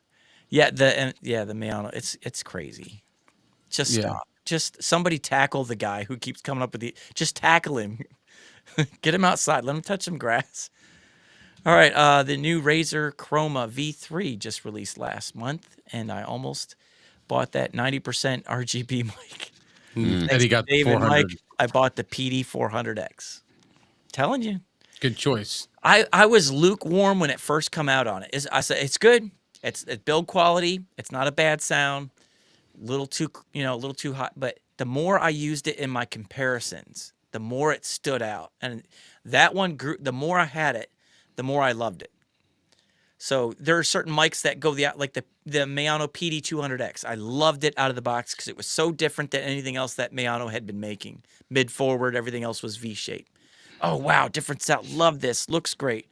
Speaker 1: Yeah, the Mayano, it's crazy. Just
Speaker 2: Yeah.
Speaker 1: stop. Just somebody tackle the guy who keeps coming up with just tackle him. Get him outside. Let him touch some grass. All right, the new Razer Chroma V3 just released last month, and I almost bought that 90% RGB mic.
Speaker 2: Eddie got the
Speaker 1: David
Speaker 2: 400.
Speaker 1: Mike, I bought the PD400X. Telling you.
Speaker 2: Good choice.
Speaker 1: I was lukewarm when it first come out on it. I said it's good. It's build quality. It's not a bad sound. A little too hot. But the more I used it in my comparisons, the more it stood out. And that one grew. The more I had it, the more I loved it. So there are certain mics that go like the Mayano PD200X. I loved it out of the box because it was so different than anything else that Mayano had been making. Mid forward, everything else was V shape. Oh wow, different sound. Love this. Looks great.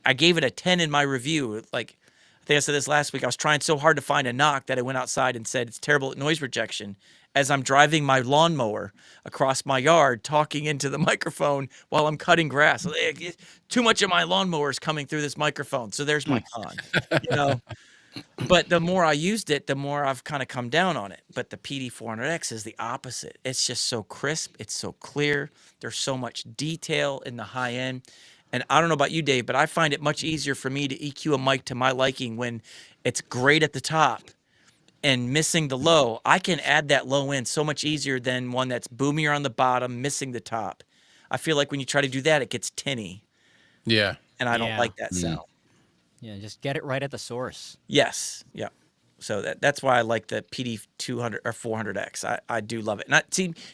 Speaker 1: I gave it a 10 in my review. Like I think I said this last week. I was trying so hard to find a knock that I went outside and said it's terrible at noise rejection as I'm driving my lawnmower across my yard, talking into the microphone while I'm cutting grass. Too much of my lawnmower is coming through this microphone. So there's my con. But the more I used it, the more I've kind of come down on it. But the PD400X is the opposite. It's just so crisp. It's so clear. There's so much detail in the high end. And I don't know about you, Dave, but I find it much easier for me to EQ a mic to my liking when it's great at the top and missing the low. I can add that low end so much easier than one that's boomier on the bottom, missing the top. I feel like when you try to do that, it gets tinny.
Speaker 2: Yeah.
Speaker 1: And I don't
Speaker 7: Yeah.
Speaker 1: like that sound.
Speaker 7: Yeah, just get it right at the source.
Speaker 1: Yes. Yeah. So that's why I like the PD200 or 400X. I do love it. And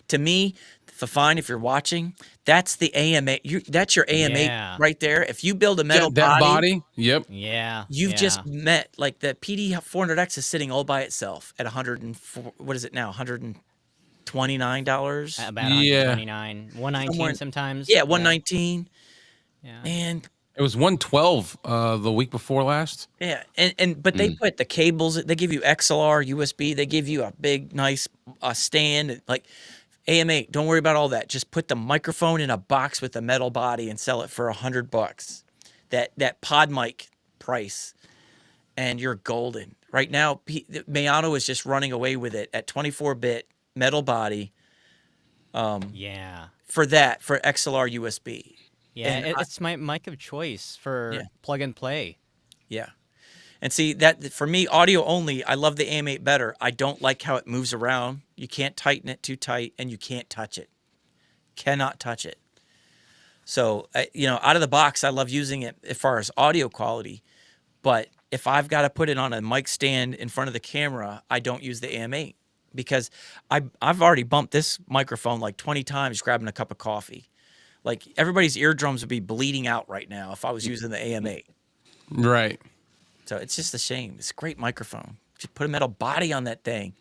Speaker 1: to me, Fafine, if you're watching, that's the AMA. That's your AMA
Speaker 7: Yeah.
Speaker 1: right there. If you build a metal
Speaker 2: That body. Yep.
Speaker 7: Yeah.
Speaker 1: you've
Speaker 7: yeah.
Speaker 1: just met, like the PD400X is sitting all by itself at 104. What is it now? $129.
Speaker 7: About
Speaker 2: Yeah.
Speaker 7: 129, 119 sometimes.
Speaker 1: Yeah, 119.
Speaker 7: Yeah.
Speaker 1: And
Speaker 2: It was 112 the week before last.
Speaker 1: yeah, but they put the cables. They give you XLR, USB. They give you a big, nice stand. Like AMA, don't worry about all that. Just put the microphone in a box with a metal body and sell it for $100. That pod mic price, and you're golden. Right now, Mayano is just running away with it at 24-bit metal body
Speaker 7: Yeah.
Speaker 1: for XLR USB.
Speaker 7: Yeah,
Speaker 1: And
Speaker 7: it's my mic of choice for plug and play.
Speaker 1: Yeah. And see, that for me, audio only, I love the AM8 better. I don't like how it moves around. You can't tighten it too tight, and you can't touch it. Cannot touch it. So, out of the box, I love using it as far as audio quality. But if I've got to put it on a mic stand in front of the camera, I don't use the AM8 because I've already bumped this microphone like 20 times grabbing a cup of coffee. Like everybody's eardrums would be bleeding out right now if I was using the AM8.
Speaker 2: Right.
Speaker 1: So it's just a shame. It's a great microphone. Just put a metal body on that thing.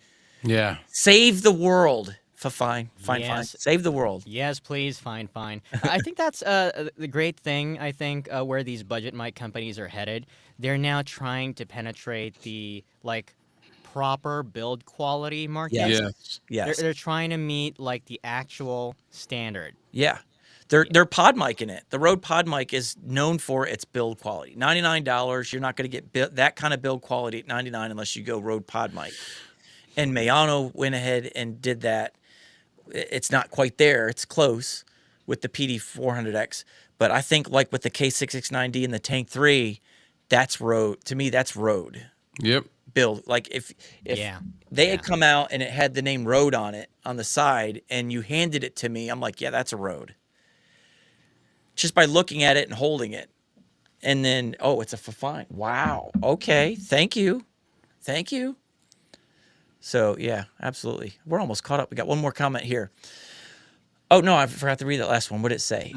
Speaker 2: Yeah.
Speaker 1: Save the world. Fine.
Speaker 7: Yes.
Speaker 1: Save the world.
Speaker 7: Yes, please. Fine. I think that's the great thing. I think where these budget mic companies are headed, they're now trying to penetrate the proper build quality market.
Speaker 2: Yes.
Speaker 1: Yes.
Speaker 7: They're trying to meet the actual standard.
Speaker 1: Yeah. They're pod micing it. The Rode pod mic is known for its build quality. $99. You're not going to get that kind of build quality at $99 unless you go Rode pod mic. And Mayano went ahead and did that it's not quite there. It's close with the PD 400X, but I think like with the K669D and the Tank 3, that's road. To me, that's road
Speaker 2: Yep.
Speaker 1: build. Like if
Speaker 7: Yeah.
Speaker 1: they had come out and it had the name road on it on the side and you handed it to me, I'm like, yeah, that's a road. Just by looking at it and holding it. And then, oh, it's a fine. Wow. Okay. Thank you. Thank you. So yeah, absolutely. We're almost caught up. We got one more comment here. Oh no, I forgot to read that last one. What did it say?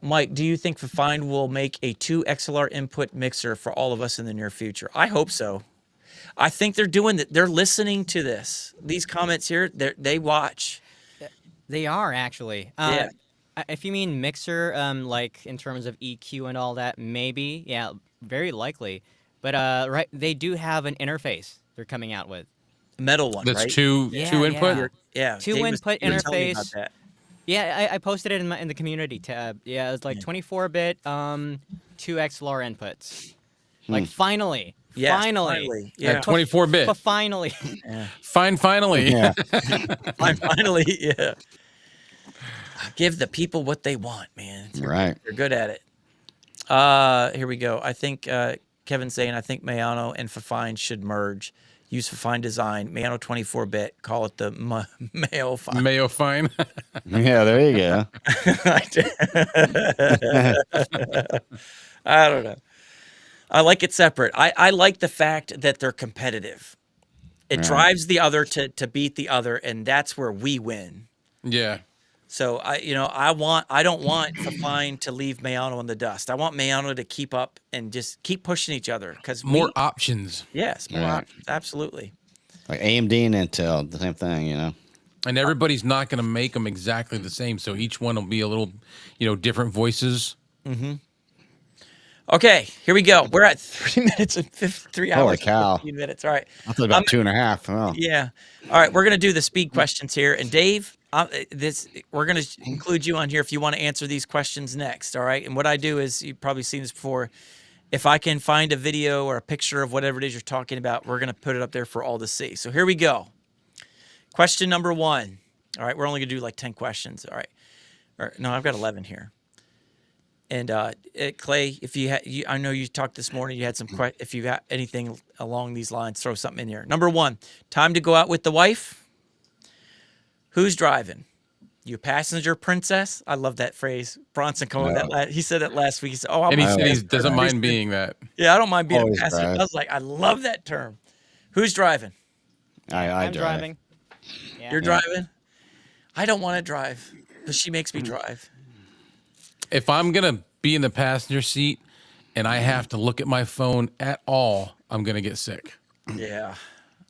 Speaker 1: Mike, do you think Fafine will make a 2 XLR input mixer for all of us in the near future? I hope so. I think they're doing that. They're listening to this. These comments here, they watch.
Speaker 7: They are actually.
Speaker 1: Yeah.
Speaker 7: If you mean mixer, like in terms of EQ and all that, maybe. Yeah, very likely. But right, they do have an interface they're coming out with.
Speaker 1: Metal one,
Speaker 2: That's
Speaker 1: right?
Speaker 2: two input.
Speaker 1: Yeah.
Speaker 7: Two
Speaker 1: Dave
Speaker 7: input
Speaker 1: you were telling me
Speaker 7: interface.
Speaker 1: about that.
Speaker 7: Yeah, I posted it in the community tab. Yeah, it's like 24-bit, 2 XLR inputs. Like finally,
Speaker 1: Yes,
Speaker 7: finally,
Speaker 1: Yeah.
Speaker 2: At 24-bit.
Speaker 7: but finally.
Speaker 2: Finally.
Speaker 3: Yeah.
Speaker 1: Finally, yeah. Give the people what they want, man.
Speaker 3: Right.
Speaker 1: They're good at it. Here we go. I think Kevin's saying I think Mayano and Fafine should merge. Use Fafine design. Mayano 24-bit. Call it the Mayo Fine.
Speaker 2: Mayo fine.
Speaker 3: Yeah, there you go.
Speaker 1: I don't know. I like it separate. I like the fact that they're competitive. It drives the other to beat the other, and that's where we win.
Speaker 2: Yeah.
Speaker 1: So I don't want Fafine to leave Mayano in the dust. I want Mayano to keep up and just keep pushing each other because
Speaker 2: More options.
Speaker 1: Yes, more
Speaker 3: Right.
Speaker 1: options. Absolutely.
Speaker 3: Like AMD and Intel, the same thing, you know.
Speaker 2: And everybody's not going to make them exactly the same. So each one will be a little, different voices.
Speaker 1: Okay, here we go. We're at 3 minutes and 3 hours.
Speaker 3: Holy
Speaker 1: and
Speaker 3: cow.
Speaker 1: 15 minutes. All right.
Speaker 3: I thought about 2.5. Oh.
Speaker 1: Yeah. All right. We're gonna do the speed questions here, and Dave, we're gonna include you on here if you want to answer these questions next. All right. And what I do is you've probably seen this before. If I can find a video or a picture of whatever it is you're talking about, we're gonna put it up there for all to see. So here we go. Question number 1. All right. We're only gonna do like 10 questions. All right. No, I've got 11 here. And Clay, if I know you talked this morning. You had some if you got anything along these lines, throw something in here. Number 1, time to go out with the wife. Who's driving? You passenger princess? I love that phrase. Bronson came with that. He said that last week. He said, "Oh,
Speaker 2: And he
Speaker 1: I'm
Speaker 2: said he doesn't mind being that.
Speaker 1: Yeah, I don't mind being
Speaker 3: Always
Speaker 1: a passenger."
Speaker 3: drive.
Speaker 1: I was like, I love that term. Who's driving?
Speaker 3: I
Speaker 7: I'm
Speaker 3: drive.
Speaker 7: driving. Yeah.
Speaker 1: You're driving. I don't want to drive, but she makes me drive.
Speaker 2: If I'm going to be in the passenger seat and I have to look at my phone at all, I'm going to get sick.
Speaker 1: Yeah.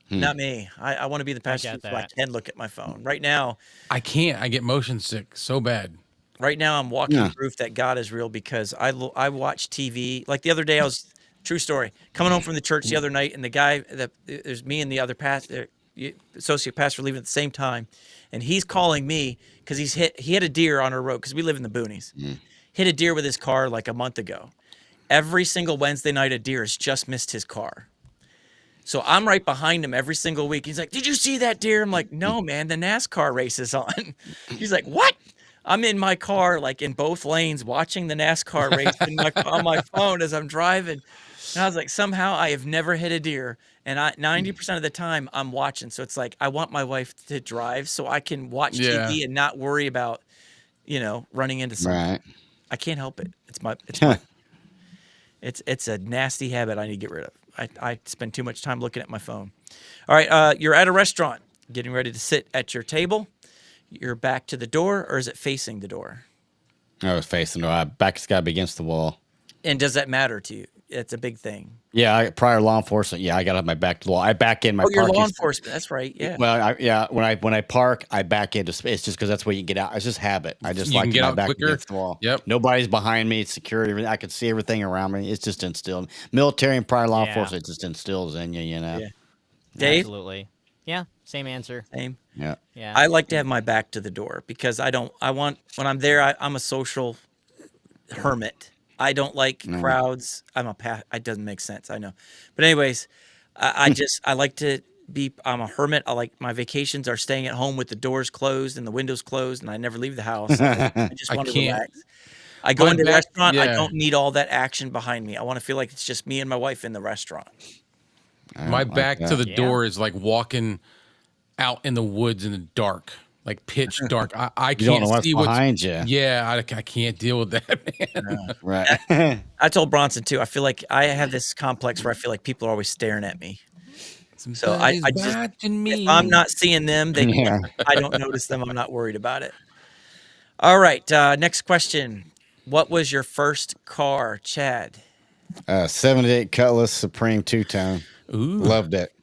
Speaker 1: Not me. I want to be the passenger
Speaker 7: get
Speaker 1: so I
Speaker 7: that.
Speaker 1: can look at my phone. Right now,
Speaker 2: I can't. I get motion sick so bad.
Speaker 1: Right now, I'm walking
Speaker 3: Yeah.
Speaker 1: proof that God is real because I watch TV. Like the other day, true story, coming home from the church the other night, and the guy, there's me and the other associate pastor leaving at the same time, and he's calling me because he hit a deer on our road because we live in the boonies. Hit a deer with his car like a month ago. Every single Wednesday night, a deer has just missed his car. So I'm right behind him every single week. He's like, "Did you see that deer?" I'm like, "No, man, the NASCAR race is on." He's like, "What?" I'm in my car, like in both lanes, watching the NASCAR race on my phone as I'm driving. And I was like, somehow I have never hit a deer. And 90% of the time I'm watching. So it's like, I want my wife to drive so I can watch TV and not worry about, running into something.
Speaker 3: Right.
Speaker 1: I can't help it. It's a nasty habit I need to get rid of. I spend too much time looking at my phone. All right, you're at a restaurant, getting ready to sit at your table. Your back to the door, or is it facing the door?
Speaker 3: I was facing the door. Back's got to be against the wall.
Speaker 1: And does that matter to you? It's a big thing.
Speaker 3: Yeah, prior law enforcement. Yeah, I got to have my back to the wall. I back in my.
Speaker 1: Oh, you're
Speaker 3: parking
Speaker 1: law
Speaker 3: space.
Speaker 1: enforcement. That's right. Yeah.
Speaker 3: Well, when I park, I back into space just because that's where you can get out. It's just habit. I just
Speaker 2: You
Speaker 3: like
Speaker 2: can
Speaker 3: to
Speaker 2: get
Speaker 3: my
Speaker 2: out
Speaker 3: back
Speaker 2: quicker.
Speaker 3: against the wall.
Speaker 2: Yep.
Speaker 3: Nobody's behind me. It's security. I can see everything around me. It's just instilled. Military and prior law
Speaker 7: Yeah.
Speaker 3: enforcement just instills in you. You know.
Speaker 1: Yeah. Dave,
Speaker 7: Absolutely. Yeah, same answer.
Speaker 1: same.
Speaker 3: Yeah.
Speaker 7: Yeah.
Speaker 1: I like to have my back to the door because when I'm there, I'm a social hermit. I don't like crowds. It doesn't make sense. I know. But anyways, I like to I'm a hermit. I like my vacations are staying at home with the doors closed and the windows closed, and I never leave the house. I just
Speaker 2: I
Speaker 1: want to
Speaker 2: can't.
Speaker 1: relax. I go
Speaker 2: My
Speaker 1: into the
Speaker 2: back-
Speaker 1: restaurant. I
Speaker 2: yeah.
Speaker 1: don't need all that action behind me. I want to feel like it's just me and my wife in the restaurant.
Speaker 2: My back to the
Speaker 7: Yeah.
Speaker 2: door is like walking out in the woods in the dark, like pitch dark. I
Speaker 3: You
Speaker 2: can't
Speaker 3: don't know what's
Speaker 2: see
Speaker 3: behind you.
Speaker 2: Yeah, I can't deal with that, man.
Speaker 3: Right.
Speaker 1: I told Bronson too. I feel like I have this complex where I feel like people are always staring at me. So I just,
Speaker 2: watching me.
Speaker 1: if I'm not seeing them, they
Speaker 3: Yeah.
Speaker 1: I don't notice them. I'm not worried about it. All right. Next question. What was your first car, Chad?
Speaker 3: 78 Cutlass Supreme two-tone.
Speaker 2: Ooh.
Speaker 3: Loved it.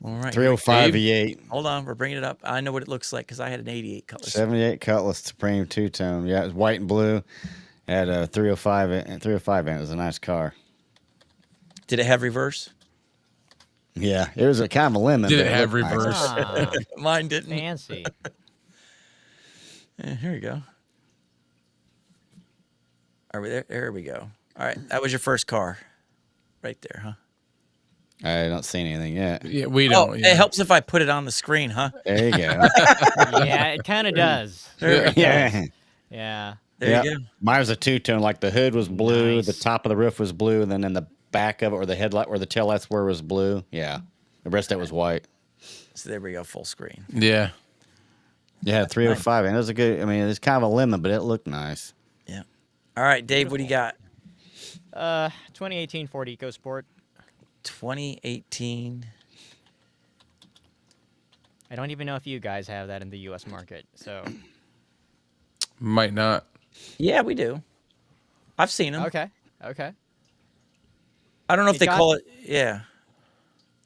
Speaker 1: All right.
Speaker 3: 305
Speaker 2: Dave?
Speaker 3: V8.
Speaker 1: Hold on. We're bringing it up. I know what it looks like because I had an 88 Cutlass.
Speaker 3: 78 Cutlass Supreme two-tone. Yeah, it was white and blue. Had a 305 and 305 in it. It was a nice car.
Speaker 1: Did it have reverse?
Speaker 3: Yeah, it was a kind of a lemon.
Speaker 2: Did
Speaker 3: but
Speaker 2: it have
Speaker 3: looked nice.
Speaker 2: reverse?
Speaker 7: Ah,
Speaker 1: Mine didn't.
Speaker 7: fancy.
Speaker 1: Yeah, here we go. Are we there? There we go. All right. That was your first car. Right there, huh?
Speaker 3: I don't see anything yet.
Speaker 2: Yeah, we
Speaker 1: Oh,
Speaker 2: don't.
Speaker 1: it helps if I put it on the screen, huh?
Speaker 3: There you go.
Speaker 7: Yeah, it kind of does.
Speaker 1: There we go.
Speaker 3: Yeah.
Speaker 7: Yeah.
Speaker 1: There
Speaker 3: Yep.
Speaker 1: you go.
Speaker 3: Mine was a two-tone. Like the hood was blue,
Speaker 7: Nice.
Speaker 3: the top of the roof was blue, and then in the back of it, or the headlight, where the tail lights were, was blue. Yeah, the rest of it was white.
Speaker 1: So there we go. Full screen.
Speaker 2: Yeah.
Speaker 3: Yeah, 305, and it was a good. I mean, it's kind of a lemon, but it looked nice.
Speaker 1: Yeah. All right, Dave. What do you got?
Speaker 7: 2018 Ford EcoSport.
Speaker 1: 2018.
Speaker 7: I don't even know if you guys have that in the U.S. market. So
Speaker 2: Might not.
Speaker 1: Yeah, we do. I've seen them.
Speaker 7: okay.
Speaker 1: I don't know if
Speaker 7: It
Speaker 1: they
Speaker 7: got-
Speaker 1: call it. Yeah.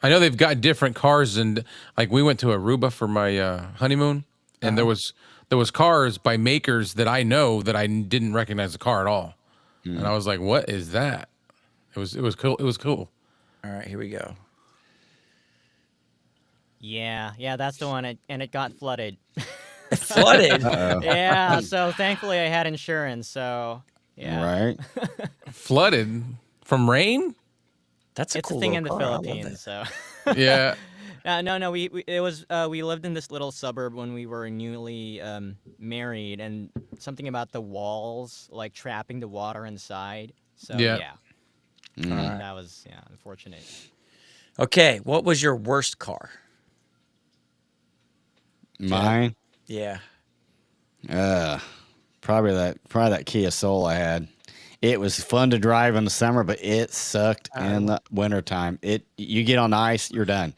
Speaker 2: I know they've got different cars, and like we went to Aruba for my honeymoon, and there was cars by makers that I know that I didn't recognize the car at all, and I was like, "What is that?" It was cool. It was cool.
Speaker 1: All right, here we go.
Speaker 7: Yeah, that's the one. And it got flooded.
Speaker 1: Flooded.
Speaker 7: Yeah, so thankfully I had insurance. So yeah,
Speaker 3: Right?
Speaker 2: Flooded from rain.
Speaker 1: That's a
Speaker 7: it's
Speaker 1: cool
Speaker 7: a thing in
Speaker 1: little
Speaker 7: the
Speaker 1: car. I love
Speaker 7: Philippines.
Speaker 1: that.
Speaker 7: So
Speaker 2: Yeah.
Speaker 7: no, we it was we lived in this little suburb when we were newly married, and something about the walls like trapping the water inside. So
Speaker 2: Yeah.
Speaker 7: that was unfortunate.
Speaker 1: Okay, what was your worst car?
Speaker 3: Mine.
Speaker 1: Yeah.
Speaker 3: Probably that Kia Soul I had. It was fun to drive in the summer, but it sucked in the wintertime. You get on the ice, you're done.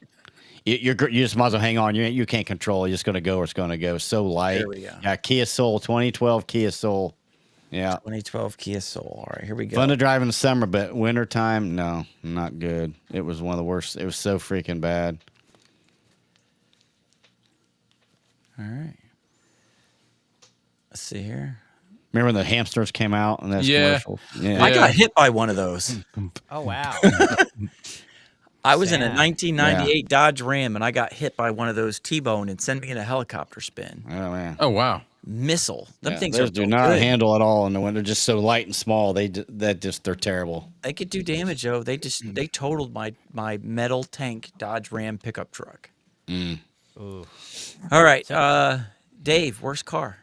Speaker 3: You just might as well hang on. You can't control. You're just going to go where it's going to go. So light.
Speaker 1: There we go.
Speaker 3: Yeah, Kia Soul, 2012 Kia Soul. Yeah.
Speaker 1: 2012 Kia Soul. All right, here we go.
Speaker 3: Fun to drive in the summer, but wintertime, no, not good. It was one of the worst. It was so freaking bad.
Speaker 1: All right. Let's see here.
Speaker 3: Remember when the hamsters came out and those
Speaker 2: Yeah.
Speaker 3: commercials? Yeah.
Speaker 1: I got hit by one of those.
Speaker 7: Oh wow.
Speaker 1: I was in a
Speaker 7: Sad.
Speaker 1: 1998 Dodge Ram, and I got hit by one of those T-bone and sent me in a helicopter spin.
Speaker 3: Oh man.
Speaker 2: Oh wow.
Speaker 1: Missile. Them
Speaker 3: Yeah,
Speaker 1: things
Speaker 3: those
Speaker 1: are
Speaker 3: do not
Speaker 1: good.
Speaker 3: handle at all in the winter. They're just so light and small. They're terrible.
Speaker 1: They could do damage, though. They totaled my metal tank Dodge Ram pickup truck.
Speaker 7: Ooh.
Speaker 1: All right, Dave, worst car.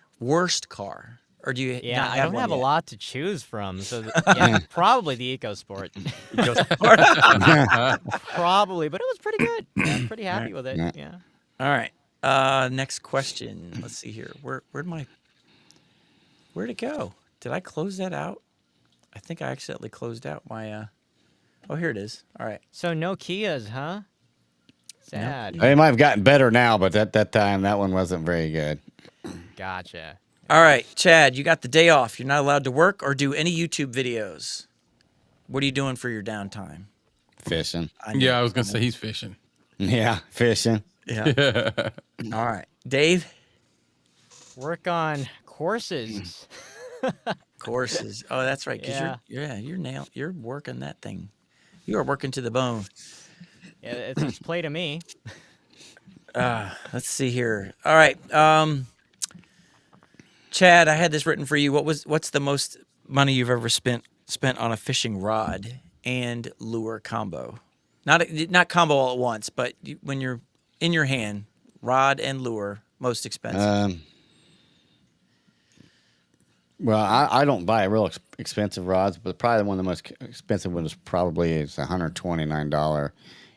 Speaker 1: Or do you?
Speaker 7: Yeah,
Speaker 1: not
Speaker 7: I
Speaker 1: have
Speaker 7: don't
Speaker 1: one
Speaker 7: have a
Speaker 1: yet?
Speaker 7: lot to choose from. So probably the EcoSport. Probably, but it was pretty good. Yeah, I'm pretty happy with it. Yeah.
Speaker 1: All right. Next question. Let's see here. Where'd it go? Did I close that out? I think I accidentally closed out my. Oh, here it is. All right.
Speaker 7: So no Kias, huh? Sad.
Speaker 3: They might have gotten better now, but at that time, that one wasn't very good.
Speaker 7: Gotcha.
Speaker 1: All right, Chad, you got the day off. You're not allowed to work or do any YouTube videos. What are you doing for your downtime?
Speaker 3: Fishing.
Speaker 2: Yeah, I was gonna say he's fishing.
Speaker 3: Yeah, fishing.
Speaker 1: Yeah. All right, Dave.
Speaker 7: Work on courses.
Speaker 1: Courses. Oh, that's right. Cause you're working that thing. You are working to the bone.
Speaker 7: Yeah, it's play to me.
Speaker 1: Let's see here. All right. Chad, I had this written for you. What's the most money you've ever spent on a fishing rod and lure combo? Not combo all at once, but when you're in your hand, rod and lure, most expensive?
Speaker 3: Well, I don't buy real expensive rods, but probably one of the most expensive ones probably is $129.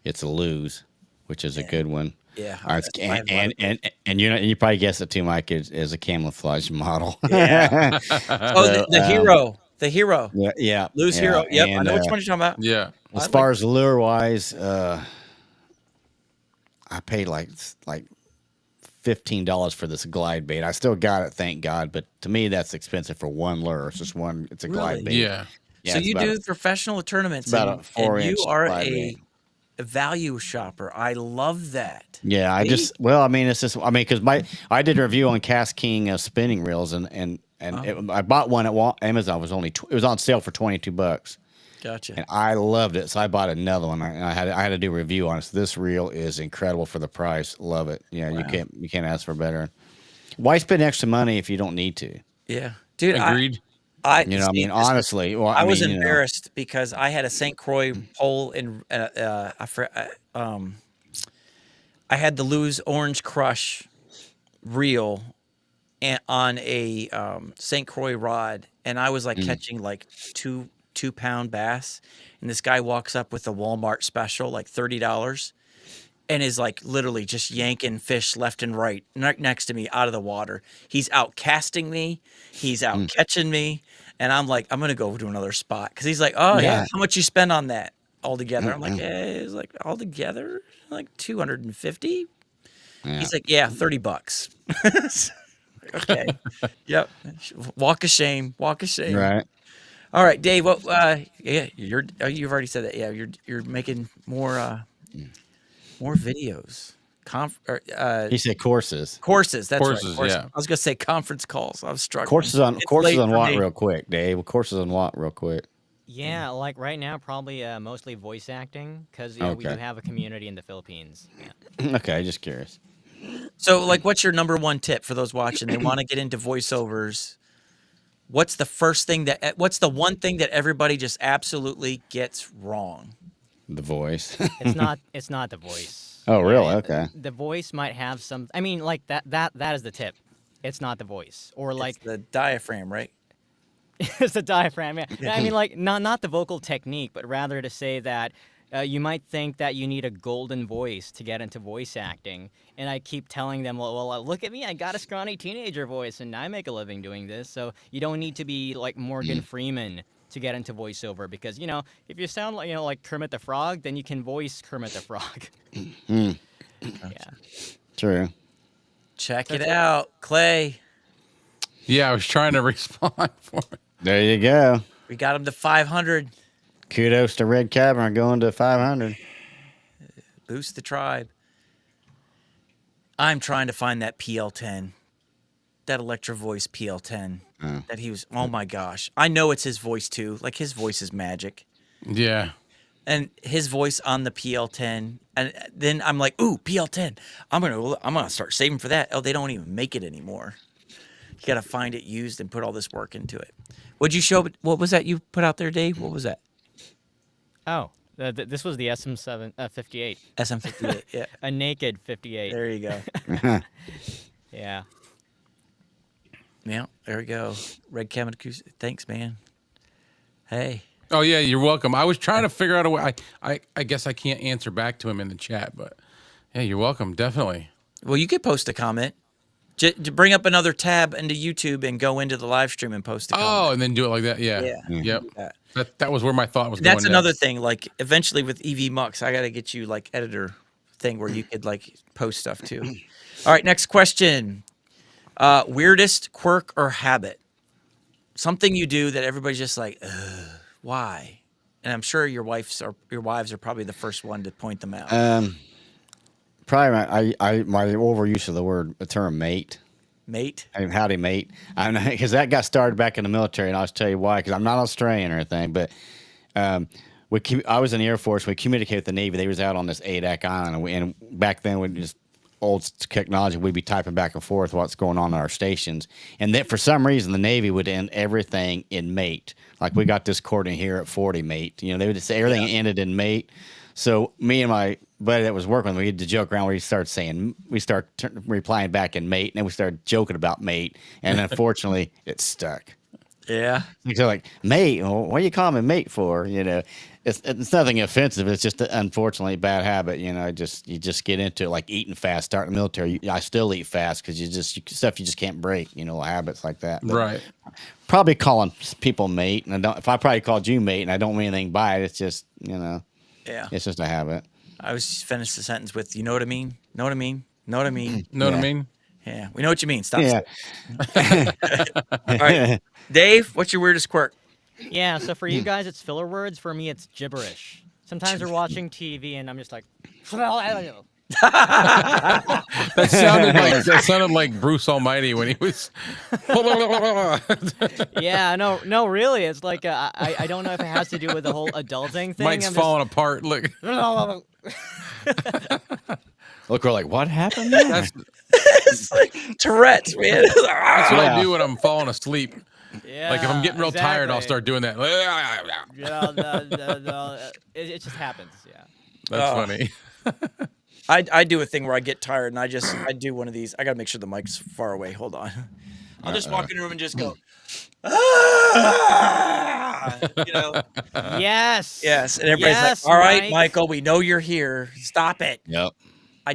Speaker 3: It's a Lose, which is a good one.
Speaker 1: Yeah,
Speaker 3: It's,
Speaker 1: that's my
Speaker 3: and you probably guessed it too, Mike. Is a camouflage model.
Speaker 1: Yeah. Oh, the hero, the hero,
Speaker 3: yeah,
Speaker 1: Lose
Speaker 3: yeah.
Speaker 1: hero. Yep, I
Speaker 3: And,
Speaker 1: know which one you're talking about.
Speaker 2: Yeah.
Speaker 3: as far as lure wise, I paid like $15 for this glide bait. I still got it, thank God. But to me, that's expensive for one lure. It's just one. It's a glide
Speaker 1: Really?
Speaker 3: bait.
Speaker 2: Yeah.
Speaker 3: Yeah,
Speaker 1: So
Speaker 3: it's
Speaker 1: you
Speaker 3: about
Speaker 1: do professional tournaments,
Speaker 3: about a
Speaker 1: and
Speaker 3: 4-inch
Speaker 1: you are
Speaker 3: glide bait.
Speaker 1: a value shopper. I love that.
Speaker 3: Yeah, I mean, it's just, I mean, because I did a review on Cast King I bought one at Amazon. It was it was on sale for $22,
Speaker 1: Gotcha.
Speaker 3: and I loved it, so I bought another one. I had to do a review on it. So this reel is incredible for the price. Love it. Yeah,
Speaker 1: Wow.
Speaker 3: you can't ask for better. Why spend extra money if you don't need to?
Speaker 1: Yeah, dude.
Speaker 2: Agreed.
Speaker 1: I
Speaker 3: You know, I
Speaker 1: see,
Speaker 3: mean,
Speaker 1: this-
Speaker 3: honestly, well,
Speaker 1: I was
Speaker 3: mean, you know,
Speaker 1: embarrassed because I had a St. Croix pole in. I had the Lose Orange Crush reel on a St. Croix rod, and I was like catching like two-pound bass, and this guy walks up with a Walmart special, like $30, and is like literally just yanking fish left and right next to me out of the water. He's out casting me, he's out catching me, and I'm like, I'm gonna go to another spot because he's like, oh yeah, how much you spend on that altogether? I'm like, it's like altogether like 250. He's like, yeah, $30. Okay. Yep. Walk of shame. Walk of shame.
Speaker 3: right?
Speaker 1: All right, Dave. What? Yeah, you've already said that. Yeah, you're making more videos.
Speaker 3: He said courses.
Speaker 1: Courses. That's
Speaker 2: Courses,
Speaker 1: right. Courses.
Speaker 2: yeah.
Speaker 1: I was gonna say conference calls. I was struggling.
Speaker 3: Courses on
Speaker 1: It's late for
Speaker 3: what
Speaker 1: me.
Speaker 3: real quick, Dave? Courses on what real quick?
Speaker 7: Yeah, like right now, probably mostly voice acting because we do
Speaker 3: Okay.
Speaker 7: have a community in the Philippines. Yeah.
Speaker 3: Okay, just curious.
Speaker 1: So, like, what's your number one tip for those watching? They want to get into voiceovers. What's the one thing that everybody just absolutely gets wrong?
Speaker 3: The voice.
Speaker 7: It's not the voice.
Speaker 3: Oh, really?
Speaker 7: Yeah,
Speaker 3: Okay.
Speaker 7: The voice might have some. I mean, like that is the tip. It's not the voice, or like
Speaker 1: It's the diaphragm, right?
Speaker 7: it's the diaphragm. Yeah. I mean, like not the vocal technique, but rather to say that you might think that you need a golden voice to get into voice acting, and I keep telling them, well, look at me, I got a scrawny teenager voice, and I make a living doing this. So you don't need to be like Morgan Freeman to get into voiceover, because if you sound like like Kermit the Frog, then you can voice Kermit the Frog. Yeah.
Speaker 3: True.
Speaker 1: Check it out, Clay.
Speaker 2: Yeah, I was trying to respond for it.
Speaker 3: There you go.
Speaker 1: We got him to 500.
Speaker 3: Kudos to Red Cavern going to 500.
Speaker 1: Boost the tribe. I'm trying to find that PL10, that Electro Voice PL10 that he was. Oh my gosh, I know it's his voice too. Like, his voice is magic,
Speaker 2: Yeah.
Speaker 1: and his voice on the PL10. And then I'm like, ooh, PL10. I'm gonna start saving for that. Oh, they don't even make it anymore. You gotta find it used and put all this work into it. What'd you show? What was that you put out there, Dave? What was that?
Speaker 7: Oh, this was the SM58.
Speaker 1: SM58. Yeah.
Speaker 7: A naked 58.
Speaker 1: There you go.
Speaker 7: Yeah.
Speaker 1: Yeah. There we go. Red Cabin Acoustic. Thanks, man. Hey.
Speaker 2: Oh yeah, you're welcome. I was trying to figure out a way. I guess I can't answer back to him in the chat, but yeah, you're welcome. Definitely.
Speaker 1: Well, you could post a comment. To bring up another tab into YouTube and go into the live stream and post a comment.
Speaker 2: Oh, and then do it like that. Yeah.
Speaker 1: Yeah.
Speaker 2: Yep.
Speaker 1: Yeah.
Speaker 2: That was where my thought was going.
Speaker 1: That's another
Speaker 2: next.
Speaker 1: thing. Like, eventually with EV Mux, I got to get you like editor thing where you could like post stuff too. All right, next question. Weirdest quirk or habit? Something you do that everybody's just like, ugh, why? And I'm sure your wives are probably the first one to point them out.
Speaker 3: Probably my overuse of the term mate.
Speaker 1: Mate?
Speaker 3: I mean, howdy, mate. I know, because that got started back in the military, and I'll tell you why. Because I'm not Australian or anything, but I was in the Air Force. We communicated with the Navy. They was out on this ADAC island, and back then we just old technology. We'd be typing back and forth what's going on in our stations, and that for some reason the Navy would end everything in mate. Like, we got this coordinate here at 40 mate. They would say everything ended in mate. So me and my but it was working. We had to joke around where we start replying back in mate, and then we started joking about mate, and unfortunately, it stuck.
Speaker 1: Yeah.
Speaker 3: So like, mate, well, what are you calling me mate for? You know, it's nothing offensive. It's just unfortunately a bad habit. You know, you just get into it, like eating fast. Start in the military, I still eat fast because stuff you just can't break. You know, habits like that. But
Speaker 2: Right.
Speaker 3: probably calling people mate, and if I probably called you mate and I don't mean anything by it, it's just
Speaker 1: Yeah.
Speaker 3: it's just a habit.
Speaker 1: I was just finished the sentence with, you know what I mean? Know what I mean? Know what I mean?
Speaker 2: Know what I
Speaker 3: Yeah.
Speaker 2: mean?
Speaker 1: Yeah. We know what you mean. Stop.
Speaker 3: Yeah.
Speaker 1: All right. Dave, what's your weirdest quirk?
Speaker 7: Yeah, so for you guys, it's filler words. For me, it's gibberish. Sometimes we're watching TV and I'm just like,
Speaker 2: That sounded like Bruce Almighty when he was.
Speaker 7: yeah, no, really. It's like, I don't know if it has to do with the whole adulting thing.
Speaker 2: Mike's
Speaker 7: I'm
Speaker 2: falling apart. Look,
Speaker 3: Look, we're like, what happened there?
Speaker 2: that's
Speaker 1: It's like Tourette's, man.
Speaker 2: what
Speaker 3: Yeah.
Speaker 2: I do when I'm falling asleep.
Speaker 7: Yeah,
Speaker 2: Like if I'm getting real tired, I'll start doing that.
Speaker 7: Yeah, it just happens. Yeah.
Speaker 2: That's
Speaker 1: Oh.
Speaker 2: funny.
Speaker 1: I do a thing where I get tired and I do one of these. I got to make sure the mic's far away. Hold on. I'll just walk in the room and just go, "Ah!" You know?
Speaker 7: Yes.
Speaker 1: Yes. And everybody's
Speaker 7: Yes,
Speaker 1: like, all right,
Speaker 7: Mike.
Speaker 1: Michael, we know you're here. Stop it.
Speaker 3: Yep.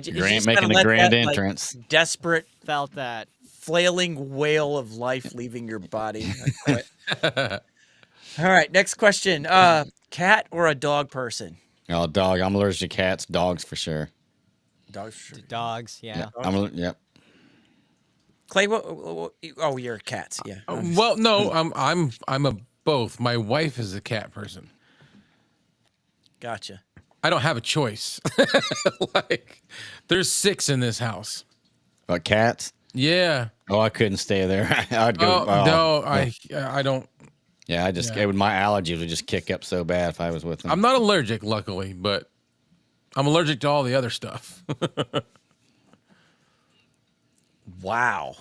Speaker 1: You
Speaker 3: Grand,
Speaker 1: just
Speaker 3: making
Speaker 1: gotta
Speaker 3: the
Speaker 1: let
Speaker 3: grand
Speaker 1: that, like,
Speaker 3: entrance.
Speaker 1: desperate,
Speaker 7: Felt that.
Speaker 1: flailing wail of life leaving your body. All right. Next question. Cat or a dog person?
Speaker 3: Oh, dog. I'm allergic to cats. Dogs for sure.
Speaker 1: Dogs. Sure.
Speaker 7: Dogs. Yeah.
Speaker 3: Yep.
Speaker 1: Clay, oh, you're cats. Yeah.
Speaker 2: Well, no, I'm a both. My wife is a cat person.
Speaker 1: Gotcha.
Speaker 2: I don't have a choice. Like, there's 6 in this house.
Speaker 3: But cats?
Speaker 2: Yeah.
Speaker 3: Oh, I couldn't stay there. I'd go.
Speaker 2: No, I don't.
Speaker 3: Yeah, my allergies would just kick up so bad if I was with them.
Speaker 2: I'm not allergic, luckily, but I'm allergic to all the other stuff.
Speaker 1: Wow.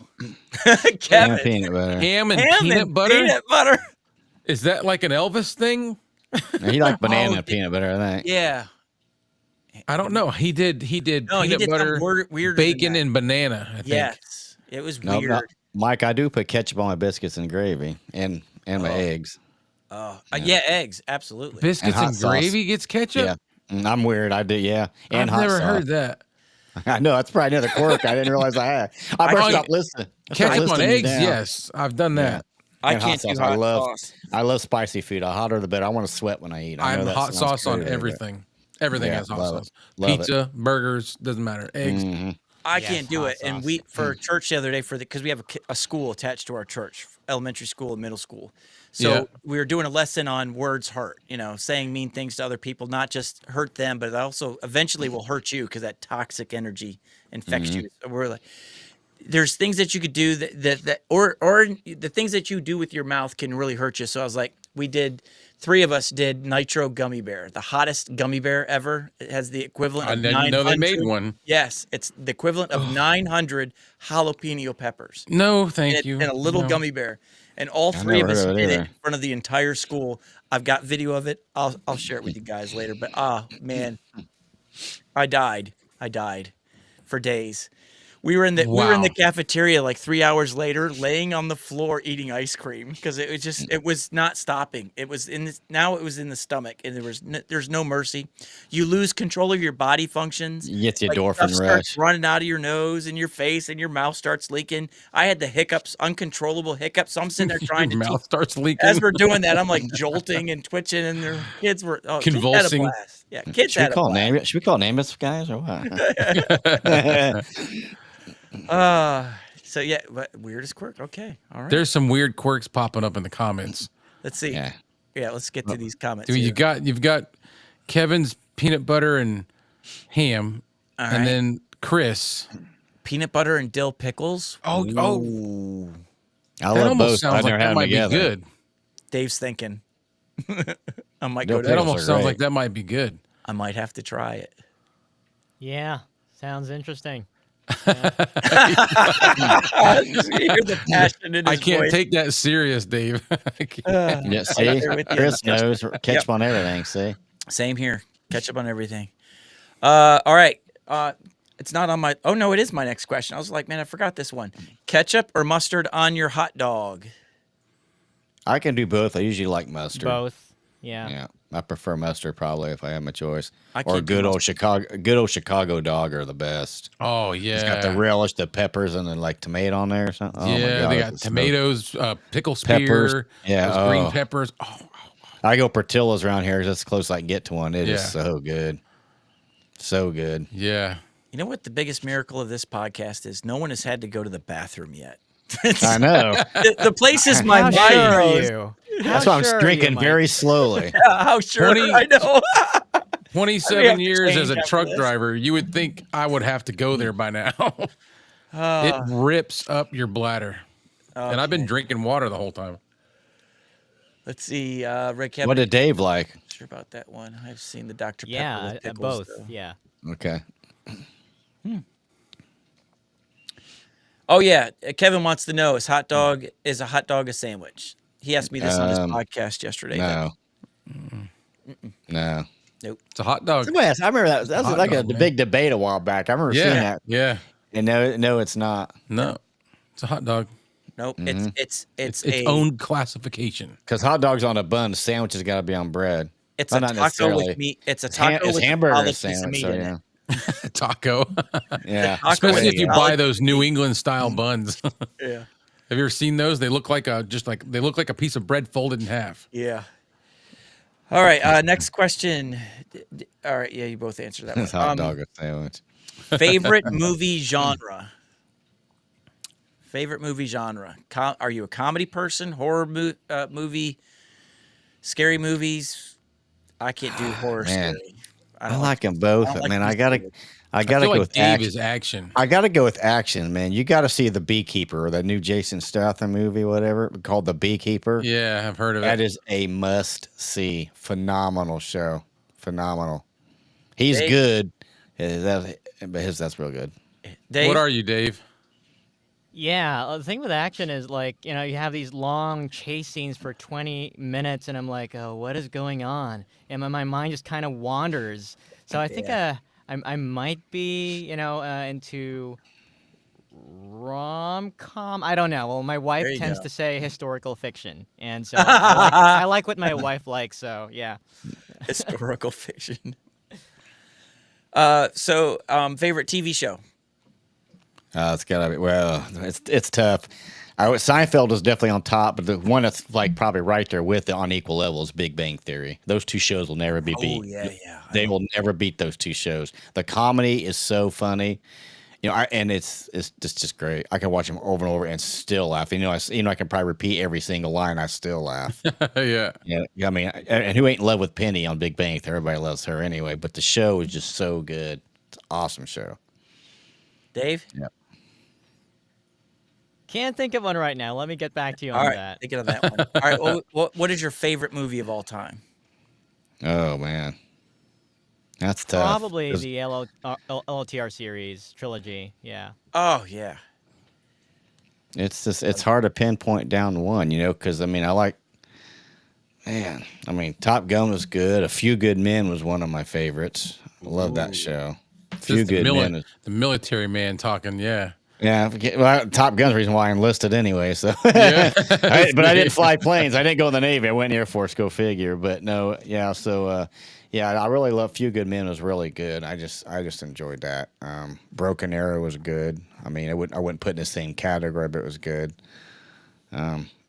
Speaker 3: Ham
Speaker 1: Kevin.
Speaker 3: and peanut butter.
Speaker 2: Ham and
Speaker 1: Ham
Speaker 2: peanut
Speaker 1: and
Speaker 2: butter?
Speaker 1: Peanut butter.
Speaker 2: Is that like an Elvis thing?
Speaker 3: He liked banana and peanut butter, I think.
Speaker 1: Yeah.
Speaker 2: I don't know. He did
Speaker 1: No, he
Speaker 2: peanut
Speaker 1: did
Speaker 2: butter,
Speaker 1: something weirder than
Speaker 2: bacon,
Speaker 1: that.
Speaker 2: and banana, I think.
Speaker 1: Yes. It was
Speaker 3: No,
Speaker 1: weird.
Speaker 3: no, Mike, I do put ketchup on my biscuits and gravy and my eggs.
Speaker 1: Yeah, eggs. Absolutely.
Speaker 2: Biscuits
Speaker 3: hot
Speaker 2: and
Speaker 3: sauce.
Speaker 2: gravy gets ketchup?
Speaker 3: Yeah. I'm weird. I do, yeah. And
Speaker 2: I've
Speaker 3: hot
Speaker 2: never
Speaker 3: sauce.
Speaker 2: heard that.
Speaker 3: I know. That's probably another quirk I didn't realize I had. I better
Speaker 2: can't-
Speaker 3: stop listening.
Speaker 2: Ketchup on eggs?
Speaker 3: Down.
Speaker 2: Yes. I've done that.
Speaker 1: I
Speaker 3: And
Speaker 1: can't do
Speaker 3: sauce.
Speaker 1: hot
Speaker 3: love,
Speaker 1: sauce.
Speaker 3: I love spicy food. The hotter the better. I want to sweat when I eat. I know
Speaker 2: I'm
Speaker 3: that
Speaker 2: hot
Speaker 3: sounds
Speaker 2: sauce on
Speaker 3: crazy, but-
Speaker 2: everything. Everything
Speaker 3: Yeah,
Speaker 2: has hot
Speaker 3: love
Speaker 2: sauce.
Speaker 3: it. Love it.
Speaker 2: Pizza, burgers, doesn't matter. Eggs.
Speaker 1: I
Speaker 7: Yes,
Speaker 1: can't do
Speaker 7: hot
Speaker 1: it. And
Speaker 7: sauce.
Speaker 1: for church the other day because we have a school attached to our church, elementary school and middle school. So
Speaker 2: Yeah.
Speaker 1: we were doing a lesson on words hurt, saying mean things to other people, not just hurt them, but it also eventually will hurt you because that toxic energy infects you. So we're like, there's things that you could do or the things that you do with your mouth can really hurt you. So I was like, 3 of us did nitro gummy bear, the hottest gummy bear ever. It has the equivalent
Speaker 2: I
Speaker 1: of
Speaker 2: didn't know they
Speaker 1: 900
Speaker 2: made one.
Speaker 1: Yes, it's the equivalent of 900 jalapeno peppers.
Speaker 2: No, thank
Speaker 1: And
Speaker 2: you.
Speaker 1: a little
Speaker 2: No.
Speaker 1: gummy bear. And all 3 of
Speaker 3: never
Speaker 1: us
Speaker 3: heard of it
Speaker 1: did it
Speaker 3: either.
Speaker 1: in front of the entire school. I've got video of it. I'll share it with you guys later. But man, I died for days. We were in the
Speaker 2: Wow.
Speaker 1: cafeteria like 3 hours later, laying on the floor eating ice cream because it was not stopping. It was in the stomach, and there's no mercy. You lose control of your body functions.
Speaker 3: You get the
Speaker 1: Like,
Speaker 3: endorphin
Speaker 1: stuff starts
Speaker 3: rush.
Speaker 1: running out of your nose and your face, and your mouth starts leaking. I had the hiccups, uncontrollable hiccups. So I'm sitting there trying to
Speaker 2: Your mouth
Speaker 1: teach.
Speaker 2: starts leaking.
Speaker 1: As we're doing that, I'm like jolting and twitching, and their kids were kids had a
Speaker 2: Convulsing.
Speaker 1: blast. Yeah, kids
Speaker 3: Should we
Speaker 1: had a
Speaker 3: call
Speaker 1: blast.
Speaker 3: Should we call nameless guys or what?
Speaker 1: So yeah, but weirdest quirk. Okay, all right.
Speaker 2: There's some weird quirks popping up in the comments.
Speaker 1: Let's see.
Speaker 3: Yeah.
Speaker 1: Yeah, let's get to these comments.
Speaker 2: Dude,
Speaker 1: here.
Speaker 2: you've got Kevin's peanut butter and ham,
Speaker 1: All
Speaker 2: and
Speaker 1: right.
Speaker 2: then Chris.
Speaker 1: Peanut butter and dill pickles.
Speaker 2: Oh,
Speaker 3: I
Speaker 2: that
Speaker 3: love
Speaker 2: almost
Speaker 3: both. I've
Speaker 2: sounds like
Speaker 3: never had
Speaker 2: that
Speaker 3: them
Speaker 2: might be
Speaker 3: together.
Speaker 2: good.
Speaker 1: Dave's thinking. I might
Speaker 3: Dill
Speaker 1: go to.
Speaker 2: That
Speaker 3: Pickles
Speaker 2: almost
Speaker 3: are
Speaker 2: sounds
Speaker 3: great.
Speaker 2: like that might be good.
Speaker 1: I might have to try it.
Speaker 7: Yeah. Sounds interesting.
Speaker 1: You hear the passion in his
Speaker 2: I can't
Speaker 1: voice.
Speaker 2: take that serious, Dave. I can't.
Speaker 3: Yeah, see,
Speaker 1: there with you.
Speaker 3: Chris knows ketchup on everything. See,
Speaker 1: Same here. Ketchup on everything. All right. It's not on my. Oh no, it is my next question. I was like, man, I forgot this one. Ketchup or mustard on your hot dog?
Speaker 3: I can do both. I usually like mustard.
Speaker 7: Both. Yeah.
Speaker 3: Yeah, I prefer mustard probably if I have my choice.
Speaker 1: I
Speaker 3: Or
Speaker 1: can't do
Speaker 3: good old Chicago dog are the best.
Speaker 2: Oh
Speaker 3: It's got the
Speaker 2: yeah.
Speaker 3: relish, the peppers, and then like tomato on there or something. Oh my
Speaker 2: Yeah,
Speaker 3: god,
Speaker 2: they
Speaker 3: it's
Speaker 2: got
Speaker 3: a smoke.
Speaker 2: tomatoes, pickle
Speaker 3: Peppers.
Speaker 2: spear,
Speaker 3: Yeah,
Speaker 2: those green
Speaker 3: oh.
Speaker 2: peppers. Oh,
Speaker 3: I go Portillo's around here. That's as close as I can get to one. It is
Speaker 2: Yeah.
Speaker 3: so good, so good.
Speaker 2: yeah.
Speaker 1: You know what the biggest miracle of this podcast is? No one has had to go to the bathroom yet.
Speaker 3: I know.
Speaker 1: The place is my
Speaker 7: How
Speaker 1: mind
Speaker 7: sure are
Speaker 1: goes.
Speaker 7: you?
Speaker 3: That's
Speaker 7: How
Speaker 3: why I'm
Speaker 7: sure are you,
Speaker 3: drinking
Speaker 7: Mike?
Speaker 3: very slowly.
Speaker 1: How sure
Speaker 2: 20
Speaker 1: I know.
Speaker 2: 27 years
Speaker 1: change
Speaker 2: as a
Speaker 1: after
Speaker 2: truck
Speaker 1: this.
Speaker 2: driver, you would think I would have to go there by now. It rips up your bladder. And I've been drinking water the whole time.
Speaker 1: Let's see, Rick.
Speaker 3: What did Dave like?
Speaker 1: Sure about that one? I've seen the Dr. Pepper
Speaker 7: Yeah,
Speaker 1: with pickles,
Speaker 7: both.
Speaker 1: though.
Speaker 7: Yeah.
Speaker 3: Okay.
Speaker 1: Oh yeah, Kevin wants to know: is a hot dog a sandwich? He asked me this on his podcast yesterday.
Speaker 3: No. No.
Speaker 1: Nope.
Speaker 2: It's a hot dog.
Speaker 3: Somebody asked, I remember that. That was
Speaker 2: Hot
Speaker 3: like
Speaker 2: dog,
Speaker 3: a
Speaker 2: man.
Speaker 3: big debate a while back. I remember seeing
Speaker 2: Yeah.
Speaker 3: that.
Speaker 2: Yeah.
Speaker 3: And no, it's not.
Speaker 2: No. It's a hot dog.
Speaker 1: Nope. It's
Speaker 2: It's
Speaker 1: a
Speaker 2: its own classification.
Speaker 3: Because hot dog's on a bun, the sandwich has got to be on bread.
Speaker 1: it's
Speaker 3: Well,
Speaker 1: a
Speaker 3: not
Speaker 1: taco
Speaker 3: necessarily.
Speaker 1: with meat. It's a
Speaker 3: It's,
Speaker 1: taco
Speaker 3: it's
Speaker 1: with
Speaker 3: hamburger
Speaker 1: a solid piece of
Speaker 3: sandwich.
Speaker 1: meat
Speaker 3: So,
Speaker 1: in
Speaker 3: yeah.
Speaker 1: it.
Speaker 2: Taco.
Speaker 3: Yeah.
Speaker 1: Taco
Speaker 2: Especially
Speaker 1: with
Speaker 2: if you
Speaker 1: a
Speaker 2: buy
Speaker 1: solid-
Speaker 2: those New England style buns. Have
Speaker 1: Yeah.
Speaker 2: you ever seen those? They look like they look like a piece of bread folded in half.
Speaker 1: Yeah. All right. Next question. All right. Yeah, you both answered that one.
Speaker 3: It's hot dog a sandwich.
Speaker 1: Favorite movie genre? Favorite movie genre? Are you a comedy person? Horror movie? Scary movies? I can't do horror
Speaker 3: Man.
Speaker 1: scary.
Speaker 3: I like them both.
Speaker 1: I don't like
Speaker 3: Man,
Speaker 1: these
Speaker 3: I gotta
Speaker 1: movies.
Speaker 2: I
Speaker 3: go
Speaker 2: feel like
Speaker 3: with
Speaker 2: Dave
Speaker 3: action.
Speaker 2: is action.
Speaker 3: I gotta go with action, man. You got to see The Beekeeper, the new Jason Statham movie, whatever called The Beekeeper.
Speaker 2: Yeah, I've heard of
Speaker 3: That
Speaker 2: it.
Speaker 3: is a must see. Phenomenal show. Phenomenal. He's
Speaker 1: Dave?
Speaker 3: good. That's real good.
Speaker 1: Dave?
Speaker 2: What are you, Dave?
Speaker 7: Yeah, the thing with action is like, you have these long chase scenes for 20 minutes and I'm like, oh, what is going on? And my mind just kind of wanders. So I think I might be, into rom-com. I don't know. Well, my wife
Speaker 1: There you
Speaker 7: tends
Speaker 1: go.
Speaker 7: to say historical fiction. And so I like what my wife likes. So yeah.
Speaker 1: Historical fiction. Favorite TV show?
Speaker 3: It's gotta be. Well, it's tough. Seinfeld is definitely on top, but the one that's like probably right there with it on equal level is Big Bang Theory. Those two shows will never be beat.
Speaker 1: Oh yeah.
Speaker 3: They will never beat those two shows. The comedy is so funny, and it's just great. I can watch them over and over and still laugh. I can probably repeat every single line. I still laugh.
Speaker 2: Yeah.
Speaker 3: Yeah, I mean, and who ain't in love with Penny on Big Bang Theory? Everybody loves her anyway. But the show is just so good. It's an awesome show.
Speaker 1: Dave?
Speaker 3: Yeah.
Speaker 7: Can't think of one right now. Let me get back to you on
Speaker 1: All right.
Speaker 7: that.
Speaker 1: Thinking of that one. All right. What is your favorite movie of all time?
Speaker 3: Oh man, that's tough.
Speaker 7: Probably
Speaker 3: 'Cause-
Speaker 7: the LOTR series trilogy. Yeah.
Speaker 1: Oh yeah.
Speaker 3: It's hard to pinpoint down one, because Top Gun was good. A Few Good Men was one of my favorites. I love that show. A Few
Speaker 2: Just
Speaker 3: Good Men.
Speaker 2: the military man talking. Yeah.
Speaker 3: Yeah, Top Gun's the reason why I enlisted anyway. So,
Speaker 2: Yeah.
Speaker 3: but I didn't fly planes. I didn't go in the Navy. I went in the Air Force. Go figure. But no, yeah. So, I really love Few Good Men. Was really good. I just enjoyed that. Broken Arrow was good. I mean, I wouldn't put it in the same category, but it was good.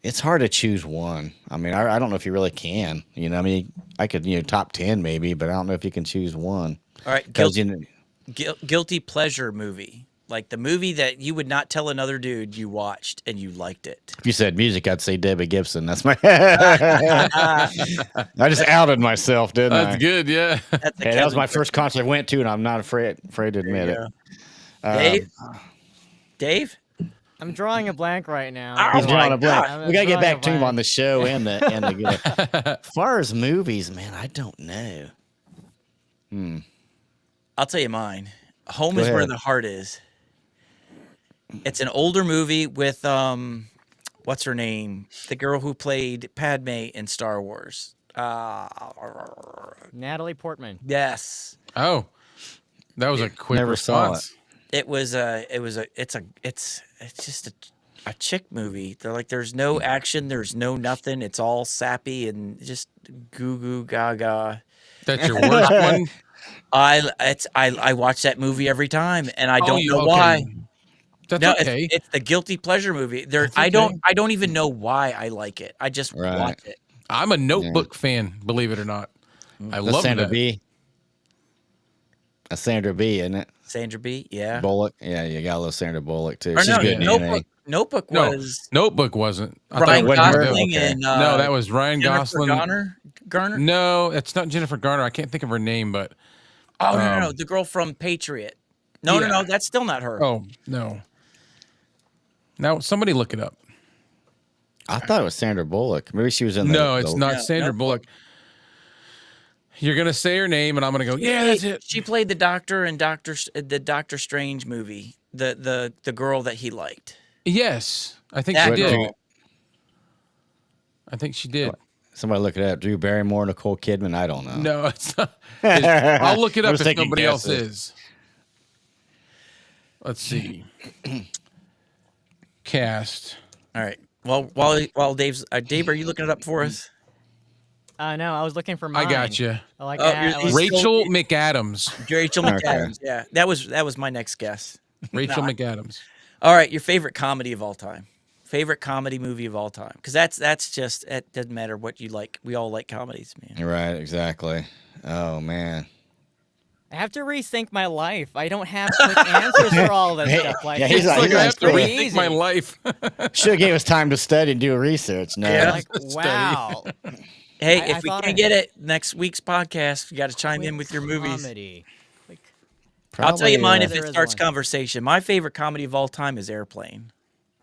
Speaker 3: It's hard to choose one. I mean, I don't know if you really can. I could top 10 maybe, but I don't know if you can choose one.
Speaker 1: All right.
Speaker 3: 'Cause,
Speaker 1: Guilty pleasure movie. Like the movie that you would not tell another dude you watched and you liked it.
Speaker 3: If you said music, I'd say Debbie Gibson. That's my. I just outed myself, didn't I?
Speaker 2: That's good. Yeah.
Speaker 1: That's a
Speaker 3: Hey, that was
Speaker 1: Kevin
Speaker 3: my first concert I went to, and I'm not afraid to admit it.
Speaker 1: Dave? Dave?
Speaker 7: I'm drawing a blank right now.
Speaker 3: He's
Speaker 1: Oh
Speaker 3: drawing
Speaker 1: my
Speaker 3: a blank.
Speaker 7: God.
Speaker 3: We gotta get
Speaker 7: I'm
Speaker 3: back to
Speaker 7: drawing
Speaker 3: him
Speaker 7: a
Speaker 3: on the show and the. As far as movies, man, I don't know.
Speaker 1: I'll tell you mine. Home
Speaker 3: Go
Speaker 1: is Where
Speaker 3: ahead.
Speaker 1: the Heart Is. It's an older movie with what's her name? The girl who played Padme in Star Wars.
Speaker 7: Natalie Portman.
Speaker 1: Yes.
Speaker 2: Oh. That was a quick
Speaker 3: Never saw
Speaker 2: response.
Speaker 1: It's just a chick movie. They're like, there's no action, there's no nothing. It's all sappy and just goo goo gaga.
Speaker 2: That's your worst one.
Speaker 1: I watch that movie every time, and I don't know
Speaker 2: okay.
Speaker 1: why.
Speaker 2: That's
Speaker 1: No,
Speaker 2: okay.
Speaker 1: it's the guilty pleasure movie.
Speaker 2: That's
Speaker 1: I
Speaker 2: okay.
Speaker 1: don't even know why I like it. I just
Speaker 3: Right.
Speaker 1: watch it.
Speaker 2: I'm a Notebook fan, believe it or not. I
Speaker 3: That's
Speaker 2: love
Speaker 3: Sandra
Speaker 2: that.
Speaker 3: B. That's Sandra B, isn't it?
Speaker 1: Sandra B. Yeah.
Speaker 3: Bullock. Yeah, you got a little Sandra Bullock too.
Speaker 1: Or
Speaker 3: She's
Speaker 1: no,
Speaker 3: good in
Speaker 1: Notebook.
Speaker 3: DNA.
Speaker 1: Notebook
Speaker 2: No,
Speaker 1: was
Speaker 2: Notebook wasn't. I
Speaker 1: Ryan
Speaker 2: thought it was
Speaker 3: wasn't her?
Speaker 1: Gosling
Speaker 3: Okay.
Speaker 1: and
Speaker 2: No, that was Ryan
Speaker 1: Jennifer
Speaker 2: Gosling.
Speaker 1: Garner.
Speaker 2: No, it's not Jennifer Garner. I can't think of her name, but
Speaker 1: Oh no, the girl from Patriot. No,
Speaker 2: yeah.
Speaker 1: no, that's still not her.
Speaker 2: oh no. Now somebody look it up.
Speaker 3: I thought it was Sandra Bullock. Maybe she was in the.
Speaker 2: No, it's not
Speaker 1: No,
Speaker 2: Sandra
Speaker 1: Notebook.
Speaker 2: Bullock. You're gonna say her name, and I'm gonna go. Yeah, that's it.
Speaker 1: She played the doctor in the Doctor Strange movie. The girl that he liked.
Speaker 2: Yes, I think
Speaker 1: That
Speaker 2: she did.
Speaker 1: girl.
Speaker 2: I think she did.
Speaker 3: Somebody look it up. Drew Barrymore, Nicole Kidman. I don't know.
Speaker 2: No, it's not. I'll look it
Speaker 3: I
Speaker 2: up
Speaker 3: was
Speaker 2: if
Speaker 3: taking
Speaker 2: nobody else
Speaker 3: guesses.
Speaker 2: is. Let's see. Cast.
Speaker 1: All right. Well, while Dave's Dave, are you looking it up for us?
Speaker 7: No, I was looking for
Speaker 2: I
Speaker 7: mine.
Speaker 2: got you.
Speaker 7: Like,
Speaker 1: Oh,
Speaker 7: I
Speaker 1: you're-
Speaker 7: was-
Speaker 2: Rachel McAdams.
Speaker 1: Rachel
Speaker 3: Okay.
Speaker 1: McAdams. Yeah, that was my next guess.
Speaker 2: Rachel
Speaker 1: No,
Speaker 2: McAdams.
Speaker 1: All right, your favorite comedy of all time. Favorite comedy movie of all time. Because that's just, it doesn't matter what you like. We all like comedies, man.
Speaker 3: Right, exactly. Oh man.
Speaker 7: I have to rethink my life. I don't have quick answers for all this
Speaker 3: Hey,
Speaker 7: stuff. Like,
Speaker 3: yeah, he's
Speaker 2: It's
Speaker 3: like-
Speaker 2: like I have to
Speaker 7: pretty
Speaker 2: rethink
Speaker 7: easy.
Speaker 2: my life.
Speaker 3: Should have gave us time to study and do research. No.
Speaker 1: Yeah.
Speaker 7: Like, wow.
Speaker 1: Hey,
Speaker 7: I
Speaker 1: if we
Speaker 7: thought
Speaker 1: can't
Speaker 7: I-
Speaker 1: get it next week's podcast, you got to chime in with your movies.
Speaker 7: Comedy. Like,
Speaker 1: I'll tell you mine if
Speaker 7: There
Speaker 1: it
Speaker 7: is
Speaker 1: starts
Speaker 7: one.
Speaker 1: conversation. My favorite comedy of all time is Airplane.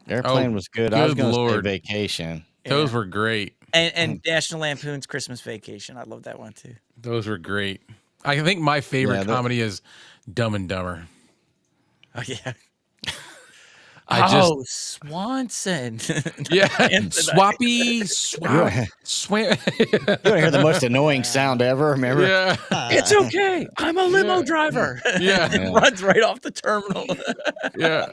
Speaker 3: Airplane
Speaker 2: Oh,
Speaker 3: was good. I was
Speaker 2: good
Speaker 3: going to say
Speaker 2: Lord.
Speaker 3: Vacation.
Speaker 2: Those were great.
Speaker 1: And National Lampoon's Christmas Vacation. I love that one too.
Speaker 2: Those were great. I think my favorite
Speaker 3: Yeah,
Speaker 2: comedy is Dumb and Dumber.
Speaker 1: Oh yeah.
Speaker 2: I just
Speaker 1: Swanson.
Speaker 2: yeah,
Speaker 1: Anthony.
Speaker 2: swappy, swam.
Speaker 3: You want to hear the most annoying sound ever? Remember?
Speaker 2: Yeah,
Speaker 1: It's okay. I'm a limo driver.
Speaker 2: yeah,
Speaker 1: It runs right off the terminal.
Speaker 2: yeah.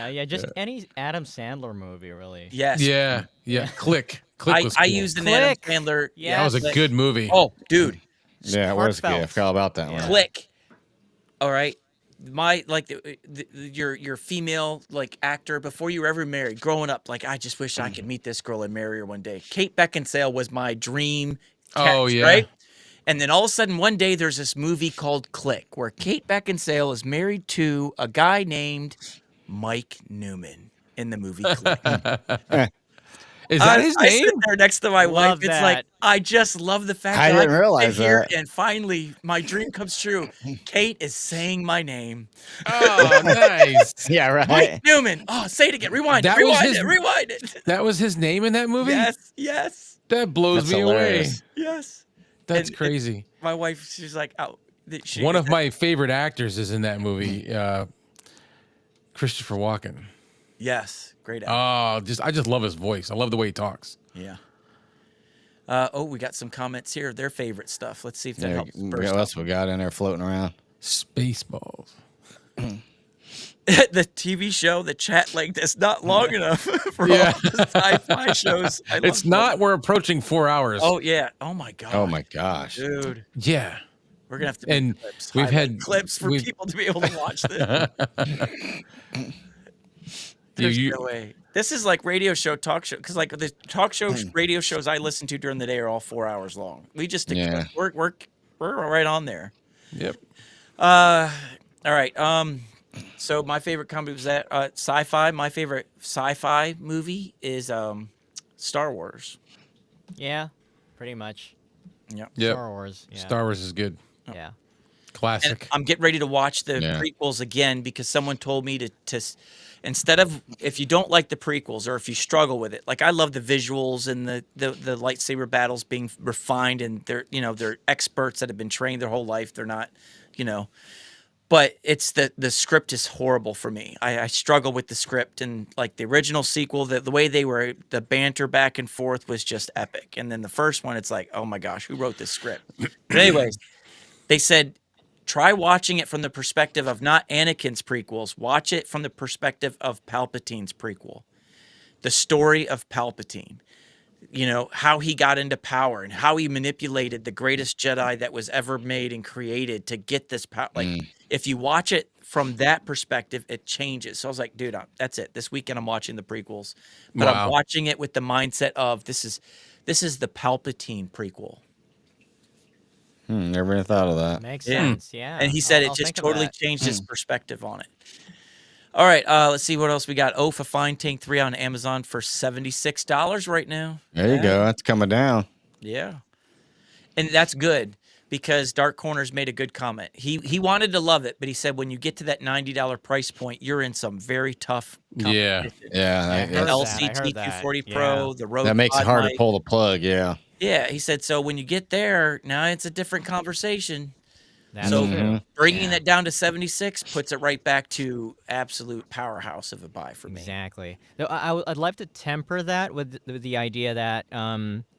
Speaker 7: yeah, just any Adam Sandler movie, really.
Speaker 1: Yes.
Speaker 2: Yeah, yeah. Click. Click was
Speaker 1: I
Speaker 2: cool.
Speaker 1: used an Adam
Speaker 7: Click.
Speaker 1: Sandler.
Speaker 7: Yeah.
Speaker 2: That was a
Speaker 1: Click.
Speaker 2: good movie.
Speaker 1: Oh, dude.
Speaker 3: Yeah, it was good. I
Speaker 7: Heartfelt.
Speaker 3: forgot about that one.
Speaker 1: Click. All right. My your female like actor before you were ever married, growing up, like I just wish I could meet this girl and marry her one day. Kate Beckinsale was my dream catch,
Speaker 2: Oh, yeah.
Speaker 1: right? And then all of a sudden one day there's this movie called Click where Kate Beckinsale is married to a guy named Mike Newman in the movie Click.
Speaker 2: Is that his
Speaker 1: I
Speaker 2: name?
Speaker 1: sit there next to my wife.
Speaker 7: Love
Speaker 1: It's
Speaker 7: that.
Speaker 1: like I just love the fact
Speaker 3: I
Speaker 1: that
Speaker 3: didn't
Speaker 1: I
Speaker 3: realize
Speaker 1: sit here
Speaker 3: that.
Speaker 1: and finally my dream comes true. Kate is saying my name.
Speaker 2: Oh, nice.
Speaker 3: Yeah, right.
Speaker 1: Mike Newman. Oh, say it again. Rewind.
Speaker 2: That
Speaker 1: it,
Speaker 2: was
Speaker 1: rewind
Speaker 2: his-
Speaker 1: it. Rewind it.
Speaker 2: That was his name in that movie.
Speaker 1: Yes. Yes.
Speaker 2: That blows
Speaker 3: That's
Speaker 2: me
Speaker 3: hilarious.
Speaker 2: away.
Speaker 1: Yes.
Speaker 2: That's
Speaker 1: And-
Speaker 2: crazy.
Speaker 1: My wife, she's like, oh,
Speaker 2: One of my favorite actors is in that movie. Christopher Walken.
Speaker 1: Yes. Great actor.
Speaker 2: Oh, I just love his voice. I love the way he talks.
Speaker 1: Yeah. We got some comments here of their favorite stuff. Let's see if that
Speaker 3: Yeah,
Speaker 1: helps.
Speaker 3: what
Speaker 1: burst
Speaker 3: else we got in there floating around?
Speaker 2: Spaceballs.
Speaker 1: the TV show, the chat length is not long enough for
Speaker 2: Yeah.
Speaker 1: all the sci-fi shows. I
Speaker 2: It's
Speaker 1: love
Speaker 2: not.
Speaker 1: them.
Speaker 2: We're approaching 4 hours.
Speaker 1: Oh yeah. Oh my god.
Speaker 3: Oh my gosh.
Speaker 1: Dude,
Speaker 2: yeah.
Speaker 1: we're gonna have to make
Speaker 2: And
Speaker 1: clips,
Speaker 2: we've
Speaker 1: highlight
Speaker 2: had-
Speaker 1: clips for
Speaker 2: we've-
Speaker 1: people to be able to watch this. There's
Speaker 2: You-
Speaker 1: no way. This is like radio show, talk show, because like the talk shows, radio shows I listen to during the day are all 4 hours long. We just
Speaker 3: Yeah.
Speaker 1: we're right on there.
Speaker 2: Yep.
Speaker 1: All right. So my favorite comedy was that sci-fi. My favorite sci-fi movie is Star Wars.
Speaker 7: Yeah, pretty much.
Speaker 1: Yeah.
Speaker 2: Yep.
Speaker 7: Star Wars. Yeah.
Speaker 2: Star Wars is good.
Speaker 7: Yeah.
Speaker 1: And
Speaker 2: Classic.
Speaker 1: I'm getting ready to watch the
Speaker 3: Yeah.
Speaker 1: prequels again because someone told me to instead of if you don't like the prequels or if you struggle with it, like I love the visuals and the lightsaber battles being refined and they're experts that have been trained their whole life. They're not, but it's the script is horrible for me. I struggle with the script and like the original sequel, the way the banter back and forth was just epic. And then the first one, it's like, oh my gosh, who wrote this script? But anyways, They said, try watching it from the perspective of not Anakin's prequels. Watch it from the perspective of Palpatine's prequel. The story of Palpatine. You know, how he got into power and how he manipulated the greatest Jedi that was ever made and created to get this power. Like, if you watch it from that perspective, it changes. So I was like, dude, that's it. This weekend I'm watching the prequels, but I'm
Speaker 2: Wow.
Speaker 1: watching it with the mindset of this is the Palpatine prequel.
Speaker 3: Never even thought of that.
Speaker 7: Makes
Speaker 1: Yeah.
Speaker 7: sense. Yeah.
Speaker 1: And he said
Speaker 7: I'll
Speaker 1: it just
Speaker 7: think of
Speaker 1: totally
Speaker 7: that.
Speaker 1: changed his perspective on it. All right, let's see what else we got. Oath of Fine Tank 3 on Amazon for $76 right now.
Speaker 3: There you go. That's coming down.
Speaker 1: Yeah. And that's good because Dark Corners made a good comment. He wanted to love it, but he said when you get to that $90 price point, you're in some very tough
Speaker 2: Yeah.
Speaker 1: competition.
Speaker 3: Yeah,
Speaker 7: I
Speaker 3: that,
Speaker 7: heard
Speaker 1: The
Speaker 7: that.
Speaker 1: LCT
Speaker 7: I heard that.
Speaker 1: 240
Speaker 7: Yeah.
Speaker 1: Pro, the Rode
Speaker 3: that makes it
Speaker 1: Pod
Speaker 3: hard
Speaker 1: mic.
Speaker 3: to pull the plug. Yeah.
Speaker 1: Yeah, he said so when you get there, now it's a different conversation.
Speaker 7: That's
Speaker 1: So
Speaker 7: true.
Speaker 1: bringing that down to 76 puts it right back to absolute powerhouse of a buy for me.
Speaker 7: Exactly. Though I'd like to temper that with the idea that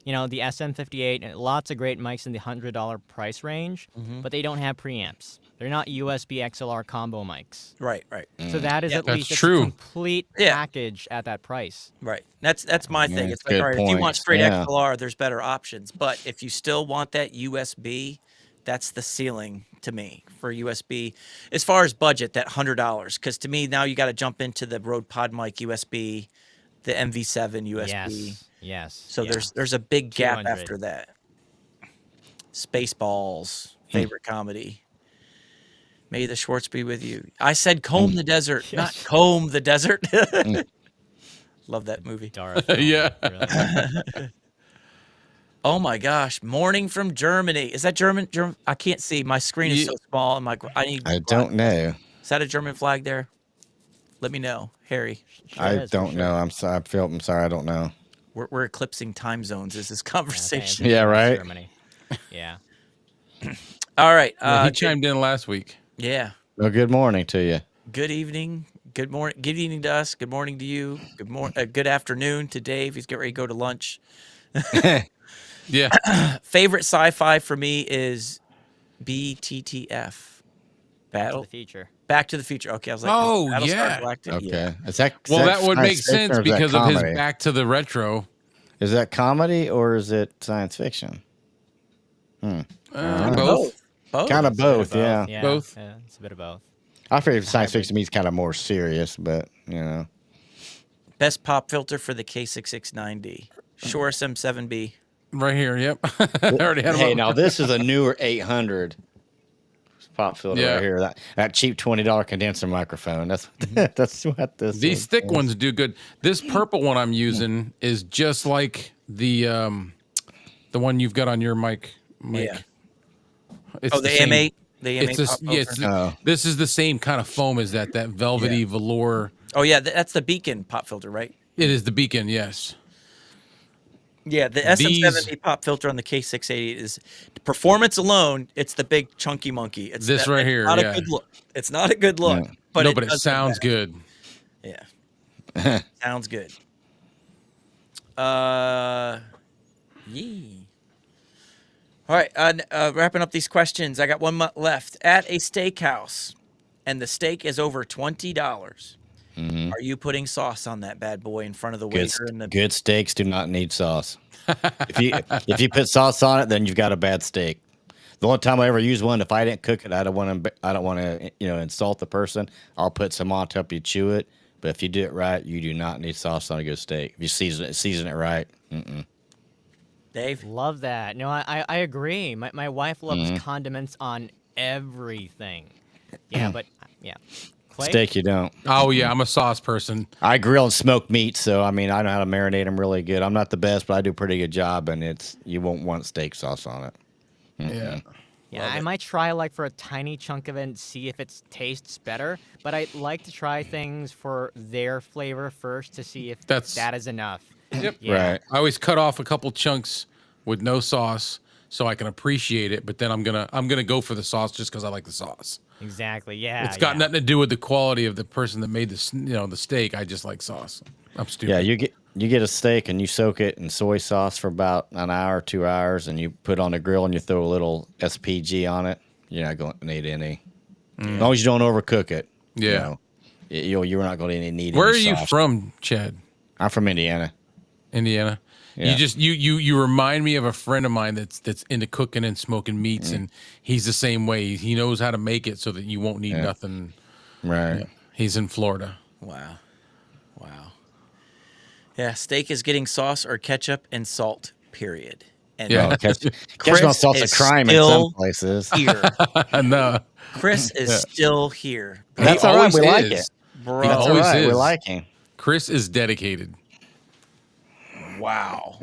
Speaker 7: you know, the SM58, lots of great mics in the $100 price range, but they don't have preamps. They're not USB XLR combo mics.
Speaker 1: Right, right,
Speaker 7: So that is at
Speaker 2: That's
Speaker 7: least it's
Speaker 2: true.
Speaker 7: a complete
Speaker 1: Yeah.
Speaker 7: package at that price.
Speaker 1: right. That's my thing.
Speaker 3: Yeah,
Speaker 1: It's like,
Speaker 3: good
Speaker 1: all right, if you want
Speaker 3: points,
Speaker 1: straight
Speaker 3: yeah.
Speaker 1: XLR, there's better options. But if you still want that USB, that's the ceiling to me for USB. As far as budget, that $100, because to me now you got to jump into the Rode Pod mic USB, the MV7 USB.
Speaker 7: Yes. Yes.
Speaker 1: So
Speaker 7: yeah.
Speaker 1: there's a big gap
Speaker 7: 200.
Speaker 1: after that. Spaceballs, favorite comedy. May the Schwartz be with you. I said comb the desert, not comb the desert. Love that movie.
Speaker 7: Darth.
Speaker 2: Yeah.
Speaker 7: Really.
Speaker 1: Oh my gosh, morning from Germany. Is that German? I can't see. My screen is so small. I'm like, I need.
Speaker 3: I don't know.
Speaker 1: Is that a German flag there? Let me know, Harry.
Speaker 7: Sure
Speaker 3: I
Speaker 7: is, for
Speaker 3: don't
Speaker 7: sure.
Speaker 3: know. I'm sorry. I'm sorry. I don't know.
Speaker 1: We're eclipsing time zones. Is this
Speaker 7: Yeah,
Speaker 1: conversation?
Speaker 3: Yeah, right.
Speaker 7: Germany. Yeah.
Speaker 1: All right.
Speaker 2: Yeah, he chimed in last week.
Speaker 1: Yeah.
Speaker 3: Well, good morning to you.
Speaker 1: Good evening. Good morning. Good evening to us. Good morning to you. Good morning. Good afternoon to Dave. He's getting ready to go to lunch.
Speaker 2: Yeah.
Speaker 1: Favorite sci-fi for me is BTTF. Battle.
Speaker 7: The feature.
Speaker 1: Back to the Future. Okay, I was like,
Speaker 2: Oh,
Speaker 1: Battlestar
Speaker 2: yeah.
Speaker 1: Galactica?
Speaker 3: Okay.
Speaker 1: Yeah.
Speaker 3: Is that,
Speaker 2: Well, that would make
Speaker 3: science fiction
Speaker 2: sense
Speaker 3: or is that
Speaker 2: because of his
Speaker 3: comedy?
Speaker 2: back to the retro.
Speaker 3: Is that comedy or is it science fiction?
Speaker 2: Both.
Speaker 1: Both.
Speaker 3: Kind of both. Yeah.
Speaker 7: Yeah.
Speaker 2: Both.
Speaker 7: Yeah, it's a bit of both.
Speaker 3: I figure science fiction means kind of more serious, but you know.
Speaker 1: Best pop filter for the K669D. Shure SM7B.
Speaker 2: Right here. Yep. I already had
Speaker 3: Hey,
Speaker 2: one.
Speaker 3: now this is a newer 800 pop filter
Speaker 2: Yeah.
Speaker 3: right here. That cheap $20 condenser microphone. That's that's what this.
Speaker 2: These
Speaker 3: is.
Speaker 2: thick ones do good. This purple one I'm using is just like the one you've got on your mic.
Speaker 1: Yeah.
Speaker 2: It's
Speaker 1: Oh, the
Speaker 2: same-
Speaker 1: M8. The M8
Speaker 2: It's this,
Speaker 1: pop
Speaker 2: yeah, it's
Speaker 1: filter.
Speaker 3: Oh.
Speaker 2: this is the same kind of foam as that velvety velour.
Speaker 1: Oh yeah, that's the Beacon pop filter, right?
Speaker 2: It is the Beacon, yes.
Speaker 1: Yeah, the SM7B pop filter on the K680 is performance alone. It's the big chunky monkey. It's
Speaker 2: This right
Speaker 1: it's
Speaker 2: here,
Speaker 1: Not
Speaker 2: yeah.
Speaker 1: a good look. It's not a good look, but
Speaker 2: No, but it
Speaker 1: does look
Speaker 2: sounds
Speaker 1: bad.
Speaker 2: good.
Speaker 1: Yeah, sounds good. Yee. All right, wrapping up these questions. I got one left. At a steakhouse, and the steak is over $20. Are you putting sauce on that bad boy in front of the
Speaker 3: Good,
Speaker 1: waiter? And the
Speaker 3: good steaks do not need sauce. if you put sauce on it, then you've got a bad steak. The only time I ever use one, if I didn't cook it, I don't want to insult the person. I'll put some on to help you chew it. But if you do it right, you do not need sauce on a good steak. If you season it right.
Speaker 1: Dave.
Speaker 7: Love that. No, I agree. My wife loves condiments on everything. Yeah, but yeah. Clay?
Speaker 3: Steak, you don't.
Speaker 2: Oh yeah, I'm a sauce person.
Speaker 3: I grill and smoke meat, so I mean I know how to marinate them really good. I'm not the best, but I do a pretty good job, and you won't want steak sauce on it.
Speaker 2: Yeah.
Speaker 7: Yeah, I might try like for a tiny chunk of it and see if it tastes better. But I like to try things for their flavor first to see if that is enough.
Speaker 2: Yep.
Speaker 7: Yeah.
Speaker 3: Right.
Speaker 2: I always cut off a couple chunks with no sauce so I can appreciate it, but then I'm gonna go for the sauce just because I like the sauce.
Speaker 7: Exactly. Yeah.
Speaker 2: It's got
Speaker 7: yeah.
Speaker 2: nothing to do with the quality of the person that made the steak. I just like sauce. I'm stupid.
Speaker 3: Yeah, you get a steak and you soak it in soy sauce for about an hour, 2 hours, and you put it on the grill and you throw a little SPG on it. you're not going to need any. As long as you don't overcook it.
Speaker 2: Yeah.
Speaker 3: You're not going to need
Speaker 2: Where are
Speaker 3: any
Speaker 2: you
Speaker 3: sauce.
Speaker 2: from, Chad?
Speaker 3: I'm from Indiana.
Speaker 2: Indiana.
Speaker 3: Yeah.
Speaker 2: You just you remind me of a friend of mine that's into cooking and smoking meats, and he's the same way. He knows how to make it so that you won't need nothing.
Speaker 3: Right.
Speaker 2: Yeah. He's in Florida.
Speaker 1: Wow. Yeah, steak is getting sauce or ketchup and salt, period. And
Speaker 2: Yeah.
Speaker 3: Catch no salt's a
Speaker 1: is
Speaker 3: crime in
Speaker 1: still
Speaker 3: some places.
Speaker 1: here.
Speaker 2: No,
Speaker 1: Chris is still here.
Speaker 3: That's
Speaker 2: he
Speaker 3: all right.
Speaker 2: always
Speaker 3: We like
Speaker 2: is.
Speaker 3: it.
Speaker 1: Bro.
Speaker 3: That's all
Speaker 2: always
Speaker 3: right. We
Speaker 2: is.
Speaker 3: like him.
Speaker 2: Chris is dedicated.
Speaker 1: Wow.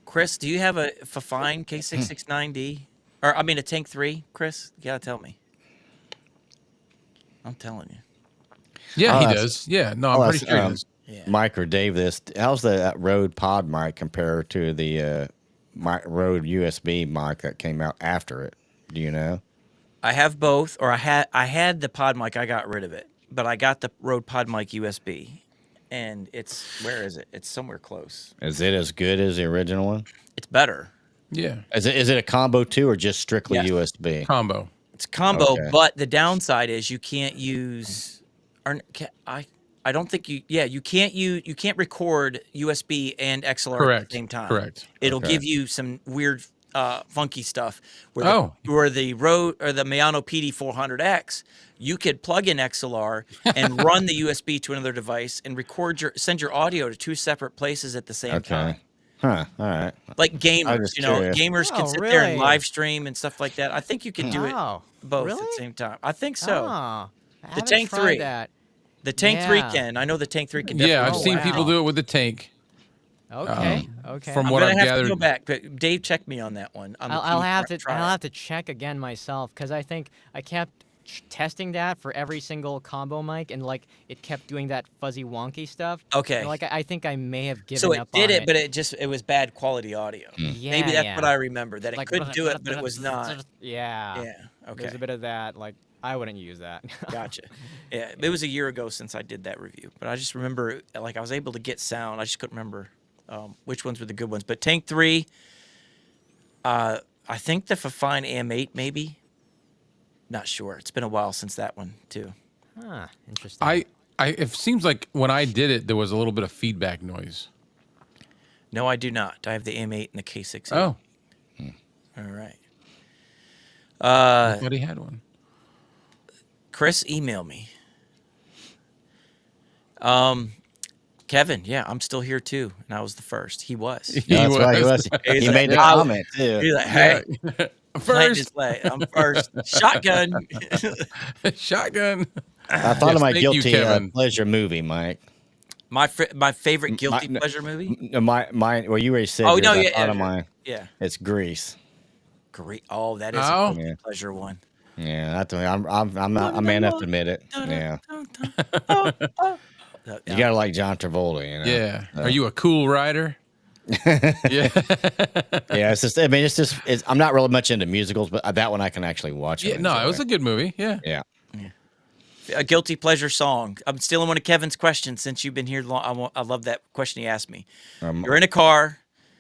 Speaker 1: Chris, do you have a Fafine K669D? Or, I mean, a Tank 3, Chris? You gotta tell me. I'm telling you.
Speaker 2: Yeah,
Speaker 3: Oh,
Speaker 2: he
Speaker 3: that's-
Speaker 2: does. Yeah, no, I'm pretty sure he does.
Speaker 1: Yeah.
Speaker 3: Mike or Dave, how's the Rode Pod mic compare to the Rode USB mic that came out after it? Do you know?
Speaker 1: I have both, or I had the Pod mic. I got rid of it, but I got the Rode Pod mic USB, and where is it? It's somewhere close.
Speaker 3: Is it as good as the original one?
Speaker 1: It's better.
Speaker 2: Yeah,
Speaker 3: Is it a combo too, or just strictly
Speaker 1: Yes.
Speaker 3: USB?
Speaker 2: combo.
Speaker 1: It's a combo,
Speaker 3: Okay.
Speaker 1: but the downside is you can't use. I don't think you. Yeah, you can't record USB and XLR at
Speaker 2: Correct.
Speaker 1: the same time.
Speaker 2: Correct.
Speaker 1: It'll
Speaker 3: Okay.
Speaker 1: give you some weird, funky stuff. Where
Speaker 2: Oh.
Speaker 1: where the Rode or the Mayano PD400X, you could plug in XLR and run the USB to another device and send your audio to two separate places at the same time.
Speaker 3: Okay. Huh. All right.
Speaker 1: Like gamers,
Speaker 3: just
Speaker 1: you know,
Speaker 3: curious.
Speaker 1: gamers can
Speaker 7: Oh,
Speaker 1: sit there and
Speaker 7: really?
Speaker 1: live stream and stuff like that. I think you can do it
Speaker 7: Oh,
Speaker 1: both at
Speaker 7: really?
Speaker 1: the same time. I think so.
Speaker 7: Oh, I haven't
Speaker 1: Tank
Speaker 7: tried
Speaker 1: 3.
Speaker 7: That.
Speaker 1: The Tank 3
Speaker 7: Yeah.
Speaker 1: can. I know the Tank 3 can.
Speaker 2: Yeah,
Speaker 1: definitely
Speaker 2: I've
Speaker 1: do
Speaker 2: seen
Speaker 1: it.
Speaker 2: people do it with the tank.
Speaker 7: Okay. Okay.
Speaker 2: from
Speaker 1: I'm
Speaker 2: what
Speaker 1: gonna
Speaker 2: I've
Speaker 1: have
Speaker 2: gathered.
Speaker 1: to go back, but Dave checked me on that one.
Speaker 7: I'll have to.
Speaker 1: try
Speaker 7: I'll
Speaker 1: it.
Speaker 7: have to check again myself because I think I kept testing that for every single combo mic, and like it kept doing that fuzzy wonky stuff.
Speaker 1: Okay.
Speaker 7: And, like I think I may have given
Speaker 1: So it
Speaker 7: up
Speaker 1: did
Speaker 7: on
Speaker 1: it, but it was bad quality audio.
Speaker 7: Yeah,
Speaker 1: Maybe that's
Speaker 7: yeah.
Speaker 1: what I remember. That it
Speaker 7: like
Speaker 1: could do it, but it was not.
Speaker 7: Yeah.
Speaker 1: Yeah. Okay.
Speaker 7: There's a bit of that. Like I wouldn't use that.
Speaker 1: Gotcha. Yeah, it was a year ago since I did that review, but I just remember like I was able to get sound. I just couldn't remember which ones were the good ones. But Tank 3, I think the Fafine AM8 maybe. Not sure. It's been a while since that one too.
Speaker 7: Huh, interesting.
Speaker 2: It seems like when I did it, there was a little bit of feedback noise.
Speaker 1: No, I do not. I have the AM8 and the K6.
Speaker 2: Oh,
Speaker 1: All right.
Speaker 2: I thought he had one.
Speaker 1: Chris, email me. Kevin, yeah, I'm still here too, and I was the first. He was.
Speaker 3: Yeah, that's right. He
Speaker 2: was.
Speaker 3: was. He made the
Speaker 1: "I-
Speaker 3: comment too.
Speaker 1: He's like, hey,
Speaker 2: First
Speaker 1: I'm first. Shotgun.
Speaker 2: shotgun.
Speaker 3: I thought
Speaker 2: Yes,
Speaker 3: of my
Speaker 2: thank you,
Speaker 3: guilty
Speaker 2: Kevin.
Speaker 3: pleasure movie, Mike.
Speaker 1: my favorite guilty
Speaker 3: my-
Speaker 1: pleasure movie.
Speaker 3: No, mine. Well, you already said.
Speaker 1: Oh
Speaker 3: yours.
Speaker 1: no,
Speaker 3: I
Speaker 1: yeah,
Speaker 3: thought of
Speaker 1: yeah,
Speaker 3: mine.
Speaker 1: yeah.
Speaker 3: It's Grease.
Speaker 1: Great. Oh, that is
Speaker 2: Oh.
Speaker 1: a guilty
Speaker 3: Yeah.
Speaker 1: pleasure one.
Speaker 3: Yeah, that's I'm not. I'm man enough to admit it. Yeah, you gotta like John Travolta. You know.
Speaker 2: Yeah. Are you a cool rider? Yeah.
Speaker 3: Yeah, it's just. I mean, I'm not really much into musicals, but that one I can actually watch.
Speaker 2: Yeah.
Speaker 3: and
Speaker 2: No, it
Speaker 3: enjoy.
Speaker 2: was a good movie. Yeah.
Speaker 3: Yeah.
Speaker 1: A guilty pleasure song. I'm stealing one of Kevin's questions since you've been here long. I love that question he asked me. You're in a car,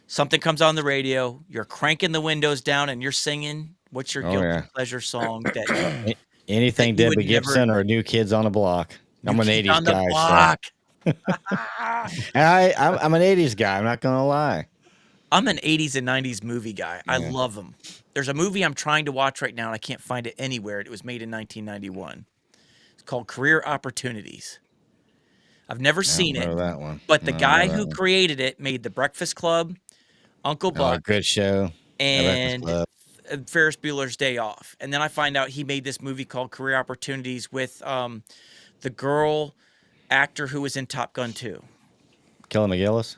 Speaker 1: something comes on the radio, you're cranking the windows down, and you're singing. What's your guilty
Speaker 3: yeah.
Speaker 1: pleasure song that
Speaker 3: Anything
Speaker 1: that you would
Speaker 3: Debbie
Speaker 1: never-
Speaker 3: Gibson or New Kids on the Block. I'm an
Speaker 1: Kids
Speaker 3: '80s
Speaker 1: on the
Speaker 3: guy.
Speaker 1: Block?
Speaker 3: So. I'm an '80s guy. I'm not gonna lie.
Speaker 1: I'm an 80s and 90s movie guy. I love them. There's a movie I'm trying to watch right now, and I can't find it anywhere. It was made in 1991. It's called Career Opportunities. I've never seen it,
Speaker 3: Remember that one?
Speaker 1: but the
Speaker 3: I
Speaker 1: guy
Speaker 3: remember
Speaker 1: who
Speaker 3: that one.
Speaker 1: created it made The Breakfast Club, Uncle
Speaker 3: Oh,
Speaker 1: Buck,
Speaker 3: good show.
Speaker 1: and
Speaker 3: Club.
Speaker 1: Ferris Bueller's Day Off. And then I find out he made this movie called Career Opportunities with the girl actor who was in Top Gun 2.
Speaker 3: Kelly McGillis.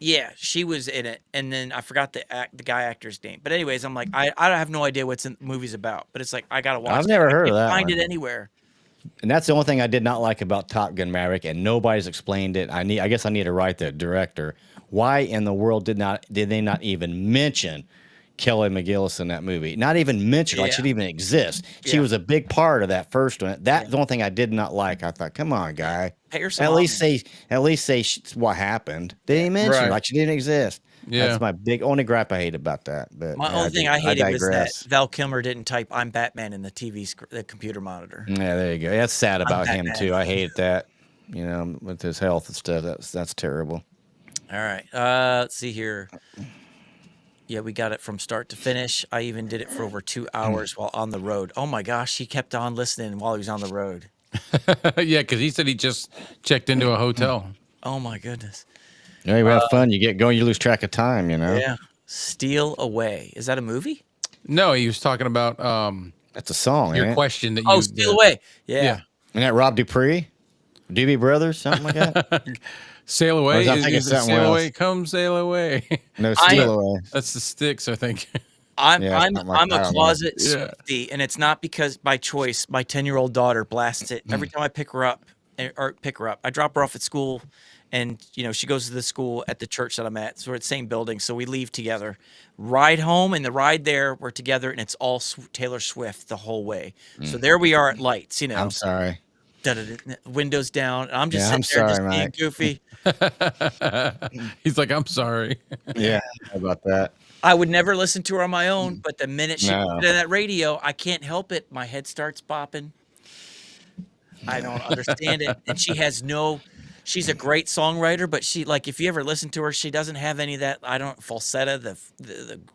Speaker 1: Yeah, she was in it, and then I forgot the guy actor's name. But anyways, I'm like, I have no idea what's the movie's about. But it's like I gotta watch.
Speaker 3: I've never heard of
Speaker 1: I
Speaker 3: that
Speaker 1: can't find
Speaker 3: one.
Speaker 1: it anywhere.
Speaker 3: And that's the only thing I did not like about Top Gun Maverick, and nobody's explained it. I guess I need to write the director. Why in the world did they not even mention Kelly McGillis in that movie? Not even mention like
Speaker 1: Yeah.
Speaker 3: she didn't even exist. She
Speaker 1: Yeah.
Speaker 3: was a big part of that first one. That's the only thing I did not like. I thought, come on, guy.
Speaker 1: Pay her some
Speaker 3: At least
Speaker 1: homage.
Speaker 3: say what happened. They didn't mention
Speaker 2: Right.
Speaker 3: like she didn't exist.
Speaker 2: Yeah.
Speaker 3: That's my big only gripe I hate about that. But
Speaker 1: My
Speaker 3: yeah,
Speaker 1: only thing I hated was that
Speaker 3: digress.
Speaker 1: Val Kilmer didn't type "I'm Batman" in the the computer monitor.
Speaker 3: Yeah, there you go. That's sad about him
Speaker 1: Batman.
Speaker 3: too. I hate that. You know, with his health and stuff. That's terrible.
Speaker 1: All right. Let's see here. Yeah, we got it from start to finish. I even did it for over 2 hours while on the road. Oh my gosh, he kept on listening while he was on the road.
Speaker 2: Yeah, because he said he just checked into a hotel.
Speaker 1: Oh my goodness.
Speaker 3: You know, you have fun. You get going. You lose track of time. You know.
Speaker 1: Yeah. Steal Away. Is that a movie?
Speaker 2: No, he was talking about
Speaker 3: That's a song.
Speaker 2: your
Speaker 3: ain't it?
Speaker 2: question that you.
Speaker 1: Oh, Steal Away. Yeah.
Speaker 2: Yeah.
Speaker 3: Isn't that Rob Dupree, Doobie Brothers, something like that?
Speaker 2: Sail away.
Speaker 3: was I thinking
Speaker 2: Is it
Speaker 3: something
Speaker 2: sail
Speaker 3: else?
Speaker 2: away, come sail away.
Speaker 3: No, Steal Away.
Speaker 2: That's the Styx, I think.
Speaker 1: I'm
Speaker 3: Yeah,
Speaker 1: I'm
Speaker 3: something like
Speaker 1: I'm
Speaker 3: that, I
Speaker 1: a
Speaker 3: don't know.
Speaker 1: closet
Speaker 2: Yeah.
Speaker 1: Swiftie, and it's not because by choice. My 10-year-old daughter blasts it every time I pick her up, I drop her off at school, and she goes to the school at the church that I'm at. So we're at the same building, so we leave together. Ride home and the ride there, we're together, and it's all Taylor Swift the whole way. So there we are at lights,
Speaker 3: I'm sorry.
Speaker 1: windows down. And I'm just
Speaker 3: Yeah,
Speaker 1: sitting
Speaker 3: I'm
Speaker 1: there
Speaker 3: sorry,
Speaker 1: just being goofy.
Speaker 2: He's like, I'm sorry.
Speaker 3: Yeah, how about that?
Speaker 1: I would never listen to her on my own, but the minute she
Speaker 3: No.
Speaker 1: put it on that radio, I can't help it. My head starts bopping. I don't understand it. And she's a great songwriter, but if you ever listen to her, she doesn't have any of that, falsetto, the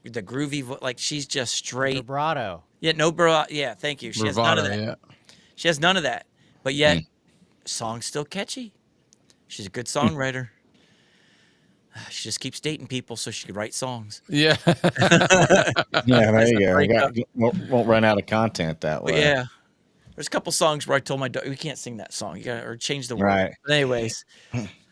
Speaker 1: groovy, like she's just straight.
Speaker 7: Vibrato.
Speaker 1: Yeah, no, bro. Yeah, thank you. She has none of
Speaker 2: Bravado,
Speaker 1: that.
Speaker 2: yeah.
Speaker 1: She has none of that. But yet, song's still catchy. She's a good songwriter. She just keeps dating people so she could write songs.
Speaker 2: Yeah.
Speaker 3: Yeah, there you go.
Speaker 1: breakup.
Speaker 3: Won't run out of content that
Speaker 1: But
Speaker 3: way.
Speaker 1: yeah, there's a couple songs where I told my daughter, we can't sing that song. You got or change the word.
Speaker 3: Right.
Speaker 1: But anyways,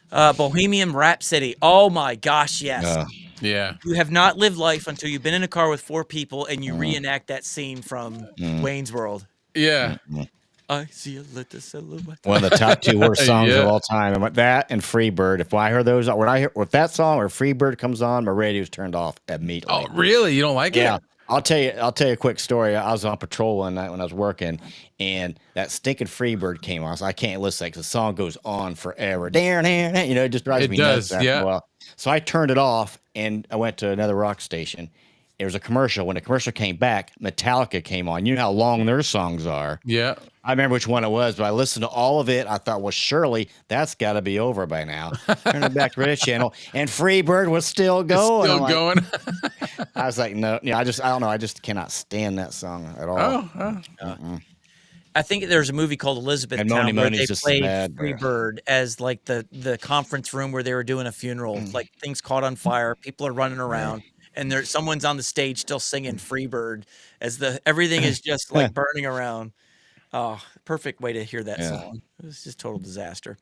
Speaker 1: Bohemian Rhapsody. Oh my gosh, yes.
Speaker 2: Yeah.
Speaker 1: You have not lived life until you've been in a car with 4 people and you reenact that scene from Wayne's World.
Speaker 2: Yeah.
Speaker 1: I see a little silhouette.
Speaker 3: One of the top 2 worst songs
Speaker 2: Yeah.
Speaker 3: of all time. And that and Freebird. If I hear those, if that song or Freebird comes on, my radio's turned off immediately.
Speaker 2: Oh, really? You don't like
Speaker 3: Yeah.
Speaker 2: it?
Speaker 3: I'll tell you a quick story. I was on patrol one night when I was working, and that stinking Freebird came on. So I can't listen because the song goes on forever. It just drives
Speaker 2: It
Speaker 3: me
Speaker 2: does,
Speaker 3: nuts after
Speaker 2: yeah.
Speaker 3: a while. So I turned it off, and I went to another rock station. There was a commercial. When the commercial came back, Metallica came on. You know how long their songs are.
Speaker 2: Yeah.
Speaker 3: I remember which one it was, but I listened to all of it. I thought, well, surely that's got to be over by now. Turn it back to the channel, and Freebird was still going.
Speaker 2: Still
Speaker 3: I'm like-
Speaker 2: going.
Speaker 3: I was like, no, I don't know. I just cannot stand that song at all.
Speaker 1: I think there's a movie called Elizabeth
Speaker 3: And
Speaker 1: Town
Speaker 3: Money
Speaker 1: where
Speaker 3: Money's
Speaker 1: they
Speaker 3: just
Speaker 1: played
Speaker 3: bad, bro.
Speaker 1: Freebird as like the conference room where they were doing a funeral. Like things caught on fire, people are running around, and someone's on the stage still singing Freebird as everything is just like burning around. Oh, perfect way to hear that song. It was just total disaster.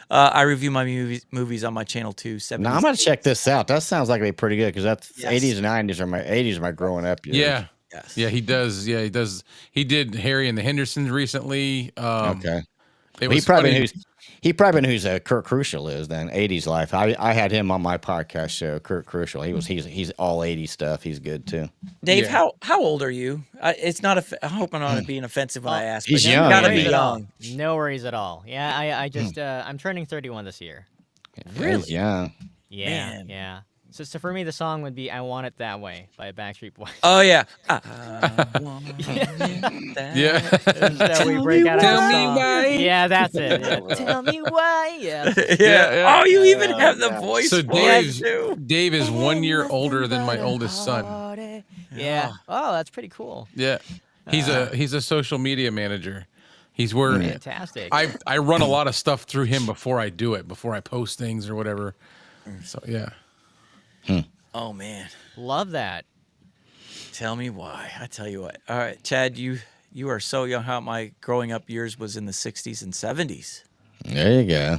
Speaker 1: I review my movies on my channel too.
Speaker 3: Now I'm gonna check this out. That sounds like it'd be pretty good because that's
Speaker 1: Yes.
Speaker 3: 80s and 90s are my 80s are my growing up years.
Speaker 2: Yeah.
Speaker 1: Yes.
Speaker 2: Yeah, he does. Yeah, he does. He did Harry and the Hendersons recently.
Speaker 3: Okay.
Speaker 2: It
Speaker 3: He
Speaker 2: was
Speaker 3: probably
Speaker 2: funny.
Speaker 3: knew who's Kurt Crucial is then 80s life. I had him on my podcast show. Kurt Crucial. He's all 80s stuff. He's good too.
Speaker 1: Dave,
Speaker 2: Yeah.
Speaker 1: how old are you? It's not. I hope I'm not being offensive when I ask.
Speaker 3: He's
Speaker 1: but
Speaker 3: young,
Speaker 1: You gotta
Speaker 3: yeah.
Speaker 1: be
Speaker 7: worries at all.
Speaker 1: young.
Speaker 7: No worries at all. Yeah, I just I'm turning 31 this year.
Speaker 3: He's young.
Speaker 7: Yeah,
Speaker 1: Man.
Speaker 7: yeah. So for me, the song would be "I Want It That Way" by Backstreet Boys.
Speaker 1: Oh yeah.
Speaker 2: Yeah.
Speaker 7: So we break out
Speaker 2: Tell
Speaker 7: of the
Speaker 2: me
Speaker 7: song.
Speaker 2: why.
Speaker 7: Yeah, that's it. Yeah. Tell me why. Yeah.
Speaker 2: Yeah.
Speaker 1: Oh, you even have the voice.
Speaker 2: So
Speaker 1: for it,
Speaker 2: Dave,
Speaker 1: too.
Speaker 2: Dave is 1 year older than my oldest son.
Speaker 7: Yeah. Oh, that's pretty cool.
Speaker 2: Yeah. He's a social media manager. He's where
Speaker 7: Fantastic.
Speaker 2: I run a lot of stuff through him before I do it, before I post things or whatever. So yeah.
Speaker 1: Oh man.
Speaker 7: Love that.
Speaker 1: Tell me why. I tell you what. All right, Chad, you are so young. How my growing up years was in the 60s and 70s.
Speaker 3: There you go.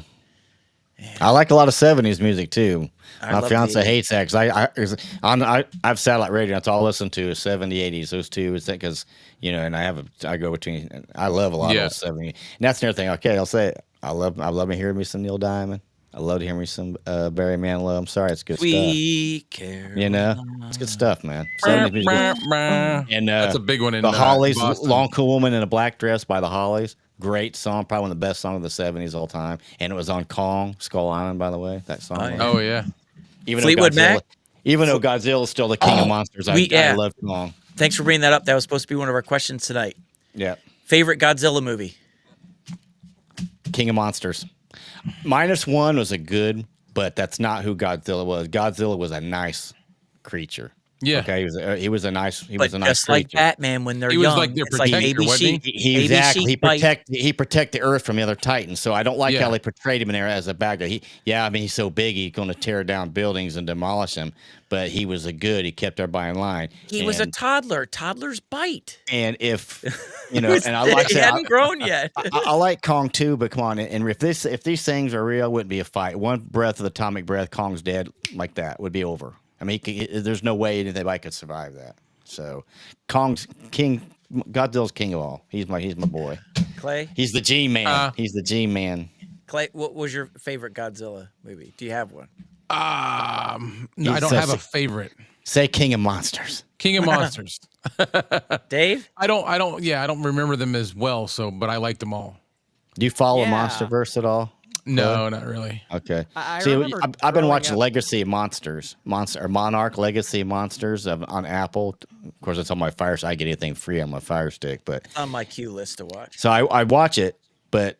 Speaker 3: I like a lot of 70s music too.
Speaker 1: I
Speaker 3: My
Speaker 1: love
Speaker 3: fiance
Speaker 1: the-
Speaker 3: hates that because I have satellite radio. That's all I listen to is 70, 80s. Those two is that because and I go between. I love a lot
Speaker 2: Yeah.
Speaker 3: of those 70s. And that's another thing. Okay, I'll say it. I love me hearing me some Neil Diamond. I love to hear me some Barry Manilow. I'm sorry, it's good stuff.
Speaker 1: We care.
Speaker 3: It's good stuff, man. 70s music. And
Speaker 2: That's a big one in
Speaker 3: the Hollies,
Speaker 2: Boston.
Speaker 3: Long Cool Woman in a Black Dress by the Hollies. Great song, probably one of the best songs of the 70s all time. And it was on Kong, Skull Island, by the way. That song.
Speaker 1: Oh, yeah.
Speaker 2: Oh yeah.
Speaker 3: Even
Speaker 1: Fleetwood
Speaker 3: though
Speaker 1: Mac?
Speaker 3: Even though Godzilla's still the king of monsters, I love Kong.
Speaker 1: Thanks for bringing that up. That was supposed to be one of our questions tonight.
Speaker 3: Yeah.
Speaker 1: Favorite Godzilla movie?
Speaker 3: King of Monsters. -1 was a good, but that's not who Godzilla was. Godzilla was a nice creature.
Speaker 2: Yeah.
Speaker 3: Okay, he was a nice
Speaker 1: But
Speaker 3: nice
Speaker 1: just like
Speaker 3: creature.
Speaker 1: Batman when they're
Speaker 2: He was
Speaker 1: young,
Speaker 2: like their
Speaker 1: it's like
Speaker 2: protector,
Speaker 1: baby
Speaker 2: wasn't
Speaker 1: sheep.
Speaker 3: He
Speaker 1: Baby
Speaker 3: exactly.
Speaker 1: sheep bite.
Speaker 3: He protect the Earth from the other Titans. So I don't like
Speaker 2: Yeah.
Speaker 3: how they portrayed him in there as a bad guy. I mean, he's so big, he's going to tear down buildings and demolish them. But he was a good. He kept everybody in line.
Speaker 1: He was a toddler. Toddlers bite.
Speaker 3: And if and I like
Speaker 1: He
Speaker 3: that.
Speaker 1: hadn't grown yet.
Speaker 3: I like Kong too, but come on, and if these things are real, it wouldn't be a fight. One breath of atomic breath, Kong's dead. Like that would be over. I mean, there's no way anybody could survive that. So, Kong's king, Godzilla's king of all. He's my boy.
Speaker 1: Clay,
Speaker 3: He's the G man. He's the G man.
Speaker 1: Clay, what was your favorite Godzilla movie? Do you have one?
Speaker 2: No, I
Speaker 3: He's
Speaker 2: don't
Speaker 3: so
Speaker 2: have a
Speaker 3: sick.
Speaker 2: favorite.
Speaker 3: Say King of Monsters.
Speaker 2: King of Monsters.
Speaker 1: Dave?
Speaker 2: I don't remember them as well. So, but I liked them all.
Speaker 3: Do you follow
Speaker 7: Yeah.
Speaker 3: MonsterVerse at all?
Speaker 2: No, not really.
Speaker 3: Okay.
Speaker 7: I
Speaker 3: See,
Speaker 7: remember
Speaker 3: I've been
Speaker 7: growing
Speaker 3: watching
Speaker 7: up-
Speaker 3: Legacy of Monsters, Monarch Legacy of Monsters on Apple. Of course, it's on my Fire. I get anything free on my Fire Stick, but
Speaker 1: On my queue list to watch.
Speaker 3: so I watch it. But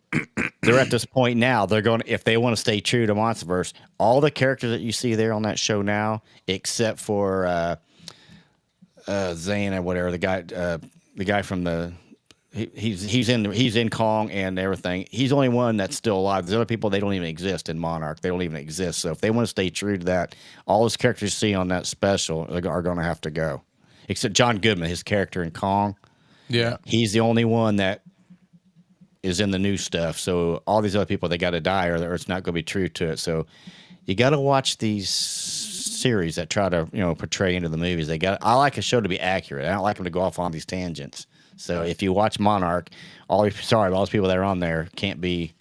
Speaker 3: they're at this point now. They're going if they want to stay true to MonsterVerse. All the characters that you see there on that show now, except for Zane or whatever the guy from the. He's in Kong and everything. He's the only one that's still alive. The other people, they don't even exist in Monarch. They don't even exist. So if they want to stay true to that, all those characters you see on that special are going to have to go. Except John Goodman, his character in Kong.
Speaker 2: Yeah.
Speaker 3: He's the only one that is in the new stuff. So all these other people, they got to die or it's not going to be true to it. So you got to watch these series that try to portray into the movies. I like a show to be accurate. I don't like them to go off on these tangents. So if you watch Monarch, all those people that are on there can't be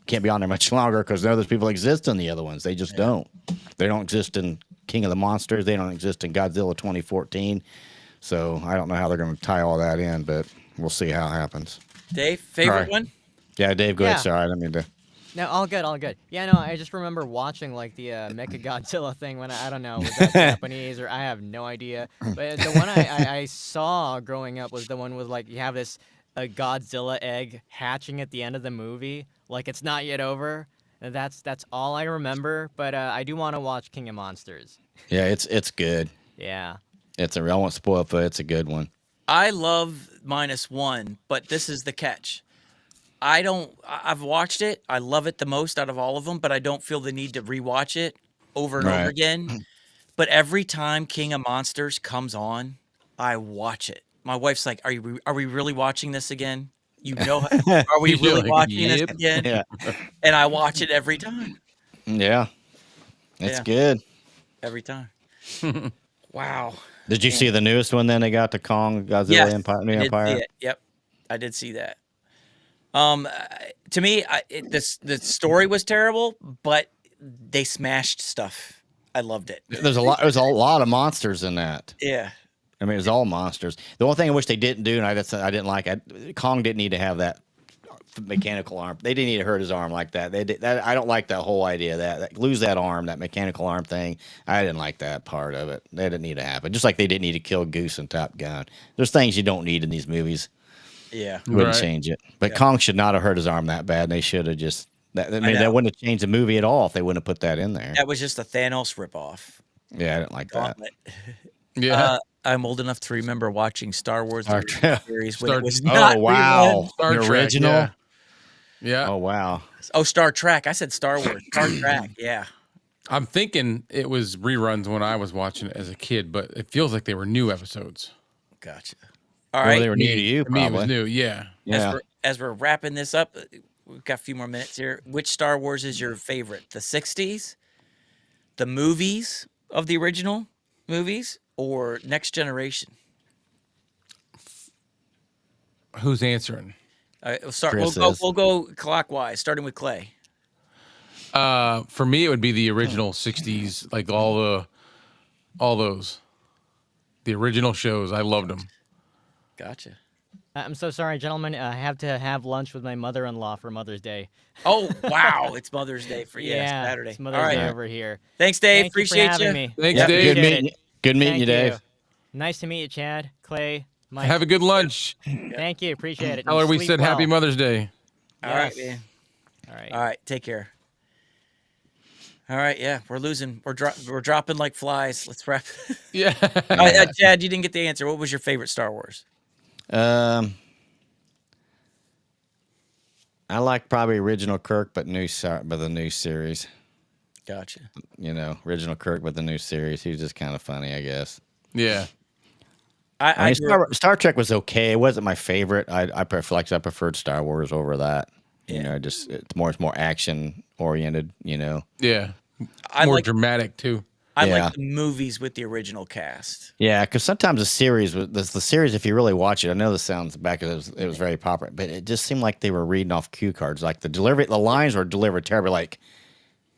Speaker 3: on there much longer because none of those people exist in the other ones. They just don't. They don't exist in King of the Monsters. They don't exist in Godzilla 2014. So I don't know how they're going to tie all that in, but we'll see how it happens.
Speaker 1: Dave, favorite
Speaker 3: Right.
Speaker 1: one?
Speaker 3: Yeah, Dave, go ahead.
Speaker 7: Yeah.
Speaker 3: Sorry, I didn't mean to.
Speaker 7: No, all good, all good. Yeah, no, I just remember watching like the Mecha Godzilla thing when I don't know, was that Japanese or I have no idea. But the one I saw growing up was the one with like you have this Godzilla egg hatching at the end of the movie, like it's not yet over. And that's all I remember. But I do want to watch King of Monsters.
Speaker 3: Yeah, it's good.
Speaker 7: Yeah.
Speaker 3: I won't spoil it, but it's a good one.
Speaker 1: I love -1, but this is the catch. I've watched it. I love it the most out of all of them, but I don't feel the need to rewatch it over and over
Speaker 3: Right.
Speaker 1: again. But every time King of Monsters comes on, I watch it. My wife's like, are we really watching this again? Are we
Speaker 2: You're
Speaker 1: really
Speaker 2: like,
Speaker 1: watching this
Speaker 2: "Yep."
Speaker 1: again?
Speaker 3: Yeah,
Speaker 1: And I watch it every time.
Speaker 3: yeah, it's
Speaker 1: Yeah.
Speaker 3: good.
Speaker 1: Every time. Wow.
Speaker 3: Did you see the newest one? Then they got the Kong Godzilla
Speaker 1: Yes,
Speaker 3: Empire. New
Speaker 1: I did
Speaker 3: Empire.
Speaker 1: see it. Yep, I did see that. To me, the story was terrible, but they smashed stuff. I loved it.
Speaker 3: There's a lot of monsters in that.
Speaker 1: Yeah,
Speaker 3: I mean, it was all monsters. The only thing I wish they didn't do, and I didn't like, Kong didn't need to have that mechanical arm. They didn't need to hurt his arm like that. I don't like that whole idea that lose that arm, that mechanical arm thing. I didn't like that part of it. That didn't need to happen. Just like they didn't need to kill Goose and Top Gun. There's things you don't need in these movies.
Speaker 1: yeah.
Speaker 3: Wouldn't
Speaker 2: Right.
Speaker 3: change it. But
Speaker 1: Yeah.
Speaker 3: Kong should not have hurt his arm that bad. They should have just. That
Speaker 1: know.
Speaker 3: wouldn't have changed the movie at all if they wouldn't have put that in there.
Speaker 1: That was just a Thanos ripoff.
Speaker 3: Yeah, I didn't like that.
Speaker 1: Gauntlet.
Speaker 2: Yeah.
Speaker 1: I'm old enough to remember watching Star Wars
Speaker 3: Star
Speaker 1: the
Speaker 3: Trek.
Speaker 1: series when
Speaker 2: Star-
Speaker 1: it was
Speaker 3: Oh
Speaker 1: not
Speaker 3: wow,
Speaker 2: Star
Speaker 3: the
Speaker 2: Trek,
Speaker 3: original.
Speaker 2: yeah. Yeah.
Speaker 3: Oh wow.
Speaker 1: rerun. Oh, Star Trek. I said Star Wars. Star Trek. Yeah.
Speaker 2: I'm thinking it was reruns when I was watching it as a kid, but it feels like they were new episodes.
Speaker 1: Gotcha. All
Speaker 3: Well,
Speaker 1: right.
Speaker 3: they were new to you,
Speaker 2: To me, it was
Speaker 3: probably.
Speaker 2: new. Yeah.
Speaker 3: Yeah.
Speaker 1: As we're wrapping this up, we've got a few more minutes here. Which Star Wars is your favorite? The 60s, the movies of the original movies, or Next Generation?
Speaker 2: Who's answering?
Speaker 3: Chris is.
Speaker 1: We'll go clockwise, starting with Clay.
Speaker 2: For me, it would be the original '60s, like all those, the original shows. I loved them.
Speaker 1: Gotcha.
Speaker 7: I'm so sorry, gentlemen. I have to have lunch with my mother-in-law for Mother's Day.
Speaker 1: Oh, wow. It's Mother's Day for Saturday.
Speaker 7: It's
Speaker 1: All
Speaker 7: Mother's
Speaker 1: right.
Speaker 7: Day over here.
Speaker 1: Thanks, Dave.
Speaker 7: Thank you for
Speaker 1: Appreciate
Speaker 7: having
Speaker 1: you.
Speaker 7: me.
Speaker 2: Thanks,
Speaker 3: Yeah,
Speaker 2: Dave.
Speaker 3: good meeting you. Good meeting you,
Speaker 7: Thank
Speaker 3: Dave.
Speaker 7: Nice to meet you, Chad, Clay, Mike.
Speaker 2: Have a good lunch.
Speaker 7: Thank you. Appreciate it.
Speaker 2: Tell her
Speaker 7: And
Speaker 2: we
Speaker 7: sleep
Speaker 2: said Happy
Speaker 7: well.
Speaker 2: Mother's Day.
Speaker 1: All right,
Speaker 7: Yes.
Speaker 1: man.
Speaker 7: All right.
Speaker 1: All right. Take care. All right. Yeah, we're losing. We're dropping like flies. Let's wrap.
Speaker 2: Yeah.
Speaker 1: Chad, you didn't get the answer. What was your favorite Star Wars?
Speaker 3: I like probably original Kirk, but the new series.
Speaker 1: Gotcha.
Speaker 3: You know, original Kirk, but the new series. He was just kind of funny, I guess.
Speaker 2: Yeah.
Speaker 3: I mean, Star Trek was okay. It wasn't my favorite. I preferred Star Wars over that. You know, just it's more action oriented. You know.
Speaker 2: Yeah.
Speaker 1: I
Speaker 2: More
Speaker 1: like
Speaker 2: dramatic too.
Speaker 1: I
Speaker 3: Yeah.
Speaker 1: like the movies with the original cast.
Speaker 3: Yeah, because sometimes the series, if you really watch it, I know this sounds back, it was very popular, but it just seemed like they were reading off cue cards. Like the lines were delivered terribly. Like,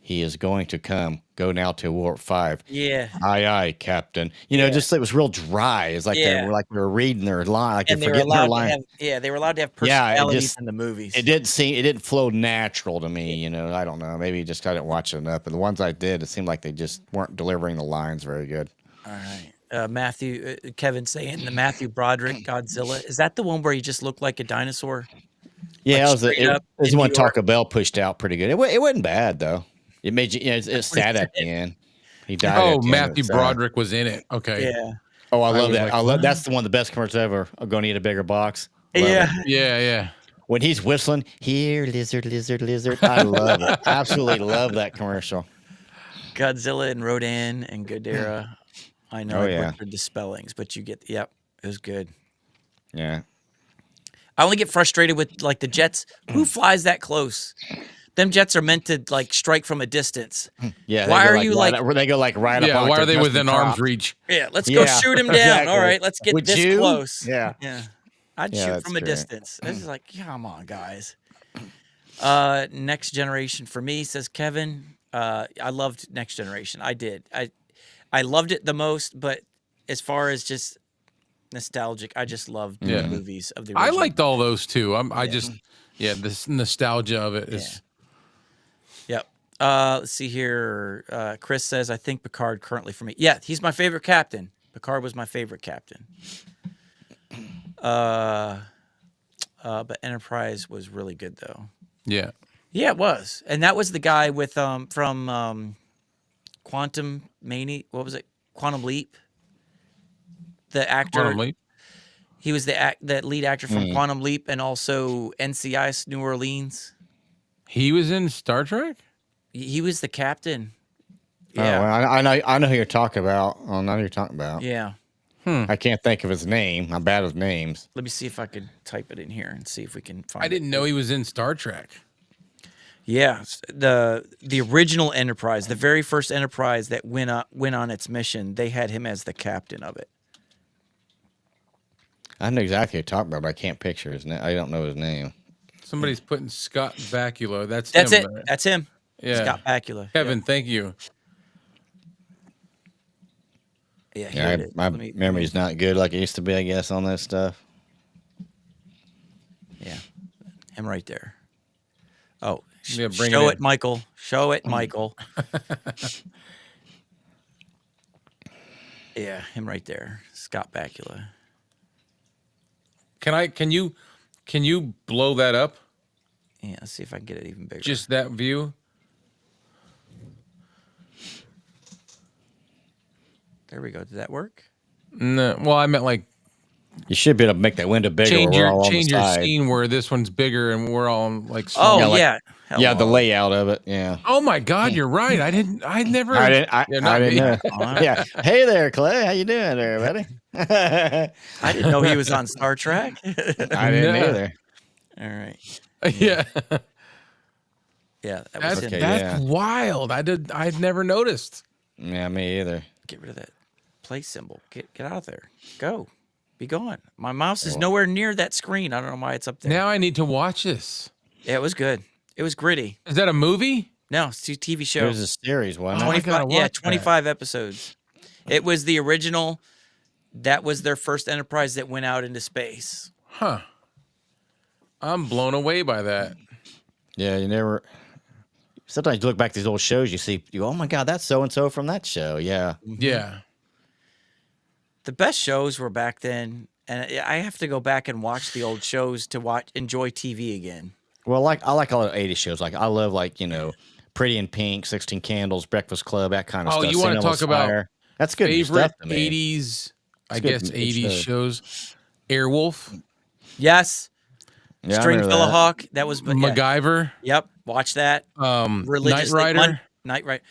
Speaker 3: he is going to go now to Warp 5.
Speaker 1: Yeah.
Speaker 3: Aye, aye, Captain. You know, just it was real dry. It's like
Speaker 1: Yeah.
Speaker 3: they were reading their line, like
Speaker 1: And
Speaker 3: they're
Speaker 1: they were
Speaker 3: forgetting their
Speaker 1: allowed
Speaker 3: line.
Speaker 1: to have they were allowed to have
Speaker 3: Yeah, it
Speaker 1: personalities
Speaker 3: just-
Speaker 1: in the movies.
Speaker 3: It didn't flow natural to me. You know, I don't know. Maybe just I didn't watch it enough. But the ones I did, it seemed like they just weren't delivering the lines very good.
Speaker 1: All right. Kevin saying the Matthew Broderick Godzilla. Is that the one where he just looked like a dinosaur?
Speaker 3: Yeah,
Speaker 1: Like
Speaker 3: it was
Speaker 1: straight up
Speaker 3: it was
Speaker 1: in
Speaker 3: one
Speaker 1: New York.
Speaker 3: Taco Bell pushed out pretty good. It wasn't bad though. It made you, it's sad at the end. He died.
Speaker 2: Oh,
Speaker 3: at the end.
Speaker 2: Matthew
Speaker 3: It's sad.
Speaker 2: Broderick was in it. Okay.
Speaker 1: Yeah.
Speaker 3: Oh, I love
Speaker 2: was
Speaker 3: that.
Speaker 2: like,
Speaker 3: That's the one of the best commercials ever. I'm going to eat a bigger box. Love
Speaker 1: Yeah.
Speaker 3: it.
Speaker 2: Yeah.
Speaker 3: When he's whistling, here, lizard, lizard, lizard. I love it. Absolutely love that commercial.
Speaker 1: Godzilla and Rodan and Ghidorah. I know
Speaker 3: Oh,
Speaker 1: I
Speaker 3: yeah.
Speaker 1: butchered the spellings, but it was good.
Speaker 3: Yeah.
Speaker 1: I only get frustrated with like the jets. Who flies that close? Them jets are meant to like strike from a distance.
Speaker 3: Yeah.
Speaker 1: Why
Speaker 3: go
Speaker 1: are
Speaker 3: like
Speaker 1: you
Speaker 3: right
Speaker 1: like-
Speaker 3: up, they go like right up?
Speaker 2: Yeah.
Speaker 3: on
Speaker 2: Why
Speaker 3: it.
Speaker 2: are they
Speaker 3: Just
Speaker 2: within
Speaker 3: the
Speaker 2: arm's
Speaker 3: top.
Speaker 2: reach?
Speaker 1: Yeah, let's go
Speaker 3: Yeah,
Speaker 1: shoot him down.
Speaker 3: exactly.
Speaker 1: All right, let's get
Speaker 3: Would
Speaker 1: this
Speaker 3: you?
Speaker 1: close.
Speaker 3: Yeah.
Speaker 1: Yeah. I'd
Speaker 3: Yeah,
Speaker 1: shoot
Speaker 3: that's
Speaker 1: from a
Speaker 3: great.
Speaker 1: distance. This is like, come on, guys. Next Generation for me, says Kevin. I loved Next Generation. I did. I loved it the most, but as far as just nostalgic, I just loved the movies of the
Speaker 2: I
Speaker 1: original.
Speaker 2: liked all those too. This nostalgia of it is.
Speaker 1: Yep. Let's see here. Chris says, I think Picard currently for me. Yeah, he's my favorite captain. Picard was my favorite captain. But Enterprise was really good though.
Speaker 2: Yeah.
Speaker 1: Yeah, it was. And that was the guy with from Quantum Mania. What was it? Quantum Leap. The actor.
Speaker 2: Quantum Leap.
Speaker 1: He was the lead actor from Quantum Leap and also NCIS New Orleans.
Speaker 2: He was in Star Trek?
Speaker 1: He was the captain.
Speaker 3: Oh,
Speaker 1: Yeah.
Speaker 3: well, I know who you're talking about. I know who you're talking about.
Speaker 1: Yeah.
Speaker 3: I can't think of his name. I'm bad with names.
Speaker 1: Let me see if I could type it in here and see if we can find
Speaker 2: I
Speaker 1: it.
Speaker 2: didn't know he was in Star Trek.
Speaker 1: Yeah, the original Enterprise, the very first Enterprise that went on its mission, they had him as the captain of it.
Speaker 3: I know exactly who you're talking about, but I can't picture his name. I don't know his name.
Speaker 2: Somebody's putting Scott Bakula. That's
Speaker 1: That's
Speaker 2: him,
Speaker 1: it.
Speaker 2: right?
Speaker 1: That's him.
Speaker 2: Yeah.
Speaker 1: Scott Bakula.
Speaker 2: Kevin, thank you.
Speaker 1: Yeah, here
Speaker 3: Yeah,
Speaker 1: it is.
Speaker 3: my
Speaker 1: Let me-
Speaker 3: memory's not good like it used to be, I guess, on this stuff.
Speaker 1: Yeah, him right there. Oh,
Speaker 2: Yeah, bring
Speaker 1: show
Speaker 2: it
Speaker 1: it,
Speaker 2: in.
Speaker 1: Michael. Show it, Michael. Yeah, him right there, Scott Bakula.
Speaker 2: Can you blow that up?
Speaker 1: Yeah, let's see if I can get it even bigger.
Speaker 2: Just that view?
Speaker 1: There we go. Did that work?
Speaker 2: No. Well, I meant like
Speaker 3: You should be able to make that window bigger.
Speaker 2: change
Speaker 3: where we're all on
Speaker 2: your
Speaker 3: the side.
Speaker 2: scene where this one's bigger and we're all on, like
Speaker 1: Oh,
Speaker 2: small.
Speaker 1: yeah.
Speaker 3: Yeah, the
Speaker 1: Hello.
Speaker 3: layout of it. Yeah.
Speaker 2: Oh my God, you're right. I never.
Speaker 3: I
Speaker 2: Yeah,
Speaker 3: didn't
Speaker 2: not me.
Speaker 3: know. Yeah. Hey there, Clay. How you doing there, buddy?
Speaker 1: I didn't know he was on Star Trek.
Speaker 3: I didn't
Speaker 2: No.
Speaker 3: either.
Speaker 1: All right.
Speaker 2: Yeah.
Speaker 1: Yeah, that was
Speaker 2: That's,
Speaker 1: him.
Speaker 3: Okay,
Speaker 2: that's
Speaker 3: yeah.
Speaker 2: wild. I'd never noticed.
Speaker 3: Yeah, me either.
Speaker 1: Get rid of that play symbol. Get out of there. Go. Be gone. My mouse is nowhere near that screen. I don't know why it's up there.
Speaker 2: Now I need to watch this.
Speaker 1: Yeah, it was good. It was gritty.
Speaker 2: Is that a movie?
Speaker 1: No, it's a TV
Speaker 3: It
Speaker 1: show.
Speaker 3: was a series, wasn't
Speaker 2: Oh,
Speaker 3: it?
Speaker 2: I gotta
Speaker 1: 25, yeah,
Speaker 2: watch that.
Speaker 1: 25 episodes. It was the original. That was their first Enterprise that went out into space.
Speaker 2: Huh. I'm blown away by that.
Speaker 3: Yeah, you never. Sometimes you look back at these old shows, you see, you go, oh my God, that's so and so from that show. Yeah.
Speaker 2: Yeah.
Speaker 1: The best shows were back then, and I have to go back and watch the old shows to enjoy TV again.
Speaker 3: Well, I like all the '80s shows. Like I love Pretty in Pink, 16 Candles, Breakfast Club, that kind of
Speaker 2: Oh,
Speaker 3: stuff.
Speaker 2: you want to
Speaker 3: Cinema
Speaker 2: talk about
Speaker 3: Fire. That's good
Speaker 2: favorite
Speaker 3: stuff to me.
Speaker 2: 80s, I
Speaker 3: good-
Speaker 2: guess,
Speaker 3: good
Speaker 2: 80s shows? Airwolf,
Speaker 1: Yes,
Speaker 3: Yeah, I
Speaker 1: String
Speaker 3: remember that.
Speaker 1: Hawk. That was yeah.
Speaker 2: MacGyver,
Speaker 1: Yep, watch that.
Speaker 2: Knight
Speaker 1: Religiously.
Speaker 2: Rider.
Speaker 1: Night Rider.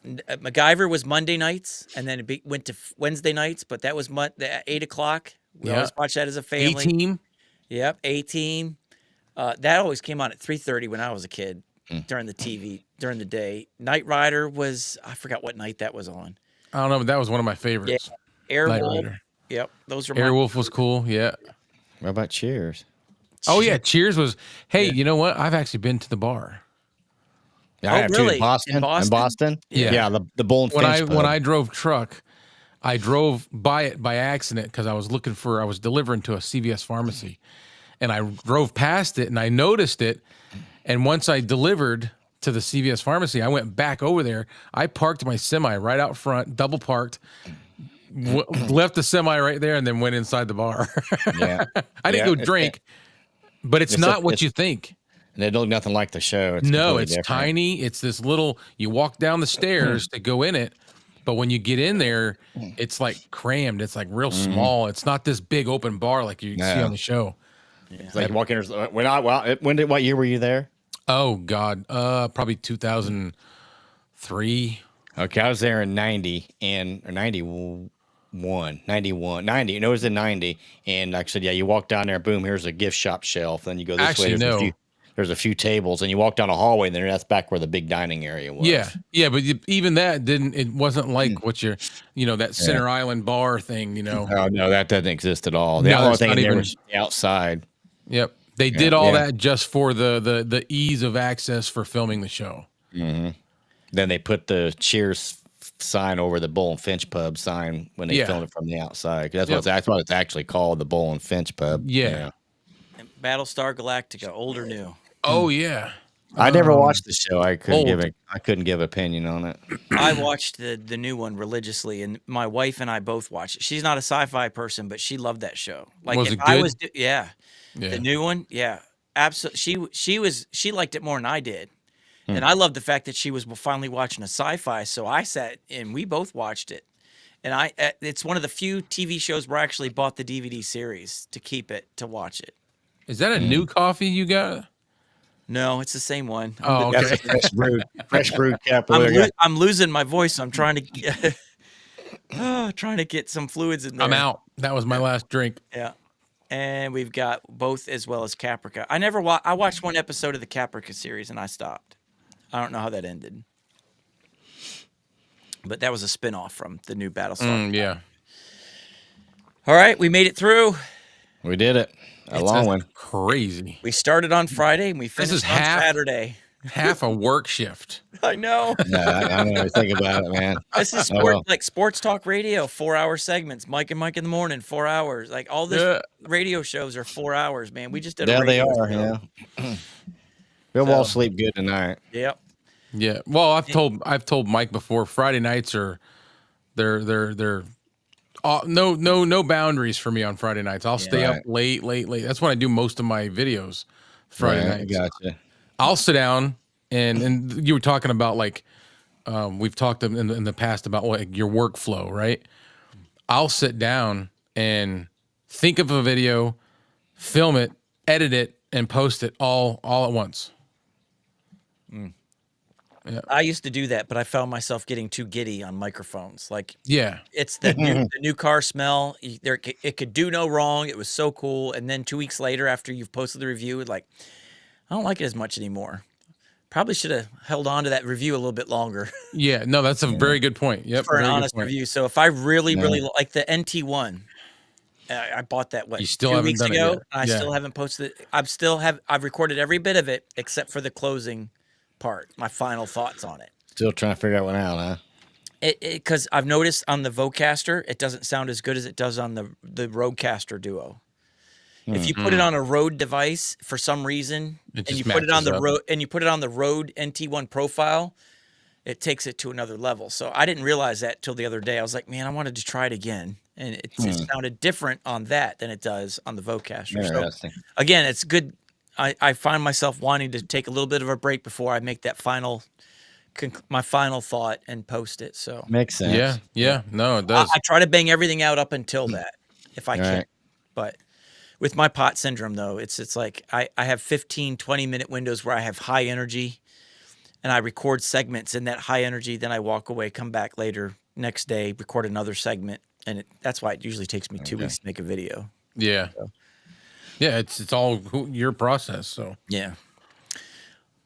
Speaker 1: MacGyver was Monday nights, and then it went to Wednesday nights. But that was 8 o'clock. We
Speaker 2: Yeah.
Speaker 1: always watch that as a family.
Speaker 2: A-Team.
Speaker 1: Yep, A-Team. That always came on at 3:30 when I was a kid during the during the day. Night Rider was, I forgot what night that was on.
Speaker 2: I don't know, but that was one of my favorites. Knight
Speaker 1: Airwolf.
Speaker 2: Rider.
Speaker 1: Yep, those are
Speaker 2: Airwolf was cool. Yeah.
Speaker 3: What about Cheers?
Speaker 2: Oh yeah, Cheers was. Hey, you know what? I've actually been to the bar.
Speaker 3: Yeah,
Speaker 1: Oh,
Speaker 3: I have too,
Speaker 1: really?
Speaker 3: in Boston.
Speaker 1: In Boston?
Speaker 3: In Boston?
Speaker 2: Yeah.
Speaker 3: Yeah, the Bull and Finch
Speaker 2: When
Speaker 3: pub.
Speaker 2: I drove truck, I drove by it by accident because I was delivering to a CVS pharmacy, and I drove past it and I noticed it, and once I delivered to the CVS pharmacy, I went back over there. I parked my semi right out front, double parked, left the semi right there, and then went inside the bar.
Speaker 3: Yeah.
Speaker 2: I didn't
Speaker 3: Yeah,
Speaker 2: go drink, but it's not what you think.
Speaker 3: And they look nothing like the show. It's
Speaker 2: No,
Speaker 3: completely
Speaker 2: it's
Speaker 3: different.
Speaker 2: tiny. It's this little, you walk down the stairs to go in it, but when you get in there, it's like crammed. It's like real small. It's not this big open bar like you see on the show.
Speaker 3: It's like walking. What year were you there?
Speaker 2: Oh God, probably 2003.
Speaker 3: Okay, I was there in 90 or 91. 90. No, it was in 90. And like I said, yeah, you walk down there, boom, here's a gift shop shelf. Then you go this
Speaker 2: Actually,
Speaker 3: way. There's a few tables, and you walk down a hallway, and then that's back where the big dining area was.
Speaker 2: Yeah, but even that it wasn't like what you're, that Center Island bar thing,
Speaker 3: Oh no, that doesn't exist at all. The
Speaker 2: No,
Speaker 3: only
Speaker 2: it's
Speaker 3: thing
Speaker 2: not
Speaker 3: in there
Speaker 2: even-
Speaker 3: was the outside.
Speaker 2: Yep. They did all
Speaker 3: yeah.
Speaker 2: that just for the ease of access for filming the show.
Speaker 3: Then they put the Cheers sign over the Bull and Finch pub sign when they
Speaker 2: Yeah.
Speaker 3: filmed it from the outside. That's
Speaker 2: Yep.
Speaker 3: that's what it's actually called, the Bull and Finch pub.
Speaker 2: Yeah.
Speaker 1: And Battlestar Galactica, old or new?
Speaker 2: Oh yeah.
Speaker 3: I never watched the show. I couldn't
Speaker 2: old.
Speaker 3: give an opinion on it.
Speaker 1: I watched the new one religiously, and my wife and I both watched it. She's not a sci-fi person, but she loved that show. Like
Speaker 2: Was
Speaker 1: if
Speaker 2: it
Speaker 1: I
Speaker 2: good?
Speaker 1: was,
Speaker 2: Yeah.
Speaker 1: the new one, yeah, absolutely. She liked it more than I did, and I loved the fact that she was finally watching a sci-fi. So I sat and we both watched it, and it's one of the few TV shows where I actually bought the DVD series to keep it to watch it.
Speaker 2: Is that a new coffee you got?
Speaker 1: No, it's the same one.
Speaker 2: Oh,
Speaker 3: That's
Speaker 2: okay.
Speaker 3: a fresh brewed capper.
Speaker 1: I'm losing my voice. So I'm trying to get some fluids in there.
Speaker 2: I'm out. That was my last drink.
Speaker 1: Yeah. And we've got both as well as Caprica. I watched one episode of the Caprica series and I stopped. I don't know how that ended. But that was a spinoff from the new Battlestar.
Speaker 2: Yeah.
Speaker 1: All right, we made it through.
Speaker 3: We did it. A long one.
Speaker 2: Crazy.
Speaker 1: We started on Friday and we finished
Speaker 2: is
Speaker 1: on
Speaker 2: half-
Speaker 1: Saturday.
Speaker 2: Half a work shift.
Speaker 1: I know.
Speaker 3: No, I don't even think about it, man.
Speaker 1: This is sports talk radio, 4-hour segments. Mike and Mike in the morning, 4 hours. Like all this radio shows are 4 hours, man. We just did a
Speaker 3: Yeah, they
Speaker 1: radio
Speaker 3: are.
Speaker 1: show.
Speaker 3: Yeah. We'll all sleep good tonight.
Speaker 1: Yep.
Speaker 2: Yeah. Well, I've told Mike before. Friday nights are they're no boundaries for me on Friday nights. I'll stay up late. That's when I do most of my videos. Friday
Speaker 3: Right,
Speaker 2: nights.
Speaker 3: Gotcha.
Speaker 2: I'll sit down and you were talking about like we've talked in the past about like your workflow, right? I'll sit down and think of a video, film it, edit it, and post it all at once. Yeah.
Speaker 1: I used to do that, but I found myself getting too giddy on microphones. Like
Speaker 2: Yeah.
Speaker 1: it's the new car smell. It could do no wrong. It was so cool. And then 2 weeks later, after you've posted the review, like I don't like it as much anymore. Probably should have held on to that review a little bit longer
Speaker 2: Yeah. No, that's a very good point. Yep.
Speaker 1: for an
Speaker 2: very good
Speaker 1: honest
Speaker 2: point.
Speaker 1: review. So if I really like the NT1, I bought that
Speaker 2: You still
Speaker 1: 2
Speaker 2: haven't
Speaker 1: weeks
Speaker 2: done it
Speaker 1: ago.
Speaker 2: yet.
Speaker 1: And I
Speaker 2: Yeah.
Speaker 1: still haven't posted it. I've recorded every bit of it except for the closing part. My final thoughts on it.
Speaker 3: Still trying to figure that one out, huh?
Speaker 1: because I've noticed on the Vocaster, it doesn't sound as good as it does on the Rodecaster Duo. If you put it on a Rode device for some reason,
Speaker 2: It
Speaker 1: and you
Speaker 2: just
Speaker 1: put it on
Speaker 2: matches
Speaker 1: the
Speaker 2: up.
Speaker 1: Rode NT1 profile, it takes it to another level. So I didn't realize that till the other day. I was like, man, I wanted to try it again, and it sounded different on that than it does on the Vocaster. So
Speaker 3: Interesting.
Speaker 1: again, it's good. I find myself wanting to take a little bit of a break before I make that my final thought and post it. So
Speaker 3: Makes sense.
Speaker 2: Yeah, yeah. No, it does.
Speaker 1: I try to bang everything out up until that, if I can.
Speaker 3: Right.
Speaker 1: But with my pot syndrome, though, it's like I have 15, 20-minute windows where I have high energy, and I record segments in that high energy. Then I walk away, come back later, next day, record another segment. And that's why it usually takes me 2 weeks to make a video.
Speaker 2: Yeah. Yeah, it's all your process. So
Speaker 1: Yeah.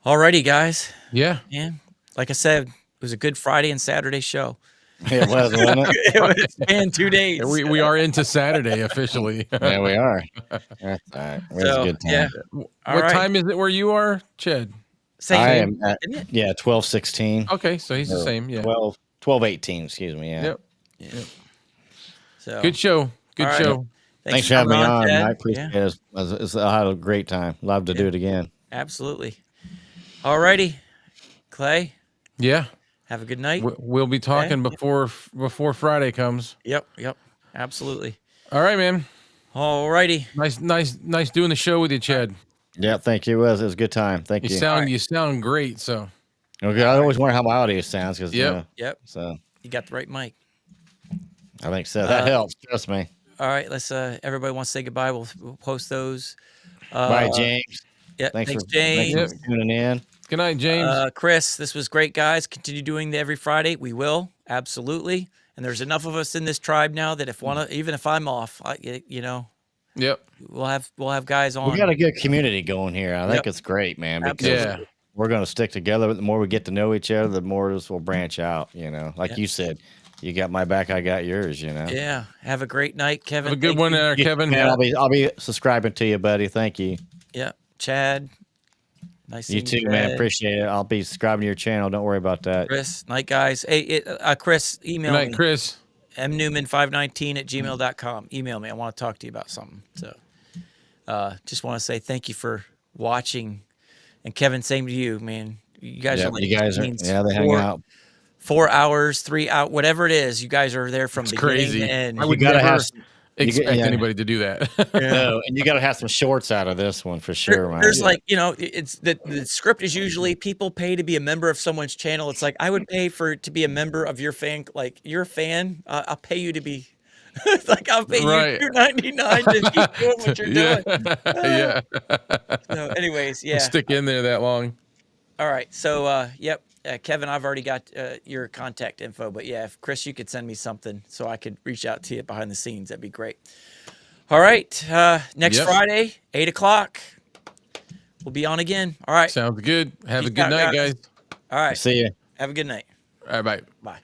Speaker 1: Alrighty, guys.
Speaker 2: yeah,
Speaker 1: Man, like I said, it was a good Friday and Saturday show.
Speaker 3: It was, wasn't it?
Speaker 1: It was, man, 2 days.
Speaker 2: we are into Saturday officially.
Speaker 3: Yeah, we are. That's all right. It was
Speaker 1: So,
Speaker 3: a good time.
Speaker 1: yeah. All
Speaker 2: What
Speaker 1: right.
Speaker 2: time is it where you are, Chad?
Speaker 1: Same,
Speaker 3: I am at,
Speaker 1: isn't it?
Speaker 3: yeah, 12:16.
Speaker 2: Okay, so he's the same. Yeah.
Speaker 3: 12:18, excuse me. Yeah.
Speaker 2: Yep.
Speaker 1: So,
Speaker 2: Good show. Good
Speaker 1: All right.
Speaker 2: show.
Speaker 3: Thanks for having me
Speaker 1: coming
Speaker 3: on.
Speaker 1: Chad.
Speaker 3: I appreciate it. I had a great time. Love to do it again.
Speaker 1: Absolutely. Alrighty. Clay,
Speaker 2: Yeah.
Speaker 1: have a good night.
Speaker 2: We'll be talking
Speaker 1: Okay.
Speaker 2: before Friday comes.
Speaker 1: Yep. Absolutely.
Speaker 2: All right, man.
Speaker 1: Alrighty.
Speaker 2: Nice doing the show with you, Chad.
Speaker 3: Yeah, thank you. It was a good time. Thank you.
Speaker 2: You sound great. So
Speaker 3: Okay, I always wonder how my audio sounds because
Speaker 2: Yep.
Speaker 1: Yep.
Speaker 3: so
Speaker 1: You got the right mic.
Speaker 3: I think so. That helps. Trust me.
Speaker 1: All right. Let's. Everybody wants to say goodbye. We'll post those.
Speaker 3: Bye, James.
Speaker 1: Yeah.
Speaker 3: Thanks for
Speaker 1: James.
Speaker 3: tuning in.
Speaker 2: good night, James.
Speaker 1: Chris, this was great, guys. Continue doing the every Friday. We will absolutely. And there's enough of us in this tribe now that even if I'm off,
Speaker 2: Yep.
Speaker 1: we'll have guys on.
Speaker 3: We got a good community going here. I think it's great, man. Because
Speaker 2: Yeah.
Speaker 3: we're going to stick together. The more we get to know each other, the more this will branch out. Like you said, you got my back, I got yours.
Speaker 1: Yeah. Have a great night, Kevin.
Speaker 2: Have a good
Speaker 1: Thank
Speaker 2: one,
Speaker 1: you.
Speaker 2: Kevin.
Speaker 3: Man, I'll be subscribing to you, buddy. Thank you.
Speaker 1: Yeah. Chad. Nice
Speaker 3: You
Speaker 1: seeing
Speaker 3: too, man.
Speaker 1: Chad.
Speaker 3: Appreciate it. I'll be subscribing to your channel. Don't worry about that.
Speaker 1: Chris. Night, guys. Hey, Chris,
Speaker 2: Good
Speaker 1: email
Speaker 2: night,
Speaker 1: me.
Speaker 2: Chris.
Speaker 1: mnewman519@gmail.com. Email me. I want to talk to you about something. So just want to say thank you for watching. And Kevin, same to you, man. You guys
Speaker 3: Yeah,
Speaker 1: are like
Speaker 3: you guys are.
Speaker 1: teens.
Speaker 3: Yeah, they hang out.
Speaker 1: 4 hours, 3 out, whatever it is. You guys are there from
Speaker 2: It's
Speaker 1: beginning
Speaker 2: crazy.
Speaker 1: to end.
Speaker 2: I would
Speaker 3: You gotta
Speaker 2: never
Speaker 3: have.
Speaker 2: expect
Speaker 3: yeah.
Speaker 2: anybody to do that.
Speaker 3: No, and you got to have some shorts out of this one for sure, man.
Speaker 1: There's like, it's the script is usually people pay to be a member of someone's channel. It's like I would pay to be a member of your fan. Like you're a fan, I'll pay you to be. It's like I'll pay
Speaker 2: Right.
Speaker 1: you $2.99 to keep doing what you're
Speaker 2: yeah.
Speaker 1: doing.
Speaker 2: yeah.
Speaker 1: So, anyways, yeah.
Speaker 2: Stick in there that long.
Speaker 1: All right. So, yep. Kevin, I've already got your contact info, but yeah, if Chris, you could send me something so I could reach out to you behind the scenes. That'd be great. All right. Next
Speaker 2: Yep.
Speaker 1: Friday, 8:00. We'll be on again. All right.
Speaker 2: Sounds good. Have a
Speaker 1: Peace
Speaker 2: good
Speaker 1: out,
Speaker 2: night,
Speaker 1: guys.
Speaker 2: guys.
Speaker 1: All right.
Speaker 3: See you.
Speaker 1: Have a good night.
Speaker 2: All right, bye.
Speaker 1: Bye.